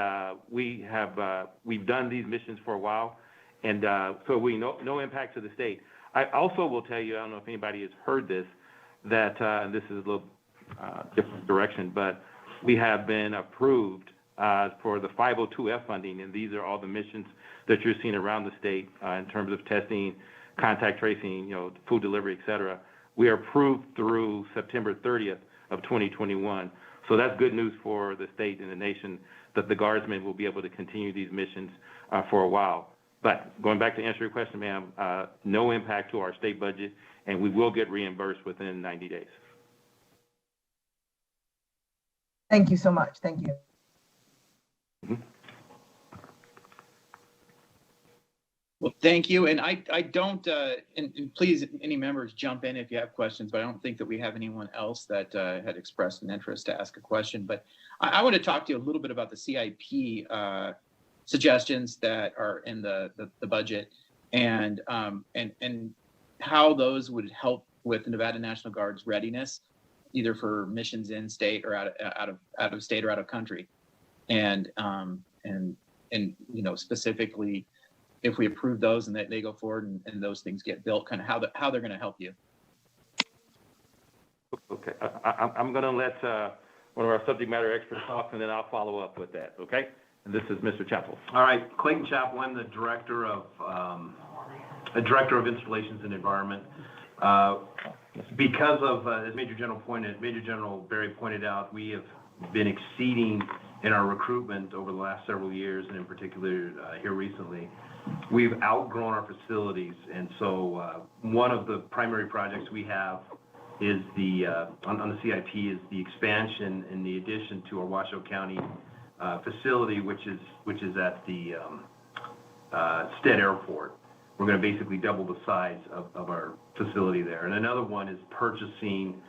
we've done these missions for a while, and so no impact to the state. I also will tell you, I don't know if anybody has heard this, that and this is a little different direction, but we have been approved for the 502F funding, and these are all the missions that you're seeing around the state in terms of testing, contact tracing, food delivery, et cetera. We are approved through September 30th of 2021. So that's good news for the state and the nation that the Guardsmen will be able to continue these missions for a while. But going back to answer your question, ma'am, no impact to our state budget, and we will get reimbursed within 90 days. Thank you so much. Thank you. Well, thank you. And I don't, and please, any members jump in if you have questions, but I don't think that we have anyone else that had expressed an interest to ask a question. But I want to talk to you a little bit about the CIP suggestions that are in the budget, and how those would help with the Nevada National Guard's readiness, either for missions in state or out of state or out of country. And specifically, if we approve those and that they go forward and those things get built, kind of how they're going to help you. Okay, I'm going to let one of our subject matter experts talk, and then I'll follow up with that. Okay, and this is Mr. Chappell. All right, Clayton Chappell. I'm the director of installations and environment. Because of, as Major General Berry pointed out, we have been exceeding in our recruitment over the last several years, and in particular here recently. We've outgrown our facilities, and so one of the primary projects we have is on the CIP is the expansion and the addition to our Washoe County facility, which is at the Stead Airport. We're going to basically double the size of our facility there. And another one is purchasing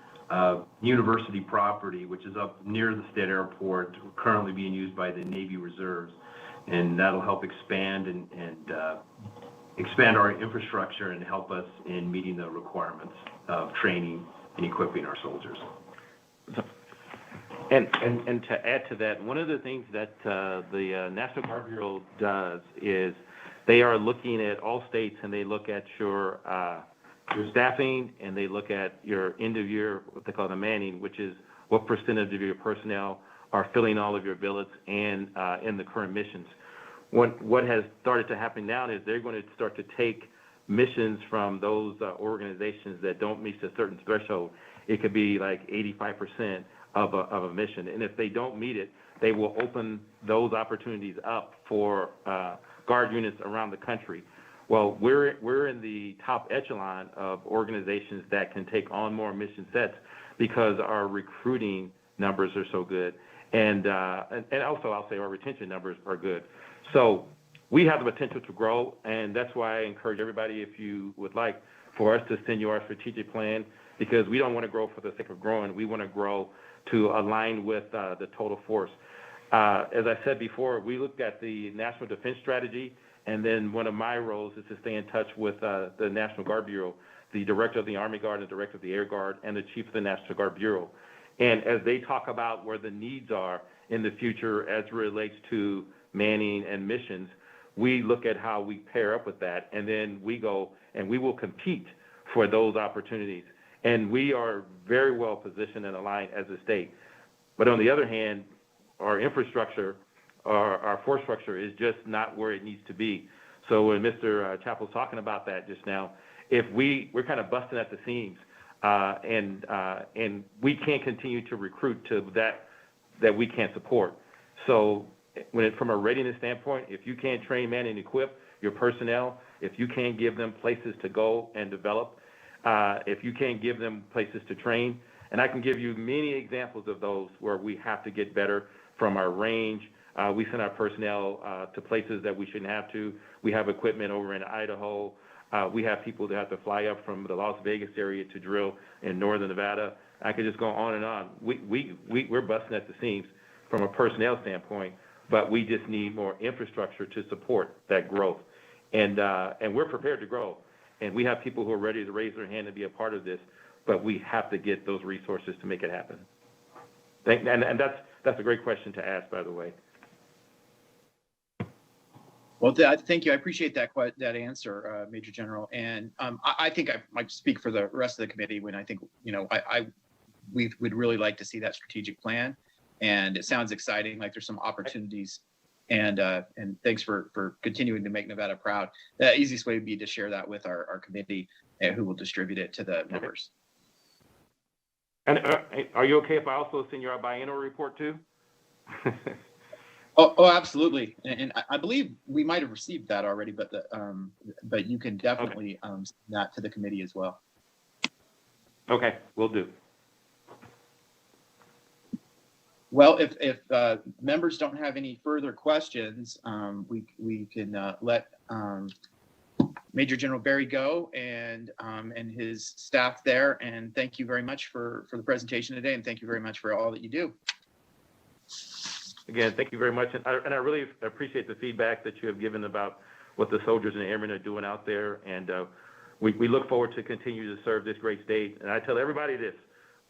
university property, which is up near the Stead Airport, currently being used by the Navy Reserves. And that'll help expand and expand our infrastructure and help us in meeting the requirements of training and equipping our soldiers. And to add to that, one of the things that the National Guard Bureau does is they are looking at all states, and they look at your staffing, and they look at your end of year, what they call the manning, which is what percentage of your personnel are filling all of your billets and in the current missions. What has started to happen now is they're going to start to take missions from those organizations that don't meet a certain threshold. It could be like 85% of a mission, and if they don't meet it, they will open those opportunities up for Guard units around the country. Well, we're in the top echelon of organizations that can take on more mission sets because our recruiting numbers are so good, and also I'll say our retention numbers are good. So we have the potential to grow, and that's why I encourage everybody, if you would like, for us to send you our strategic plan, because we don't want to grow for the sake of growing. We want to grow to align with the total force. As I said before, we looked at the National Defense Strategy, and then one of my roles is to stay in touch with the National Guard Bureau, the Director of the Army Guard, the Director of the Air Guard, and the Chief of the National Guard Bureau. And as they talk about where the needs are in the future as it relates to manning and missions, we look at how we pair up with that, and then we go and we will compete for those opportunities. And we are very well positioned and aligned as a state. But on the other hand, our infrastructure, our force structure is just not where it needs to be. So when Mr. Chappell's talking about that just now, if we're kind of busting at the seams, and we can't continue to recruit to that we can't support. So from a readiness standpoint, if you can't train, man, and equip, your personnel, if you can't give them places to go and develop, if you can't give them places to train, and I can give you many examples of those where we have to get better from our range. We send our personnel to places that we shouldn't have to. We have equipment over in Idaho. We have people that have to fly up from the Las Vegas area to drill in northern Nevada. I could just go on and on. We're busting at the seams from a personnel standpoint, but we just need more infrastructure to support that growth. And we're prepared to grow. And we have people who are ready to raise their hand and be a part of this, but we have to get those resources to make it happen. And that's a great question to ask, by the way. Well, thank you. I appreciate that answer, Major General. And I think I might speak for the rest of the committee when I think, we would really like to see that strategic plan. And it sounds exciting, like there's some opportunities. And thanks for continuing to make Nevada proud. The easiest way would be to share that with our committee, who will distribute it to the members. And are you okay if I also send you our biannual report too? Oh, absolutely. And I believe we might have received that already, but you can definitely send that to the committee as well. Okay, will do. Well, if members don't have any further questions, we can let Major General Barry go and his staff there. And thank you very much for the presentation today, and thank you very much for all that you do. Again, thank you very much. And I really appreciate the feedback that you have given about what the soldiers and airmen are doing out there. And we look forward to continue to serve this great state. And I tell everybody this,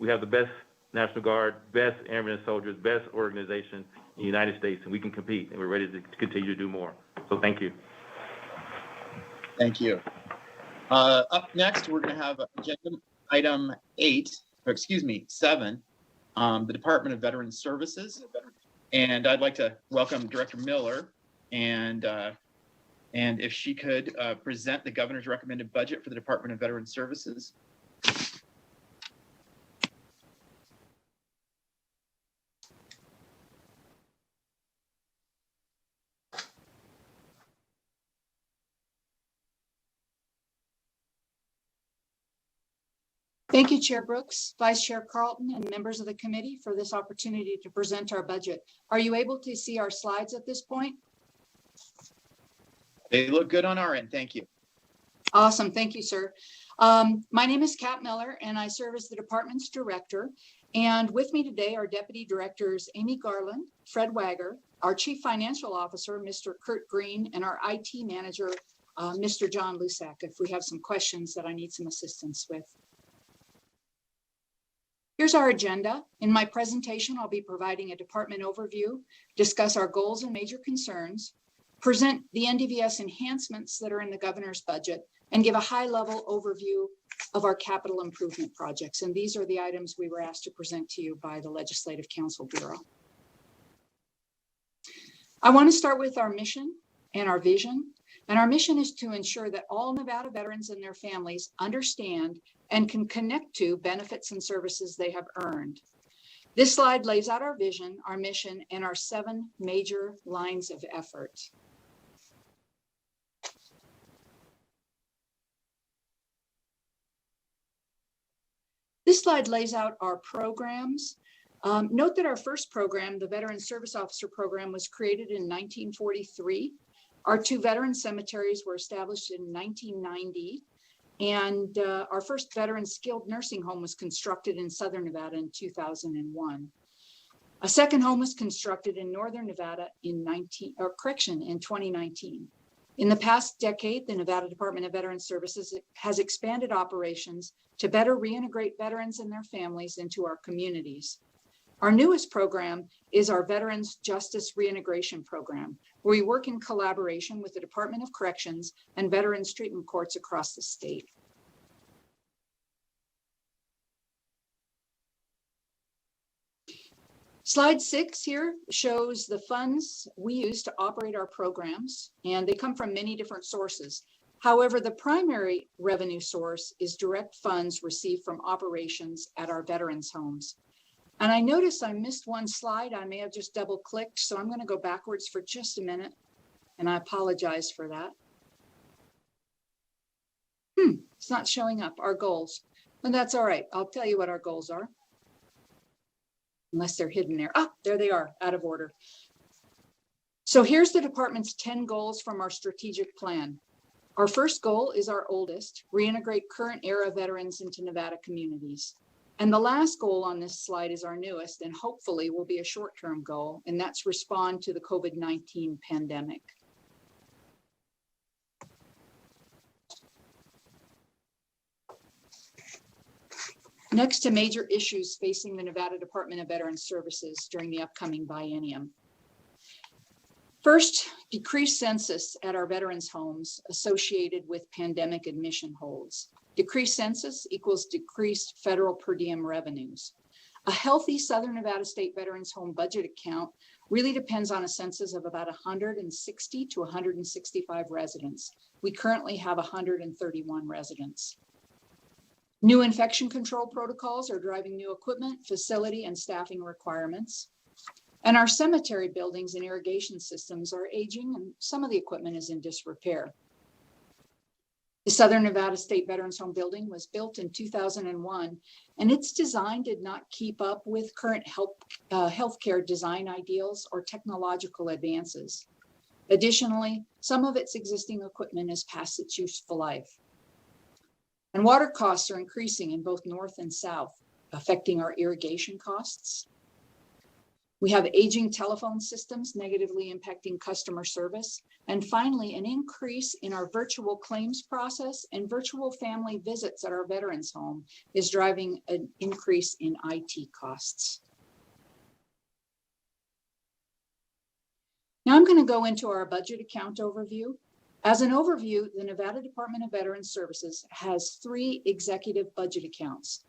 we have the best National Guard, best airmen and soldiers, best organization in the United States, and we can compete, and we're ready to continue to do more. So thank you. Thank you. Up next, we're going to have agenda item 7, the Department of Veterans Services. And I'd like to welcome Director Miller, and if she could present the governor's recommended budget for the Department of Veterans Services. Thank you, Chair Brooks, Vice Chair Carlton, and members of the committee for this opportunity to present our budget. Are you able to see our slides at this point? They look good on our end. Thank you. Awesome. Thank you, sir. My name is Cap Miller, and I serve as the department's director. And with me today are Deputy Directors Amy Garland, Fred Wagger, our Chief Financial Officer, Mr. Kurt Green, and our IT Manager, Mr. John Lusak, if we have some questions that I need some assistance with. Here's our agenda. In my presentation, I'll be providing a department overview, discuss our goals and major concerns, present the NDVS enhancements that are in the governor's budget, and give a high-level overview of our capital improvement projects. And these are the items we were asked to present to you by the Legislative Council Bureau. I want to start with our mission and our vision. And our mission is to ensure that all Nevada veterans and their families understand and can connect to benefits and services they have earned. This slide lays out our vision, our mission, and our 7 major lines of effort. This slide lays out our programs. Note that our first program, the Veteran Service Officer Program, was created in 1943. Our 2 veteran cemeteries were established in 1990. And our first veteran skilled nursing home was constructed in Southern Nevada in 2001. A second home was constructed in Northern Nevada in 2019. In the past decade, the Nevada Department of Veterans Services has expanded operations to better reintegrate veterans and their families into our communities. Our newest program is our Veterans Justice Reintegration Program, where we work in collaboration with the Department of Corrections and Veterans Treatment Courts across the state. Slide 6 here shows the funds we use to operate our programs, and they come from many different sources. However, the primary revenue source is direct funds received from operations at our veterans' homes. And I noticed I missed one slide. I may have just double clicked, so I'm going to go backwards for just a minute, and I apologize for that. It's not showing up, our goals. And that's all right. I'll tell you what our goals are. Unless they're hidden there. Oh, there they are, out of order. So here's the department's 10 goals from our strategic plan. Our first goal is our oldest, reintegrate current era veterans into Nevada communities. And the last goal on this slide is our newest and hopefully will be a short-term goal, and that's respond to the COVID-19 pandemic. Next to major issues facing the Nevada Department of Veterans Services during the upcoming biennium. First, decreased census at our veterans' homes associated with pandemic admission holds. Decreased census equals decreased federal per diem revenues. A healthy Southern Nevada State Veterans Home budget account really depends on a census of about 160 to 165 residents. We currently have 131 residents. New infection control protocols are driving new equipment, facility, and staffing requirements. And our cemetery buildings and irrigation systems are aging, and some of the equipment is in disrepair. The Southern Nevada State Veterans Home building was built in 2001, and its design did not keep up with current healthcare design ideals or technological advances. Additionally, some of its existing equipment is past its useful life. And water costs are increasing in both north and south, affecting our irrigation costs. We have aging telephone systems negatively impacting customer service. And finally, an increase in our virtual claims process and virtual family visits at our veterans home is driving an increase in IT costs. Now I'm going to go into our budget account overview. As an overview, the Nevada Department of Veterans Services has 3 executive budget accounts.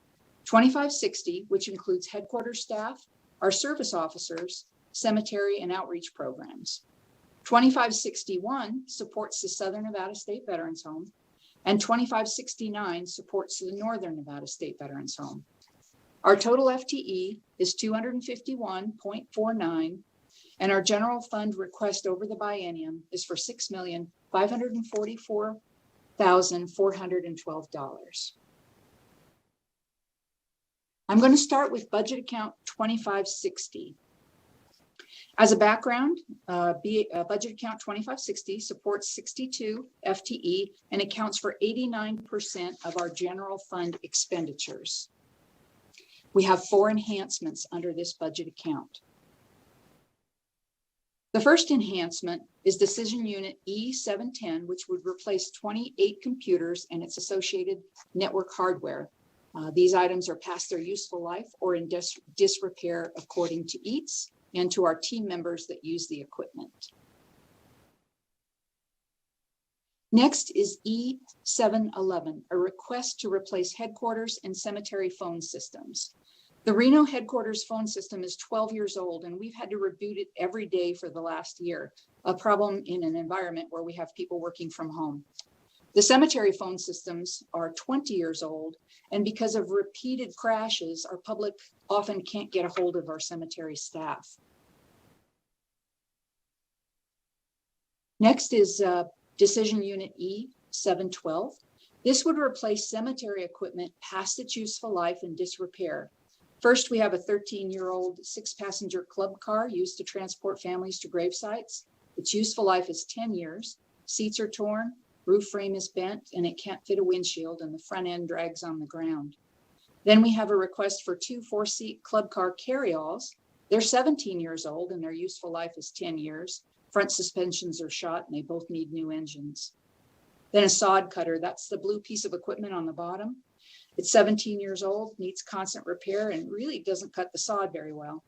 2560, which includes headquarters staff, our service officers, cemetery, and outreach programs. 2561 supports the Southern Nevada State Veterans Home, and 2569 supports the Northern Nevada State Veterans Home. Our total FTE is 251.49, and our general fund request over the biennium is for $6,544,412. I'm going to start with budget account 2560. As a background, budget account 2560 supports 62 FTE and accounts for 89% of our general fund expenditures. We have 4 enhancements under this budget account. The first enhancement is Decision Unit E710, which would replace 28 computers and its associated network hardware. These items are past their useful life or in disrepair according to EATS and to our team members that use the equipment. Next is E711, a request to replace headquarters and cemetery phone systems. The Reno headquarters phone system is 12 years old, and we've had to reboot it every day for the last year, a problem in an environment where we have people working from home. The cemetery phone systems are 20 years old, and because of repeated crashes, our public often can't get a hold of our cemetery staff. Next is Decision Unit E712. This would replace cemetery equipment past its useful life and disrepair. First, we have a 13-year-old 6-passenger club car used to transport families to grave sites. Its useful life is 10 years. Seats are torn, roof frame is bent, and it can't fit a windshield, and the front end drags on the ground. Then we have a request for 2 4-seat club car carryalls. They're 17 years old, and their useful life is 10 years. Front suspensions are shot, and they both need new engines. Then a sod cutter, that's the blue piece of equipment on the bottom. It's 17 years old, needs constant repair, and really doesn't cut the sod very well.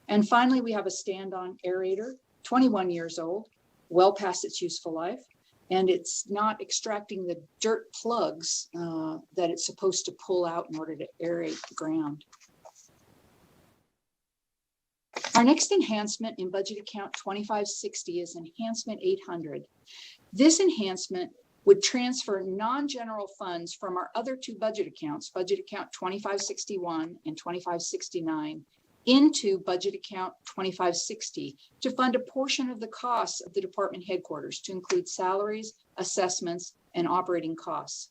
And finally, we have a stand-on aerator, 21 years old, well past its useful life, and it's not extracting the dirt plugs that it's supposed to pull out in order to aerate the ground. Our next enhancement in budget account 2560 is enhancement 800. This enhancement would transfer non-general funds from our other 2 budget accounts, budget account 2561 and 2569, into budget account 2560 to fund a portion of the costs of the department headquarters to include salaries, assessments, and operating costs.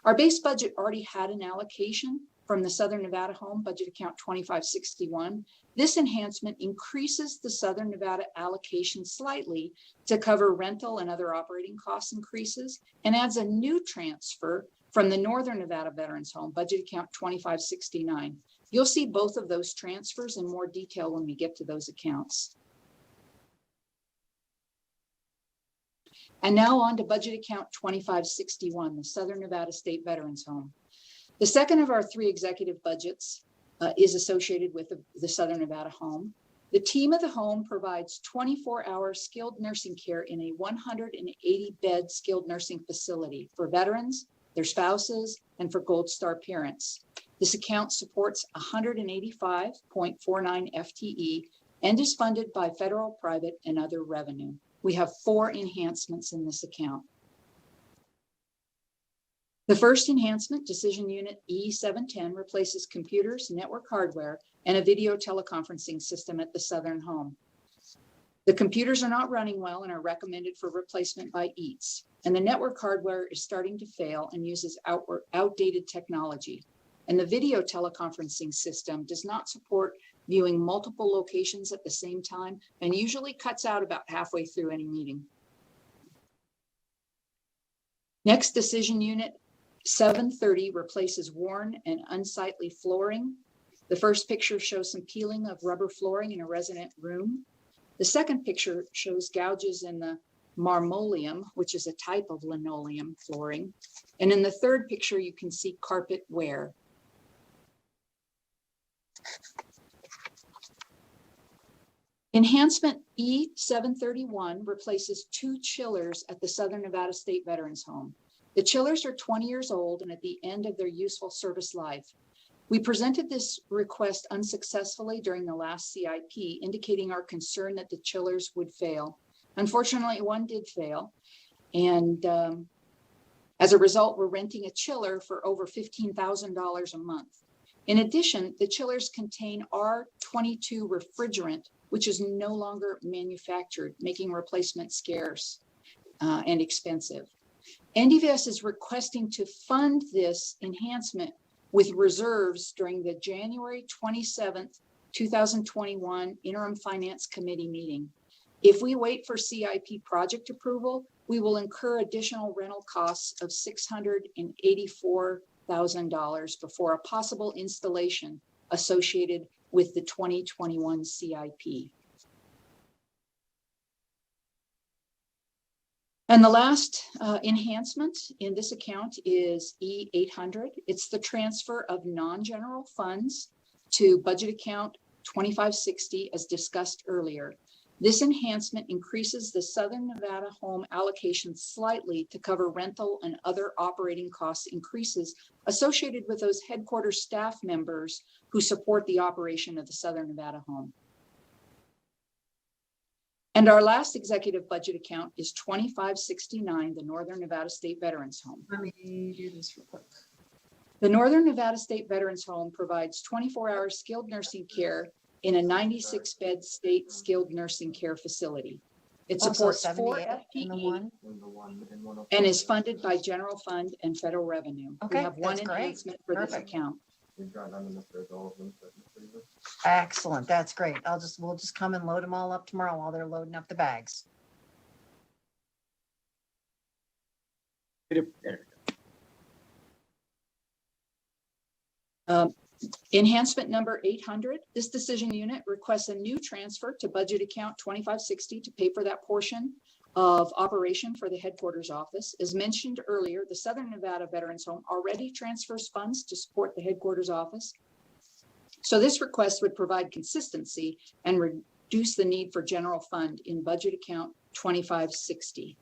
Our base budget already had an allocation from the Southern Nevada Home Budget Account 2561. This enhancement increases the Southern Nevada allocation slightly to cover rental and other operating cost increases and adds a new transfer from the Northern Nevada Veterans Home Budget Account 2569. You'll see both of those transfers in more detail when we get to those accounts. And now on to Budget Account 2561, the Southern Nevada State Veterans Home. The second of our three executive budgets is associated with the Southern Nevada Home. The team of the home provides 24-hour skilled nursing care in a 180-bed skilled nursing facility for veterans, their spouses, and for Gold Star parents. This account supports 185.49 FTE and is funded by federal, private, and other revenue. We have 4 enhancements in this account. The first enhancement, Decision Unit E710, replaces computers, network hardware, and a video teleconferencing system at the Southern Home. The computers are not running well and are recommended for replacement by EATS, and the network hardware is starting to fail and uses outdated technology. And the video teleconferencing system does not support viewing multiple locations at the same time and usually cuts out about halfway through any meeting. Next, Decision Unit 730 replaces worn and unsightly flooring. The first picture shows some peeling of rubber flooring in a resident room. The second picture shows gouges in the marmoleum, which is a type of linoleum flooring. And in the third picture, you can see carpet wear. Enhancement E731 replaces 2 chillers at the Southern Nevada State Veterans Home. The chillers are 20 years old and at the end of their useful service life. We presented this request unsuccessfully during the last CIP, indicating our concern that the chillers would fail. Unfortunately, one did fail. And as a result, we're renting a chiller for over $15,000 a month. In addition, the chillers contain R22 refrigerant, which is no longer manufactured, making replacement scarce and expensive. NDVS is requesting to fund this enhancement with reserves during the January 27th, 2021 Interim Finance Committee meeting. If we wait for CIP project approval, we will incur additional rental costs of $684,000 before a possible installation associated with the 2021 CIP. And the last enhancement in this account is E800. It's the transfer of non-general funds to budget account 2560 as discussed earlier. This enhancement increases the Southern Nevada Home allocation slightly to cover rental and other operating cost increases associated with those headquarters staff members who support the operation of the Southern Nevada Home. And our last executive budget account is 2569, the Northern Nevada State Veterans Home. Let me do this real quick. The Northern Nevada State Veterans Home provides 24-hour skilled nursing care in a 96-bed state skilled nursing care facility. It supports 4 FTE and is funded by general fund and federal revenue. Okay, we have one that's great. enhancement for this Perfect. account. Excellent. That's great. We'll just come and load them all up tomorrow while they're loading up the bags. Enhancement number 800. This decision unit requests a new transfer to budget account 2560 to pay for that portion of operation for the headquarters office. As mentioned earlier, the Southern Nevada Veterans Home already transfers funds to support the headquarters office. So this request would provide consistency and reduce the need for general fund in budget account 2560.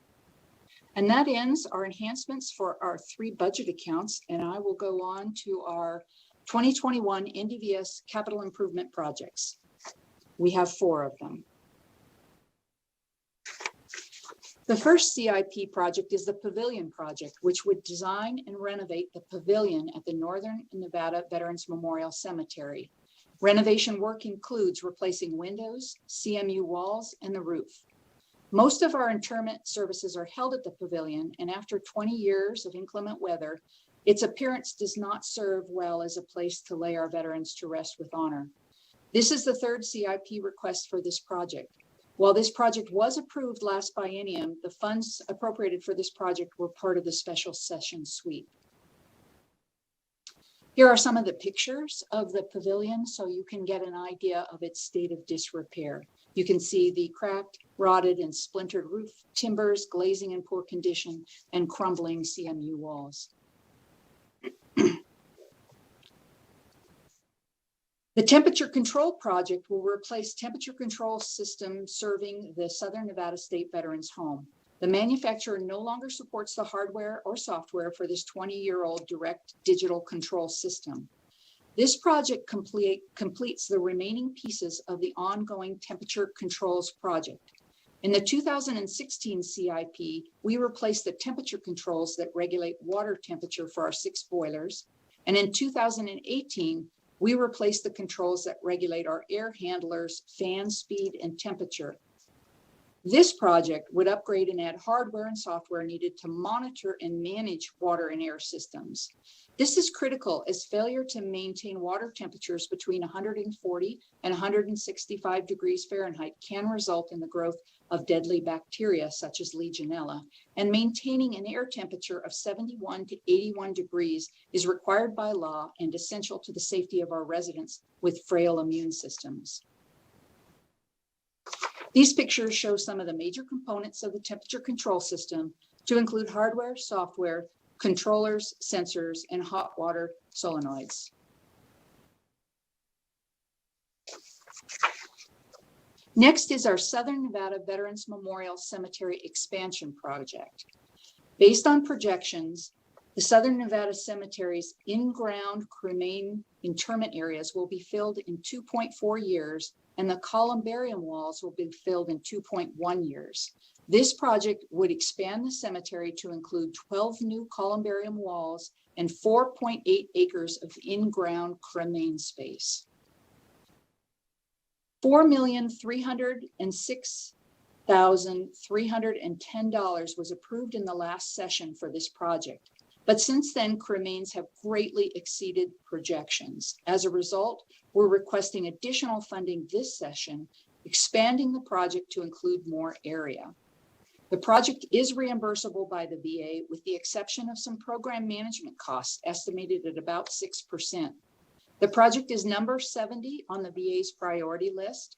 And that ends our enhancements for our 3 budget accounts. And I will go on to our 2021 NDVS capital improvement projects. We have 4 of them. The first CIP project is the Pavilion Project, which would design and renovate the pavilion at the Northern Nevada Veterans Memorial Cemetery. Renovation work includes replacing windows, CMU walls, and the roof. Most of our interment services are held at the pavilion, and after 20 years of inclement weather, Its appearance does not serve well as a place to lay our veterans to rest with honor. This is the third CIP request for this project. While this project was approved last biennium, the funds appropriated for this project were part of the special session sweep. Here are some of the pictures of the pavilion so you can get an idea of its state of disrepair. You can see the cracked, rotted, and splintered roof timbers, glazing in poor condition, and crumbling CMU walls. The temperature control project will replace temperature control systems serving the Southern Nevada State Veterans Home. The manufacturer no longer supports the hardware or software for this 20-year-old direct digital control system. This project completes the remaining pieces of the ongoing temperature controls project. In the 2016 CIP, we replaced the temperature controls that regulate water temperature for our 6 boilers. And in 2018, we replaced the controls that regulate our air handlers, fan speed, and temperature. This project would upgrade and add hardware and software needed to monitor and manage water and air systems. This is critical as failure to maintain water temperatures between 140 and 165 degrees Fahrenheit can result in the growth of deadly bacteria such as Legionella, and maintaining an air temperature of 71 to 81 degrees is required by law and essential to the safety of our residents with frail immune systems. These pictures show some of the major components of the temperature control system to include hardware, software, controllers, sensors, and hot water solenoids. Next is our Southern Nevada Veterans Memorial Cemetery expansion project. Based on projections, the Southern Nevada Cemetery's in-ground cremain interment areas will be filled in 2.4 years, and the columbarium walls will be filled in 2.1 years. This project would expand the cemetery to include 12 new columbarium walls and 4.8 acres of in-ground cremain space. $4,306,310 was approved in the last session for this project. But since then, cremains have greatly exceeded projections. As a result, we're requesting additional funding this session, expanding the project to include more area. The project is reimbursable by the VA with the exception of some program management costs estimated at about 6%. The project is number 70 on the VA's priority list.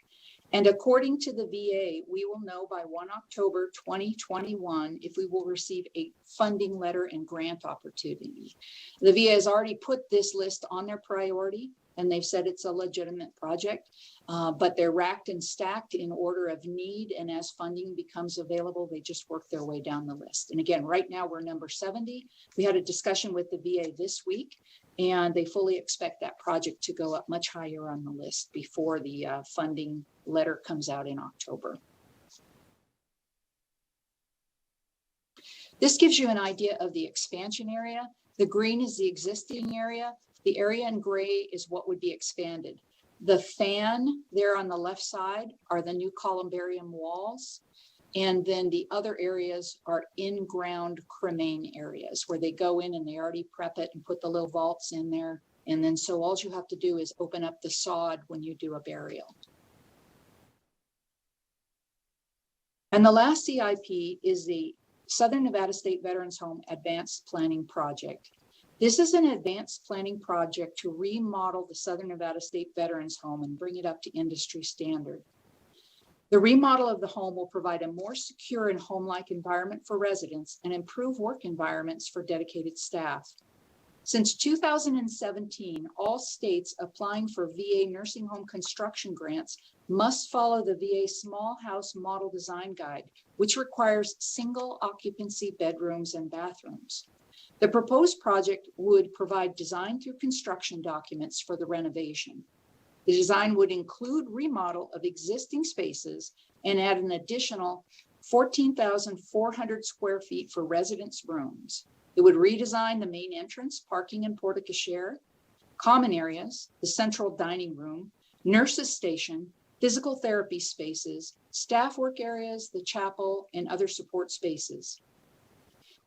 And according to the VA, we will know by 1 October 2021 if we will receive a funding letter and grant opportunity. The VA has already put this list on their priority, and they've said it's a legitimate project, but they're racked and stacked in order of need. And as funding becomes available, they just work their way down the list. And again, right now we're number 70. We had a discussion with the VA this week, and they fully expect that project to go up much higher on the list before the funding letter comes out in October. This gives you an idea of the expansion area. The green is the existing area. The area in gray is what would be expanded. The fan there on the left side are the new columbarium walls. And then the other areas are in-ground cremain areas where they go in and they already prep it and put the little vaults in there. And then so all you have to do is open up the sod when you do a burial. And the last CIP is the Southern Nevada State Veterans Home Advanced Planning Project. This is an advanced planning project to remodel the Southern Nevada State Veterans Home and bring it up to industry standard. The remodel of the home will provide a more secure and home-like environment for residents and improve work environments for dedicated staff. Since 2017, all states applying for VA nursing home construction grants must follow the VA Small House Model Design Guide, which requires single occupancy bedrooms and bathrooms. The proposed project would provide design through construction documents for the renovation. The design would include remodel of existing spaces and add an additional 14,400 square feet for residence rooms. It would redesign the main entrance, parking and porte-cochere, common areas, the central dining room, nurses station, physical therapy spaces, staff work areas, the chapel, and other support spaces.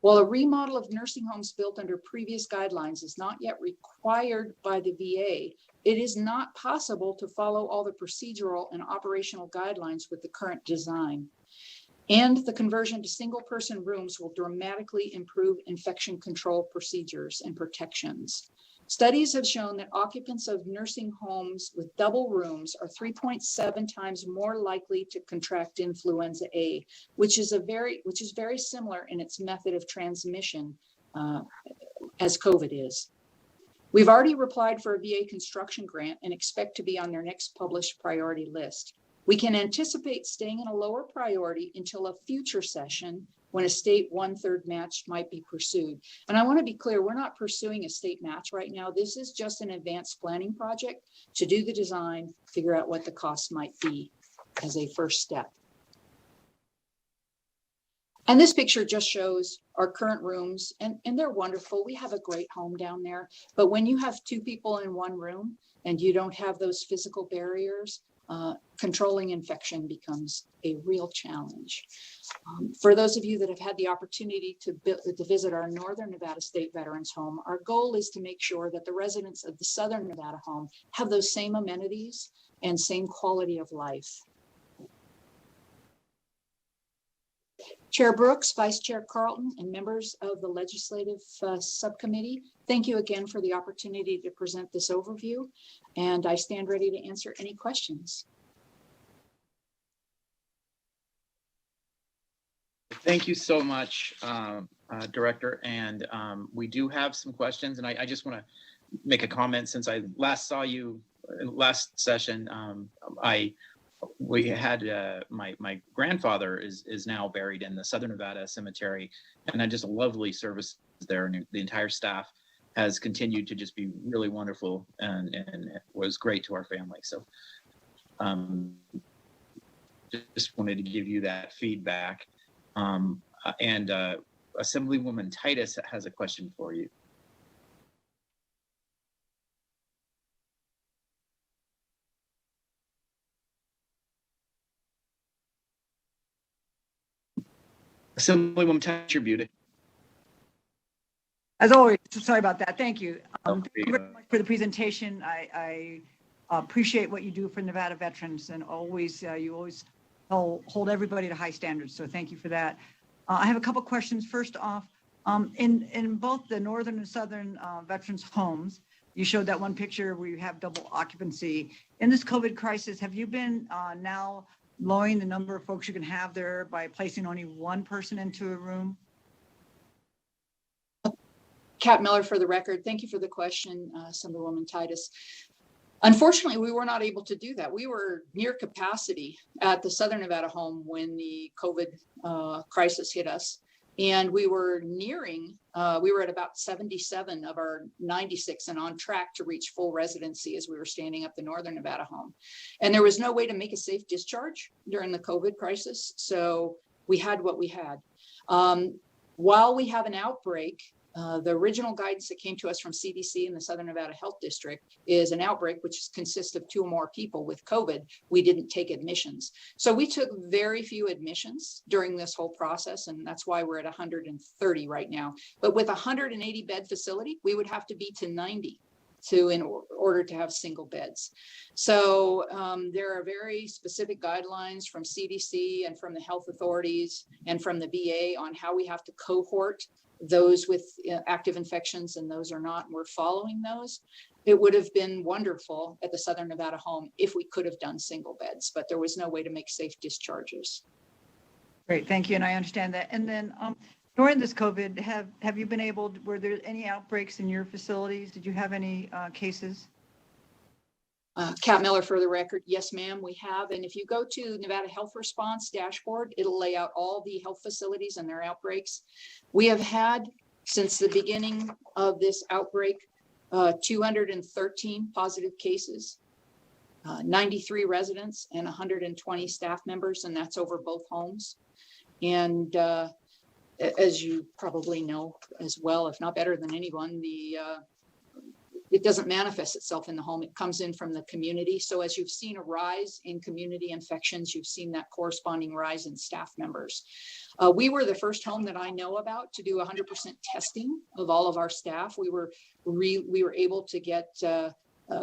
While a remodel of nursing homes built under previous guidelines is not yet required by the VA, it is not possible to follow all the procedural and operational guidelines with the current design. And the conversion to single-person rooms will dramatically improve infection control procedures and protections. Studies have shown that occupants of nursing homes with double rooms are 3.7 times more likely to contract influenza A, which is very similar in its method of transmission as COVID is. We've already applied for a VA construction grant and expect to be on their next published priority list. We can anticipate staying in a lower priority until a future session when a state 1/3 match might be pursued. And I want to be clear, we're not pursuing a state match right now. This is just an advanced planning project to do the design, figure out what the costs might be as a first step. And this picture just shows our current rooms, and they're wonderful. We have a great home down there. But when you have 2 people in one room and you don't have those physical barriers, controlling infection becomes a real challenge. For those of you that have had the opportunity to visit our Northern Nevada State Veterans Home, our goal is to make sure that the residents of the Southern Nevada home have those same amenities and same quality of life. Chair Brooks, Vice Chair Carlton, and members of the Legislative Subcommittee, thank you again for the opportunity to present this overview, and I stand ready to answer any questions. Thank you so much, Director. And we do have some questions, and I just want to make a comment. Since I last saw you last session, we had my grandfather is now buried in the Southern Nevada Cemetery, and just a lovely service there, and the entire staff has continued to just be really wonderful and was great to our family. So just wanted to give you that feedback. Assemblywoman Titus has a question for you. Assemblywoman Titus, you're muted. As always, sorry about that. Thank you. Thank you very much for the presentation. I appreciate what you do for Nevada veterans, and always you always hold everybody to high standards. So thank you for that. I have a couple questions. First off, in both the Northern and Southern veterans homes, you showed that one picture where you have double occupancy. In this COVID crisis, have you been now lowering the number of folks you can have there by placing only one person into a room? Kat Miller for the record. Thank you for the question, Assemblywoman Titus. Unfortunately, we were not able to do that. We were near capacity at the Southern Nevada home when the COVID crisis hit us. And we were nearing, we were at about 77 of our 96 and on track to reach full residency as we were standing up the Northern Nevada home. And there was no way to make a safe discharge during the COVID crisis. So we had what we had. While we have an outbreak, the original guidance that came to us from CDC and the Southern Nevada Health District is an outbreak which consists of 2 or more people with COVID. We didn't take admissions. So we took very few admissions during this whole process, and that's why we're at 130 right now. But with a 180 bed facility, we would have to be to 90 in order to have single beds. So there are very specific guidelines from CDC and from the health authorities and from the VA on how we have to cohort those with active infections and those are not. We're following those. It would have been wonderful at the Southern Nevada home if we could have done single beds, but there was no way to make safe discharges. Great, thank you, and I understand that. And then during this COVID, have you been able, were there any outbreaks in your facilities? Did you have any cases? Kat Miller for the record. Yes, ma'am, we have. And if you go to Nevada Health Response dashboard, it'll lay out all the health facilities and their outbreaks. We have had, since the beginning of this outbreak, 213 positive cases, 93 residents and 120 staff members, and that's over both homes. And as you probably know as well, if not better than anyone, it doesn't manifest itself in the home. It comes in from the community. So as you've seen a rise in community infections, you've seen that corresponding rise in staff members. We were the first home that I know about to do 100% testing of all of our staff. We were able to get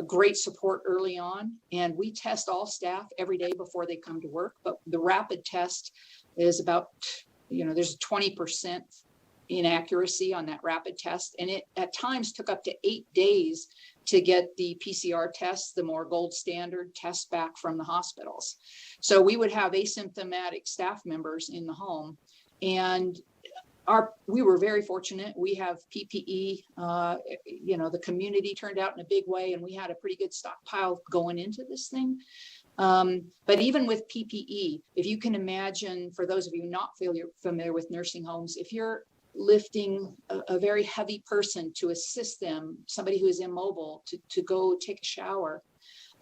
great support early on, and we test all staff every day before they come to work. But the rapid test is about, there's a 20% inaccuracy on that rapid test, and it at times took up to 8 days to get the PCR tests, the more gold standard tests, back from the hospitals. So we would have asymptomatic staff members in the home, and we were very fortunate. We have PPE, the community turned out in a big way, and we had a pretty good stockpile going into this thing. But even with PPE, if you can imagine, for those of you not familiar with nursing homes, if you're lifting a very heavy person to assist them, somebody who is immobile, to go take a shower,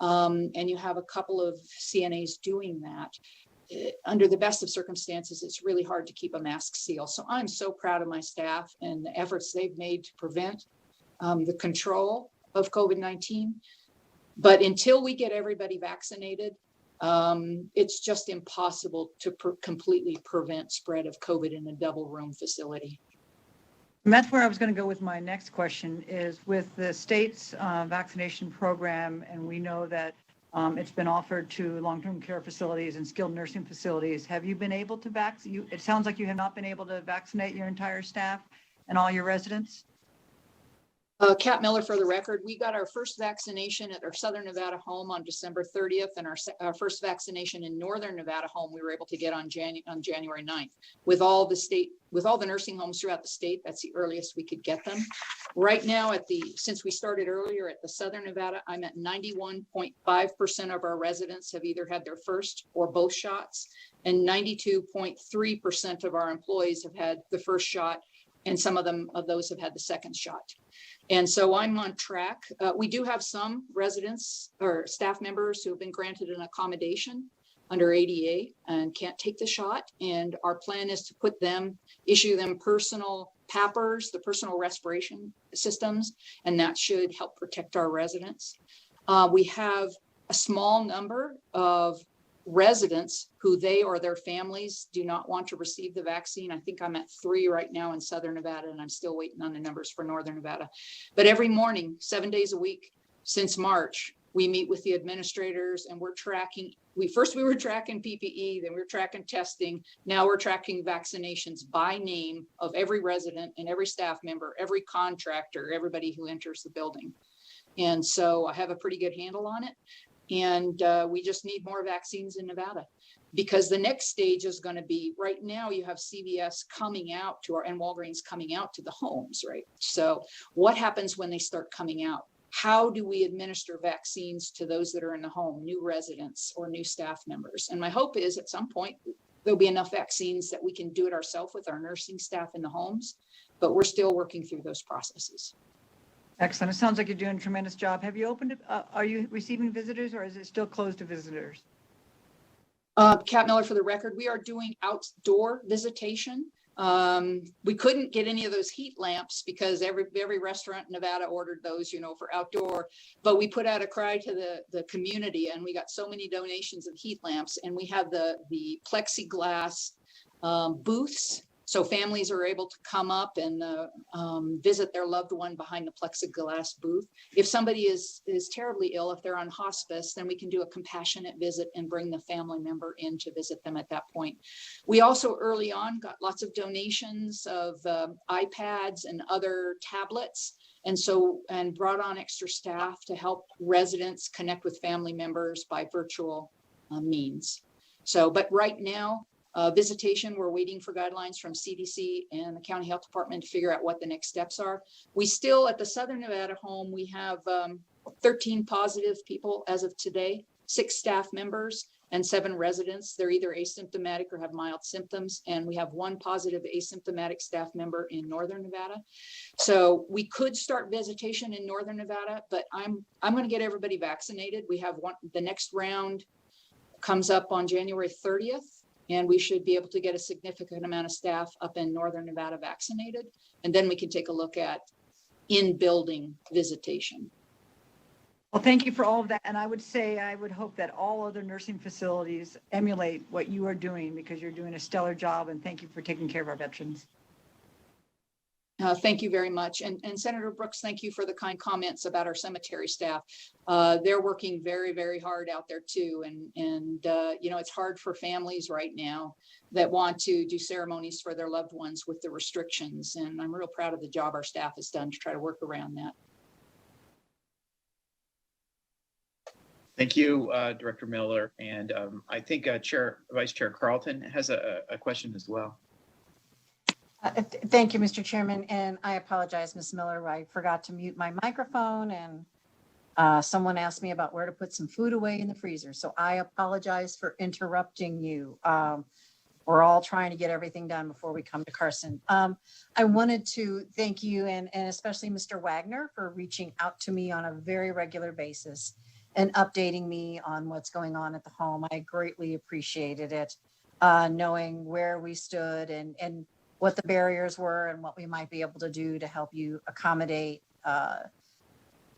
and you have a couple of CNAs doing that, under the best of circumstances, it's really hard to keep a mask seal. So I'm so proud of my staff and the efforts they've made to prevent the control of COVID-19. But until we get everybody vaccinated, it's just impossible to completely prevent spread of COVID in a double room facility. And that's where I was going to go with my next question, is with the state's vaccination program, and we know that it's been offered to long-term care facilities and skilled nursing facilities. Have you been able to vaccinate? It sounds like you have not been able to vaccinate your entire staff and all your residents. Kat Miller for the record. We got our first vaccination at our Southern Nevada home on December 30th, and our first vaccination in Northern Nevada home we were able to get on January 9th. With all the nursing homes throughout the state, that's the earliest we could get them. Right now, since we started earlier at the Southern Nevada, I'm at 91.5% of our residents have either had their first or both shots, and 92.3% of our employees have had the first shot, and some of those have had the second shot. And so I'm on track. We do have some residents or staff members who have been granted an accommodation under ADA and can't take the shot. And our plan is to issue them personal PAPRs, the personal respiration systems, and that should help protect our residents. We have a small number of residents who they or their families do not want to receive the vaccine. I think I'm at 3 right now in Southern Nevada, and I'm still waiting on the numbers for Northern Nevada. But every morning, 7 days a week since March, we meet with the administrators, and we're tracking. We were tracking PPE, then we were tracking testing. Now we're tracking vaccinations by name of every resident and every staff member, every contractor, everybody who enters the building. And so I have a pretty good handle on it. And we just need more vaccines in Nevada, because the next stage is going to be, right now you have CVS coming out and Walgreens coming out to the homes, right? So what happens when they start coming out? How do we administer vaccines to those that are in the home, new residents or new staff members? And my hope is at some point there'll be enough vaccines that we can do it ourselves with our nursing staff in the homes, but we're still working through those processes. Excellent. It sounds like you're doing a tremendous job. Have you opened it? Are you receiving visitors, or is it still closed to visitors? Kat Miller for the record. We are doing outdoor visitation. We couldn't get any of those heat lamps because every restaurant in Nevada ordered those, for outdoor. But we put out a cry to the community, and we got so many donations of heat lamps. And we have the plexiglass booths. So families are able to come up and visit their loved one behind the plexiglass booth. If somebody is terribly ill, if they're on hospice, then we can do a compassionate visit and bring the family member in to visit them at that point. We also early on got lots of donations of iPads and other tablets, and brought on extra staff to help residents connect with family members by virtual means. But right now, visitation, we're waiting for guidelines from CDC and the county health department to figure out what the next steps are. We still, at the Southern Nevada home, we have 13 positive people as of today, 6 staff members and 7 residents. They're either asymptomatic or have mild symptoms. And we have 1 positive asymptomatic staff member in Northern Nevada. So we could start visitation in Northern Nevada, but I'm going to get everybody vaccinated. We have the next round comes up on January 30th. And we should be able to get a significant amount of staff up in Northern Nevada vaccinated. And then we can take a look at in-building visitation. Well, thank you for all of that. And I would say, I would hope that all other nursing facilities emulate what you are doing because you're doing a stellar job. And thank you for taking care of our veterans. Thank you very much. And Senator Brooks, thank you for the kind comments about our cemetery staff. They're working very, very hard out there too. And you know, it's hard for families right now that want to do ceremonies for their loved ones with the restrictions. And I'm real proud of the job our staff has done to try to work around that. Thank you, Director Miller. And I think Vice Chair Carlton has a question as well. Thank you, Mr. Chairman, and I apologize, Ms. Miller. I forgot to mute my microphone, and someone asked me about where to put some food away in the freezer. So I apologize for interrupting you. We're all trying to get everything done before we come to Carson. I wanted to thank you and especially Mr. Wagner for reaching out to me on a very regular basis and updating me on what's going on at the home. I greatly appreciated it, knowing where we stood and what the barriers were and what we might be able to do to help you accommodate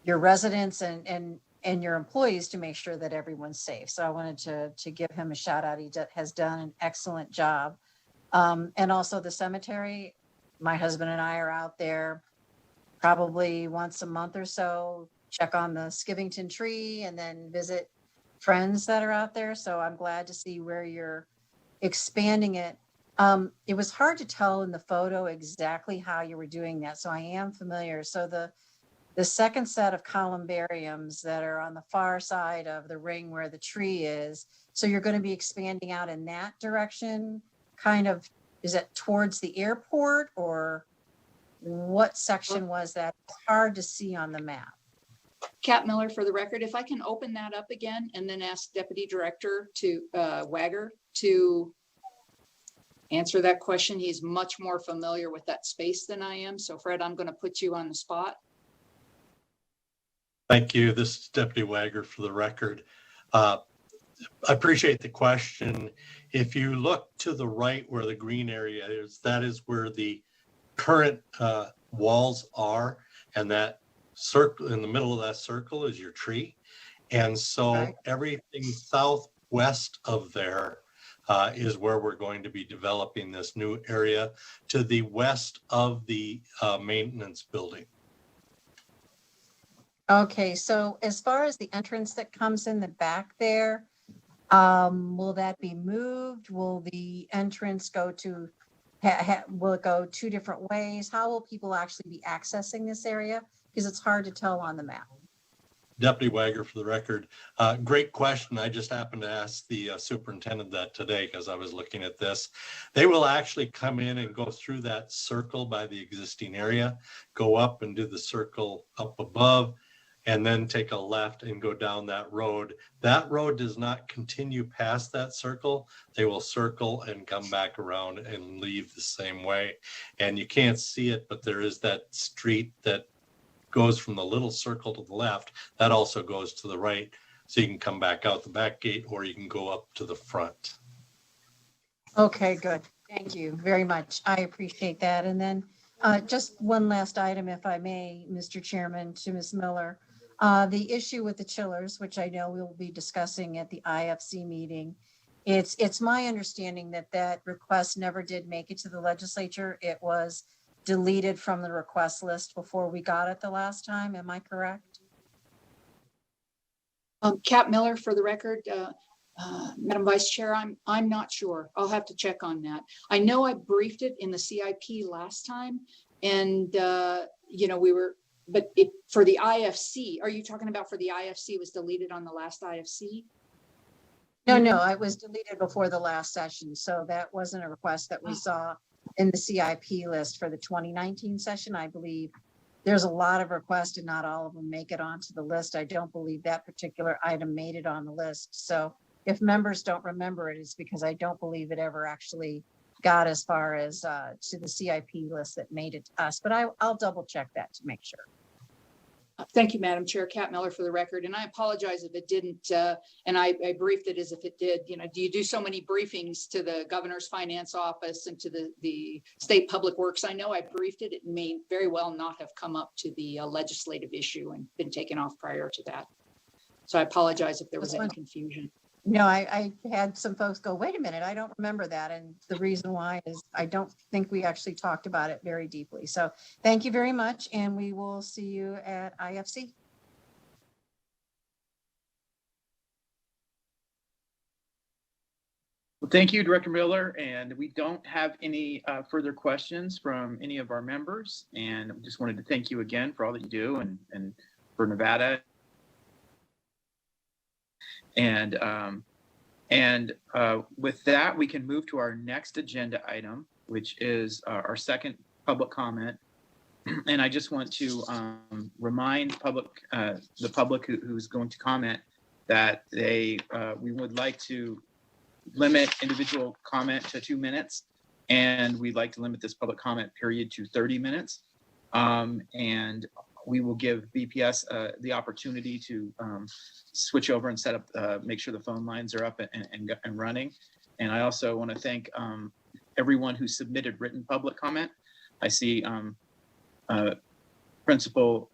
your residents and your employees to make sure that everyone's safe. So I wanted to give him a shout out. He has done an excellent job. And also the cemetery, my husband and I are out there probably once a month or so, check on the Skivington tree and then visit friends that are out there. So I'm glad to see where you're expanding it. It was hard to tell in the photo exactly how you were doing that. So I am familiar. So the second set of columbariums that are on the far side of the ring where the tree is. So you're going to be expanding out in that direction, kind of, is it towards the airport or what section was that? It's hard to see on the map. Cap Miller, for the record, if I can open that up again and then ask Deputy Director Wagner to answer that question. He's much more familiar with that space than I am. So Fred, I'm going to put you on the spot. Thank you. This is Deputy Wagner for the record. I appreciate the question. If you look to the right where the green area is, that is where the current walls are. And that circle in the middle of that circle is your tree. And so everything southwest of there is where we're going to be developing this new area to the west of the maintenance building. Okay, so as far as the entrance that comes in the back there, will that be moved? Will the entrance go to, will it go two different ways? How will people actually be accessing this area? Because it's hard to tell on the map. Deputy Wagner for the record. Great question. I just happened to ask the superintendent that today because I was looking at this. They will actually come in and go through that circle by the existing area, go up and do the circle up above, and then take a left and go down that road. That road does not continue past that circle. They will circle and come back around and leave the same way. And you can't see it, but there is that street that goes from the little circle to the left. That also goes to the right. So you can come back out the back gate or you can go up to the front. Okay, good. Thank you very much. I appreciate that. And then just one last item, if I may, Mr. Chairman, to Ms. Miller. The issue with the chillers, which I know we'll be discussing at the IFC meeting. It's my understanding that that request never did make it to the legislature. It was deleted from the request list before we got it the last time. Am I correct? Cap Miller, for the record, Madam Vice Chair, I'm not sure. I'll have to check on that. I know I briefed it in the CIP last time, and you know, we were, but it for the IFC. Are you talking about for the IFC? It was deleted on the last IFC? No, it was deleted before the last session, so that wasn't a request that we saw in the CIP list for the 2019 session. I believe there's a lot of requests and not all of them make it onto the list. I don't believe that particular item made it on the list. So if members don't remember it, it's because I don't believe it ever actually got as far as to the CIP list that made it to us. But I'll double check that to make sure. Thank you, Madam Chair. Kat Miller for the record. And I apologize if it didn't, and I briefed it as if it did. Do you do so many briefings to the governor's finance office and to the state public works? I know I briefed it. It may very well not have come up to the legislative issue and been taken off prior to that. So I apologize if there was any confusion. No, I had some folks go, wait a minute, I don't remember that. And the reason why is I don't think we actually talked about it very deeply. So thank you very much. And we will see you at IFC. Well, thank you, Director Miller. And we don't have any further questions from any of our members. And we just wanted to thank you again for all that you do and for Nevada. And with that, we can move to our next agenda item, which is our second public comment. And I just want to remind the public who's going to comment that we would like to limit individual comment to 2 minutes, and we'd like to limit this public comment period to 30 minutes. And we will give BPS the opportunity to switch over and set up, make sure the phone lines are up and running. And I also want to thank everyone who submitted written public comment. I see Principal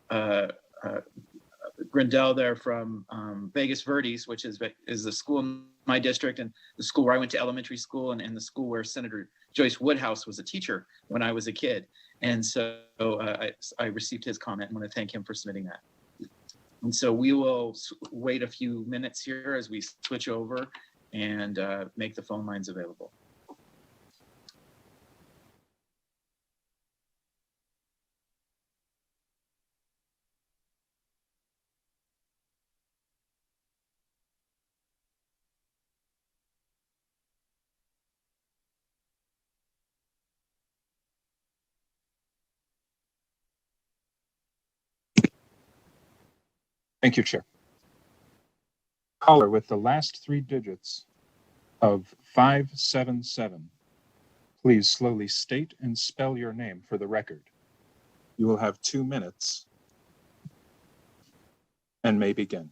Grindell there from Vegas Verdes, which is the school in my district and the school where I went to elementary school and the school where Senator Joyce Woodhouse was a teacher when I was a kid. And so I received his comment and want to thank him for submitting that. And so we will wait a few minutes here as we switch over and make the phone lines available. Thank you, Chair. Caller with the last 3 digits of 577. Please slowly state and spell your name for the record. You will have 2 minutes and may begin.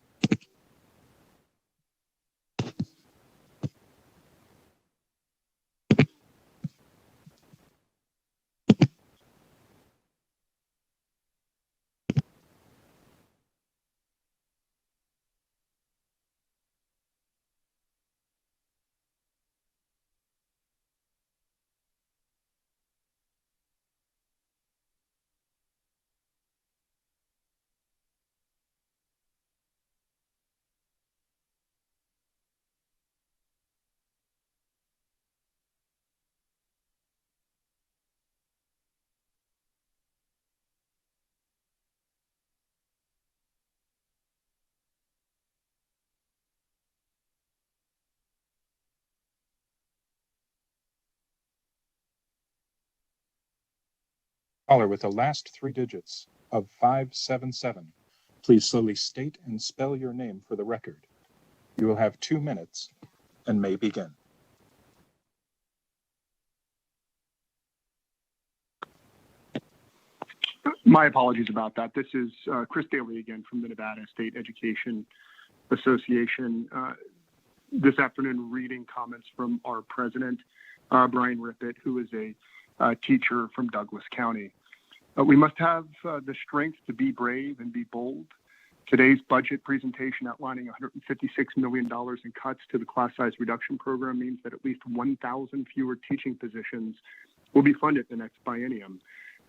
Caller with the last 3 digits of 577. Please slowly state and spell your name for the record. You will have 2 minutes and may begin. My apologies about that. This is Chris Daly again from the Nevada State Education Association. This afternoon, reading comments from our president, Brian Rippett, who is a teacher from Douglas County. We must have the strength to be brave and be bold. Today's budget presentation outlining $156 million in cuts to the class size reduction program means that at least 1,000 fewer teaching positions will be funded the next biennium.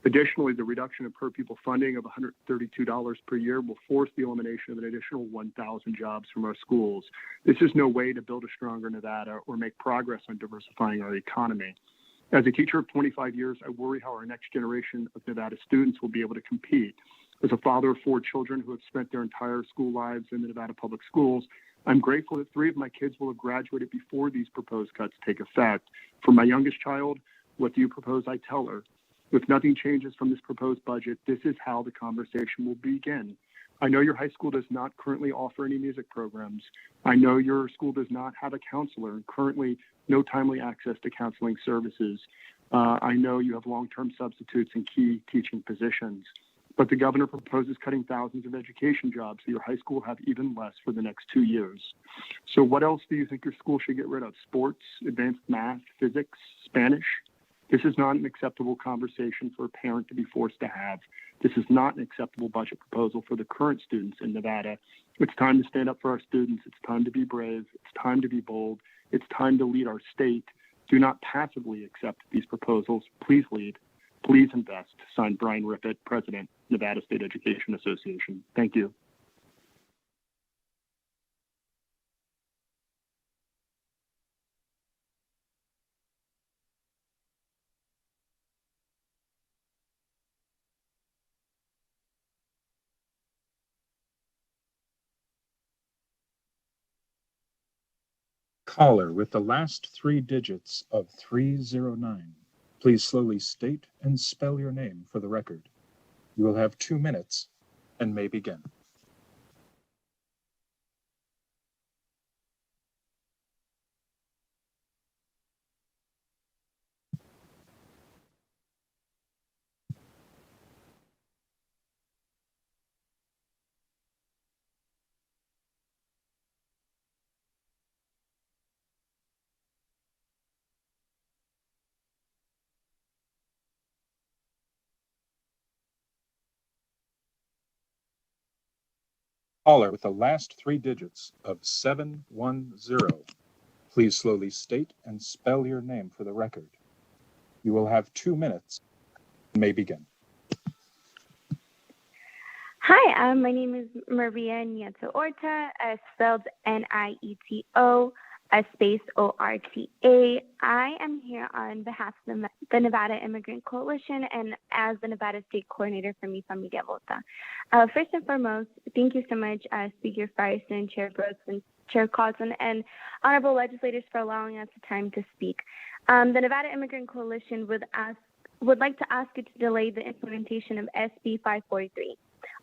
Additionally, the reduction of per pupil funding of $132 per year will force the elimination of an additional 1,000 jobs from our schools. This is no way to build a stronger Nevada or make progress on diversifying our economy. As a teacher of 25 years, I worry how our next generation of Nevada students will be able to compete. As a father of 4 children who have spent their entire school lives in the Nevada public schools, I'm grateful that 3 of my kids will have graduated before these proposed cuts take effect. For my youngest child, what do you propose I tell her? If nothing changes from this proposed budget, this is how the conversation will begin. I know your high school does not currently offer any music programs. I know your school does not have a counselor and currently no timely access to counseling services. I know you have long-term substitutes in key teaching positions. But the governor proposes cutting thousands of education jobs, so your high school will have even less for the next 2 years. So what else do you think your school should get rid of? Sports, advanced math, physics, Spanish? This is not an acceptable conversation for a parent to be forced to have. This is not an acceptable budget proposal for the current students in Nevada. It's time to stand up for our students. It's time to be brave. It's time to be bold. It's time to lead our state. Do not passively accept these proposals. Please lead. Please invest. Signed, Brian Rippett, President, Nevada State Education Association. Thank you. Caller with the last three digits of 309. Please slowly state and spell your name for the record. You will have 2 minutes and may begin. Caller with the last three digits of 710. Please slowly state and spell your name for the record. You will have 2 minutes and may begin. Hi, my name is Maria Nieto Orta, spelled Nieto, space ORTA. I am here on behalf of the Nevada Immigrant Coalition and as the Nevada State Coordinator for Mi Familia Vota. First and foremost, thank you so much, Speaker Frierson, Chair Brooks, and Chair Carlton, and honorable legislators for allowing us the time to speak. The Nevada Immigrant Coalition would like to ask you to delay the implementation of SB 543.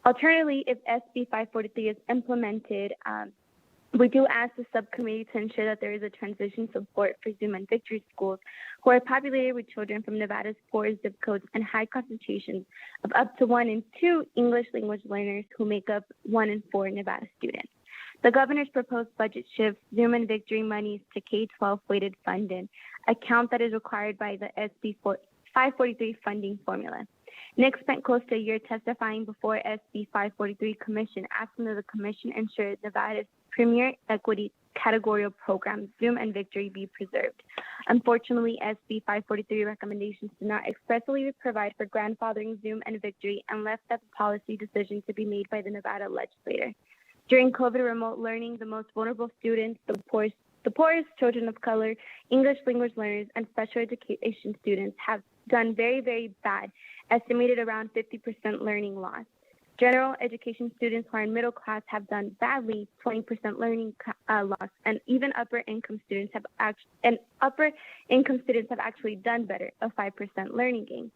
Alternatively, if SB 543 is implemented, we do ask the subcommittee to ensure that there is a transition support for Zoom and Victory schools who are populated with children from Nevada's poor zip codes and high concentrations of up to 1 in 2 English language learners who make up 1 in 4 Nevada students. The governor's proposed budget shifts Zoom and Victory monies to K-12 weighted funding, account that is required by the SB 543 funding formula. Nick spent close to a year testifying before SB 543 Commission, asking that the Commission ensure Nevada's premier equity categorical programs, Zoom and Victory, be preserved. Unfortunately, SB 543 recommendations do not expressly provide for grandfathering Zoom and Victory and left that policy decision to be made by the Nevada legislature. During COVID remote learning, the most vulnerable students, the poorest children of color, English language learners, and special education students have done very, very bad, estimated around 50% learning loss. General education students who are in middle class have done badly, 20% learning loss, and even upper income students have actually done better, a 5% learning gain.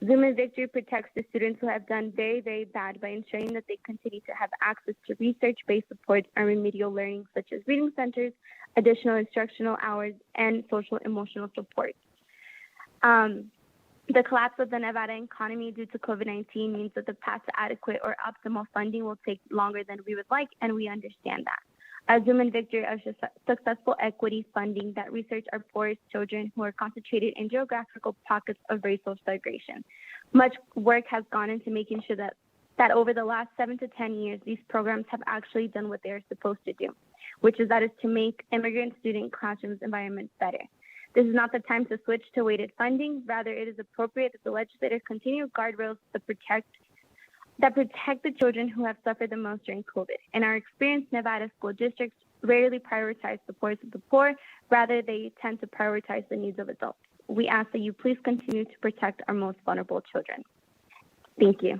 Zoom and Victory protects the students who have done very, very bad by ensuring that they continue to have access to research-based supports and remedial learning, such as reading centers, additional instructional hours, and social emotional support. The collapse of the Nevada economy due to COVID-19 means that the path to adequate or optimal funding will take longer than we would like, and we understand that. Zoom and Victory are successful equity funding that research our poorest children who are concentrated in geographical pockets of racial segregation. Much work has gone into making sure that over the last 7 to 10 years, these programs have actually done what they are supposed to do, which is to make immigrant student classrooms environments better. This is not the time to switch to weighted funding. Rather, it is appropriate that the legislators continue guardrails that protect the children who have suffered the most during COVID. In our experience, Nevada school districts rarely prioritize supports of the poor. Rather, they tend to prioritize the needs of adults. We ask that you please continue to protect our most vulnerable children. Thank you.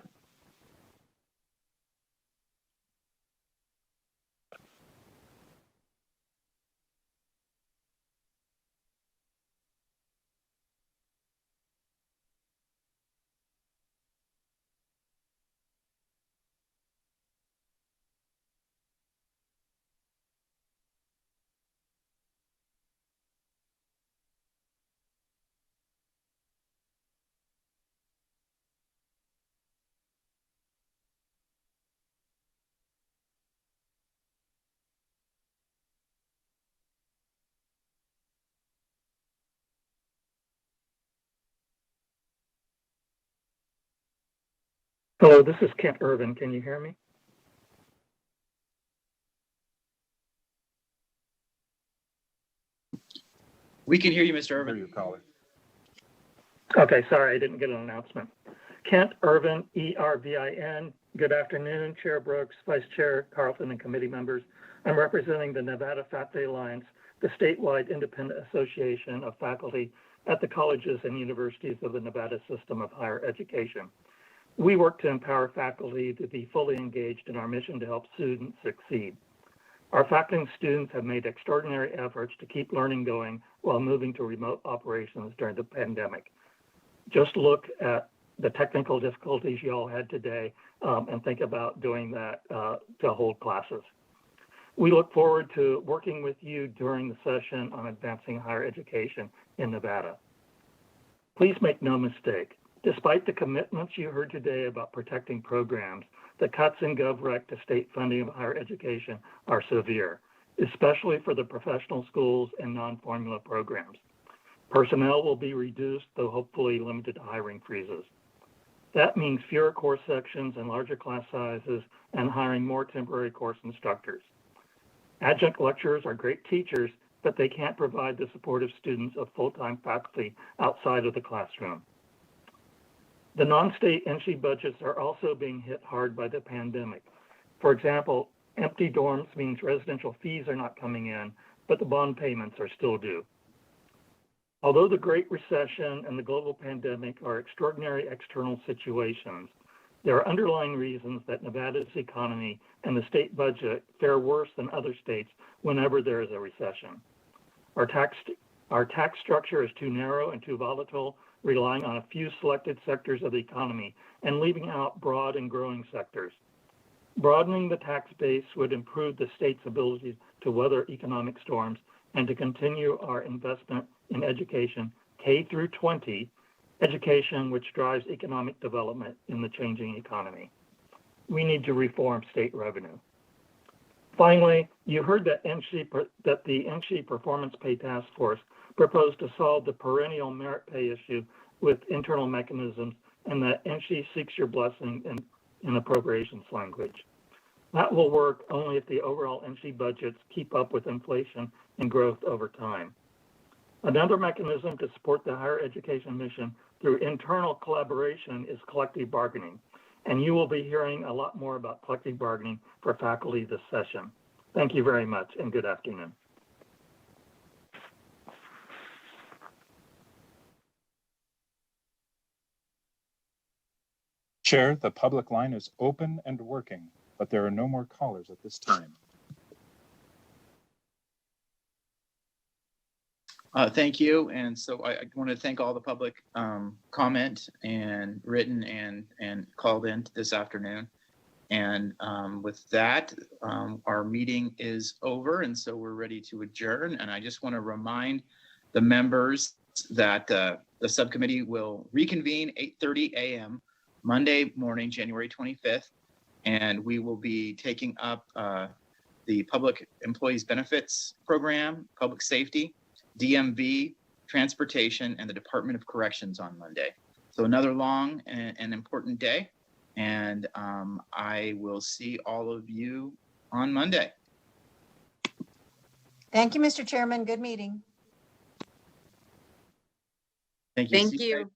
Hello, this is Kent Irvin. Can you hear me? We can hear you, Mr. Irvin. Hear you, caller. Okay, sorry, I didn't get an announcement. Kent Irvin, E-R-V-I-N. Good afternoon, Chair Brooks, Vice Chair Carlton, and committee members. I'm representing the Nevada Faculty Alliance, the statewide independent association of faculty at the colleges and universities of the Nevada system of higher education. We work to empower faculty to be fully engaged in our mission to help students succeed. Our faculty and students have made extraordinary efforts to keep learning going while moving to remote operations during the pandemic. Just look at the technical difficulties you all had today and think about doing that to hold classes. We look forward to working with you during the session on advancing higher education in Nevada. Please make no mistake, despite the commitments you heard today about protecting programs, the cuts in GovRec to state funding of higher education are severe, especially for the professional schools and non-formula programs. Personnel will be reduced, though hopefully limited to hiring freezes. That means fewer course sections and larger class sizes and hiring more temporary course instructors. Adjunct lecturers are great teachers, but they can't provide the support of students of full-time faculty outside of the classroom. The non-state NC budgets are also being hit hard by the pandemic. For example, empty dorms means residential fees are not coming in, but the bond payments are still due. Although the Great Recession and the global pandemic are extraordinary external situations, there are underlying reasons that Nevada's economy and the state budget fare worse than other states whenever there is a recession. Our tax structure is too narrow and too volatile, relying on a few selected sectors of the economy and leaving out broad and growing sectors. Broadening the tax base would improve the state's ability to weather economic storms and to continue our investment in education, K through 20, education which drives economic development in the changing economy. We need to reform state revenue. Finally, you heard that the NC Performance Pay Task Force proposed to solve the perennial merit pay issue with internal mechanisms, and that NC seeks your blessing in appropriations language. That will work only if the overall NC budgets keep up with inflation and growth over time. Another mechanism to support the higher education mission through internal collaboration is collective bargaining, and you will be hearing a lot more about collective bargaining for faculty this session. Thank you very much, and good afternoon. Chair, the public line is open and working, but there are no more callers at this time. Thank you. And so I want to thank all the public comment and written and called in this afternoon. And with that, our meeting is over. And so we're ready to adjourn. And I just want to remind the members that the subcommittee will reconvene 8:30 a.m. Monday morning, January 25th. And we will be taking up the Public Employees Benefits Program, Public Safety, DMV, Transportation, and the Department of Corrections on Monday. So another long and important day. And I will see all of you on Monday. Thank you, Mr. Chairman. Good meeting. Thank you. Thank you.